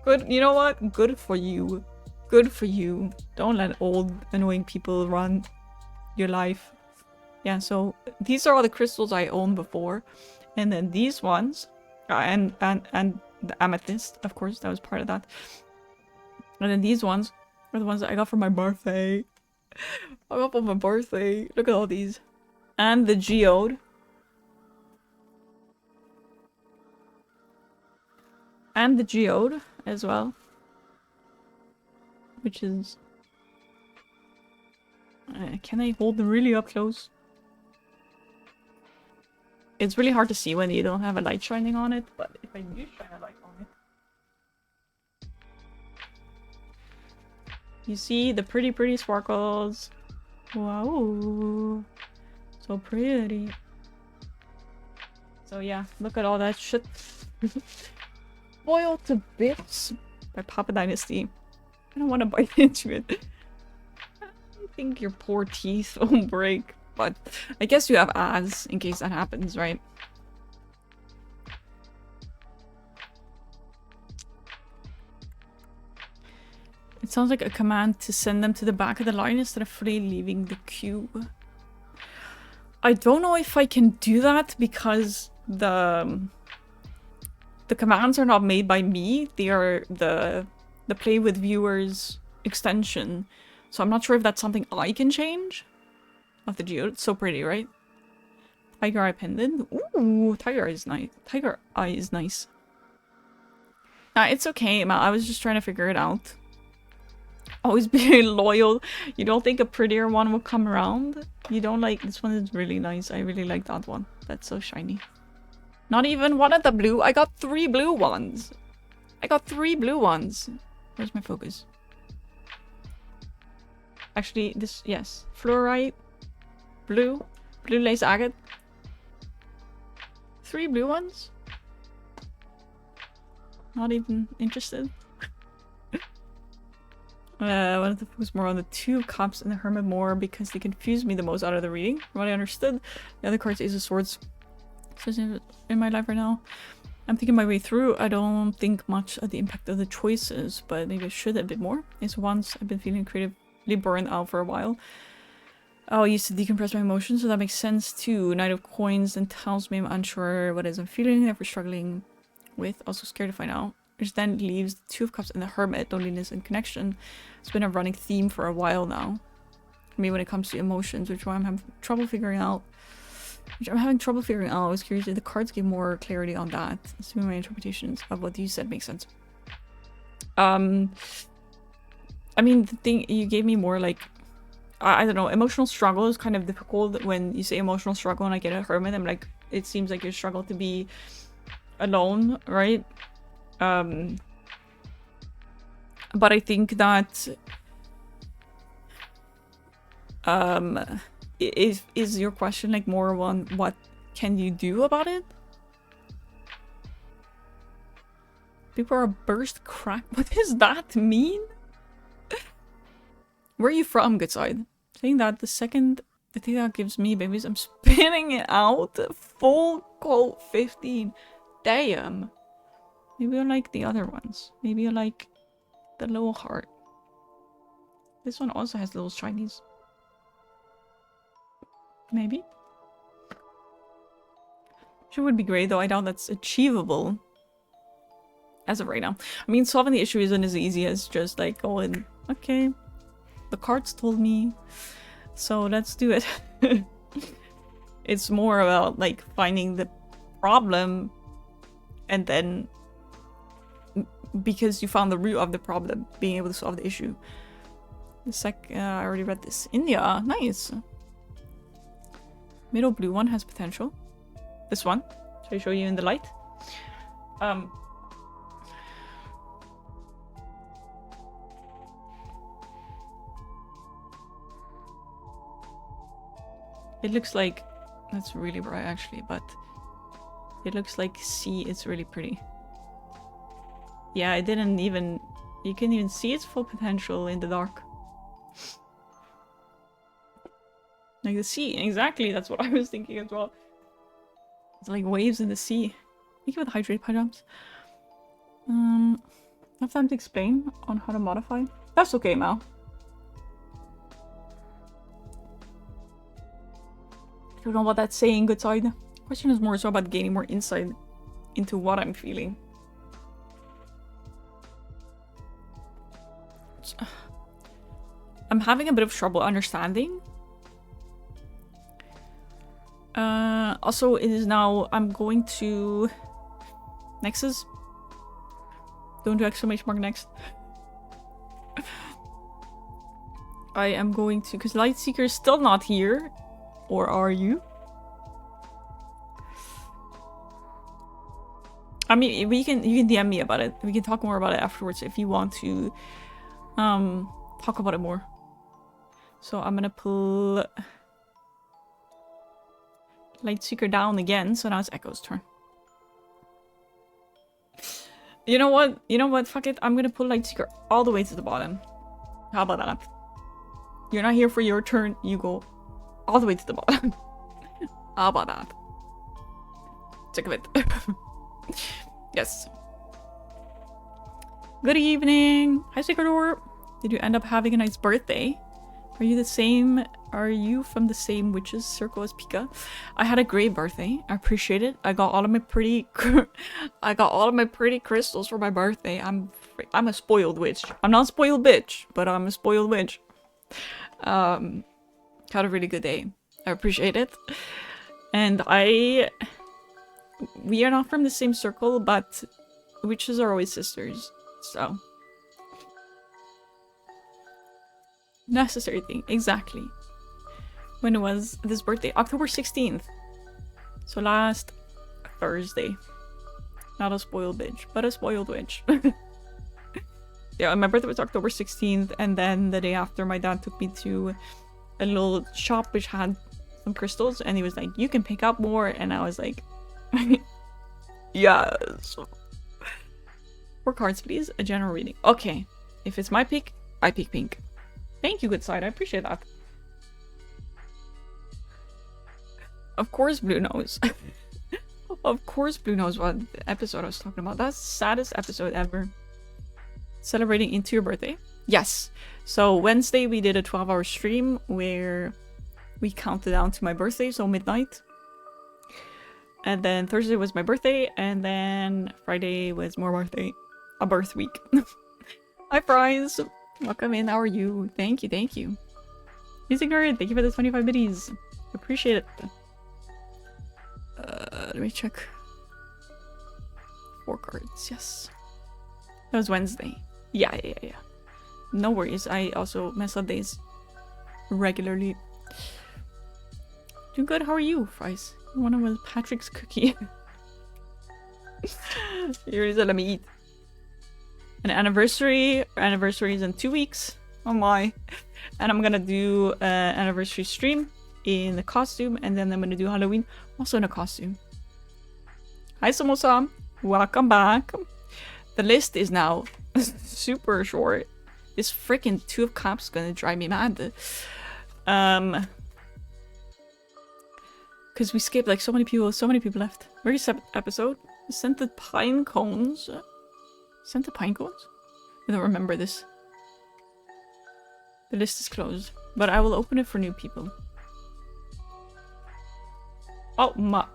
Good. You know what? Good for you. Good for you. Don't let old annoying people run your life. Yeah, so these are all the crystals I owned before. And then these ones, and the amethyst, of course, that was part of that. And then these ones are the ones that I got for my birthday. I got for my birthday. Look at all these. And the geode. And the geode as well. Which is... can I hold them really up close? It's really hard to see when you don't have a light shining on it, but if I do shine a light on it... You see the pretty sparkles. Wow. So pretty. So yeah, look at all that shit. Boiled to bits by Papa Dynasty. I don't want to bite into it. I think your poor teeth won't break, but I guess you have ads in case that happens, right? It sounds like a command to send them to the back of the line instead of fully leaving the queue. I don't know if I can do that because the commands are not made by me. They are the Play with Viewers extension. So I'm not sure if that's something I can change. Of the geode. It's so pretty, right? Tiger eye pendant. Ooh, tiger eye is nice. Tiger eye is nice. It's okay, Matt. I was just trying to figure it out. Always be loyal. You don't think a prettier one will come around? You don't like... This one is really nice. I really like that one. That's so shiny. Not even one of the blue. I got 3 blue ones. I got 3 blue ones. Where's my focus? Actually, this... Yes. Fluorite. Blue. Blue lace agate. 3 blue ones? Not even interested. I wanted to focus more on the 2 of Cups and the Hermit more because they confused me the most out of the reading. From what I understood, the other cards, Ace of Swords, in my life right now. I'm thinking my way through. I don't think much of the impact of the choices, but maybe I should a bit more. It's once I've been feeling creatively burned out for a while. Oh, I used to decompress my emotions, so that makes sense too. Knight of Coins then tells me I'm unsure what it is I'm feeling, therefore struggling with, also scared to find out. Which then leaves the 2 of Cups and the Hermit, loneliness and connection. It's been a running theme for a while now. For me when it comes to emotions, which I'm having trouble figuring out. I was curious if the cards give more clarity on that. Assuming my interpretations of what you said make sense. I mean, the thing, you gave me more like... I don't know, emotional struggle is kind of difficult when you say emotional struggle and I get a Hermit. I'm like, it seems like you struggle to be alone, right? But I think that is your question like more on what can you do about it? People are burst crack. What does that mean? Where are you from, good side? Saying that the second the thing that gives me babies, I'm spinning it out. Full quote 15. Damn. Maybe I like the other ones. Maybe I like the little heart. This one also has little shinies. Maybe. Sure would be great though. I doubt that's achievable. As of right now. I mean, solving the issue isn't as easy as just like going, okay, the cards told me, so let's do it. It's more about like finding the problem and then because you found the root of the problem, being able to solve the issue. The I already read this. India, nice. Middle blue one has potential. This one, shall I show you in the light? It looks like... That's really bright actually, but... It looks like sea is really pretty. Yeah, I didn't even... You couldn't even see its full potential in the dark. Like the sea, exactly, that's what I was thinking as well. It's like waves in the sea. Thank you for the hydrate pajamas. Have time to explain on how to modify? That's okay, Mal. I don't know what that's saying, good side. Question is more so about gaining more insight into what I'm feeling. I'm having a bit of trouble understanding. Also, it is now... I'm going to... Nexus? Don't do exclamation mark next. I am going to... Because Lightseeker is still not here. Or are you? I mean, you can DM me about it. We can talk more about it afterwards if you want to talk about it more. So I'm gonna pull Lightseeker down again, so now it's Echo's turn. You know what? You know what? Fuck it. I'm gonna pull Lightseeker all the way to the bottom. How about that? You're not here for your turn. You go all the way to the bottom. How about that? Sick of it. Yes. Good evening. Hi, Sigurdor. Did you end up having a nice birthday? Are you the same? Are you from the same witches circle as Pika? I had a great birthday. I appreciate it. I got all of my pretty crystals for my birthday. I'm a spoiled witch. I'm not a spoiled bitch, but I'm a spoiled witch. Had a really good day. I appreciate it. And we are not from the same circle, but witches are always sisters. So necessary thing, exactly. When was this birthday? October 16th. So last Thursday. Not a spoiled bitch, but a spoiled witch. Yeah, my birthday was October 16th, and then the day after my dad took me to a little shop which had some crystals, and he was like, you can pick up more, and I was like, yes. 4 cards, please. A general reading. Okay. If it's my pick, I pick pink. Thank you, good side. I appreciate that. Of course, Blue knows. Of course, Blue knows what episode I was talking about. That's the saddest episode ever. Celebrating into your birthday? Yes. So Wednesday we did a 12-hour stream where we counted down to my birthday, so midnight. And then Thursday was my birthday, and then Friday was more birthday. A birth week. Hi, Fries. Welcome in. How are you? Thank you, thank you. Music Nerd, thank you for the 25 biddies. Appreciate it. Let me check. 4 cards, yes. That was Wednesday. Yeah. No worries. I also mess up days regularly. Doing good. How are you, Fries? One was Patrick's cookie. Here is a let me eat. An anniversary. Anniversary is in 2 weeks. Oh my. And I'm gonna do an anniversary stream in a costume, and then I'm gonna do Halloween also in a costume. Hi, Samosa. Welcome back. The list is now super short. This freaking 2 of Cups is gonna drive me mad. Because we skipped like so many people left. Very sad episode. Scented pine cones. Scented pine cones? I don't remember this. The list is closed, but I will open it for new people. Oh my!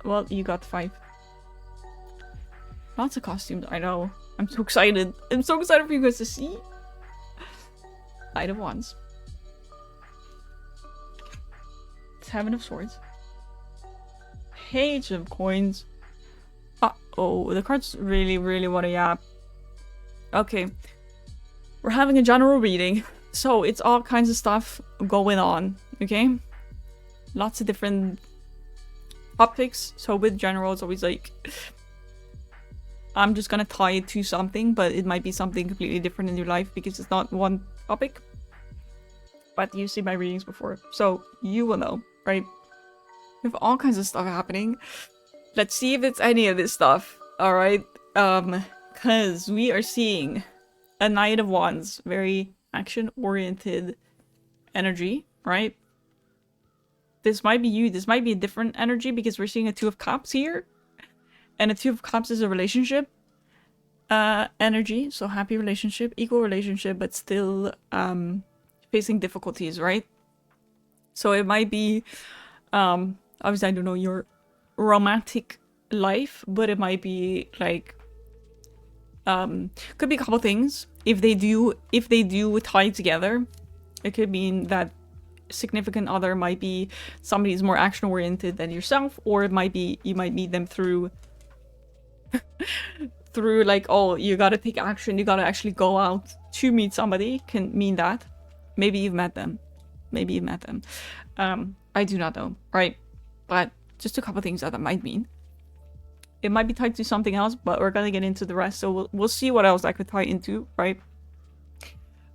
Well, you got 5. Lots of costumes, I know. I'm so excited. I'm so excited for you guys to see. Knight of Wands. 7 of Swords. Page of Coins. Uh-oh, the cards really want to yap. Okay. We're having a general reading. So, it's all kinds of stuff going on, okay? Lots of different topics. So, with general, it's always like... I'm just gonna tie it to something, but it might be something completely different in your life because it's not one topic. but you've seen my readings before, so you will know, right? We have all kinds of stuff happening. Let's see if it's any of this stuff, alright? Because we are seeing a Knight of Wands, very action-oriented energy, right? This might be you, this might be a different energy because we're seeing a Two of Cups here. And a Two of Cups is a relationship energy, so happy relationship, equal relationship, but still facing difficulties, right? So it might be, obviously I don't know your romantic life, but it might be like, could be a couple things. If they do tie together, it could mean that significant other might be somebody who's more action oriented than yourself, or it might be you might meet them through like, oh, you gotta take action, you gotta actually go out to meet somebody, can mean that. Maybe you've met them. I do not know, right? But just a couple things that might mean. It might be tied to something else, but we're gonna get into the rest, so we'll see what else that could tie into, right?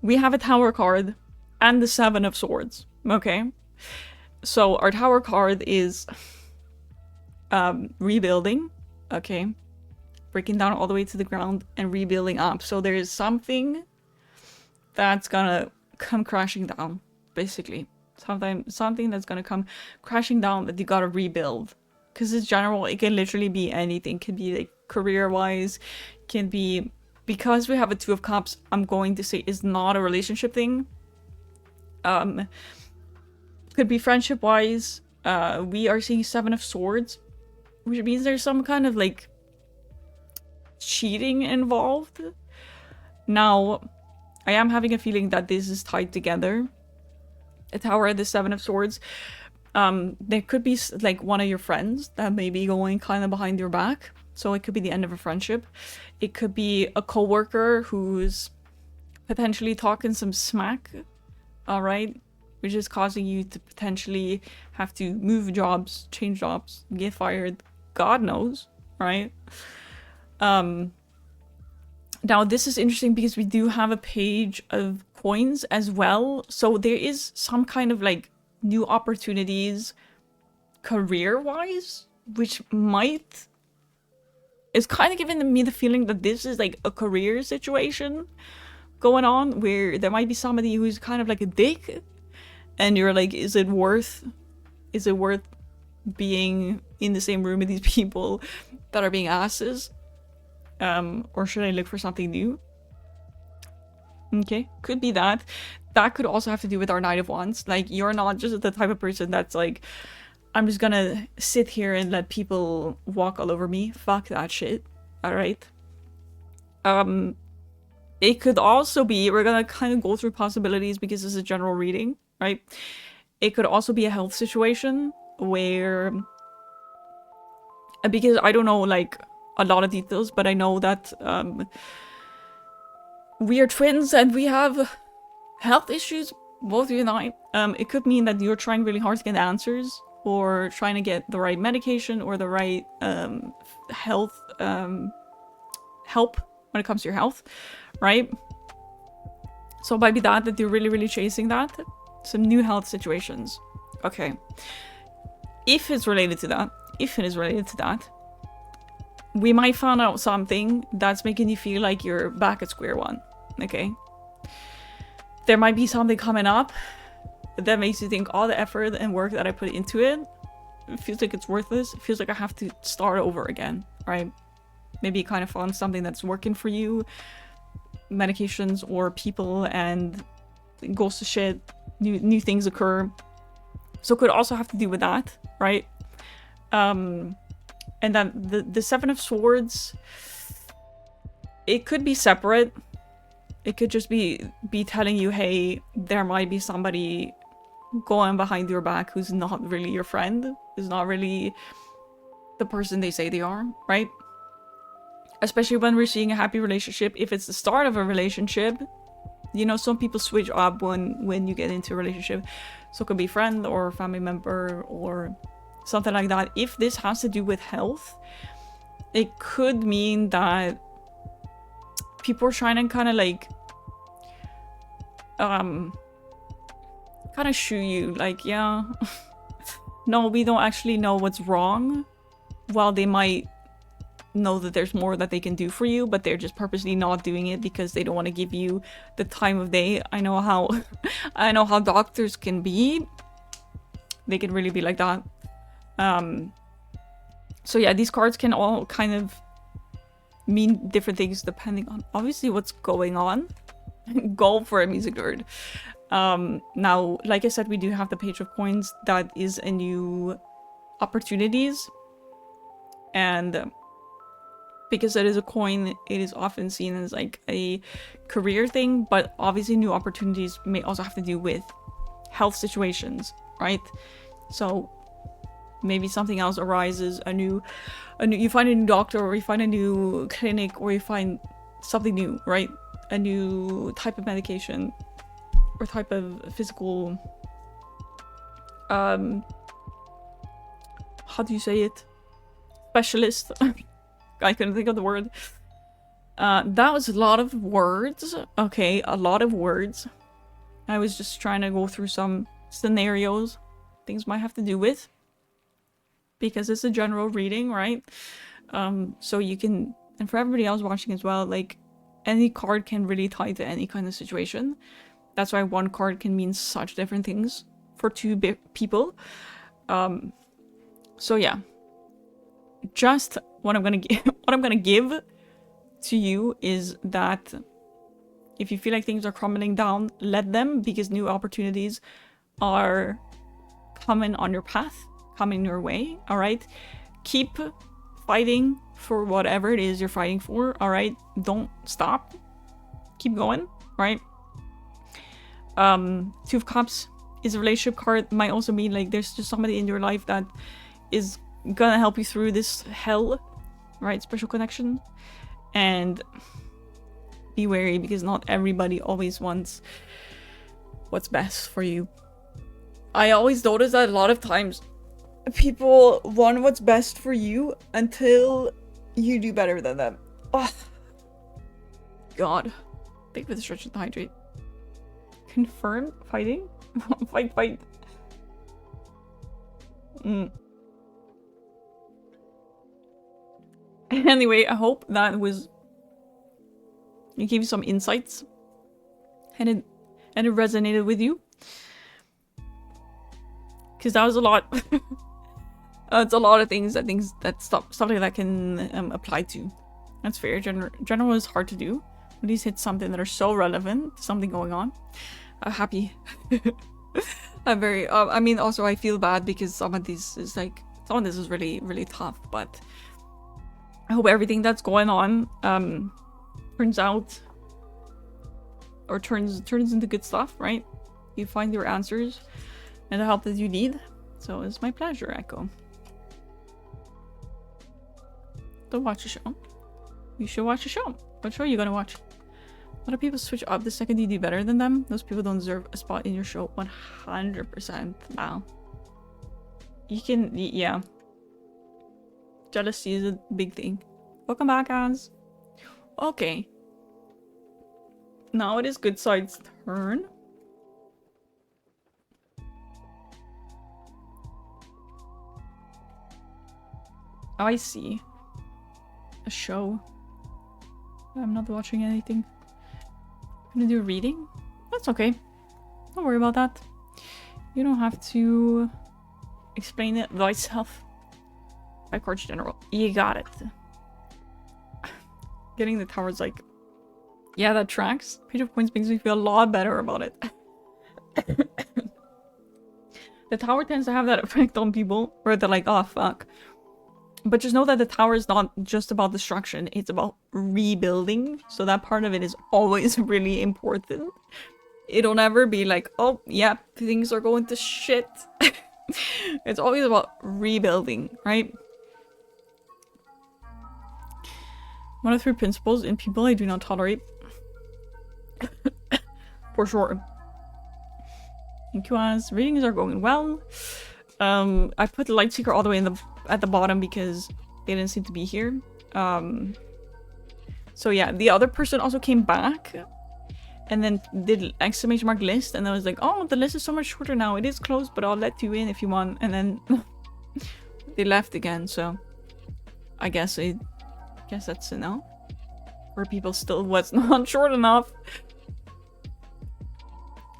We have a Tower card and the Seven of Swords, okay? So our Tower card is rebuilding, okay? Breaking down all the way to the ground and rebuilding up. So there is something that's gonna come crashing down, basically. Something that's gonna come crashing down that you gotta rebuild. Because it's general, it can literally be anything. It can be like career-wise, can be, because we have a Two of Cups, I'm going to say is not a relationship thing. Could be friendship-wise. We are seeing Seven of Swords, which means there's some kind of like cheating involved. Now, I am having a feeling that this is tied together. A Tower and the Seven of Swords. There could be like one of your friends that may be going kind of behind your back. So it could be the end of a friendship. It could be a coworker who's potentially talking some smack. All right. Which is causing you to potentially have to move jobs, change jobs, get fired. God knows, right? Now this is interesting because we do have a Page of Coins as well. So there is some kind of like new opportunities career-wise, which is kind of giving me the feeling that this is like a career situation going on where there might be somebody who's kind of like a dick and you're like, is it worth being in the same room with these people that are being asses? Or should I look for something new? Okay, could be that. That could also have to do with our Knight of Wands. Like, you're not just the type of person that's like, I'm just gonna sit here and let people walk all over me. Fuck that shit. Alright? It could also be, we're gonna kind of go through possibilities because this is a general reading, right? It could also be a health situation where, because I don't know like a lot of details, but I know that we are twins and we have health issues, both you and I. It could mean that you're trying really hard to get answers, or trying to get the right medication or the right health help when it comes to your health, right? So it might be that you're really chasing that. Some new health situations. Okay. If it's related to that, we might find out something that's making you feel like you're back at square one. Okay? There might be something coming up that makes you think all the effort and work that I put into it feels like it's worthless. It feels like I have to start over again, right? Maybe you kind of found something that's working for you, medications or people, and it goes to shit. New things occur. So it could also have to do with that, right? And then the Seven of Swords, it could be separate. It could just be telling you, hey, there might be somebody going behind your back who's not really your friend, who's not really the person they say they are, right? Especially when we're seeing a happy relationship. If it's the start of a relationship, you know, some people switch up when you get into a relationship. So it could be friend or family member or something like that. If this has to do with health, it could mean that people are trying to kind of like kind of shoo you, like, yeah, no, we don't actually know what's wrong, while they might know that there's more that they can do for you, but they're just purposely not doing it because they don't want to give you the time of day. I know how I know how doctors can be. They can really be like that. So yeah, these cards can all kind of mean different things depending on obviously what's going on. Go for a music nerd. Now, like I said, we do have the Page of Coins. That is a new opportunities, and because it is a coin, it is often seen as like a career thing, but obviously new opportunities may also have to do with health situations, right? So maybe something else arises, you find a new doctor, or you find a new clinic, or you find something new, right? A new type of medication or type of physical, how do you say it? Specialist. I couldn't think of the word. That was a lot of words. Okay, a lot of words. I was just trying to go through some scenarios things might have to do with, because it's a general reading, right? So you can, and for everybody else watching as well, like, any card can really tie to any kind of situation. That's why one card can mean such different things for two people. So yeah, just what I'm gonna give to you is that if you feel like things are crumbling down, let them, because new opportunities are coming on your path, coming your way. All right, keep fighting for whatever it is you're fighting for. All right, don't stop, keep going, right? Two of Cups is a relationship card. Might also mean like there's just somebody in your life that is gonna help you through this hell, right? Special connection. And be wary, because not everybody always wants what's best for you. I always notice that a lot of times people want what's best for you until you do better than them. Oh God. Thank you for the stretch and hydrate. Confirmed fighting? fight. Anyway, I hope that it gave you some insights and it resonated with you, because that was a lot. It's a lot of things that something that can apply to. That's fair. General is hard to do. At least hit something that are so relevant to something going on. Happy. I'm very. I mean, also I feel bad because some of this is really, really tough. But I hope everything that's going on turns out, or turns into good stuff, right? You find your answers and the help that you need. So it's my pleasure, Echo. Don't watch a show. You should watch a show. What show are you gonna watch? A lot of people switch up the second you do better than them. Those people don't deserve a spot in your show. 100%. Wow. You can, yeah. Jealousy is a big thing. Welcome back, guys. Okay. Now it is Good Side's turn. I see. A show. I'm not watching anything. I'm gonna do a reading? That's okay. Don't worry about that. You don't have to explain it thyself. By Cards General. You got it. Getting the tower's like, yeah, that tracks. Page of Coins makes me feel a lot better about it. The tower tends to have that effect on people where they're like, oh fuck. But just know that the tower is not just about destruction, it's about rebuilding. So that part of it is always really important. It'll never be like, oh, yeah, things are going to shit. It's always about rebuilding, right? One of 3 principles in people I do not tolerate. For sure. Thank you, as readings are going well. I put the Lightseeker all the way at the bottom because they didn't seem to be here. So yeah, the other person also came back, and then did exclamation mark list, and I was like, oh, the list is so much shorter now. It is closed, but I'll let you in if you want. And then they left again, so I guess that's a no. Or people still was not short enough.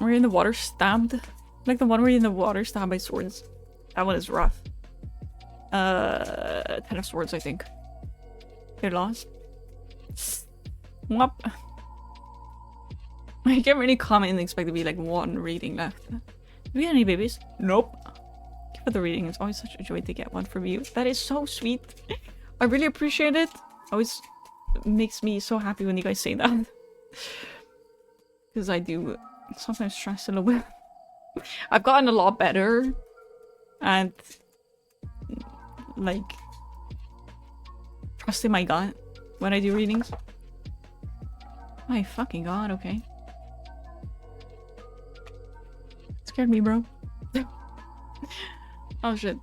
We're in the water stabbed. Like the one where you're in the water stabbed by swords. That one is rough. 10 of swords, I think. They lost. Whoop. I can't really comment and expect to be like one reading left. Do we have any babies? Nope. Keep up the reading. It's always such a joy to get one from you. That is so sweet. I really appreciate it. Always makes me so happy when you guys say that. Because I do sometimes stress a little bit. I've gotten a lot better at like trusting my gut when I do readings. My fucking god, okay. Scared me, bro. Oh shit.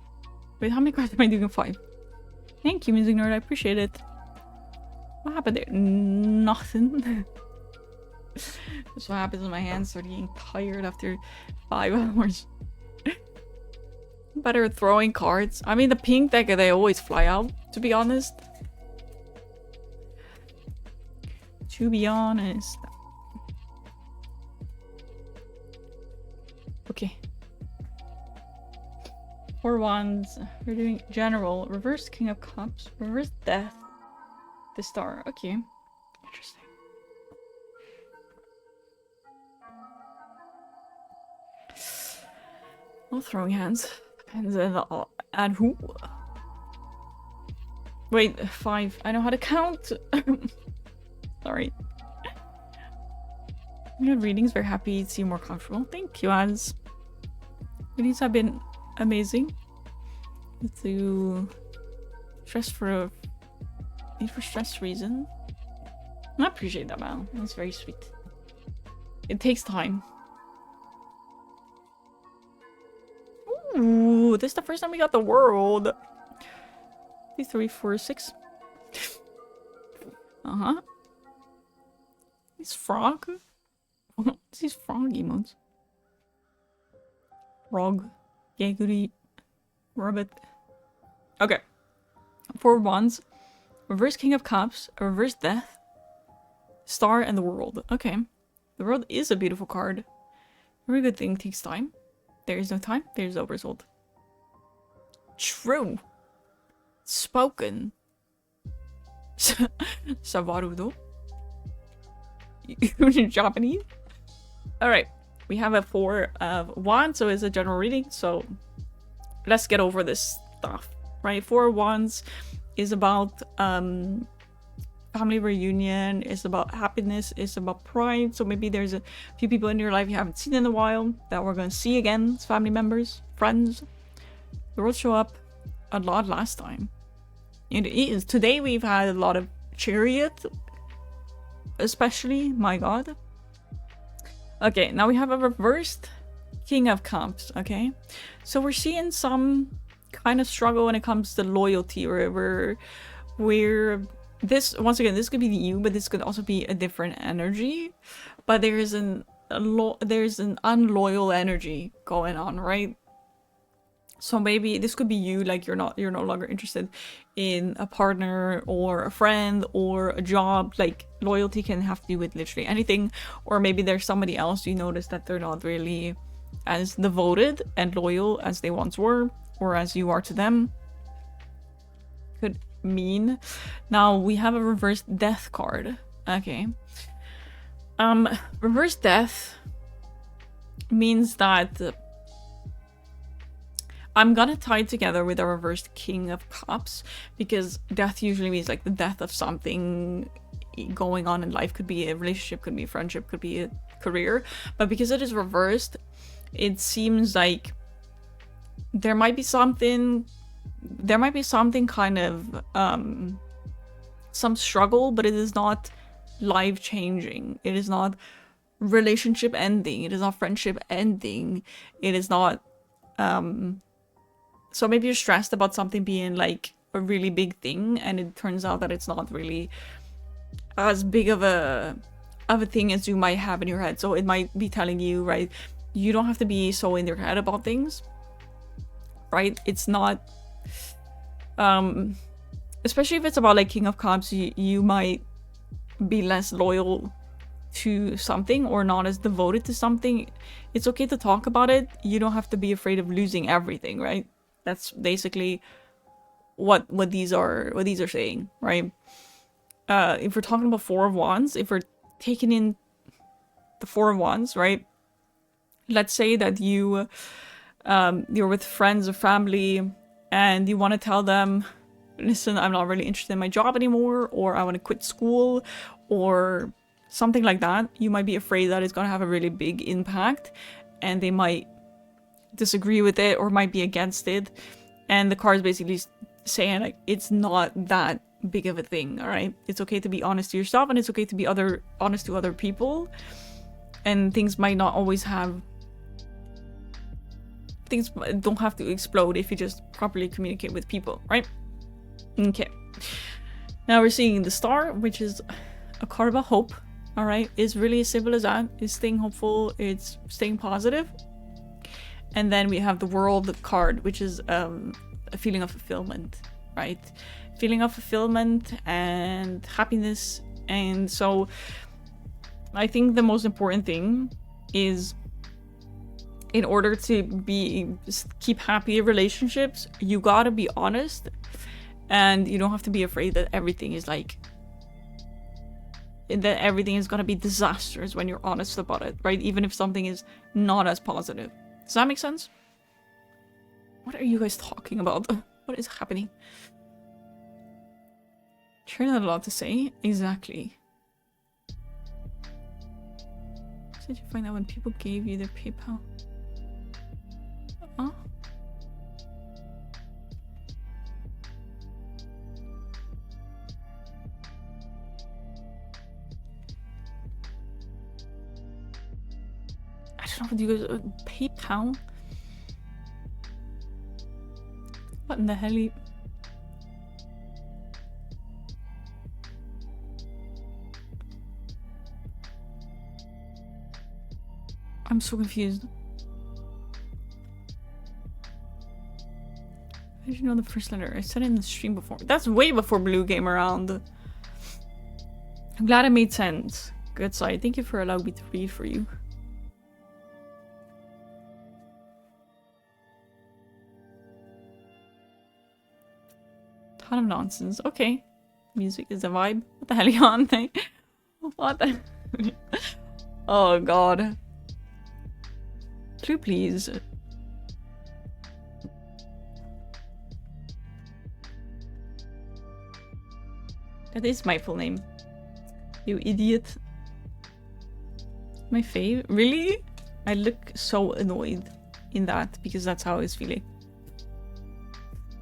Wait, how many cards am I doing in 5? Thank you, Music Nerd, I appreciate it. What happened there? Nothing. That's what happens when my hands start getting tired after 5 hours. Better at throwing cards. I mean, the pink deck, they always fly out, to be honest. To be honest. Okay. 4 wands. We're doing general. Reverse King of Cups. Reverse Death. The Star. Okay. Interesting. No throwing hands. Depends on who. Wait, 5. I know how to count. Sorry. Good readings. Very happy to see you more comfortable. Thank you, Az. Readings have been amazing. To stress for stress reason. I appreciate that, man. That's very sweet. It takes time. Ooh, this is the first time we got the world. 2, 3, 4, 6. Uh-huh. These frog? What's these frog emotes? Frog. Geguri. Rabbit. Okay. 4 wands. Reverse King of Cups. A reverse Death. Star and the World. Okay. The World is a beautiful card. Very good thing takes time. There is no time. There is no result. True. Spoken. Savarudo. Japanese. Alright. We have a 4 of wands, so it's a general reading. So let's get over this stuff. Right? 4 wands is about family reunion, it's about happiness, it's about pride. So maybe there's a few people in your life you haven't seen in a while that we're going to see again as family members, friends. The world show up a lot last time. And it is. Today we've had a lot of Chariot, especially. My god. Okay, now we have a reversed King of Cups. Okay, so we're seeing some kind of struggle when it comes to loyalty, or we're this, once again, this could be you, but this could also be a different energy. But there's an unloyal energy going on, right? So maybe this could be you, like you're no longer interested in a partner or a friend or a job. Like loyalty can have to do with literally anything. Or maybe there's somebody else you notice that they're not really as devoted and loyal as they once were, or as you are to them. Could mean. Now we have a reverse Death card. Okay. Reverse Death means that I'm gonna tie it together with a reversed King of Cups, because death usually means like the death of something going on in life. Could be a relationship, could be a friendship, could be a career. But because it is reversed, it seems like there might be something kind of some struggle, but it is not life changing. It is not relationship ending. It is not friendship ending. It is not so maybe you're stressed about something being like a really big thing, and it turns out that it's not really as big of a of a thing as you might have in your head. So it might be telling you, right, you don't have to be so in your head about things, right? It's not, especially if it's about like King of Cups, you might be less loyal to something or not as devoted to something. It's okay to talk about it. You don't have to be afraid of losing everything, right? That's basically what these are saying, right? If we're talking about Four of Wands, if we're taking in the Four of Wands, right? Let's say that you're with friends or family and you want to tell them, listen, I'm not really interested in my job anymore, or I want to quit school, or something like that. You might be afraid that it's going to have a really big impact and they might disagree with it or might be against it. And the card is basically saying like, it's not that big of a thing, all right? It's okay to be honest to yourself, and it's okay to be honest to other people. And things might not always have... Things don't have to explode if you just properly communicate with people, right? Okay. Now we're seeing the Star, which is a card about hope, all right? It's really as simple as that. It's staying hopeful, it's staying positive. And then we have the World card, which is a feeling of fulfillment, right? Feeling of fulfillment and happiness. And so I think the most important thing is, in order to keep happy relationships, you gotta be honest, and you don't have to be afraid that everything is gonna be disastrous when you're honest about it, right? Even if something is not as positive. Does that make sense? What are you guys talking about? What is happening? Sure, not a lot to say. Exactly. Did you find out when people gave you their PayPal? Huh? I don't know what you guys... PayPal? What in the hell? I'm so confused. How did you know the first letter? I said it in the stream before. That's way before Blue came around. I'm glad it made sense. Good side. Thank you for allowing me to read for you. Ton of nonsense. Okay. Music is a vibe. What the hell are you on? What the... Oh god. Clue, please. That is my full name. You idiot. My fave? Really? I look so annoyed in that because that's how I was feeling.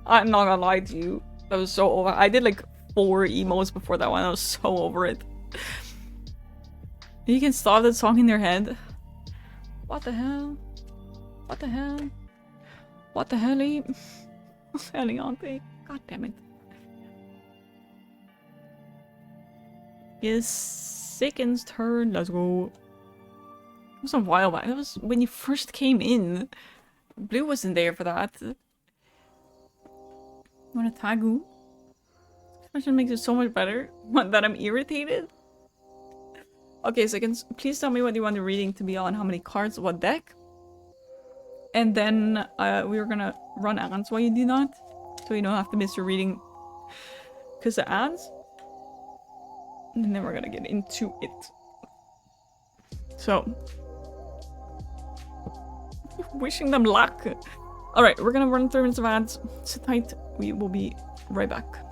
I'm not gonna lie to you. That was so over. I did like 4 emos before that one. I was so over it. You can stop that song in your head. What the hell? What the hell? What the hell? What's hell on me? God damn it. It's Second's turn. Let's go. It was a while back. That was when you first came in. Blue wasn't there for that. You want to tag who? This question makes it so much better. What, that I'm irritated? Okay, Seconds. Please tell me what you want the reading to be on. How many cards? What deck? And then we were gonna run ads while you do that. So you don't have to miss your reading because of ads. And then we're gonna get into it. So, wishing them luck. Alright, we're gonna run 3 minutes of ads. Sit tight, we will be right back.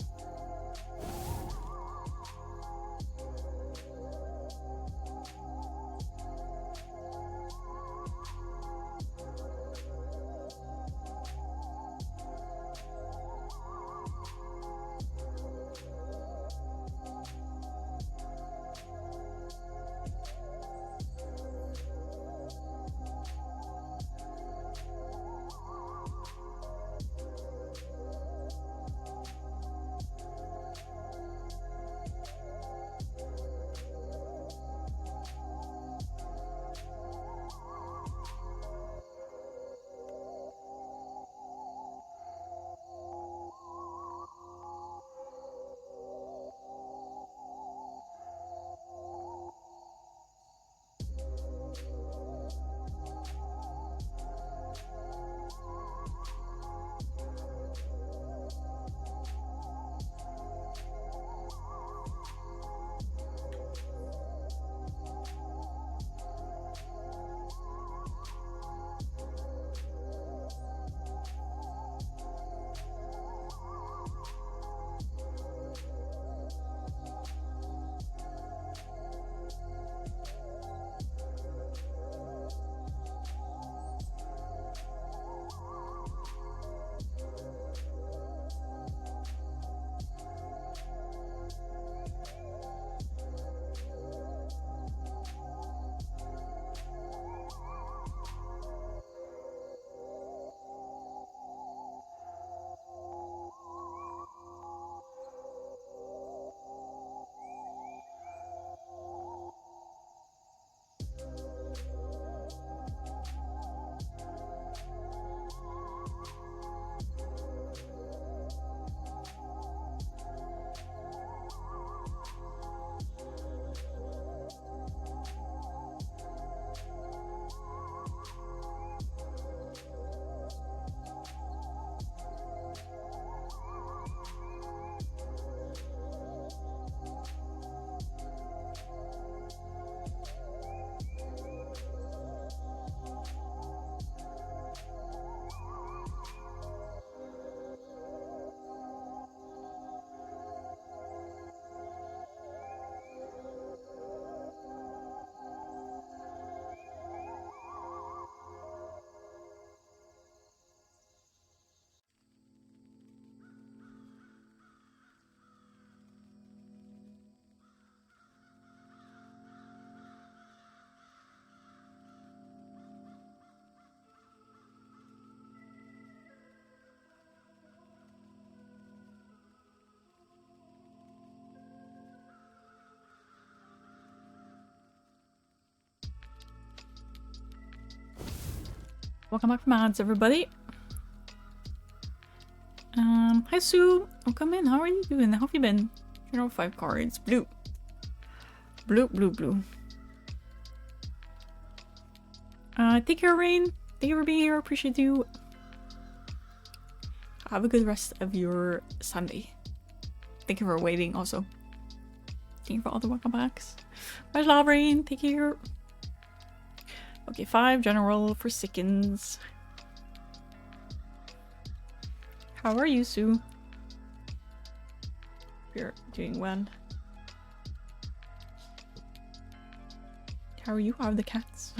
Welcome back from ads, everybody. Hi Sue. Welcome in. How are you doing? How have you been? General 5 cards. Blue. Blue, blue, blue. Take care, Rain. Thank you for being here. Appreciate you. Have a good rest of your Sunday. Thank you for waiting also. Thank you for all the welcome backs. Where's Rain? Take care. Okay, 5 general for Sickens. How are you, Sue? You're doing well. How are you? How are the cats?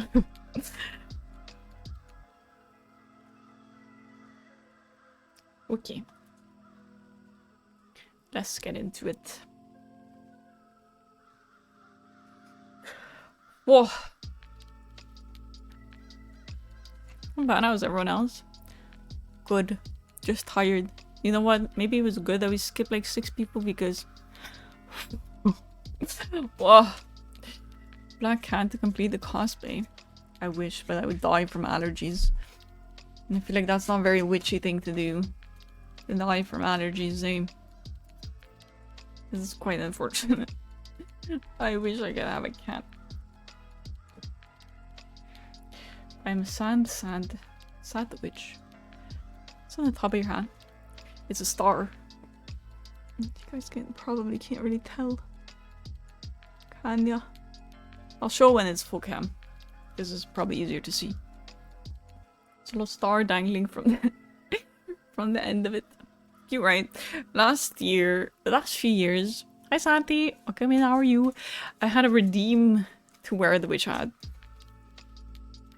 Okay. Let's get into it. Whoa. I'm bad. How's everyone else? Good. Just tired. You know what? Maybe it was good that we skipped like 6 people because... Whoa. Black Cat to complete the cosplay. I wish, but I would die from allergies. And I feel like that's not a very witchy thing to do. To die from allergies, eh? This is quite unfortunate. I wish I could have a cat. I'm a sad witch. It's on the top of your hand. It's a star. You guys probably can't really tell. Can ya? I'll show when it's full cam. This is probably easier to see. It's a little star dangling from the from the end of it. Cute, right? The last few years. Hi Santi, welcome in. How are you? I had a redeem to wear the witch hat.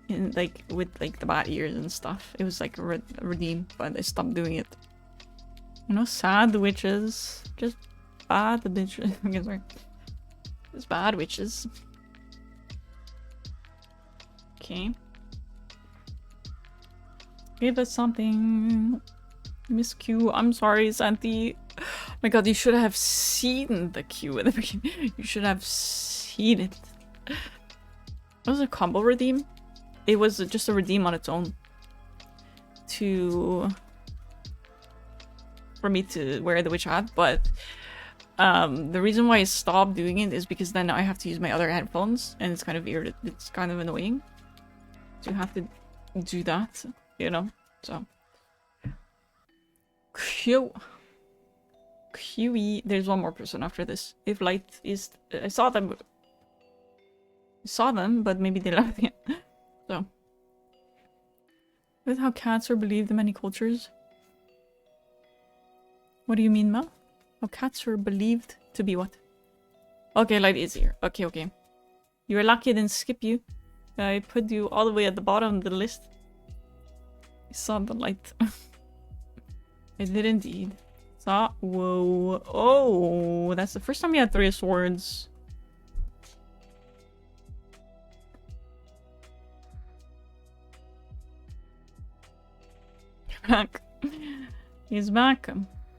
In like with like the bad ears and stuff. It was like a redeem, but I stopped doing it. You know, sad witches. Just bad bitches. Okay, sorry. Just bad witches. Okay. Give us something. Miss Q. I'm sorry, Santi. Oh my god, you should have seen the Q at the beginning. You should have seen it. It was a combo redeem. It was just a redeem on its own. For me to wear the witch hat, but the reason why I stopped doing it is because then I have to use my other headphones and it's kind of weird. It's kind of annoying to have to do that, you know? So QE. There's one more person after this. If light is I saw them, but maybe they left again. So with how cats are believed in many cultures. What do you mean, Mel? How cats are believed to be what? Okay, light is here. Okay. You're lucky I didn't skip you. I put you all the way at the bottom of the list. I saw the light. I did indeed. Saw. Whoa. Oh, that's the first time we had 3 of swords. You're back. He's back.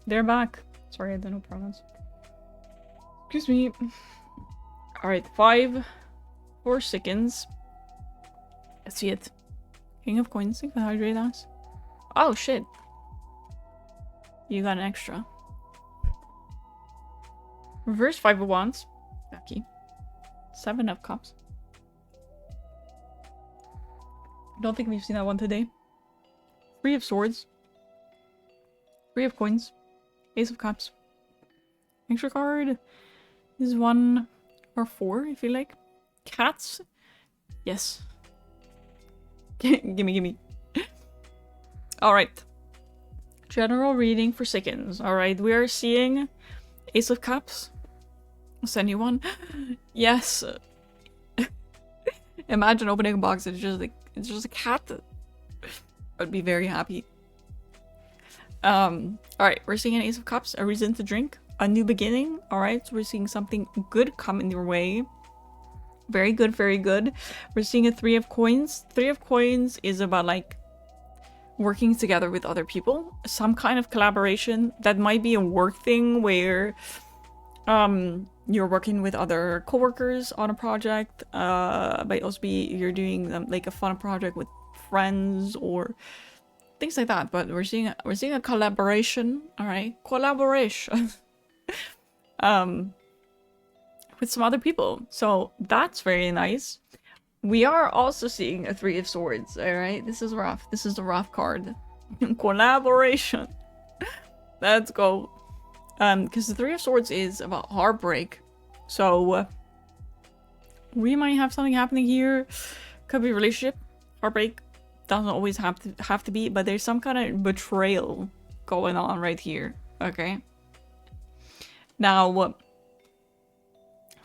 They're back. Sorry, I don't know pronouns. Excuse me. Alright, 5 for Sickens. Let's see it. King of Coins, think hydrate us. Oh shit. You got an extra. Reverse 5 of Wands. Lucky. 7 of Cups. I don't think we've seen that one today. 3 of Swords. 3 of Coins. Ace of Cups. Extra card is 1 or 4 if you like. Cats. Yes. gimme. Alright. General reading for Sickens. Alright, we are seeing Ace of Cups. I'll send you one. Yes. Imagine opening a box and it's just a cat. I'd be very happy. Alright, we're seeing an Ace of Cups, a reason to drink, a new beginning. Alright, so we're seeing something good coming your way. Very good, very good. We're seeing a 3 of Coins. 3 of Coins is about like working together with other people. Some kind of collaboration. That might be a work thing where you're working with other coworkers on a project. Might also be you're doing like a fun project with friends or things like that. But we're seeing a collaboration. All right, collaboration. With some other people. So that's very nice. We are also seeing a Three of Swords. All right, this is rough. This is the rough card. Collaboration. Let's go. Because the Three of Swords is about heartbreak. So we might have something happening here. Could be relationship. Heartbreak doesn't always have to be, but there's some kind of betrayal going on right here. Okay. Now,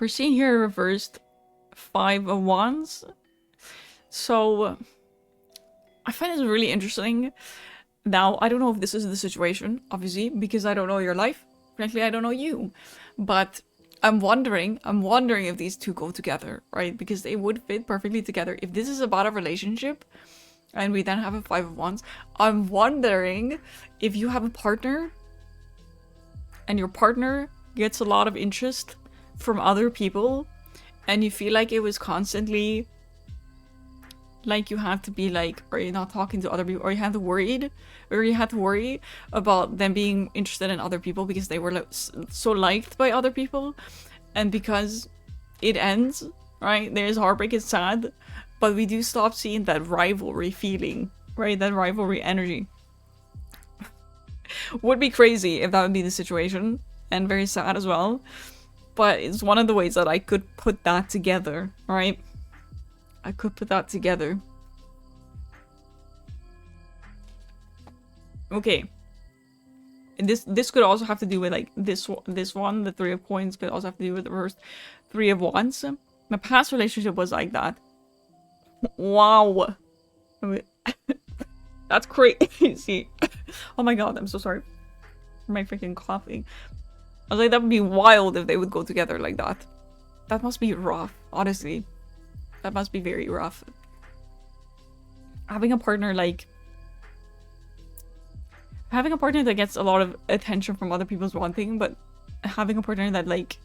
we're seeing here a reversed Five of Wands. So I find this really interesting. Now, I don't know if this is the situation, obviously, because I don't know your life. Frankly, I don't know you. But I'm wondering if these two go together, right? Because they would fit perfectly together. If this is about a relationship, and we then have a Five of Wands, I'm wondering if you have a partner, and your partner gets a lot of interest from other people, and you feel like it was constantly like you have to be like, are you not talking to other people, or you had to worry about them being interested in other people because they were like, so liked by other people, and because it ends, right? There's heartbreak, it's sad, but we do stop seeing that rivalry feeling, right? That rivalry energy. Would be crazy if that would be the situation, and very sad as well. But it's one of the ways that I could put that together, right? I could put that together. Okay. And this could also have to do with like this one, the Three of Coins, could also have to do with the first Three of Wands. My past relationship was like that. Wow. That's crazy. Oh my god, I'm so sorry for my freaking coughing. I was like, that would be wild if they would go together like that. That must be rough, honestly. That must be very rough. Having a partner like... Having a partner that gets a lot of attention from other people's one thing, but having a partner that like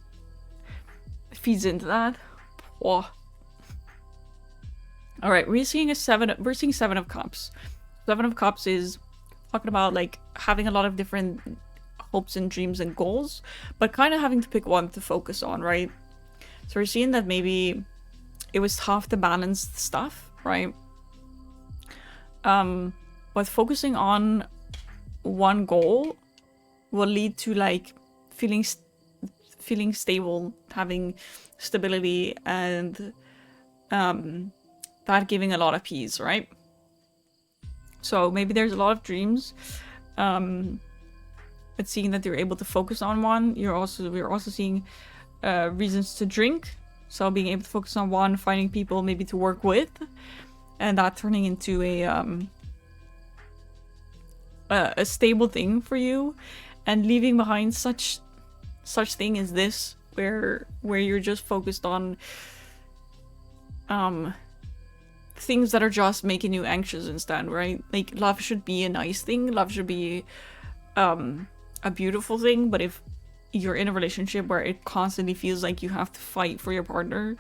feeds into that. Whoa. Alright, we're seeing Seven of Cups. Seven of Cups is talking about like having a lot of different hopes and dreams and goals, but kind of having to pick one to focus on, right? So we're seeing that maybe it was tough to balance stuff, right? But focusing on one goal will lead to like feeling stable, having stability, and that giving a lot of peace, right? So maybe there's a lot of dreams, but seeing that you're able to focus on one, we're also seeing reasons to drink. So being able to focus on one, finding people maybe to work with, and that turning into a stable thing for you, and leaving behind such thing as this, where you're just focused on things that are just making you anxious instead, right? Like, love should be a nice thing, love should be a beautiful thing, but if you're in a relationship where it constantly feels like you have to fight for your partner,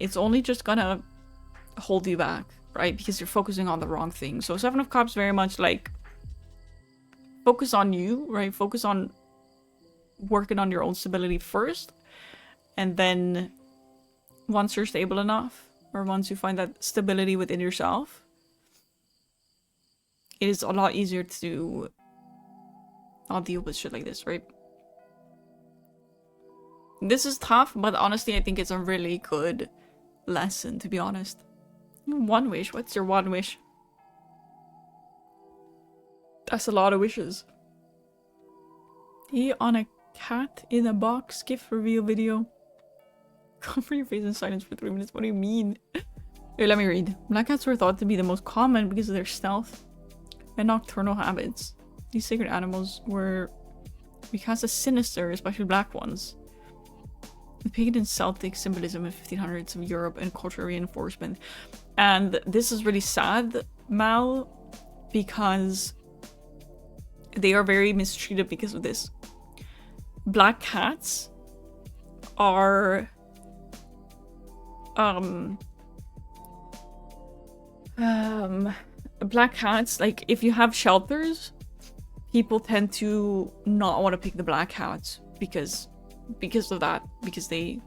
it's only just gonna hold you back, right? Because you're focusing on the wrong thing. So Seven of Cups very much like focus on you, right? Focus on working on your own stability first, and then once you're stable enough, or once you find that stability within yourself, it is a lot easier to not deal with shit like this, right? This is tough, but honestly, I think it's a really good lesson, to be honest. One wish. What's your one wish? That's a lot of wishes. He on a cat in a box. Gift reveal video. Cover your face in silence for 3 minutes. What do you mean? Here, let me read. Black cats were thought to be the most common because of their stealth and nocturnal habits. These sacred animals were because as sinister, especially black ones. The pagan and Celtic symbolism of 1500s of Europe and cultural reinforcement. And this is really sad, Mal, because they are very mistreated because of this. Black cats are black cats, like if you have shelters, people tend to not want to pick the black cats because of that, because they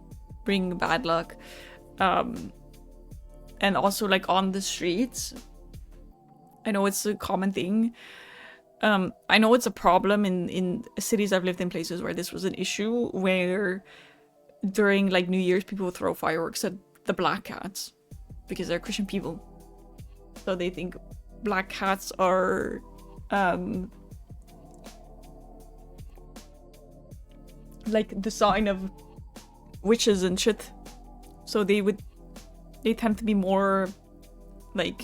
bring bad luck. And also like on the streets, I know it's a common thing. I know it's a problem in cities I've lived in, places where this was an issue, where during like New Year's people would throw fireworks at the black cats because they're Christian people. So they think black cats are like the sign of witches and shit. So they tend to be more like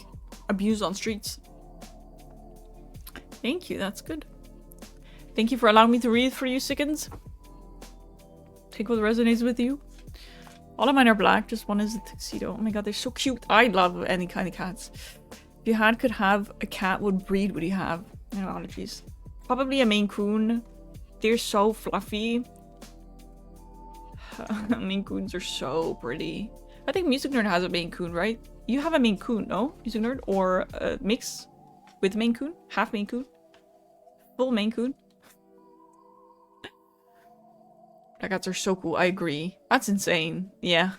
abused on streets. Thank you, that's good. Thank you for allowing me to read for you, Sickens. Take what resonates with you. All of mine are black, just one is a tuxedo. Oh my god, they're so cute. I love any kind of cats. If you could have a cat, what breed would you have? No allergies. Probably a Maine Coon. They're so fluffy. Maine Coons are so pretty. I think Music Nerd has a Maine Coon, right? You have a Maine Coon, no? Music Nerd? Or a mix with Maine Coon? Half Maine Coon? Full Maine Coon? Black cats are so cool, I agree. That's insane. Yeah.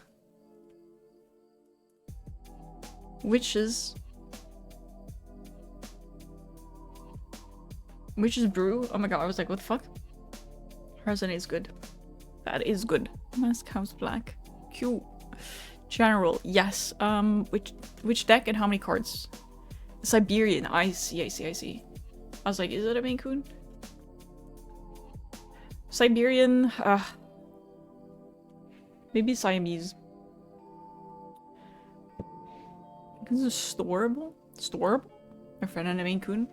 Witches. Witches brew? Oh my god, I was like, what the fuck? Resonates good. That is good. Mask House Black. Cute. General, yes. Which deck and how many cards? Siberian. I see. I was like, is it a Maine Coon? Siberian, maybe Siamese. This is storable? Storable? My friend and a Maine Coon.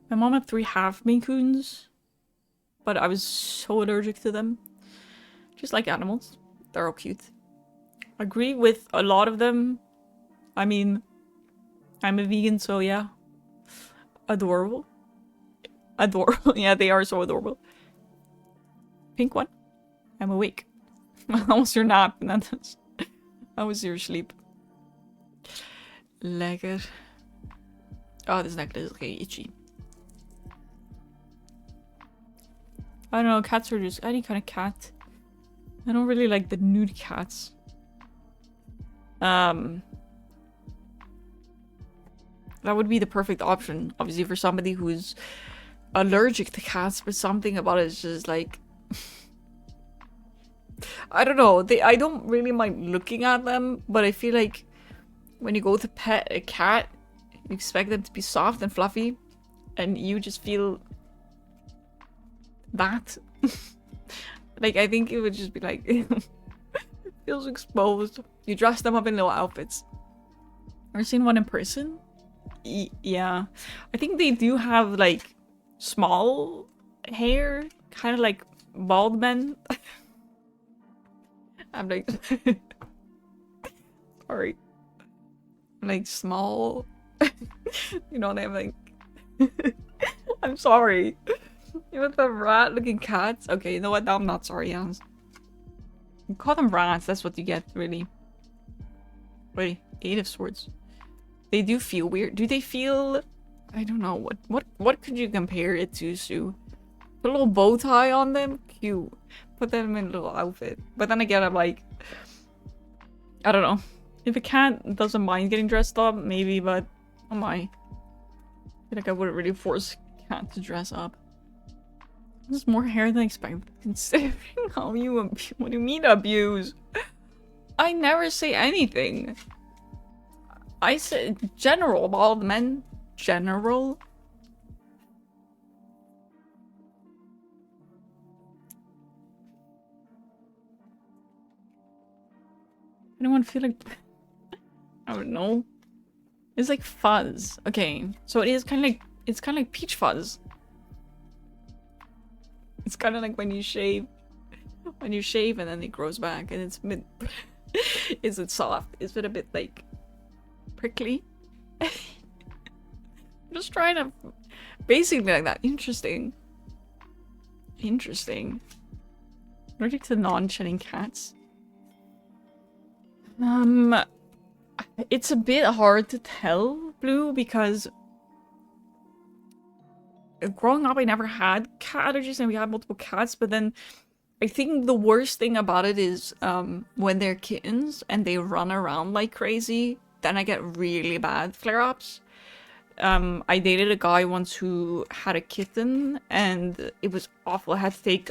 My mom had 3 half Maine Coons, but I was so allergic to them. Just like animals. They're all cute. I agree with a lot of them. I mean, I'm a vegan, so yeah. Adorable. Adorable. Yeah, they are so adorable. Pink one. I'm awake. How was your nap? How was your sleep? Lekker. Oh, this necklace is okay, itchy. I don't know, cats are just any kind of cat. I don't really like the nude cats. That would be the perfect option, obviously, for somebody who's allergic to cats, but something about it is just like... I don't know, I don't really mind looking at them, but I feel like when you go to pet a cat, you expect them to be soft and fluffy, and you just feel that. Like, I think it would just be like... feels exposed. You dress them up in little outfits. Ever seen one in person? Yeah. I think they do have, like, small hair. Kind of like bald men. I'm like... Sorry. Like, small... you know what I mean? Like... I'm sorry. You with the rat-looking cats? Okay, you know what? I'm not sorry, Hans. You call them rats, that's what you get, really. Wait, 8 of Swords. They do feel weird. Do they feel... I don't know. What could you compare it to, Sue? Put a little bow tie on them? Cute. Put them in a little outfit. But then again, I'm like... I don't know. If a cat doesn't mind getting dressed up, maybe, but... Oh my. I feel like I wouldn't really force a cat to dress up. There's more hair than expected, considering how you what do you mean abuse? I never say anything. I said general, bald men. General. Anyone feel like... I don't know. It's like fuzz. Okay, so it is kind of like... It's kind of like peach fuzz. It's kind of like when you shave. When you shave and then it grows back and it's a bit... Is it soft? Is it a bit like... prickly? Just trying to... Basically like that. Interesting. Interesting. Allergic to non-shedding cats. It's a bit hard to tell, Blue, because growing up I never had cat allergies and we had multiple cats, but then I think the worst thing about it is when they're kittens and they run around like crazy, then I get really bad flare-ups. I dated a guy once who had a kitten and it was awful. I had to take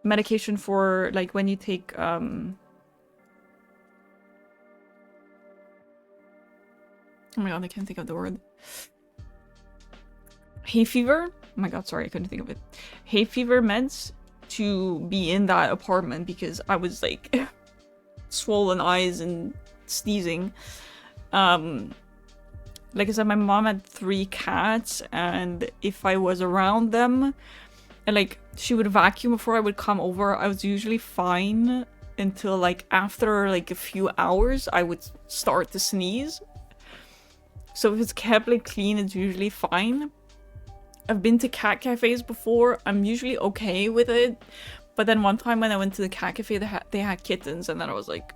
medication for like when you take oh my god, I can't think of the word. Hay fever? Oh my god, sorry, I couldn't think of it. Hay fever meds to be in that apartment because I was like swollen eyes and sneezing. Like I said, my mom had 3 cats, and if I was around them, and like she would vacuum before I would come over, I was usually fine until like after like a few hours, I would start to sneeze. So if it's kept like clean, it's usually fine. I've been to cat cafes before. I'm usually okay with it. But then one time when I went to the cat cafe, they had kittens, and then I was like...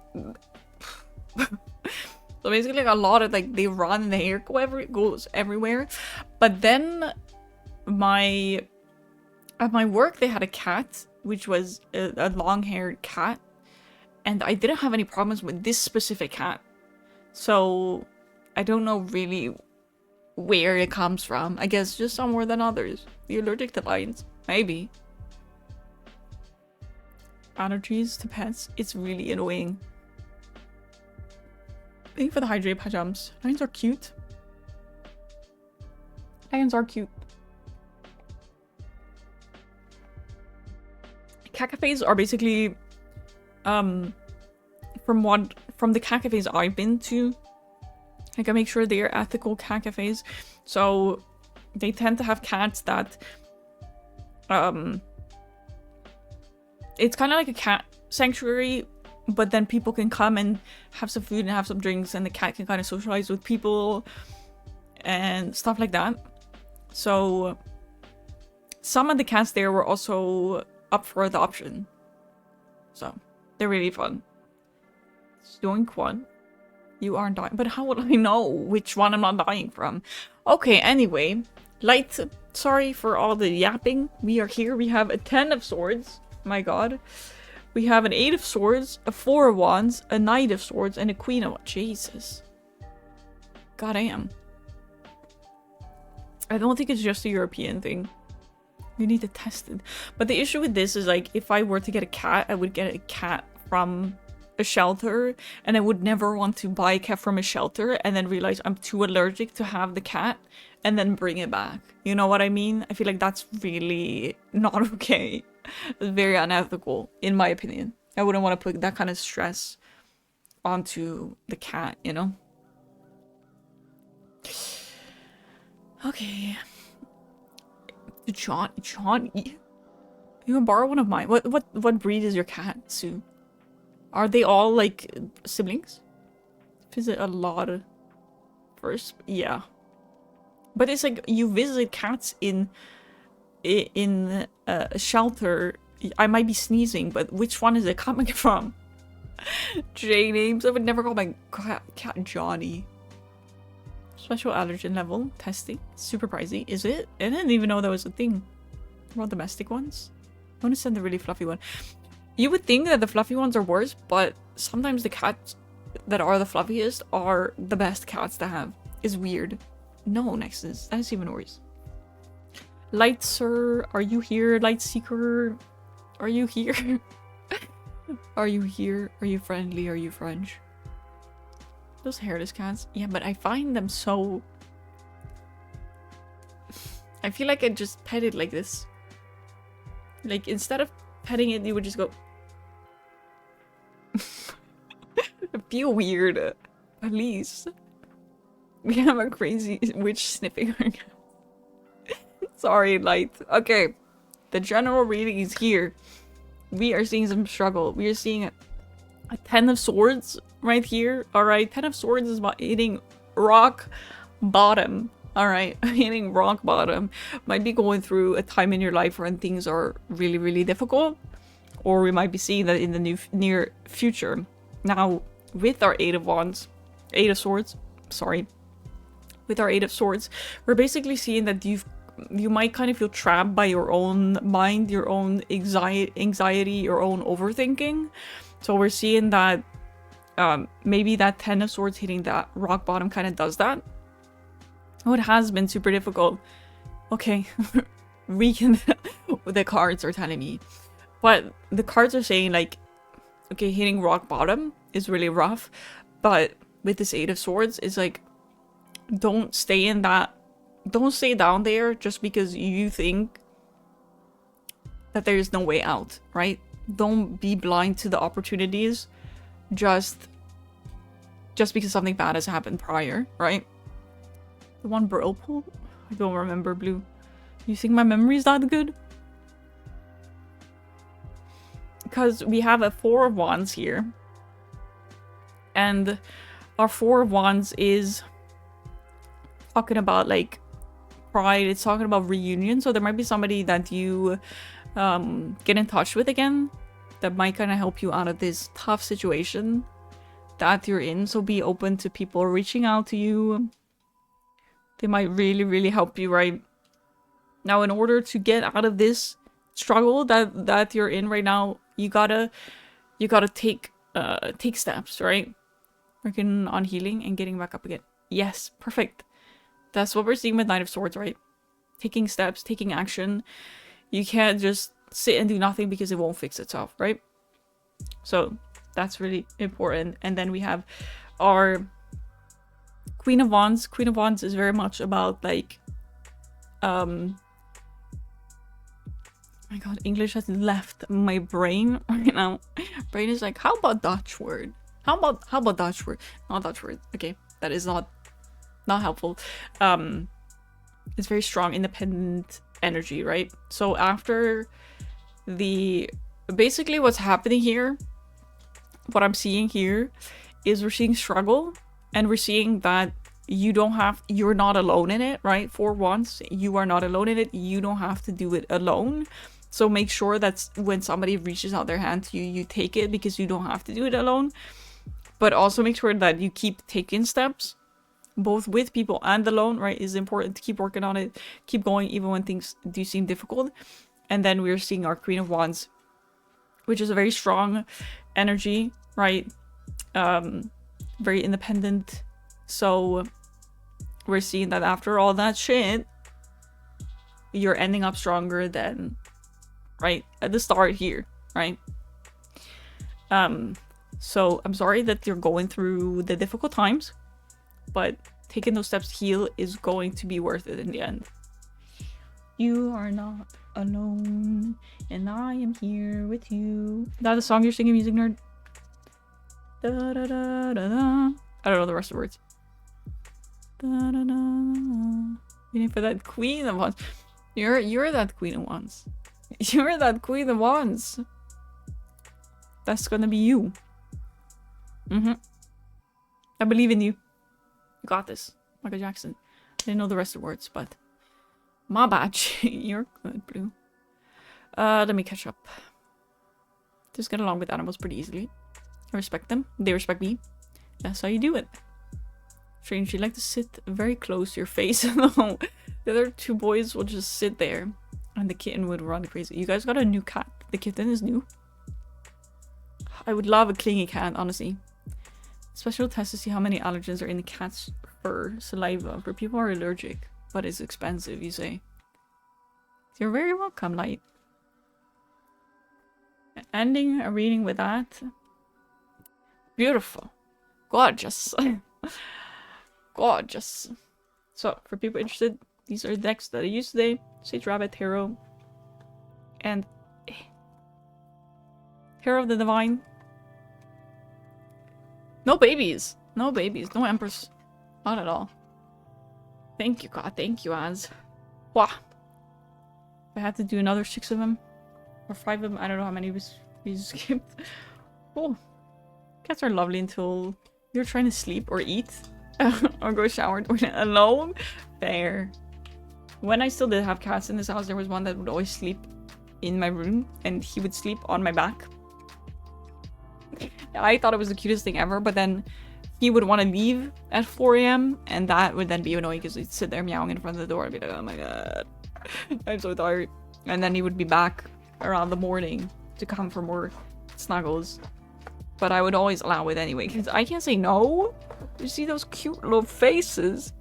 So basically like a lot of like, they run and the hair goes everywhere. But then at my work, they had a cat, which was a long-haired cat. And I didn't have any problems with this specific cat. So I don't know really where it comes from. I guess just some more than others. You're allergic to lions. Maybe. Allergies to pets. It's really annoying. Thank you for the hydrate pajamas. Lions are cute. Lions are cute. Cat cafes are basically from the cat cafes I've been to, like I make sure they're ethical cat cafes. So they tend to have cats that it's kind of like a cat sanctuary, but then people can come and have some food and have some drinks, and the cat can kind of socialize with people and stuff like that. So some of the cats there were also up for adoption. So they're really fun. Doink one. You aren't dying. But how would I know which one I'm not dying from? Okay, anyway. Light, sorry for all the yapping. We are here. We have a 10 of swords. My god. We have an 8 of swords, a 4 of wands, a knight of swords, and a queen of... Jesus. God damn. I don't think it's just a European thing. You need to test it. But the issue with this is, like, if I were to get a cat, I would get a cat from a shelter, and I would never want to buy a cat from a shelter and then realize I'm too allergic to have the cat and then bring it back. You know what I mean? I feel like that's really not okay. It's very unethical, in my opinion. I wouldn't want to put that kind of stress onto the cat, you know? Okay. Johnny. You can borrow one of mine. What breed is your cat, Sue? Are they all like siblings? Visit a lot of first, yeah. But it's like you visit cats in a shelter. I might be sneezing, but which one is it coming from? J names. I would never call my cat Johnny. Special allergen level testing. Super pricey. Is it? I didn't even know that was a thing. What about domestic ones? I want to send the really fluffy one. You would think that the fluffy ones are worse, but sometimes the cats that are the fluffiest are the best cats to have. It's weird. No, Nexus. That is even worse. Light Sir, are you here? Light Seeker, are you here? Are you here? Are you friendly? Are you French? Those hairless cats. Yeah, but I find them so... I feel like I just pet it like this. Like, instead of petting it, you would just go... I feel weird. Please. We have a crazy witch sniffing her cat. Sorry, Light. Okay. The general reading is here. We are seeing some struggle. We are seeing a 10 of swords right here. Alright, 10 of swords is about hitting rock bottom. Alright, hitting rock bottom. Might be going through a time in your life when things are really, really difficult. Or we might be seeing that in the near future. Now, with our Eight of Wands, Eight of Swords, sorry. With our Eight of Swords, we're basically seeing that you might kind of feel trapped by your own mind, your own anxiety, your own overthinking. So we're seeing that maybe that Ten of Swords hitting that rock bottom kind of does that. Oh, it has been super difficult. Okay, the cards are telling me. But the cards are saying like, okay, hitting rock bottom is really rough. But with this Eight of Swords, it's like, don't stay in that, don't stay down there just because you think that there is no way out, right? Don't be blind to the opportunities just because something bad has happened prior, right? The one whirlpool? I don't remember, Blue. You think my memory is that good? Because we have a Four of Wands here. And our Four of Wands is talking about like pride. It's talking about reunion. So there might be somebody that you get in touch with again that might kind of help you out of this tough situation that you're in. So be open to people reaching out to you. They might really, really help you, right? Now, in order to get out of this struggle that you're in right now, you gotta take steps, right? Working on healing and getting back up again. Yes, perfect. That's what we're seeing with Knight of Swords, right? Taking steps, taking action. You can't just sit and do nothing because it won't fix itself, right? So that's really important. And then we have our Queen of Wands. Queen of Wands is very much about like oh my god, English has left my brain right now. Brain is like, how about Dutch word? How about Dutch word? Not Dutch word. Okay, that is not helpful. It's very strong, independent energy, right? So after basically what's happening here, what I'm seeing here is we're seeing struggle, and we're seeing that you're not alone in it, right? For once, you are not alone in it. You don't have to do it alone. So make sure that when somebody reaches out their hand to you, you take it because you don't have to do it alone. But also make sure that you keep taking steps, both with people and alone, right? It's important to keep working on it, keep going even when things do seem difficult. And then we're seeing our Queen of Wands, which is a very strong energy, right? Very independent. So we're seeing that after all that shit, you're ending up stronger than, right, at the start here, right? So I'm sorry that you're going through the difficult times, but taking those steps to heal is going to be worth it in the end. You are not alone, and I am here with you. Is that the song you're singing, Music Nerd? Da, da, da, da, da. I don't know the rest of the words. Da, da, da. Waiting for that Queen of Wands. You're that Queen of Wands. You're that Queen of Wands. That's gonna be you. I believe in you. You got this. Michael Jackson. I didn't know the rest of the words, but my bad. You're good, Blue. Let me catch up. Just get along with animals pretty easily. I respect them. They respect me. That's how you do it. Strange, you like to sit very close to your face. No, the other two boys will just sit there, and the kitten would run crazy. You guys got a new cat. The kitten is new. I would love a clingy cat, honestly. Special test to see how many allergens are in the cat's fur, saliva, for people who are allergic, but it's expensive, you say. You're very welcome, Light. Ending a reading with that. Beautiful. Gorgeous. Gorgeous. So, for people interested, these are the decks that I used today. Sage Rabbit, Tarot, and Hero of the Divine. No babies. No babies. No Empress. Not at all. Thank you, God. Thank you, Az. Wow. I had to do another 6 of them. Or 5 of them. I don't know how many we skipped. Oh. Cats are lovely until you're trying to sleep or eat. Or go shower alone? Fair. When I still did have cats in this house, there was one that would always sleep in my room, and he would sleep on my back. I thought it was the cutest thing ever, but then he would want to leave at 4 a.m. and that would then be annoying because he'd sit there meowing in front of the door and be like, oh my god, I'm so tired. And then he would be back around the morning to come for more snuggles. But I would always allow it anyway, because I can't say no. You see those cute little faces?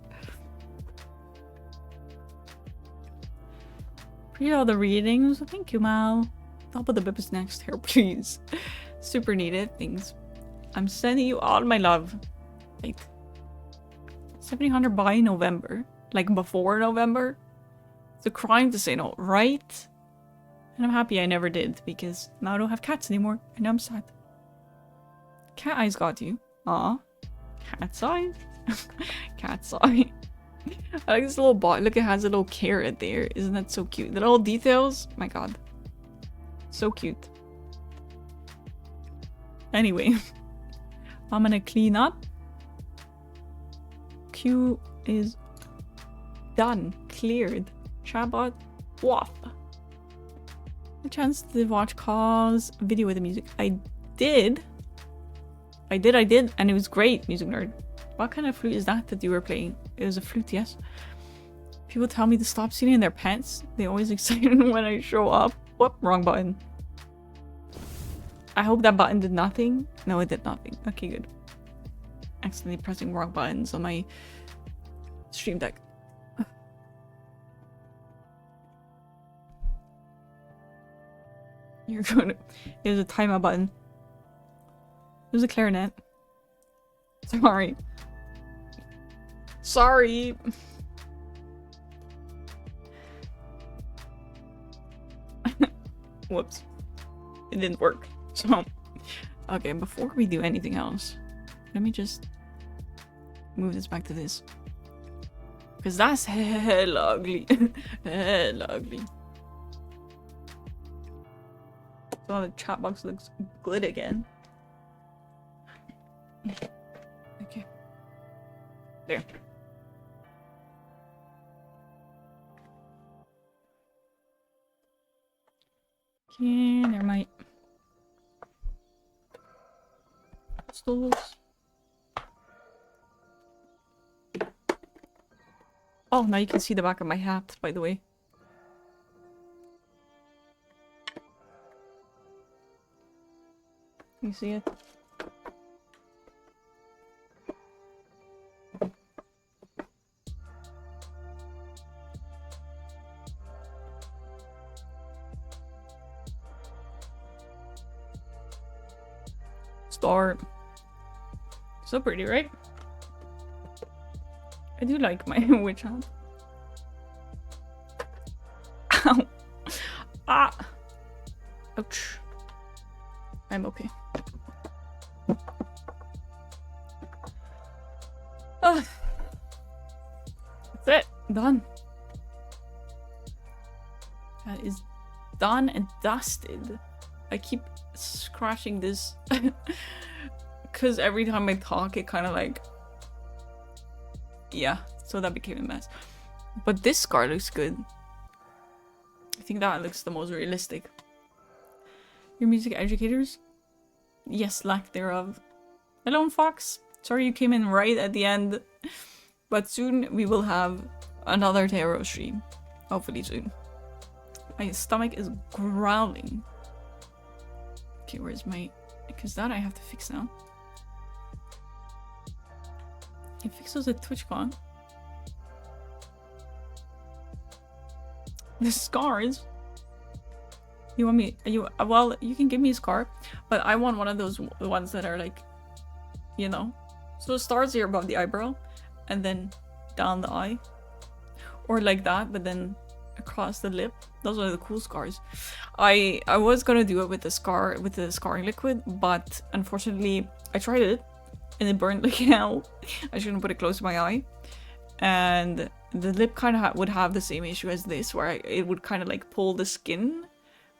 Appreciate all the readings. Thank you, Mal. Top of the bib is next here, please. Super needed. Thanks. I'm sending you all my love. Like 1700 by November. Like before November. It's a crime to say no, right? And I'm happy I never did, because now I don't have cats anymore, and I'm sad. Cat eyes got you. Aw. Cat's eye? Cat's eye. I like this little bot. Look, it has a little carrot there. Isn't that so cute? The little details. My god. So cute. Anyway. I'm gonna clean up. Q is done. Cleared. Chatbot. Wop. A chance to watch Cause video with the music. I did. And it was great, Music Nerd. What kind of flute is that you were playing? It was a flute, yes. People tell me to stop sitting in their pants. They always excited when I show up. Whoop, wrong button. I hope that button did nothing. No, it did nothing. Okay, good. Accidentally pressing wrong buttons on my stream deck. You're gonna... It was a timeout button. It was a clarinet. Sorry. Sorry. Whoops. It didn't work. So, okay, before we do anything else, let me just move this back to this. Because that's hella ugly. Hella ugly. So the chat box looks good again. Okay. There. Okay, there might. Stools. Oh, now you can see the back of my hat, by the way. You see it? Start. So pretty, right? I do like my witch hat. Ow! Ah! Ouch. I'm okay. Oh. That's it. Done. That is done and dusted. I keep scratching this because every time I talk it kind of like, yeah, so that became a mess. But this scar looks good. I think that looks the most realistic. Your music educators? Yes, lack thereof. Hello, Fox. Sorry you came in right at the end, but soon we will have another tarot stream. Hopefully soon. My stomach is growling. Okay, where's my... Because that I have to fix now. It fixes at TwitchCon. The scars? You want me... Well, you can give me a scar, but I want one of those ones that are like, you know. So the stars here above the eyebrow, and then down the eye. Or like that, but then across the lip. Those are the cool scars. I was gonna do it with the scarring liquid, but unfortunately I tried it and it burned like hell. I shouldn't put it close to my eye. And the lip kind of would have the same issue as this, where it would kind of like pull the skin.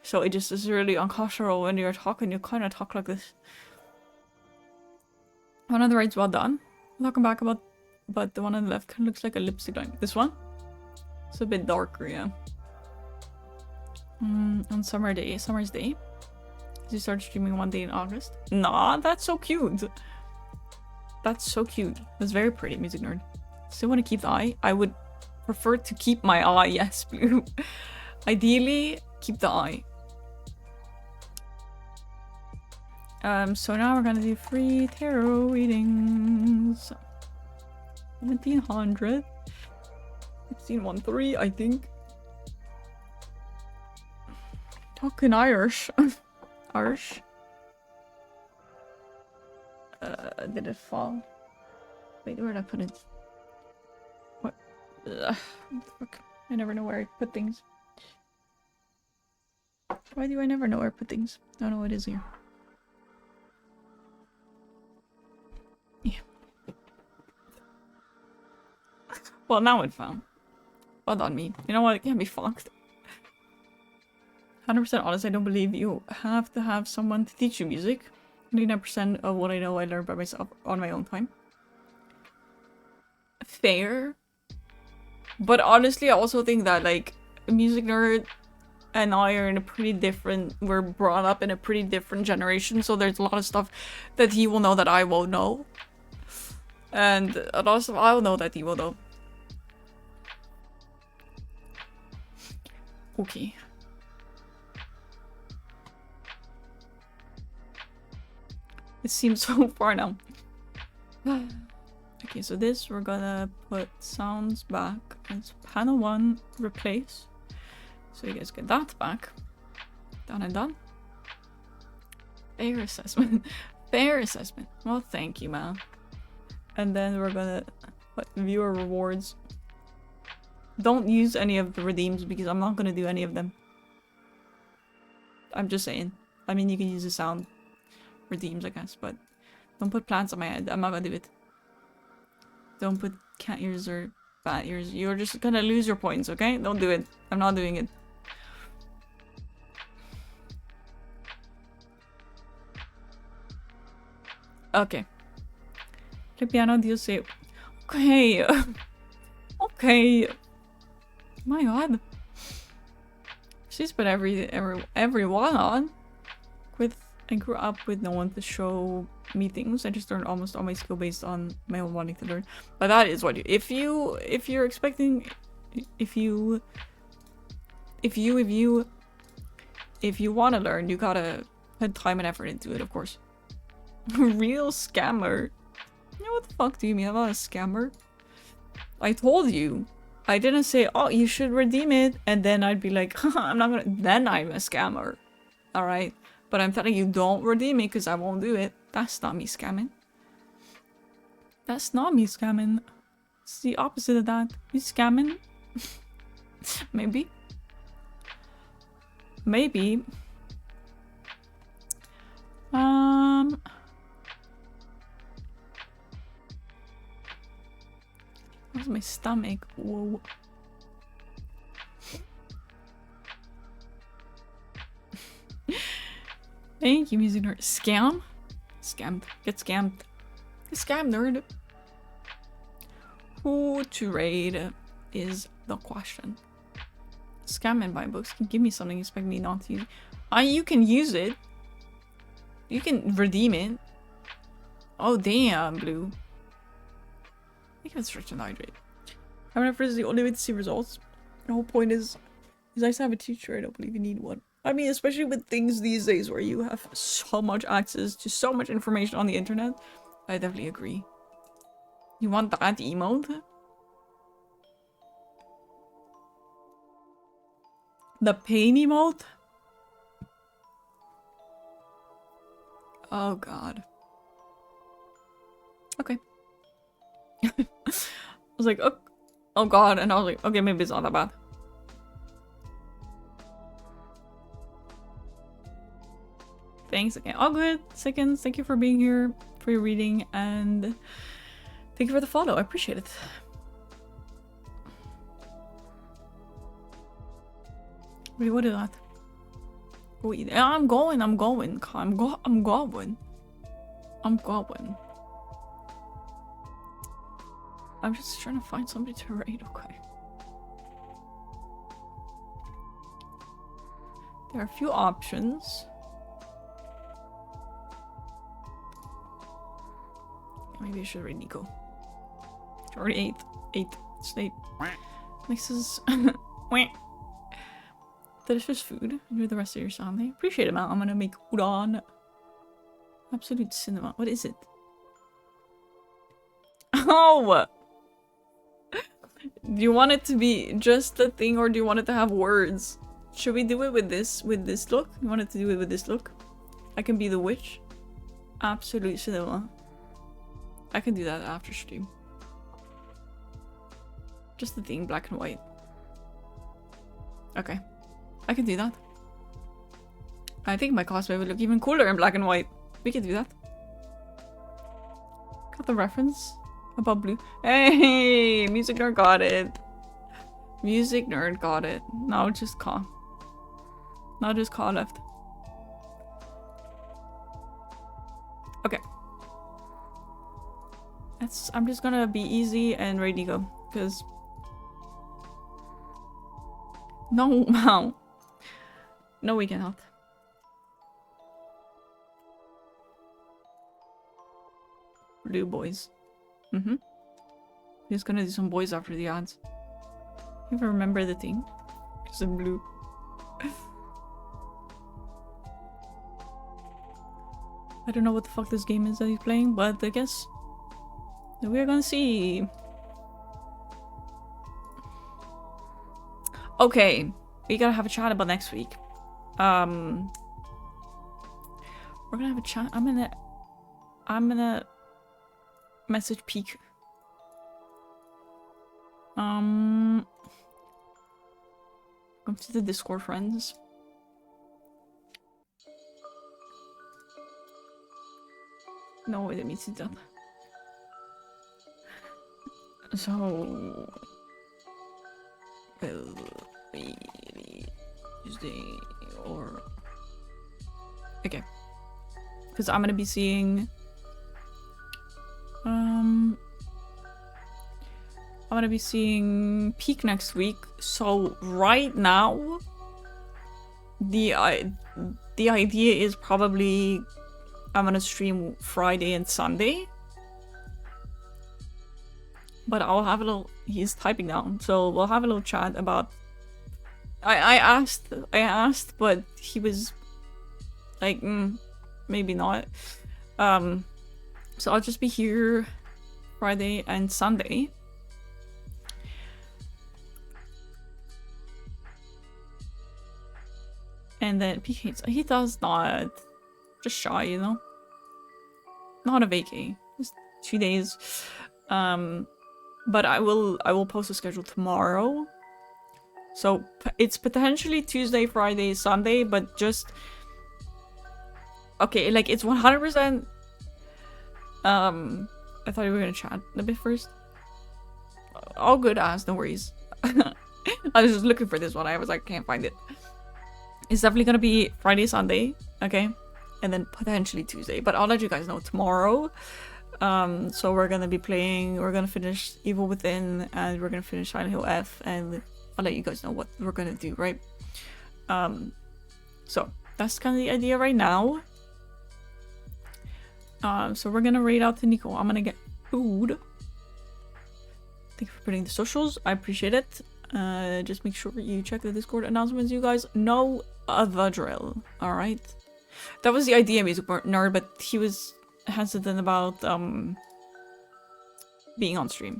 So it just is really uncomfortable when you're talking. You kind of talk like this. One of the rights well done. Talking back about but the one on the left kind of looks like a lipstick line. This one? It's a bit darker, yeah. On summer's day. Did you start streaming one day in August? Nah, that's so cute. That's so cute. That's very pretty, Music Nerd. Still want to keep the eye? I would prefer to keep my eye, yes, Blue. Ideally, keep the eye. So now we're gonna do free tarot readings. 1700. 1613, I think. Talking Irish. Irish. Did it fall? Wait, where did I put it? What? Fuck. I never know where I put things. Why do I never know where I put things? I don't know what it is here. Yeah. Well, now it found. Well done, me. You know what? It can't be fucked. 100% honest, I don't believe you have to have someone to teach you music. 99% of what I know I learned by myself on my own time. Fair. But honestly, I also think that, like, a Music Nerd and I are in a pretty different... We're brought up in a pretty different generation, so there's a lot of stuff that he will know that I won't know. And a lot of stuff I'll know that he will know. Okay. It seems so far now. Okay, so this we're gonna put sounds back as panel 1 replace. So you guys get that back. Done and done. Fair assessment. Fair assessment. Well, thank you, man. And then we're gonna put viewer rewards. Don't use any of the redeems because I'm not gonna do any of them. I'm just saying. I mean, you can use the sound redeems, I guess, but don't put plants on my head. I'm not gonna do it. Don't put cat ears or bat ears. You're just gonna lose your points, okay? Don't do it. I'm not doing it. Okay. Play piano, do you say? Okay. Okay. My god. She's put everyone on. I grew up with no one to show me things. I just learned almost all my skill based on my own wanting to learn. But that is what you... If you're expecting... If you want to learn, you gotta put time and effort into it, of course. Real scammer. You know what the fuck do you mean? I'm not a scammer. I told you. I didn't say, oh, you should redeem it. And then I'd be like, haha, I'm not gonna... Then I'm a scammer. Alright? But I'm telling you, don't redeem it because I won't do it. That's not me scamming. That's not me scamming. It's the opposite of that. You scamming? Maybe. Maybe. How's my stomach? Whoa. Thank you, Music Nerd. Scam? Scammed. Get scammed. Get scammed, nerd. Who to raid is the question. Scam and buy books can give me something you expect me not to use. You can use it. You can redeem it. Oh, damn, Blue. I think it's rich and hydrate. Having a friend is the only way to see results. The whole point is nice to have a teacher. I don't believe you need one. I mean, especially with things these days where you have so much access to so much information on the internet. I definitely agree. You want that emote? The pain emote? Oh god. Okay. I was like, oh god, and I was like, okay, maybe it's not that bad. Thanks again. All good. Seconds. Thank you for being here, for your reading, and thank you for the follow. I appreciate it. Wait, what is that? Wait, I'm going. I'm going. I'm just trying to find somebody to raid, okay. There are a few options. Maybe I should raid Nico. Already 8. Snape. Next is delicious food. Enjoy the rest of your Sunday. Appreciate it, man. I'm gonna make udon. Absolute cinema. What is it? Oh! Do you want it to be just a thing or do you want it to have words? Should we do it with this look? You want it to do it with this look? I can be the witch. Absolute cinema. I can do that after stream. Just the thing, black and white. Okay. I can do that. I think my cosplay would look even cooler in black and white. We can do that. Got the reference about blue. Hey, music nerd got it. Music nerd got it. Now just call. Now just call left. Okay. I'm just gonna be easy and ready to go. Because... No, wow. No, we cannot. Blue boys. Just gonna do some boys after the ads. You ever remember the thing? Just in blue. I don't know what the fuck this game is that he's playing, but I guess we're gonna see. Okay, we gotta have a chat about next week. We're gonna have a chat. I'm gonna message Peak. Come to the Discord friends. No, I didn't mean to do that. So, will we Tuesday or okay? Because I'm gonna be seeing. I'm gonna be seeing Peak next week. So right now, the idea is probably I'm gonna stream Friday and Sunday. But I'll have a little. He's typing down, so we'll have a little chat about. I asked, but he was like, maybe not. So I'll just be here Friday and Sunday. And then he does not. Just shy, you know? Not a vacay. Just 2 days. But I will post a schedule tomorrow. So it's potentially Tuesday, Friday, Sunday, but just okay, like it's 100%. I thought we were gonna chat a bit first. All good ass, no worries. I was just looking for this one. I was like, can't find it. It's definitely gonna be Friday, Sunday, okay, and then potentially Tuesday. But I'll let you guys know tomorrow. So we're gonna be playing. We're gonna finish Evil Within, and we're gonna finish Silent Hill F, and I'll let you guys know what we're gonna do, right? So that's kind of the idea right now. So we're gonna raid out to Nico. I'm gonna get food. Thank you for putting the socials. I appreciate it. Just make sure you check the Discord announcements. You guys know the drill. All right. That was the idea, Music Nerd, but he was hesitant about being on stream.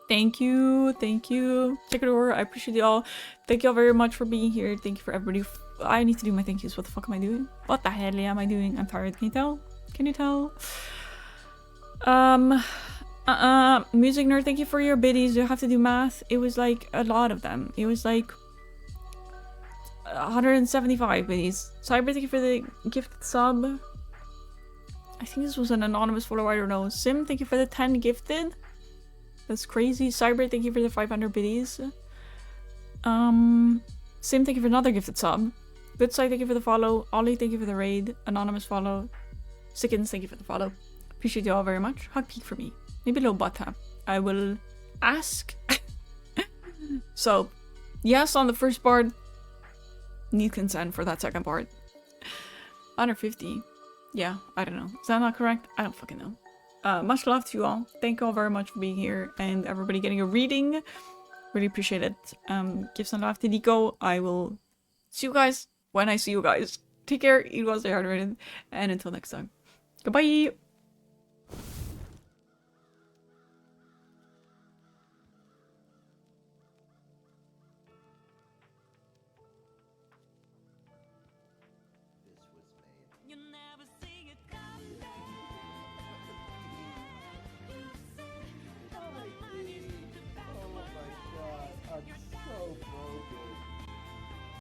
Thank you. Check it over. I appreciate y'all. Thank y'all very much for being here. Thank you for everybody. I need to do my thank yous. What the fuck am I doing? What the hell am I doing? I'm tired. Can you tell? Can you tell? Music Nerd, thank you for your biddies. You have to do math. It was like a lot of them. It was like 175 biddies. Cyber, thank you for the gifted sub. I think this was an anonymous follower. I don't know. Sim, thank you for the 10 gifted. That's crazy. Cyber, thank you for the 500 biddies. Sim, thank you for another gifted sub. Good side, thank you for the follow. Ollie, thank you for the raid. Anonymous follow. Sickens, thank you for the follow. Appreciate you all very much. Hug Peak for me. Maybe a little butt tap. I will ask. So, yes on the first part. Need consent for that second part. 150. Yeah, I don't know. Is that not correct? I don't fucking know. Much love to you all. Thank you all very much for being here and everybody getting a reading. Really appreciate it. Give some love to Nico. I will see you guys when I see you guys. Take care, eat well, stay hydrated, and until next time. Goodbye!